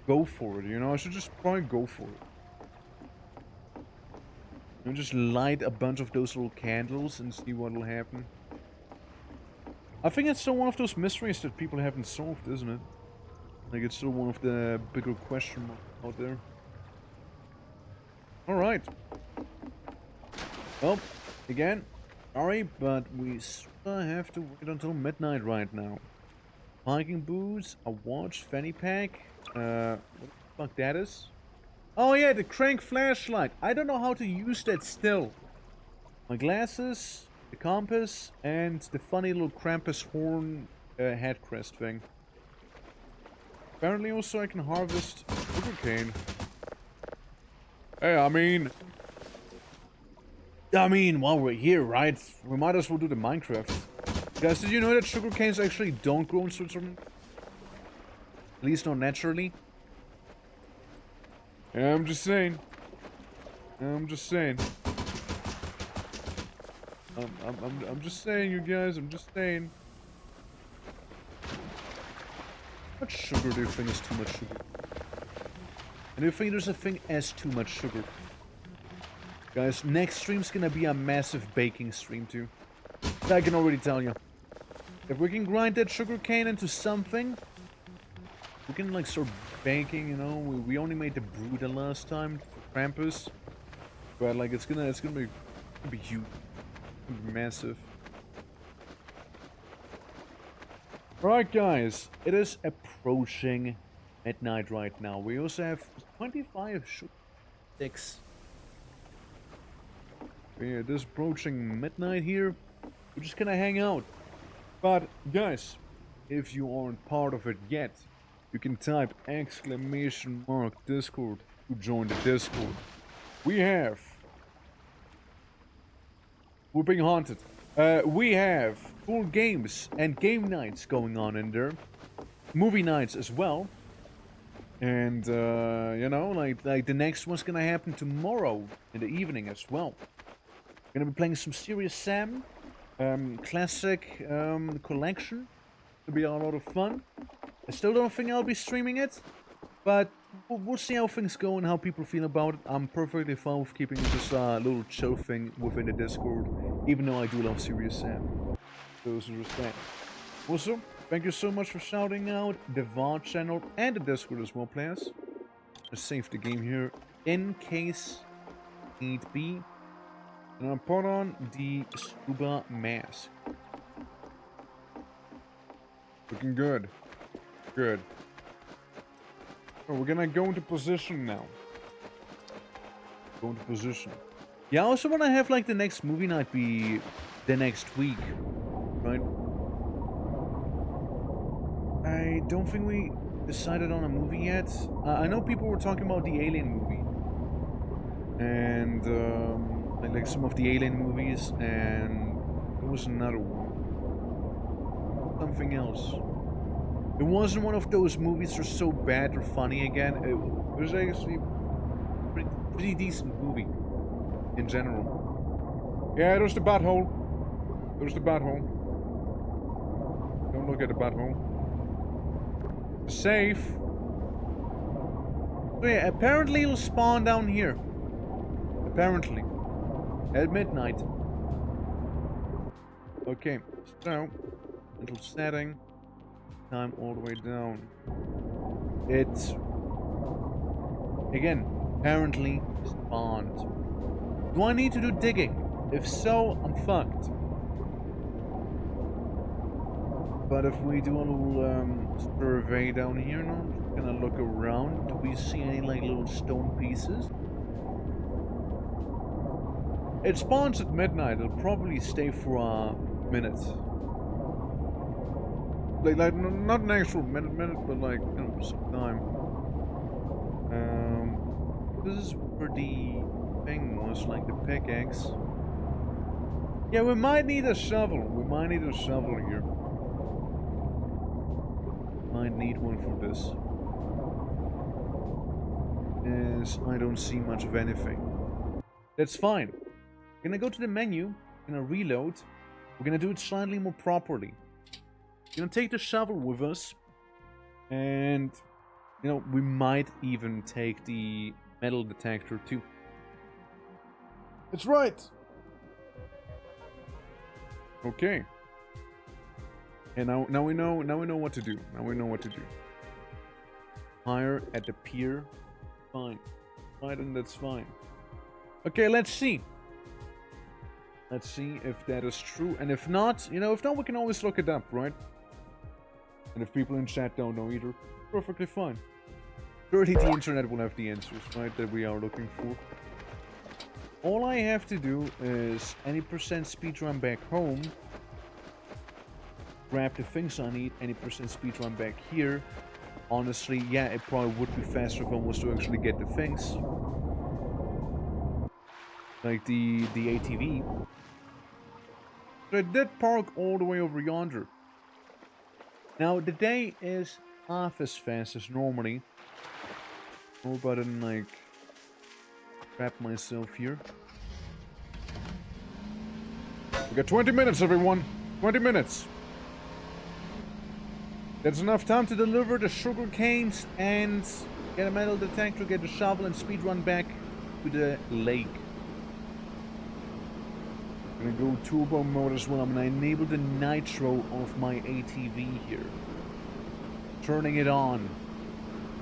go for it, you know? I should just probably go for it. And just light a bunch of those little candles and see what'll happen. I think it's still one of those mysteries that people haven't solved, isn't it? Like, it's still one of the bigger question marks out there. Alright. Well, again, sorry, but we still have to wait until midnight right now. Hiking boots, a watch, fanny pack, what the fuck that is? Oh yeah, the crank flashlight. I don't know how to use that still. My glasses, the compass, and the funny little Krampus horn head crest thing. Apparently also I can harvest sugarcane. Hey, I mean, while we're here, right? We might as well do the Minecraft. Guys, did you know that sugarcanes actually don't grow in Switzerland? At least not naturally. Yeah, I'm just saying. I'm just saying, you guys. I'm just saying. How much sugar do you think is too much sugar? And do you think there's a thing as too much sugar? Guys, next stream's gonna be a massive baking stream too. I can already tell you. If we can grind that sugarcane into something, we can like start baking, you know. We only made the brew the last time for Krampus. But like it's gonna be huge. It's gonna be massive. Alright guys, it is approaching midnight right now. We also have 25 sticks. Yeah, it is approaching midnight here. We're just gonna hang out. But guys, if you aren't part of it yet, you can type !Discord to join the Discord. We're being haunted. We have full games and game nights going on in there. Movie nights as well. And, you know, like the next one's gonna happen tomorrow in the evening as well. Gonna be playing some Serious Sam. Classic collection. It'll be a lot of fun. I still don't think I'll be streaming it. But we'll see how things go and how people feel about it. I'm perfectly fine with keeping this little chill thing within the Discord, even though I do love Serious Sam. Those respect. Also, thank you so much for shouting out the VOD channel and the Discord as well, players. Let's save the game here in case need be. And I'll put on the scuba mask. Looking good. Good. Oh, we're gonna go into position now. Go into position. Yeah, I also want to have like the next movie night be the next week, right? I don't think we decided on a movie yet. I know people were talking about the Alien movie. And, like some of the Alien movies, and there was another one. Something else. It wasn't one of those movies that are so bad or funny again. It was actually a pretty decent movie in general. Yeah, there's the butthole. There's the butthole. Don't look at the butthole. Safe. So yeah, apparently it'll spawn down here. Apparently. At midnight. Okay, so mental setting. Time all the way down. It's again apparently spawned. Do I need to do digging? If so, I'm fucked. But if we do a little survey down here now, I'm just gonna look around. Do we see any like little stone pieces? It spawns at midnight. It'll probably stay for a minute. Like not an actual minute, but like, you know, some time. This is where the thing was, like the pickaxe. Yeah, we might need a shovel. We might need a shovel here. Might need one for this. As I don't see much of anything. That's fine. We're gonna go to the menu, we're gonna reload, we're gonna do it slightly more properly. We're gonna take the shovel with us, and, you know, we might even take the metal detector too. That's right! Okay. And now we know what to do. Now we know what to do. Fire at the pier. Fine. Right, and that's fine. Okay, let's see. Let's see if that is true. And if not, you know, if not, we can always look it up, right? And if people in chat don't know either, perfectly fine. Surely the internet will have the answers, right, that we are looking for. All I have to do is any percent speedrun back home. Grab the things I need, any percent speedrun back here. Honestly, yeah, it probably would be faster if I was to actually get the things. Like the ATV. So I did park all the way over yonder. Now, the day is half as fast as normally. Hope I didn't, like, trap myself here. We got 20 minutes, everyone. 20 minutes. That's enough time to deliver the sugar canes and get a metal detector, get a shovel, and speedrun back to the lake. I'm gonna go turbo mode as well. I'm gonna enable the nitro of my ATV here. Turning it on.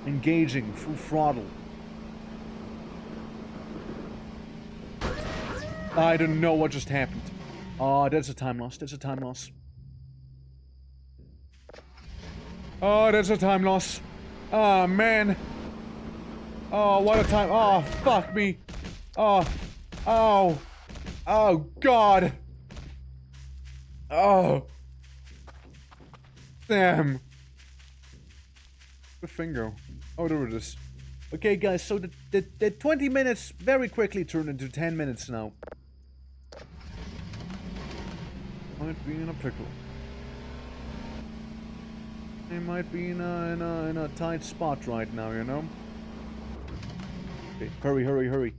Engaging, full throttle. I don't know what just happened. Oh, that's a time loss. That's a time loss. Oh, that's a time loss. Oh, man. Oh, what a time. Oh, fuck me. Oh. Oh. Oh, God. Oh. Damn. The finger. Oh, there it is. Okay, guys, so the 20 minutes very quickly turned into 10 minutes now. Might be in a pickle. I might be in a tight spot right now, you know? Okay, hurry, hurry, hurry.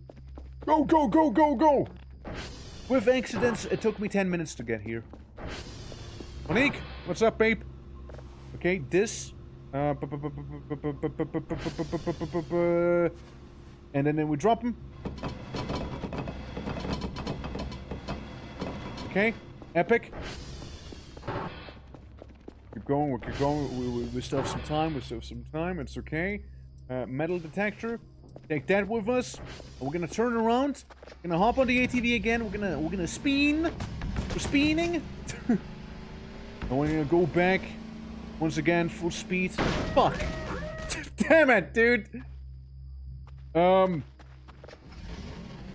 Go, go, go, go, go! With accidents, it took me 10 minutes to get here. Monique, what's up, babe? Okay, this. And then we drop him. Okay, epic. Keep going, we keep going. We still have some time. We still have some time. It's okay. Metal detector. Take that with us. And we're gonna turn around. We're gonna hop on the ATV again. We're gonna spin. We're spinning. And we're gonna go back. Once again, full speed. Fuck. Damn it, dude.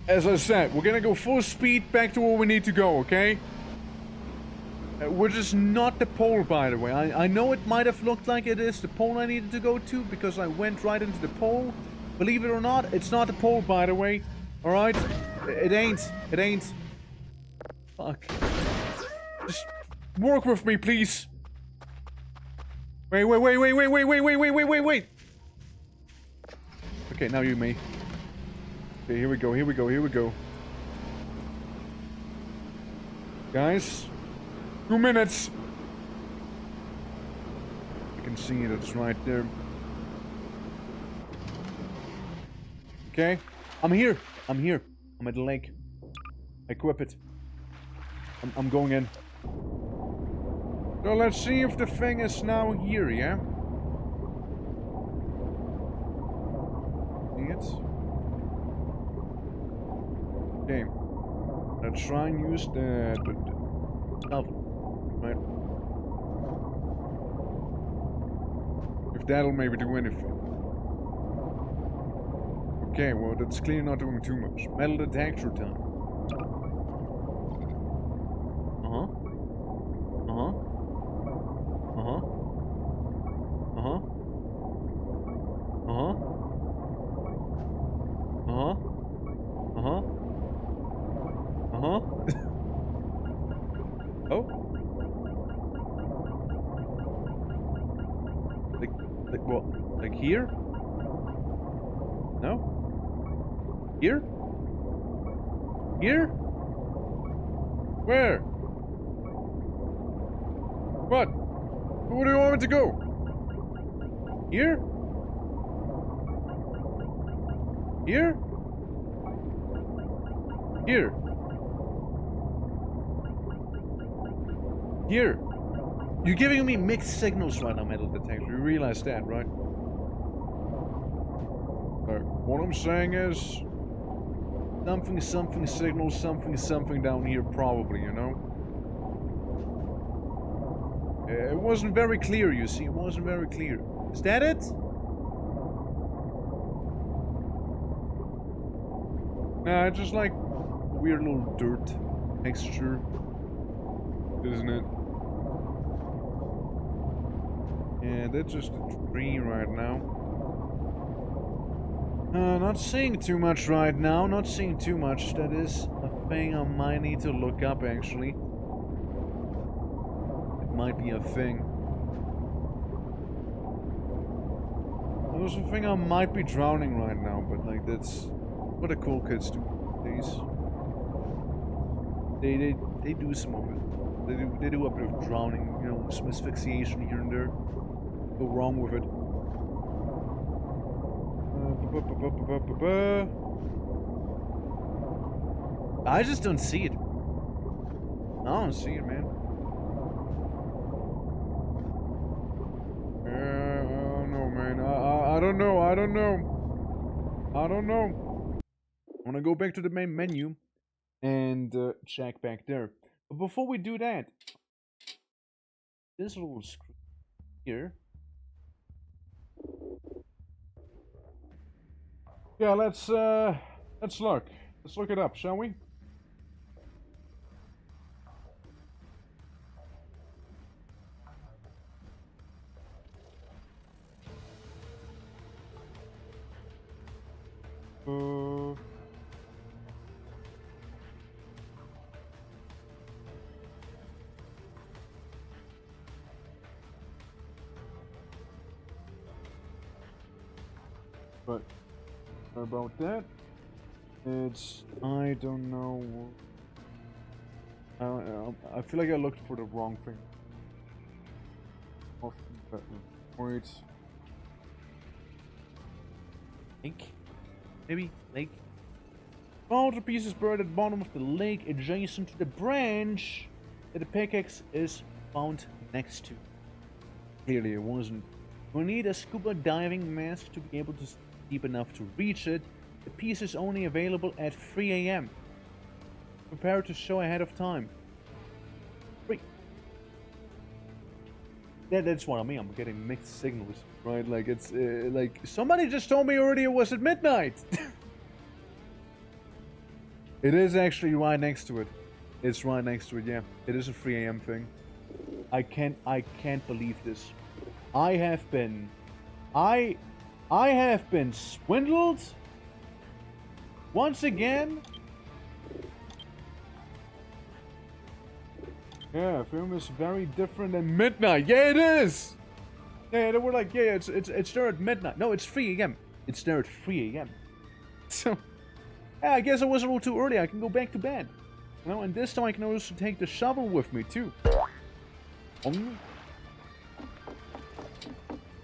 As I said, we're gonna go full speed back to where we need to go, okay? Which is not the pole, by the way. I know it might have looked like it is the pole I needed to go to because I went right into the pole. Believe it or not, it's not the pole, by the way. Alright? It ain't. It ain't. Fuck. Just work with me, please. Wait. Wait. Okay, now you may. Okay, here we go. Guys. 2 minutes. You can see it, it's right there. Okay. I'm here. I'm at the lake. Equip it. I'm going in. So let's see if the thing is now here, yeah? See it? Okay. Let's try and use the shovel. Right. If that'll maybe do anything. Okay, well that's clearly not doing too much. Metal detector time. Oh? Like what? Like here? No? Here? Here? Where? What? Where do you want me to go? Here? Here? Here? Here? You're giving me mixed signals right now, metal detector. You realize that, right? What I'm saying is... something signals something down here probably, you know? It wasn't very clear, you see. It wasn't very clear. Is that it? Nah, it's just like weird little dirt texture. Isn't it? Yeah, that's just a tree right now. Not seeing too much right now. Not seeing too much. That is a thing I might need to look up, actually. It might be a thing. There's a thing I might be drowning right now, but like that's what the cool kids do these days. They do some of it. They do a bit of drowning, you know, some asphyxiation here and there. Go wrong with it. I just don't see it. I don't see it, man. I don't know, man. I don't know. I don't know. I want to go back to the main menu and check back there. But before we do that, this little screen here Yeah, let's look. Let's look it up, shall we? But about that, it's I don't know. I feel like I looked for the wrong thing. Wait. Lake? Maybe lake. All the pieces buried at the bottom of the lake, adjacent to the branch that the pickaxe is found next to. Clearly, it wasn't. We need a scuba diving mask to be able to deep enough to reach it. The piece is only available at 3 a.m. Prepare to show ahead of time. 3. That's what I mean. I'm getting mixed signals, right? Like it's like somebody just told me already it was at midnight. It is actually right next to it. It's right next to it. Yeah, it is a 3 a.m. thing. I can't believe this. I have been swindled once again. Yeah, film is very different than midnight. Yeah, it is. Yeah, they were like, yeah, it's there at midnight. No, it's 3 a.m. It's there at 3 a.m. So, yeah, I guess I was a little too early. I can go back to bed. You know, and this time I can also take the shovel with me too.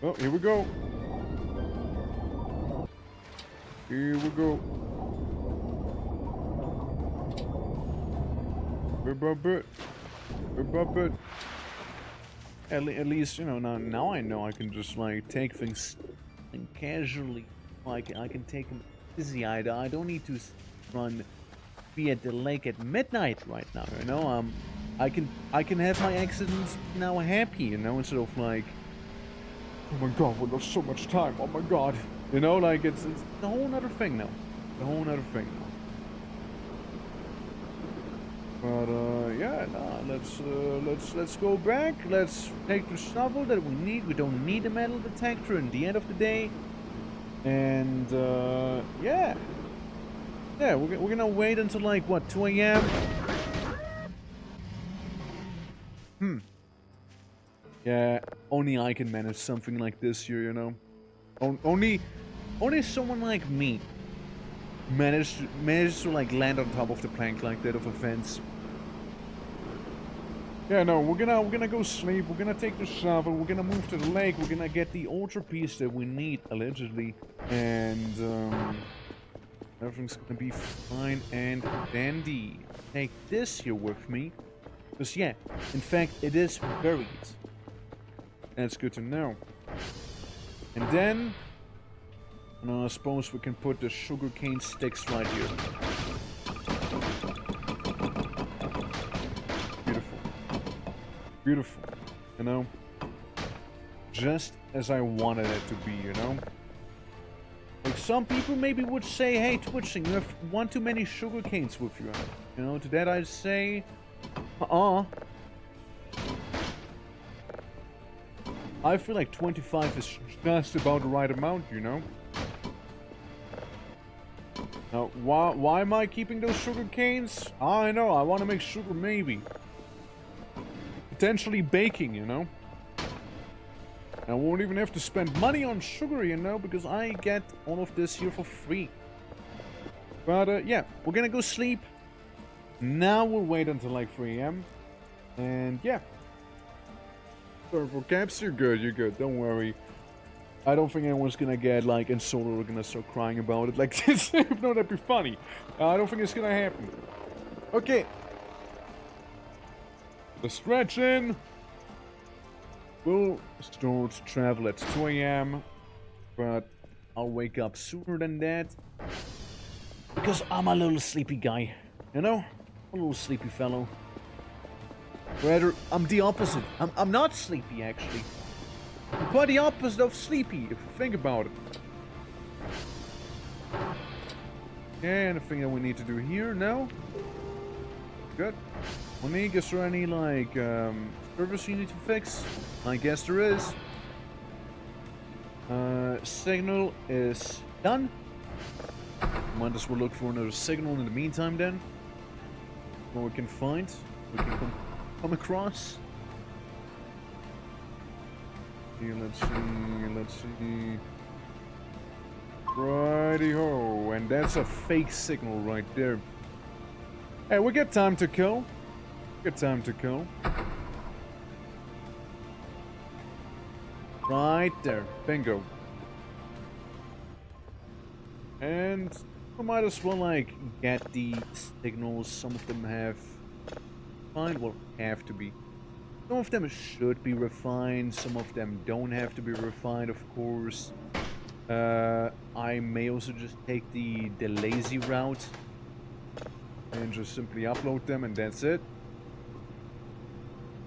Oh, here we go. Here we go. At least, you know, now I know I can just, like, take things casually. Like, I can take them easy. I don't need to be at the lake at midnight right now, you know? I can have my accidents now happy, you know, instead of, like, oh my god, we lost so much time, oh my god. You know, like, it's a whole nother thing now. A whole nother thing now. But, yeah, nah, let's go back. Let's take the shovel that we need. We don't need a metal detector in the end of the day. And, yeah. Yeah, we're gonna wait until, like, what, 2 a.m.? Yeah, only I can manage something like this here, you know? Only someone like me managed to like land on top of the plank like that of a fence. Yeah, no, we're gonna go sleep. We're gonna take the shovel. We're gonna move to the lake. We're gonna get the ultra piece that we need allegedly, and everything's gonna be fine and dandy. Take this here with me, because yeah, in fact, it is buried. That's good to know. And then, I suppose we can put the sugarcane sticks right here. Beautiful. Beautiful. You know? Just as I wanted it to be, you know? Like, some people maybe would say, hey, Twitching, you have one too many sugarcanes with you. You know, to that I'd say, I feel like 25 is just about the right amount, you know? Now, why am I keeping those sugar canes? I know, I want to make sugar maybe. Potentially baking, you know? I won't even have to spend money on sugar, you know, because I get all of this here for free. But, yeah, we're gonna go sleep. Now we'll wait until like 3 a.m. And, yeah. For caps, you're good, don't worry. I don't think anyone's gonna get, like, insulted or gonna start crying about it like this. If not, that'd be funny. I don't think it's gonna happen. Okay. The stretch in. We'll start to travel at 2 a.m. But I'll wake up sooner than that. Because I'm a little sleepy guy. You know? A little sleepy fellow. Rather, I'm the opposite. I'm not sleepy, actually. I'm quite the opposite of sleepy, if you think about it. Okay, anything that we need to do here? No? Good. Monique, is there any, like, service you need to fix? I guess there is. Signal is done. Might as well look for another signal in the meantime then. What we can find. We can come across. Yeah, let's see. Righty-ho, and that's a fake signal right there. Hey, we got time to kill. Good time to kill. Right there. Bingo. And we might as well, like, get the signals. Some of them have refined. Well, have to be. Some of them should be refined. Some of them don't have to be refined, of course. I may also just take the lazy route. And just simply upload them, and that's it.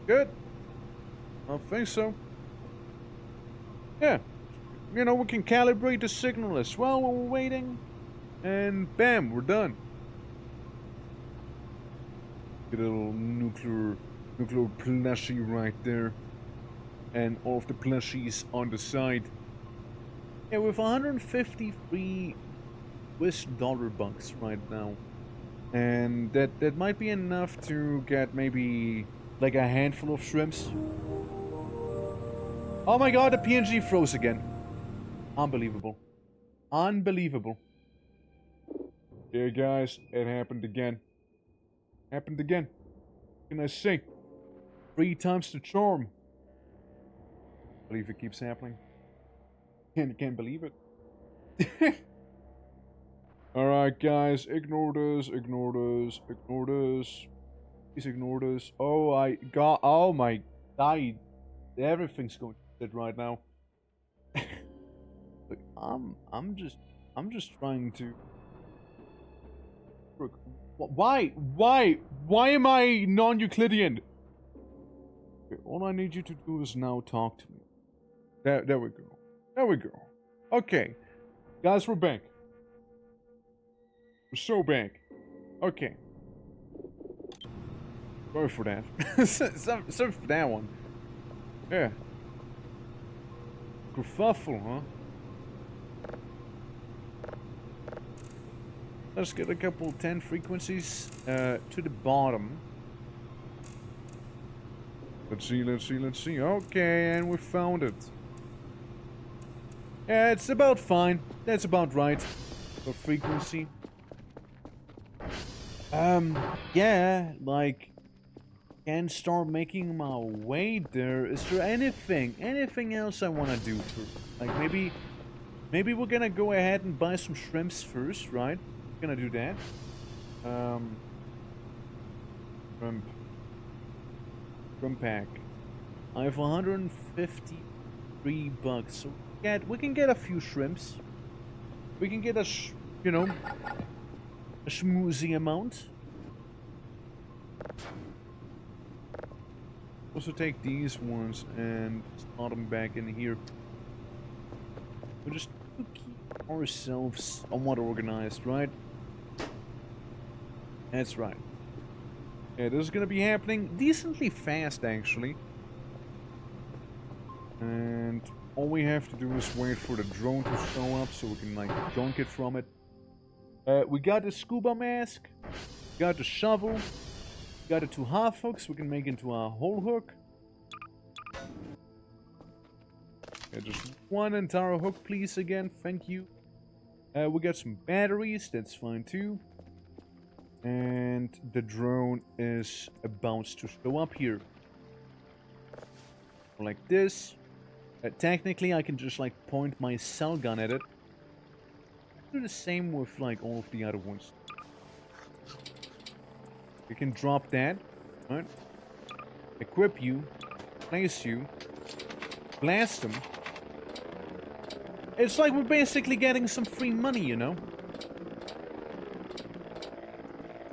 Good. I think so. Yeah. You know, we can calibrate the signal as well while we're waiting. And bam, we're done. Get a little nuclear plushie right there. And all of the plushies on the side. Yeah, with 153 Swiss dollar bucks right now. And that might be enough to get maybe like a handful of shrimps. Oh my god, the PNG froze again. Unbelievable. Unbelievable. Yeah, guys, it happened again. Happened again. What can I say? 3 times the charm. I believe it keeps happening. Can't believe it. Alright, guys, ignore this, ignore this, ignore this. Please ignore this. Oh, oh my god. Everything's going to shit right now. Look, I'm just trying to. Look, why am I non-Euclidean? Okay, all I need you to do is now talk to me. There we go. There we go. Okay, guys, we're back. We're so back. Okay. Sorry for that. Sorry for that one. Yeah. Kerfuffle, huh? Let's get a couple 10 frequencies to the bottom. Let's see. Okay, and we found it. Yeah, it's about fine. That's about right. For frequency. Yeah, like, can start making my way there. Is there anything else I want to do for, like, maybe we're gonna go ahead and buy some shrimps first, right? We're gonna do that. Shrimp pack. I have 153 bucks, so we can get a few shrimps. We can get a schmoozy amount. Also take these ones and slot them back in here. We just keep ourselves somewhat organized, right? That's right. Yeah, this is gonna be happening decently fast, actually. And all we have to do is wait for the drone to show up so we can, like, junk it from it. We got the scuba mask. We got the shovel. We got the 2 half hooks we can make into a whole hook. Yeah, just 1 entire hook, please, again. Thank you. We got some batteries. That's fine, too. And the drone is about to show up here. Like this. Technically, I can just, like, point my cell gun at it. Do the same with, like, all of the other ones. You can drop that, right? Equip you, place you, blast them. It's like we're basically getting some free money, you know?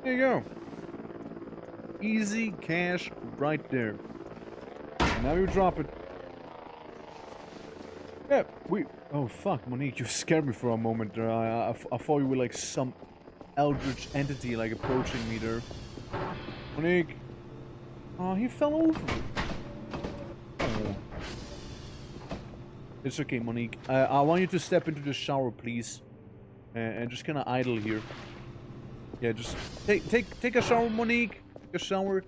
There you go. Easy cash right there. And now you drop it. Yeah, oh fuck, Monique, you scared me for a moment there. I thought you were like some eldritch entity like approaching me there. Monique. Oh, he fell over. Oh. It's okay, Monique. I want you to step into the shower, please. And just kind of idle here. Yeah, just take a shower, Monique. Take a shower.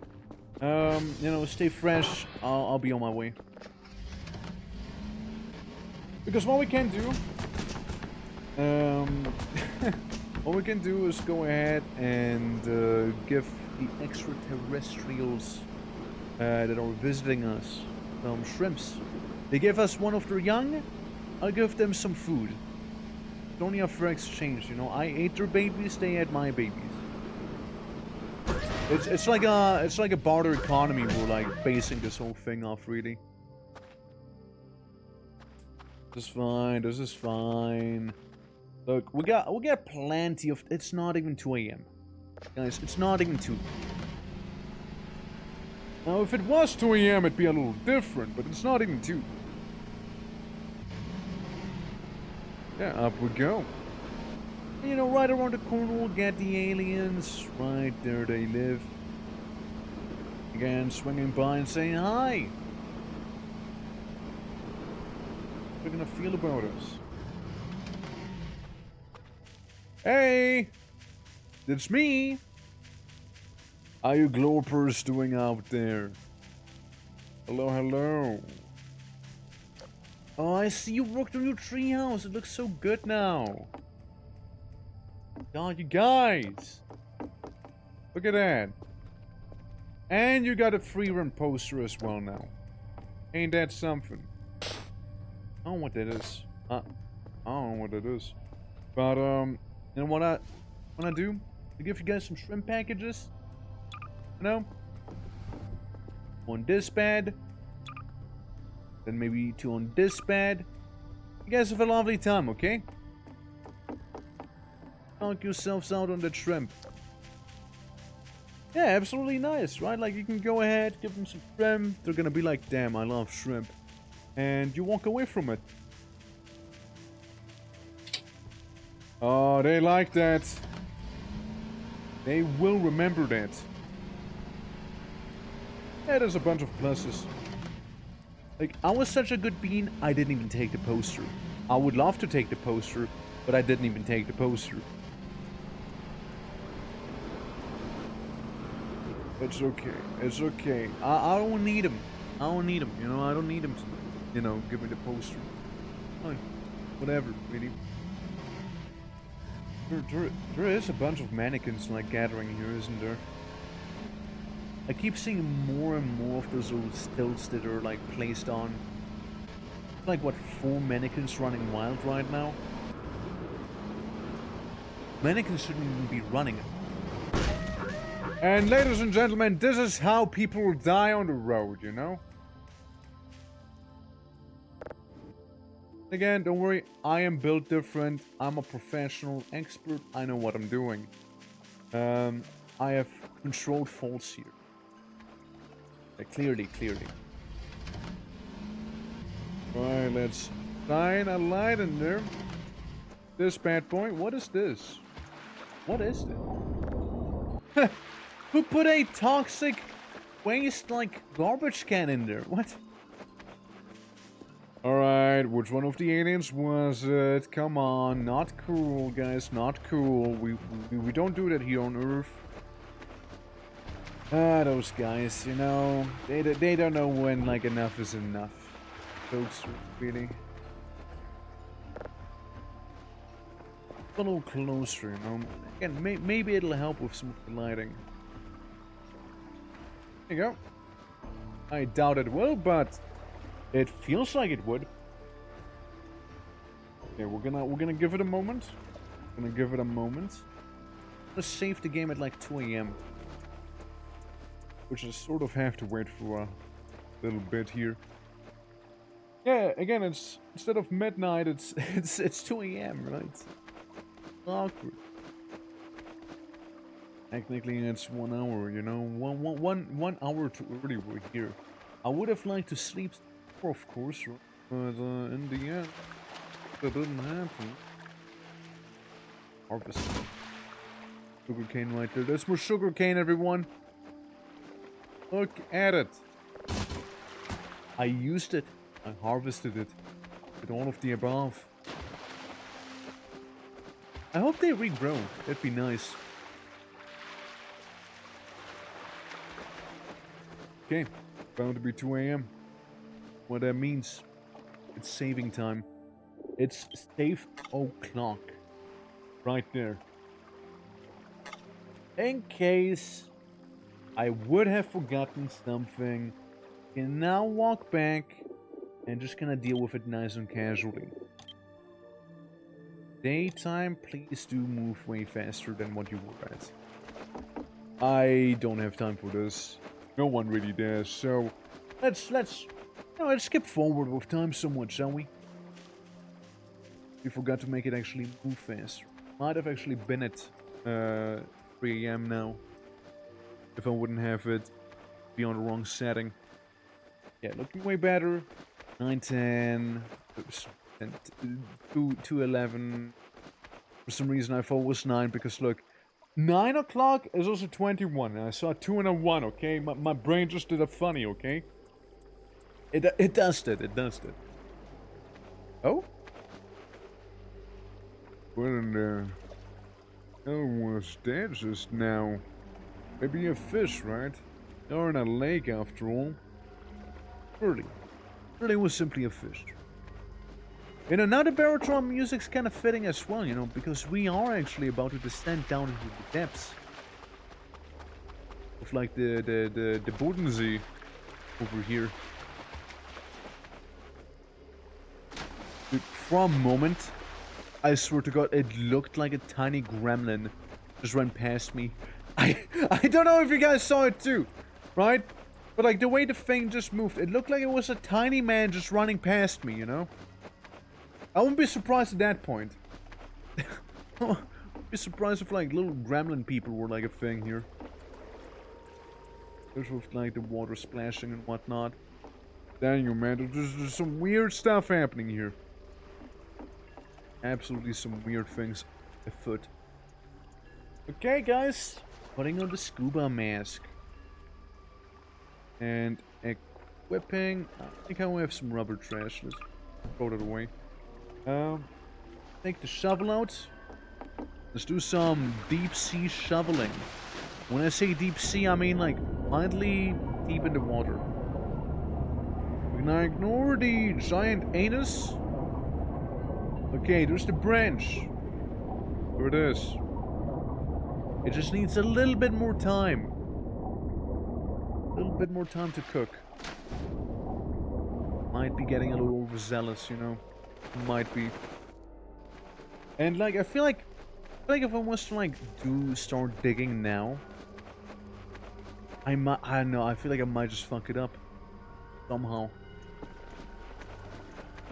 You know, stay fresh. I'll be on my way. Because what we can do, what we can do is go ahead and give the extraterrestrials that are visiting us some shrimps. They give us one of their young. I'll give them some food. It's only a fair exchange, you know. I ate their babies, they ate my babies. It's like a barter economy we're like basing this whole thing off, really. This is fine. This is fine. Look, we got plenty of. It's not even 2 a.m. Guys, it's not even 2. Now, if it was 2 a.m., it'd be a little different, but it's not even 2. Yeah, up we go. You know, right around the corner, we'll get the aliens. Right there they live. Again, swinging by and saying hi. What are they gonna feel about us? Hey! It's me! How you glopers doing out there? Hello, hello. Oh, I see you worked on your treehouse. It looks so good now. God, you guys! Look at that. And you got a free run poster as well now. Ain't that something? I don't know what that is. I don't know what that is. But, you know what I do? To give you guys some shrimp packages. You know? On this bed. Then maybe 2 on this bed. You guys have a lovely time, okay? Knock yourselves out on the shrimp. Yeah, absolutely nice, right? Like, you can go ahead, give them some shrimp. They're gonna be like, damn, I love shrimp. And you walk away from it. Oh, they like that. They will remember that. Yeah, there's a bunch of pluses. Like, I was such a good bean, I didn't even take the poster. I would love to take the poster, but I didn't even take the poster. It's okay. It's okay. I don't need him. I don't need him. You know, I don't need him to, you know, give me the poster. Fine. Whatever, really. There is a bunch of mannequins, like, gathering here, isn't there? I keep seeing more and more of those little stilts that are, like, placed on. It's like, what, 4 mannequins running wild right now? Mannequins shouldn't even be running. And ladies and gentlemen, this is how people die on the road, you know? Again, don't worry, I am built different. I'm a professional expert. I know what I'm doing. I have controlled faults here. Clearly. Alright, let's shine a light in there. This bad boy. What is this? What is this? Who put a toxic waste, like, garbage can in there? What? Alright, which one of the aliens was it? Come on, not cool, guys, not cool. We don't do that here on Earth. Ah, those guys, you know, they don't know when, like, enough is enough. Folks, really. A little closer, you know. Again, maybe it'll help with some of the lighting. There you go. I doubt it will, but it feels like it would. Okay, we're gonna give it a moment. Let's save the game at like 2 a.m. Which I sort of have to wait for a little bit here. Yeah, again, it's instead of midnight, it's 2 a.m. right? Awkward. Technically, it's 1 hour. You know, one hour too early. We're here. I would have liked to sleep more, of course, but in the end, that didn't happen. Harvest. Sugarcane right there. There's more sugarcane, everyone. Look at it. I used it. I harvested it. With all of the above. I hope they regrow. That'd be nice. Okay. Bound to be 2 a.m. What that means. It's saving time. It's save o'clock. Right there. In case I would have forgotten something, can now walk back and just gonna deal with it nice and casually. Daytime, please do move way faster than what you were at. I don't have time for this. No one really does, so let's skip forward with time somewhat, shall we? We forgot to make it actually move faster. Might have actually been at 3 a.m. now. If I wouldn't have it be on the wrong setting. Yeah, looking way better. 9:10, and 2:11. For some reason I thought it was 9 because look, 9 o'clock is also 21. And I saw 2 and a 1. Okay, my brain just did a funny. Okay, it does that. It does that. Oh, what in the hell was that just now? Maybe a fish, right? Or in a lake after all. Really was simply a fish. You know, now the baritone music's kind of fitting as well, you know, because we are actually about to descend down into the depths. Of like the Bodensee over here. Dude, for a moment, I swear to God, it looked like a tiny gremlin just ran past me. I don't know if you guys saw it too, right? But like the way the thing just moved, it looked like it was a tiny man just running past me, you know? I wouldn't be surprised at that point. I wouldn't be surprised if like little gremlin people were like a thing here. There's with like the water splashing and whatnot. Dang you, man, there's some weird stuff happening here. Absolutely some weird things afoot. Okay, guys. Putting on the scuba mask. And equipping. I think I will have some rubber trash. Let's throw that away. Take the shovel out. Let's do some deep sea shoveling. When I say deep sea, I mean like mildly deep in the water. We're gonna ignore the giant anus. Okay, there's the branch. There it is. It just needs a little bit more time. A little bit more time to cook. Might be getting a little overzealous, you know. Might be. And like, I feel like if I was to like start digging now, I don't know, I feel like I might just fuck it up. Somehow.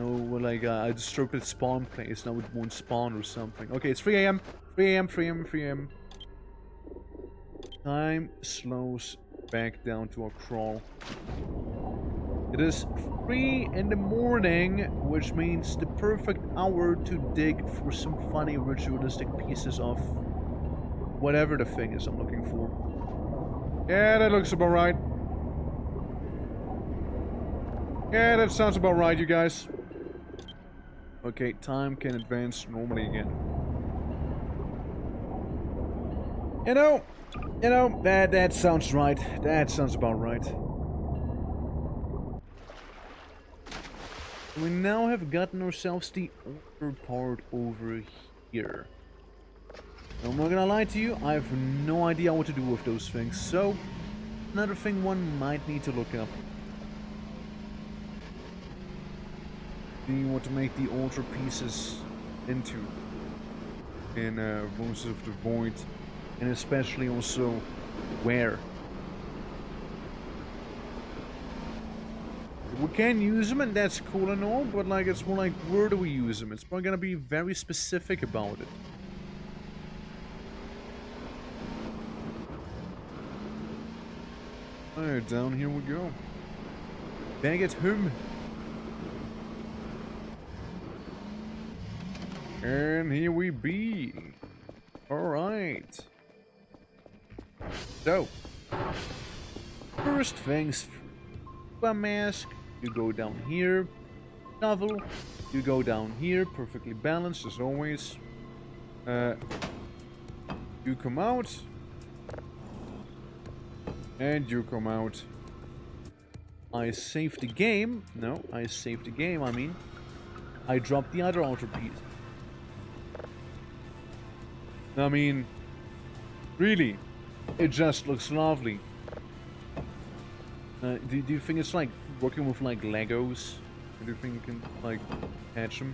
Oh, well, like, I disturbed its spawn place, now it won't spawn or something. Okay, it's 3 a.m. 3 a.m., 3 a.m., 3 a.m. Time slows back down to a crawl. It is 3 in the morning, which means the perfect hour to dig for some funny ritualistic pieces of whatever the thing is I'm looking for. Yeah, that looks about right. Yeah, that sounds about right, you guys. Okay, time can advance normally again. You know, that sounds right. That sounds about right. We now have gotten ourselves the other part over here. I'm not gonna lie to you, I have no idea what to do with those things, so another thing one might need to look up. Seeing what to make the altar pieces into in Roses of the Void, and especially also where. We can use them and that's cool and all, but like it's more like where do we use them? It's probably gonna be very specific about it. Alright, down here we go. Back at home. And here we be. Alright. So, first things first. A mask, you go down here. Novel, you go down here, perfectly balanced as always. You come out. And you come out. I saved the game. No, I saved the game, I mean. I dropped the other altarpiece. I mean, really, it just looks lovely. Do you think it's like working with like Legos? Do you think you can like catch them?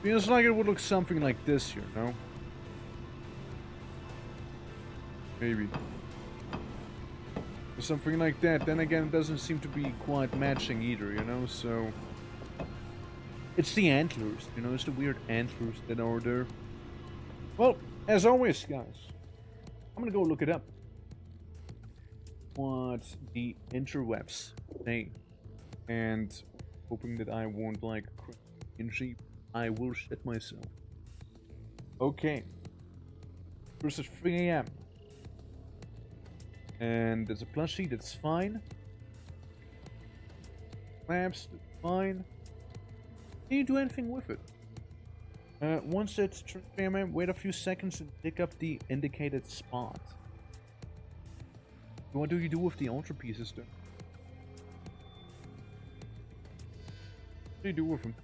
Feels like it would look something like this here, no? Maybe. Or something like that. Then again, it doesn't seem to be quite matching either, you know, so... It's the antlers, you know, it's the weird antlers that are there. Well, as always, guys, I'm gonna go look it up. What the interwebs say. And hoping that I won't, like, ENG, I will shit myself. Okay. Versus 3 AM. And there's a plushie, that's fine. Maps, that's fine. Can you do anything with it? Once it's 3 AM, wait a few seconds and pick up the indicated spot. What do you do with the altarpieces then? What do you do with them?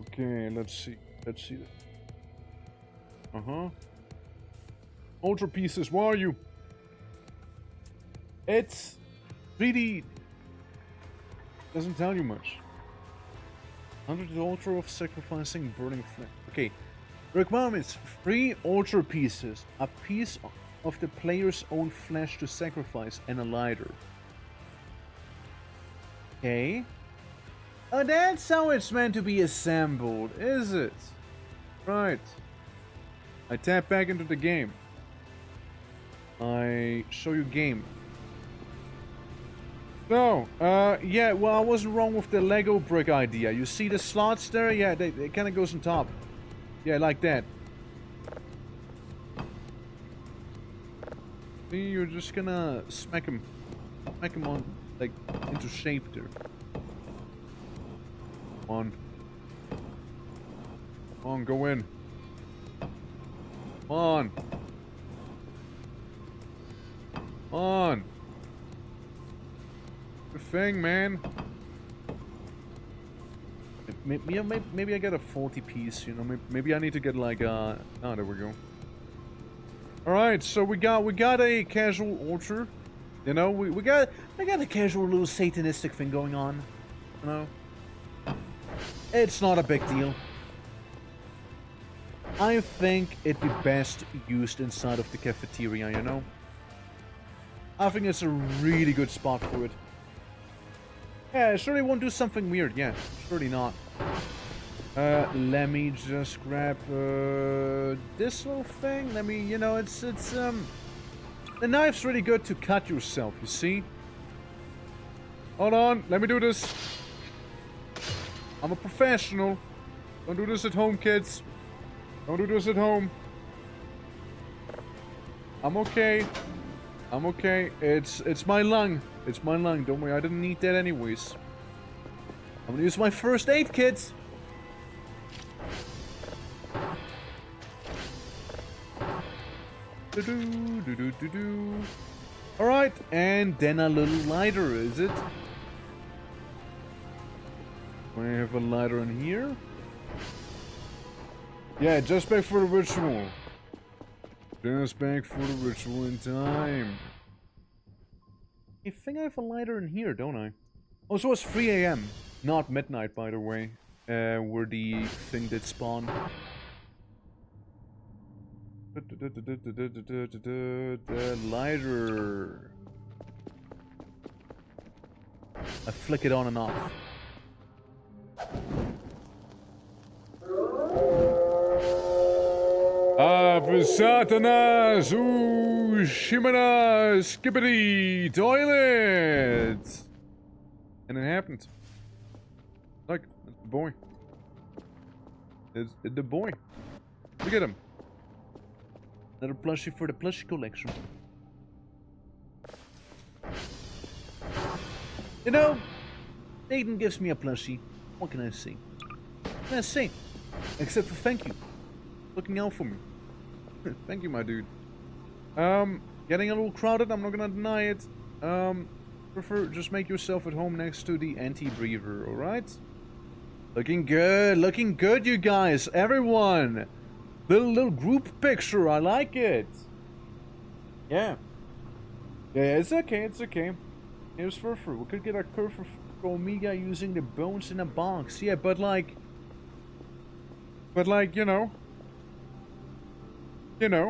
Okay, let's see. Let's see. Altarpieces, where are you? It's 3D. Doesn't tell you much. Under the altar of sacrificing burning flame. Okay. Requirements: 3 altar pieces, a piece of the player's own flesh to sacrifice, and a lighter. Okay. Oh, that's how it's meant to be assembled, is it? Right. I tap back into the game. I show you game. So, yeah, well, I wasn't wrong with the Lego brick idea. You see the slots there? Yeah, they kind of goes on top. Yeah, like that. See, you're just gonna smack him on, like, into shape there. Come on. Come on, go in. Come on. Come on. Good thing, man. Maybe I get a faulty piece, you know, maybe I need to get like oh, there we go. Alright, so we got a casual altar. You know, we got a casual little satanistic thing going on. You know? It's not a big deal. I think it'd be best used inside of the cafeteria, you know? I think it's a really good spot for it. Yeah, surely won't do something weird, yeah. Surely not. Let me just grab this little thing. Let me, you know, it's the knife's really good to cut yourself, you see? Hold on, let me do this. I'm a professional. Don't do this at home, kids. Don't do this at home. I'm okay. I'm okay. It's my lung. It's my lung. Don't worry. I didn't need that anyways. I'm gonna use my first aid kit. Alright, and then a little lighter, is it? I have a lighter in here. Yeah, just back for the ritual. Just back for the ritual in time. I think I have a lighter in here, don't I? Oh, so it's 3 AM. Not midnight, by the way. Where the thing did spawn. The lighter. I flick it on and off. Ave Satanas! Ooh, Shimana! Skippity! Toilet! And it happened. Look, it's the boy. It's the boy. Look at him. Another plushie for the plushie collection. You know, Aiden gives me a plushie. What can I say? What can I say? Except for thank you. Looking out for me. Thank you, my dude. Getting a little crowded, I'm not gonna deny it. Prefer just make yourself at home next to the anti-breather, alright? Looking good, you guys. Everyone. Little group picture, I like it. Yeah. Yeah, it's okay. Here's Furfur. We could get a curve for Omega using the bones in a box. Yeah, but like, you know. Yeah.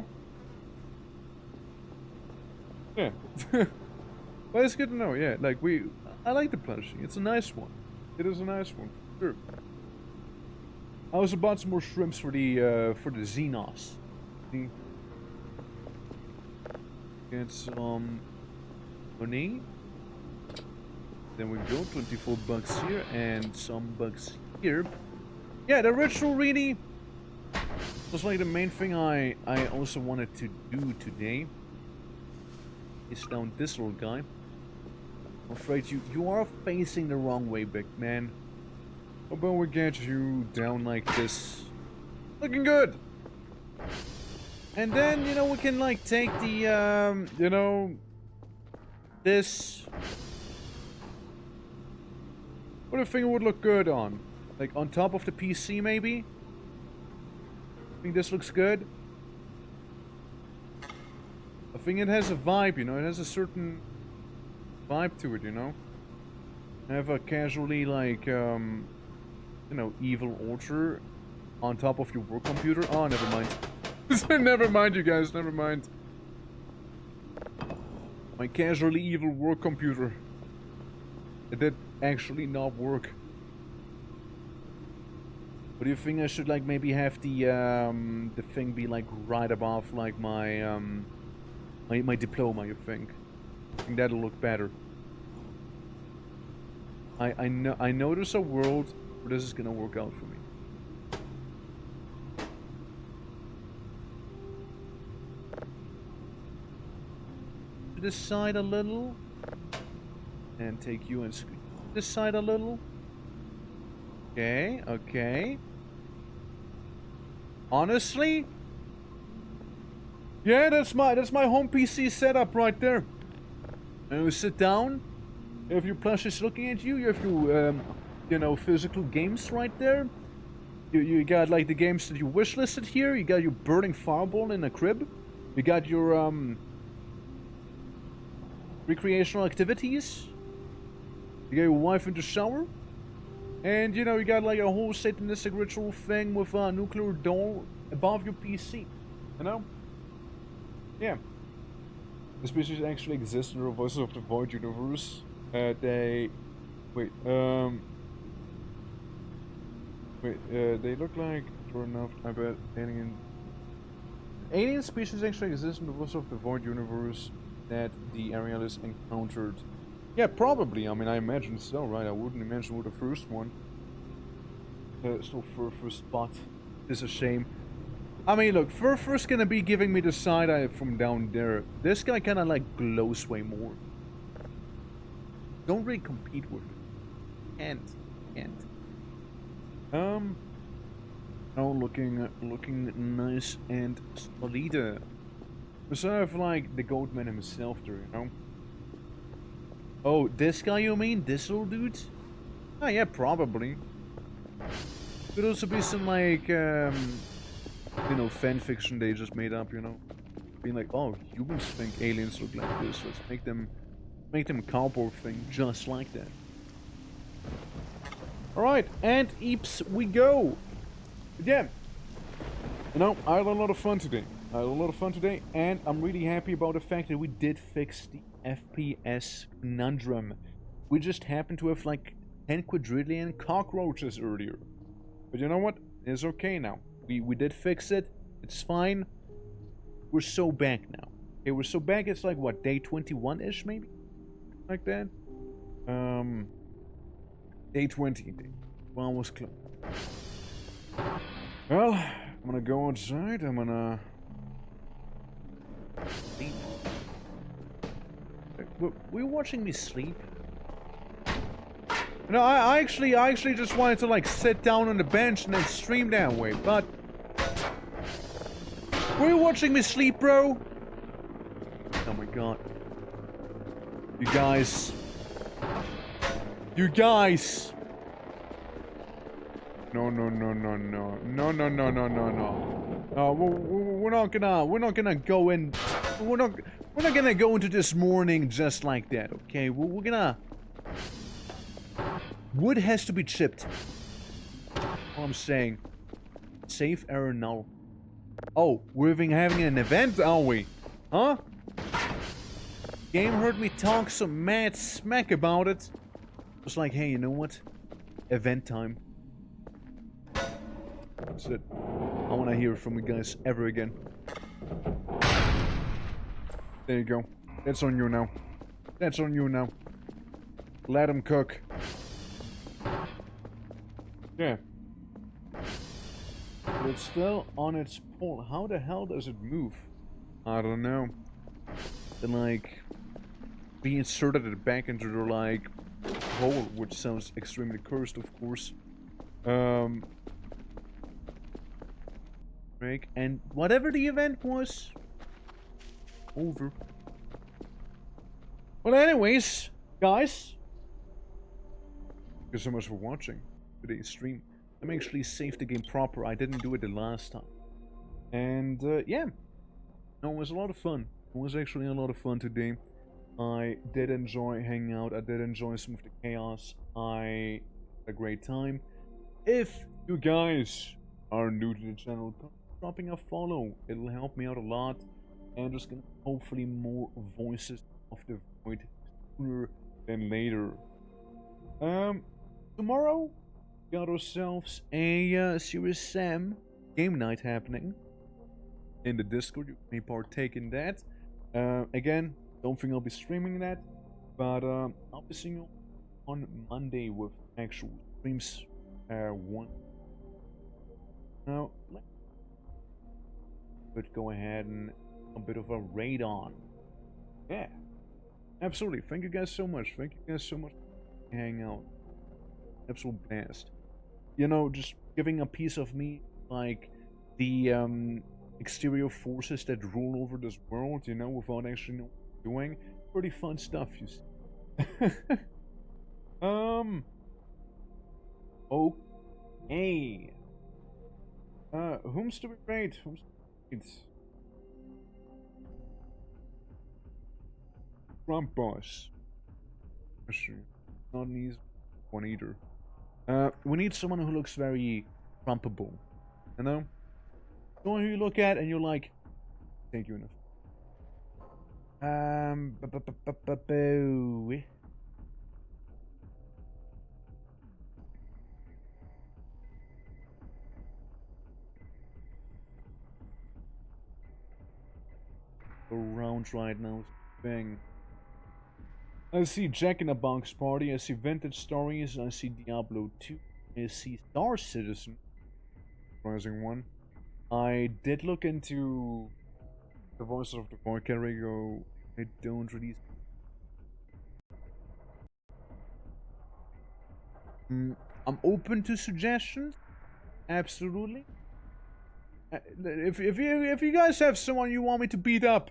But it's good to know, yeah. Like, I like the plushie. It's a nice one. It is a nice one, sure. I also bought some more shrimps for the Xenos. Get some money. Then we go, 24 bucks here and some bucks here. Yeah, the ritual really was like the main thing I also wanted to do today. Is down this little guy. I'm afraid you are facing the wrong way, big man. How about we get you down like this? Looking good! And then, you know, we can like take the, you know, this. What do you think it would look good on? Like on top of the PC maybe? I think this looks good. I think it has a vibe, you know, it has a certain vibe to it, you know? Have a casually, like, you know, evil altar on top of your work computer. Oh, never mind. Never mind, you guys, never mind. My casually evil work computer. It did actually not work. What do you think I should, like, maybe have the thing be, like, right above, like, my, my diploma, you think? I think that'll look better. I know there's a world where this is gonna work out for me. To this side a little. And take you and scoot this side a little. Okay, okay. Honestly? Yeah, that's my home PC setup right there. And you sit down. You have your plushies looking at you. You have your, you know, physical games right there. You got like the games that you wishlisted here. You got your burning fireball in a crib. You got your recreational activities. You got your wife in the shower. And you know you got like a whole satanistic ritual thing with a nuclear doll above your PC. You know? Yeah. The species actually exists in the Voices of the Void universe. They look like sure enough. I bet alien species actually exist in the Voices of the Void universe that the Ariel encountered. Yeah, probably. I mean, I imagine so, right? I wouldn't imagine with the first one. So first spot is a shame. I mean, look, Furfur's gonna be giving me the side eye from down there. This guy kinda like glows way more. Don't really compete with it. Can't. Oh, looking nice and solid. Sort of like the Goatman himself there, you know? Oh, this guy you mean? This little dude? Oh yeah, probably. Could also be some like, you know, fan fiction they just made up, you know? Being like, oh, humans think aliens look like this, let's make them a cowboy thing just like that. Alright, and Eeps we go! Again, you know, I had a lot of fun today. And I'm really happy about the fact that we did fix the FPS conundrum. We just happened to have like 10 quadrillion cockroaches earlier. But you know what? It's okay now. We did fix it. It's fine. We're so back now. Okay, we're so back. It's like what, day 21-ish maybe? Like that? Day 20. Well, was close. Well, I'm gonna go outside. I'm gonna sleep. Were you watching me sleep? No, I actually just wanted to like sit down on the bench and then stream that way, but were you watching me sleep, bro? Oh my god. You guys. You guys. No. We're not gonna go in. We're not gonna go into this morning just like that, okay? We're gonna. Wood has to be chipped. All I'm saying. Save error null. Oh, we're having an event, are we? Huh? Game heard me talk some mad smack about it. It's like, hey, you know what? Event time. That's it. I want to hear from you guys ever again. There you go. That's on you now. That's on you now. Let him cook. Yeah. But it's still on its pole. How the hell does it move? I don't know. Then, like, be inserted it back into the, like, hole, which sounds extremely cursed, of course. Break. And whatever the event was, over. Well, anyways, guys, thank you so much for watching today's stream. Let me actually save the game proper. I didn't do it the last time. And, yeah. No, it was a lot of fun. It was actually a lot of fun today. I did enjoy hanging out. I did enjoy some of the chaos. I had a great time. If you guys are new to the channel, dropping a follow. It'll help me out a lot. And there's gonna hopefully more voices of the void sooner than later. Tomorrow, we got ourselves a Serious Sam game night happening in the Discord. You may partake in that. Again, don't think I'll be streaming that, but I'll be seeing you on Monday with actual streams. One. Now, let's go ahead and a bit of a raid on. Yeah, absolutely. Thank you guys so much. Thank you guys so much for hanging out. Absolute blast. You know, just giving a piece of me, like the exterior forces that rule over this world, you know, without actually knowing what you're doing. Pretty fun stuff, you see. Okay. Whom's to be raid? Whom's to be raid? Trump boss. Not an easy one either. We need someone who looks very Trumpable. You know? Someone who you look at and you're like, thank you enough. Around right now. Bang. I see Jack in a Box Party, I see Vintage Stories, I see Diablo 2, I see Star Citizen. Surprising one. I did look into the Voices of the Void category. I don't really. I'm open to suggestions. Absolutely. If you guys have someone you want me to beat up,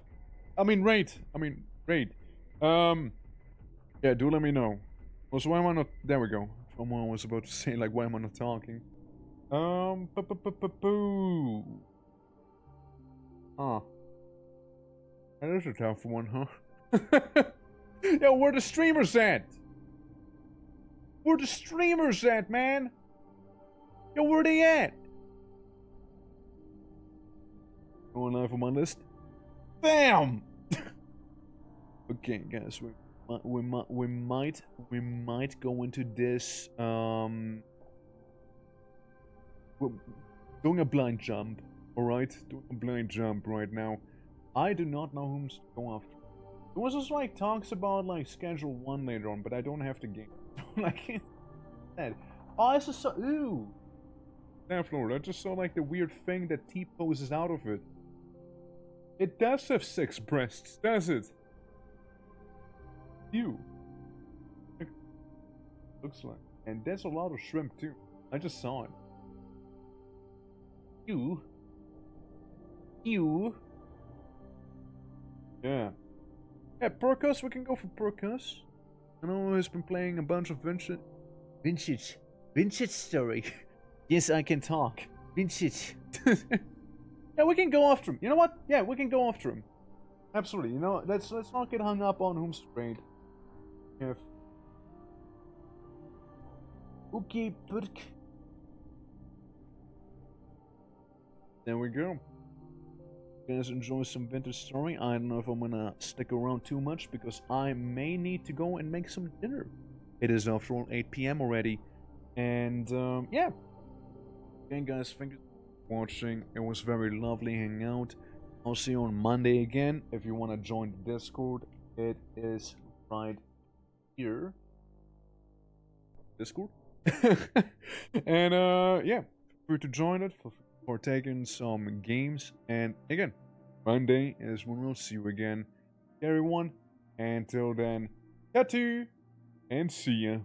raid. Yeah, do let me know. Also, why am I not? There we go. Someone was about to say, like, why am I not talking? Ah. That is a tough one, huh? Yo, where the streamers at? Where the streamers at, man? Yo, where they at? Going live on my list. Bam! Okay, guys, we might go into this. We're doing a blind jump. All right, doing a blind jump right now. I do not know whom to go after. There was just like talks about like schedule 1 later on, but I don't have the game. I can't. Oh, this is so. Ooh. Staff Lord. I just saw like the weird thing that T-poses out of it. It does have 6 breasts, does it? Ew. Looks like. And there's a lot of shrimp too. I just saw it. Ew. Ew. Yeah. Yeah, Purkos, we can go for Purkos. I know he's been playing a bunch of vintage story. Yes, I can talk. Vintage. Yeah, we can go after him. You know what? Yeah, we can go after him. Absolutely. You know, let's not get hung up on whom's trade. If okay, Purk. There we go. You guys enjoy some vintage story. I don't know if I'm gonna stick around too much because I may need to go and make some dinner. It is after all 8 p.m. already. And yeah. Again guys, thank you for watching. It was very lovely hanging out. I'll see you on Monday again. If you want to join the Discord, it is right here. Discord? And yeah, feel free to join it for taking some games. And again, Monday is when we'll see you again. Everyone, until then, tattoo and see ya.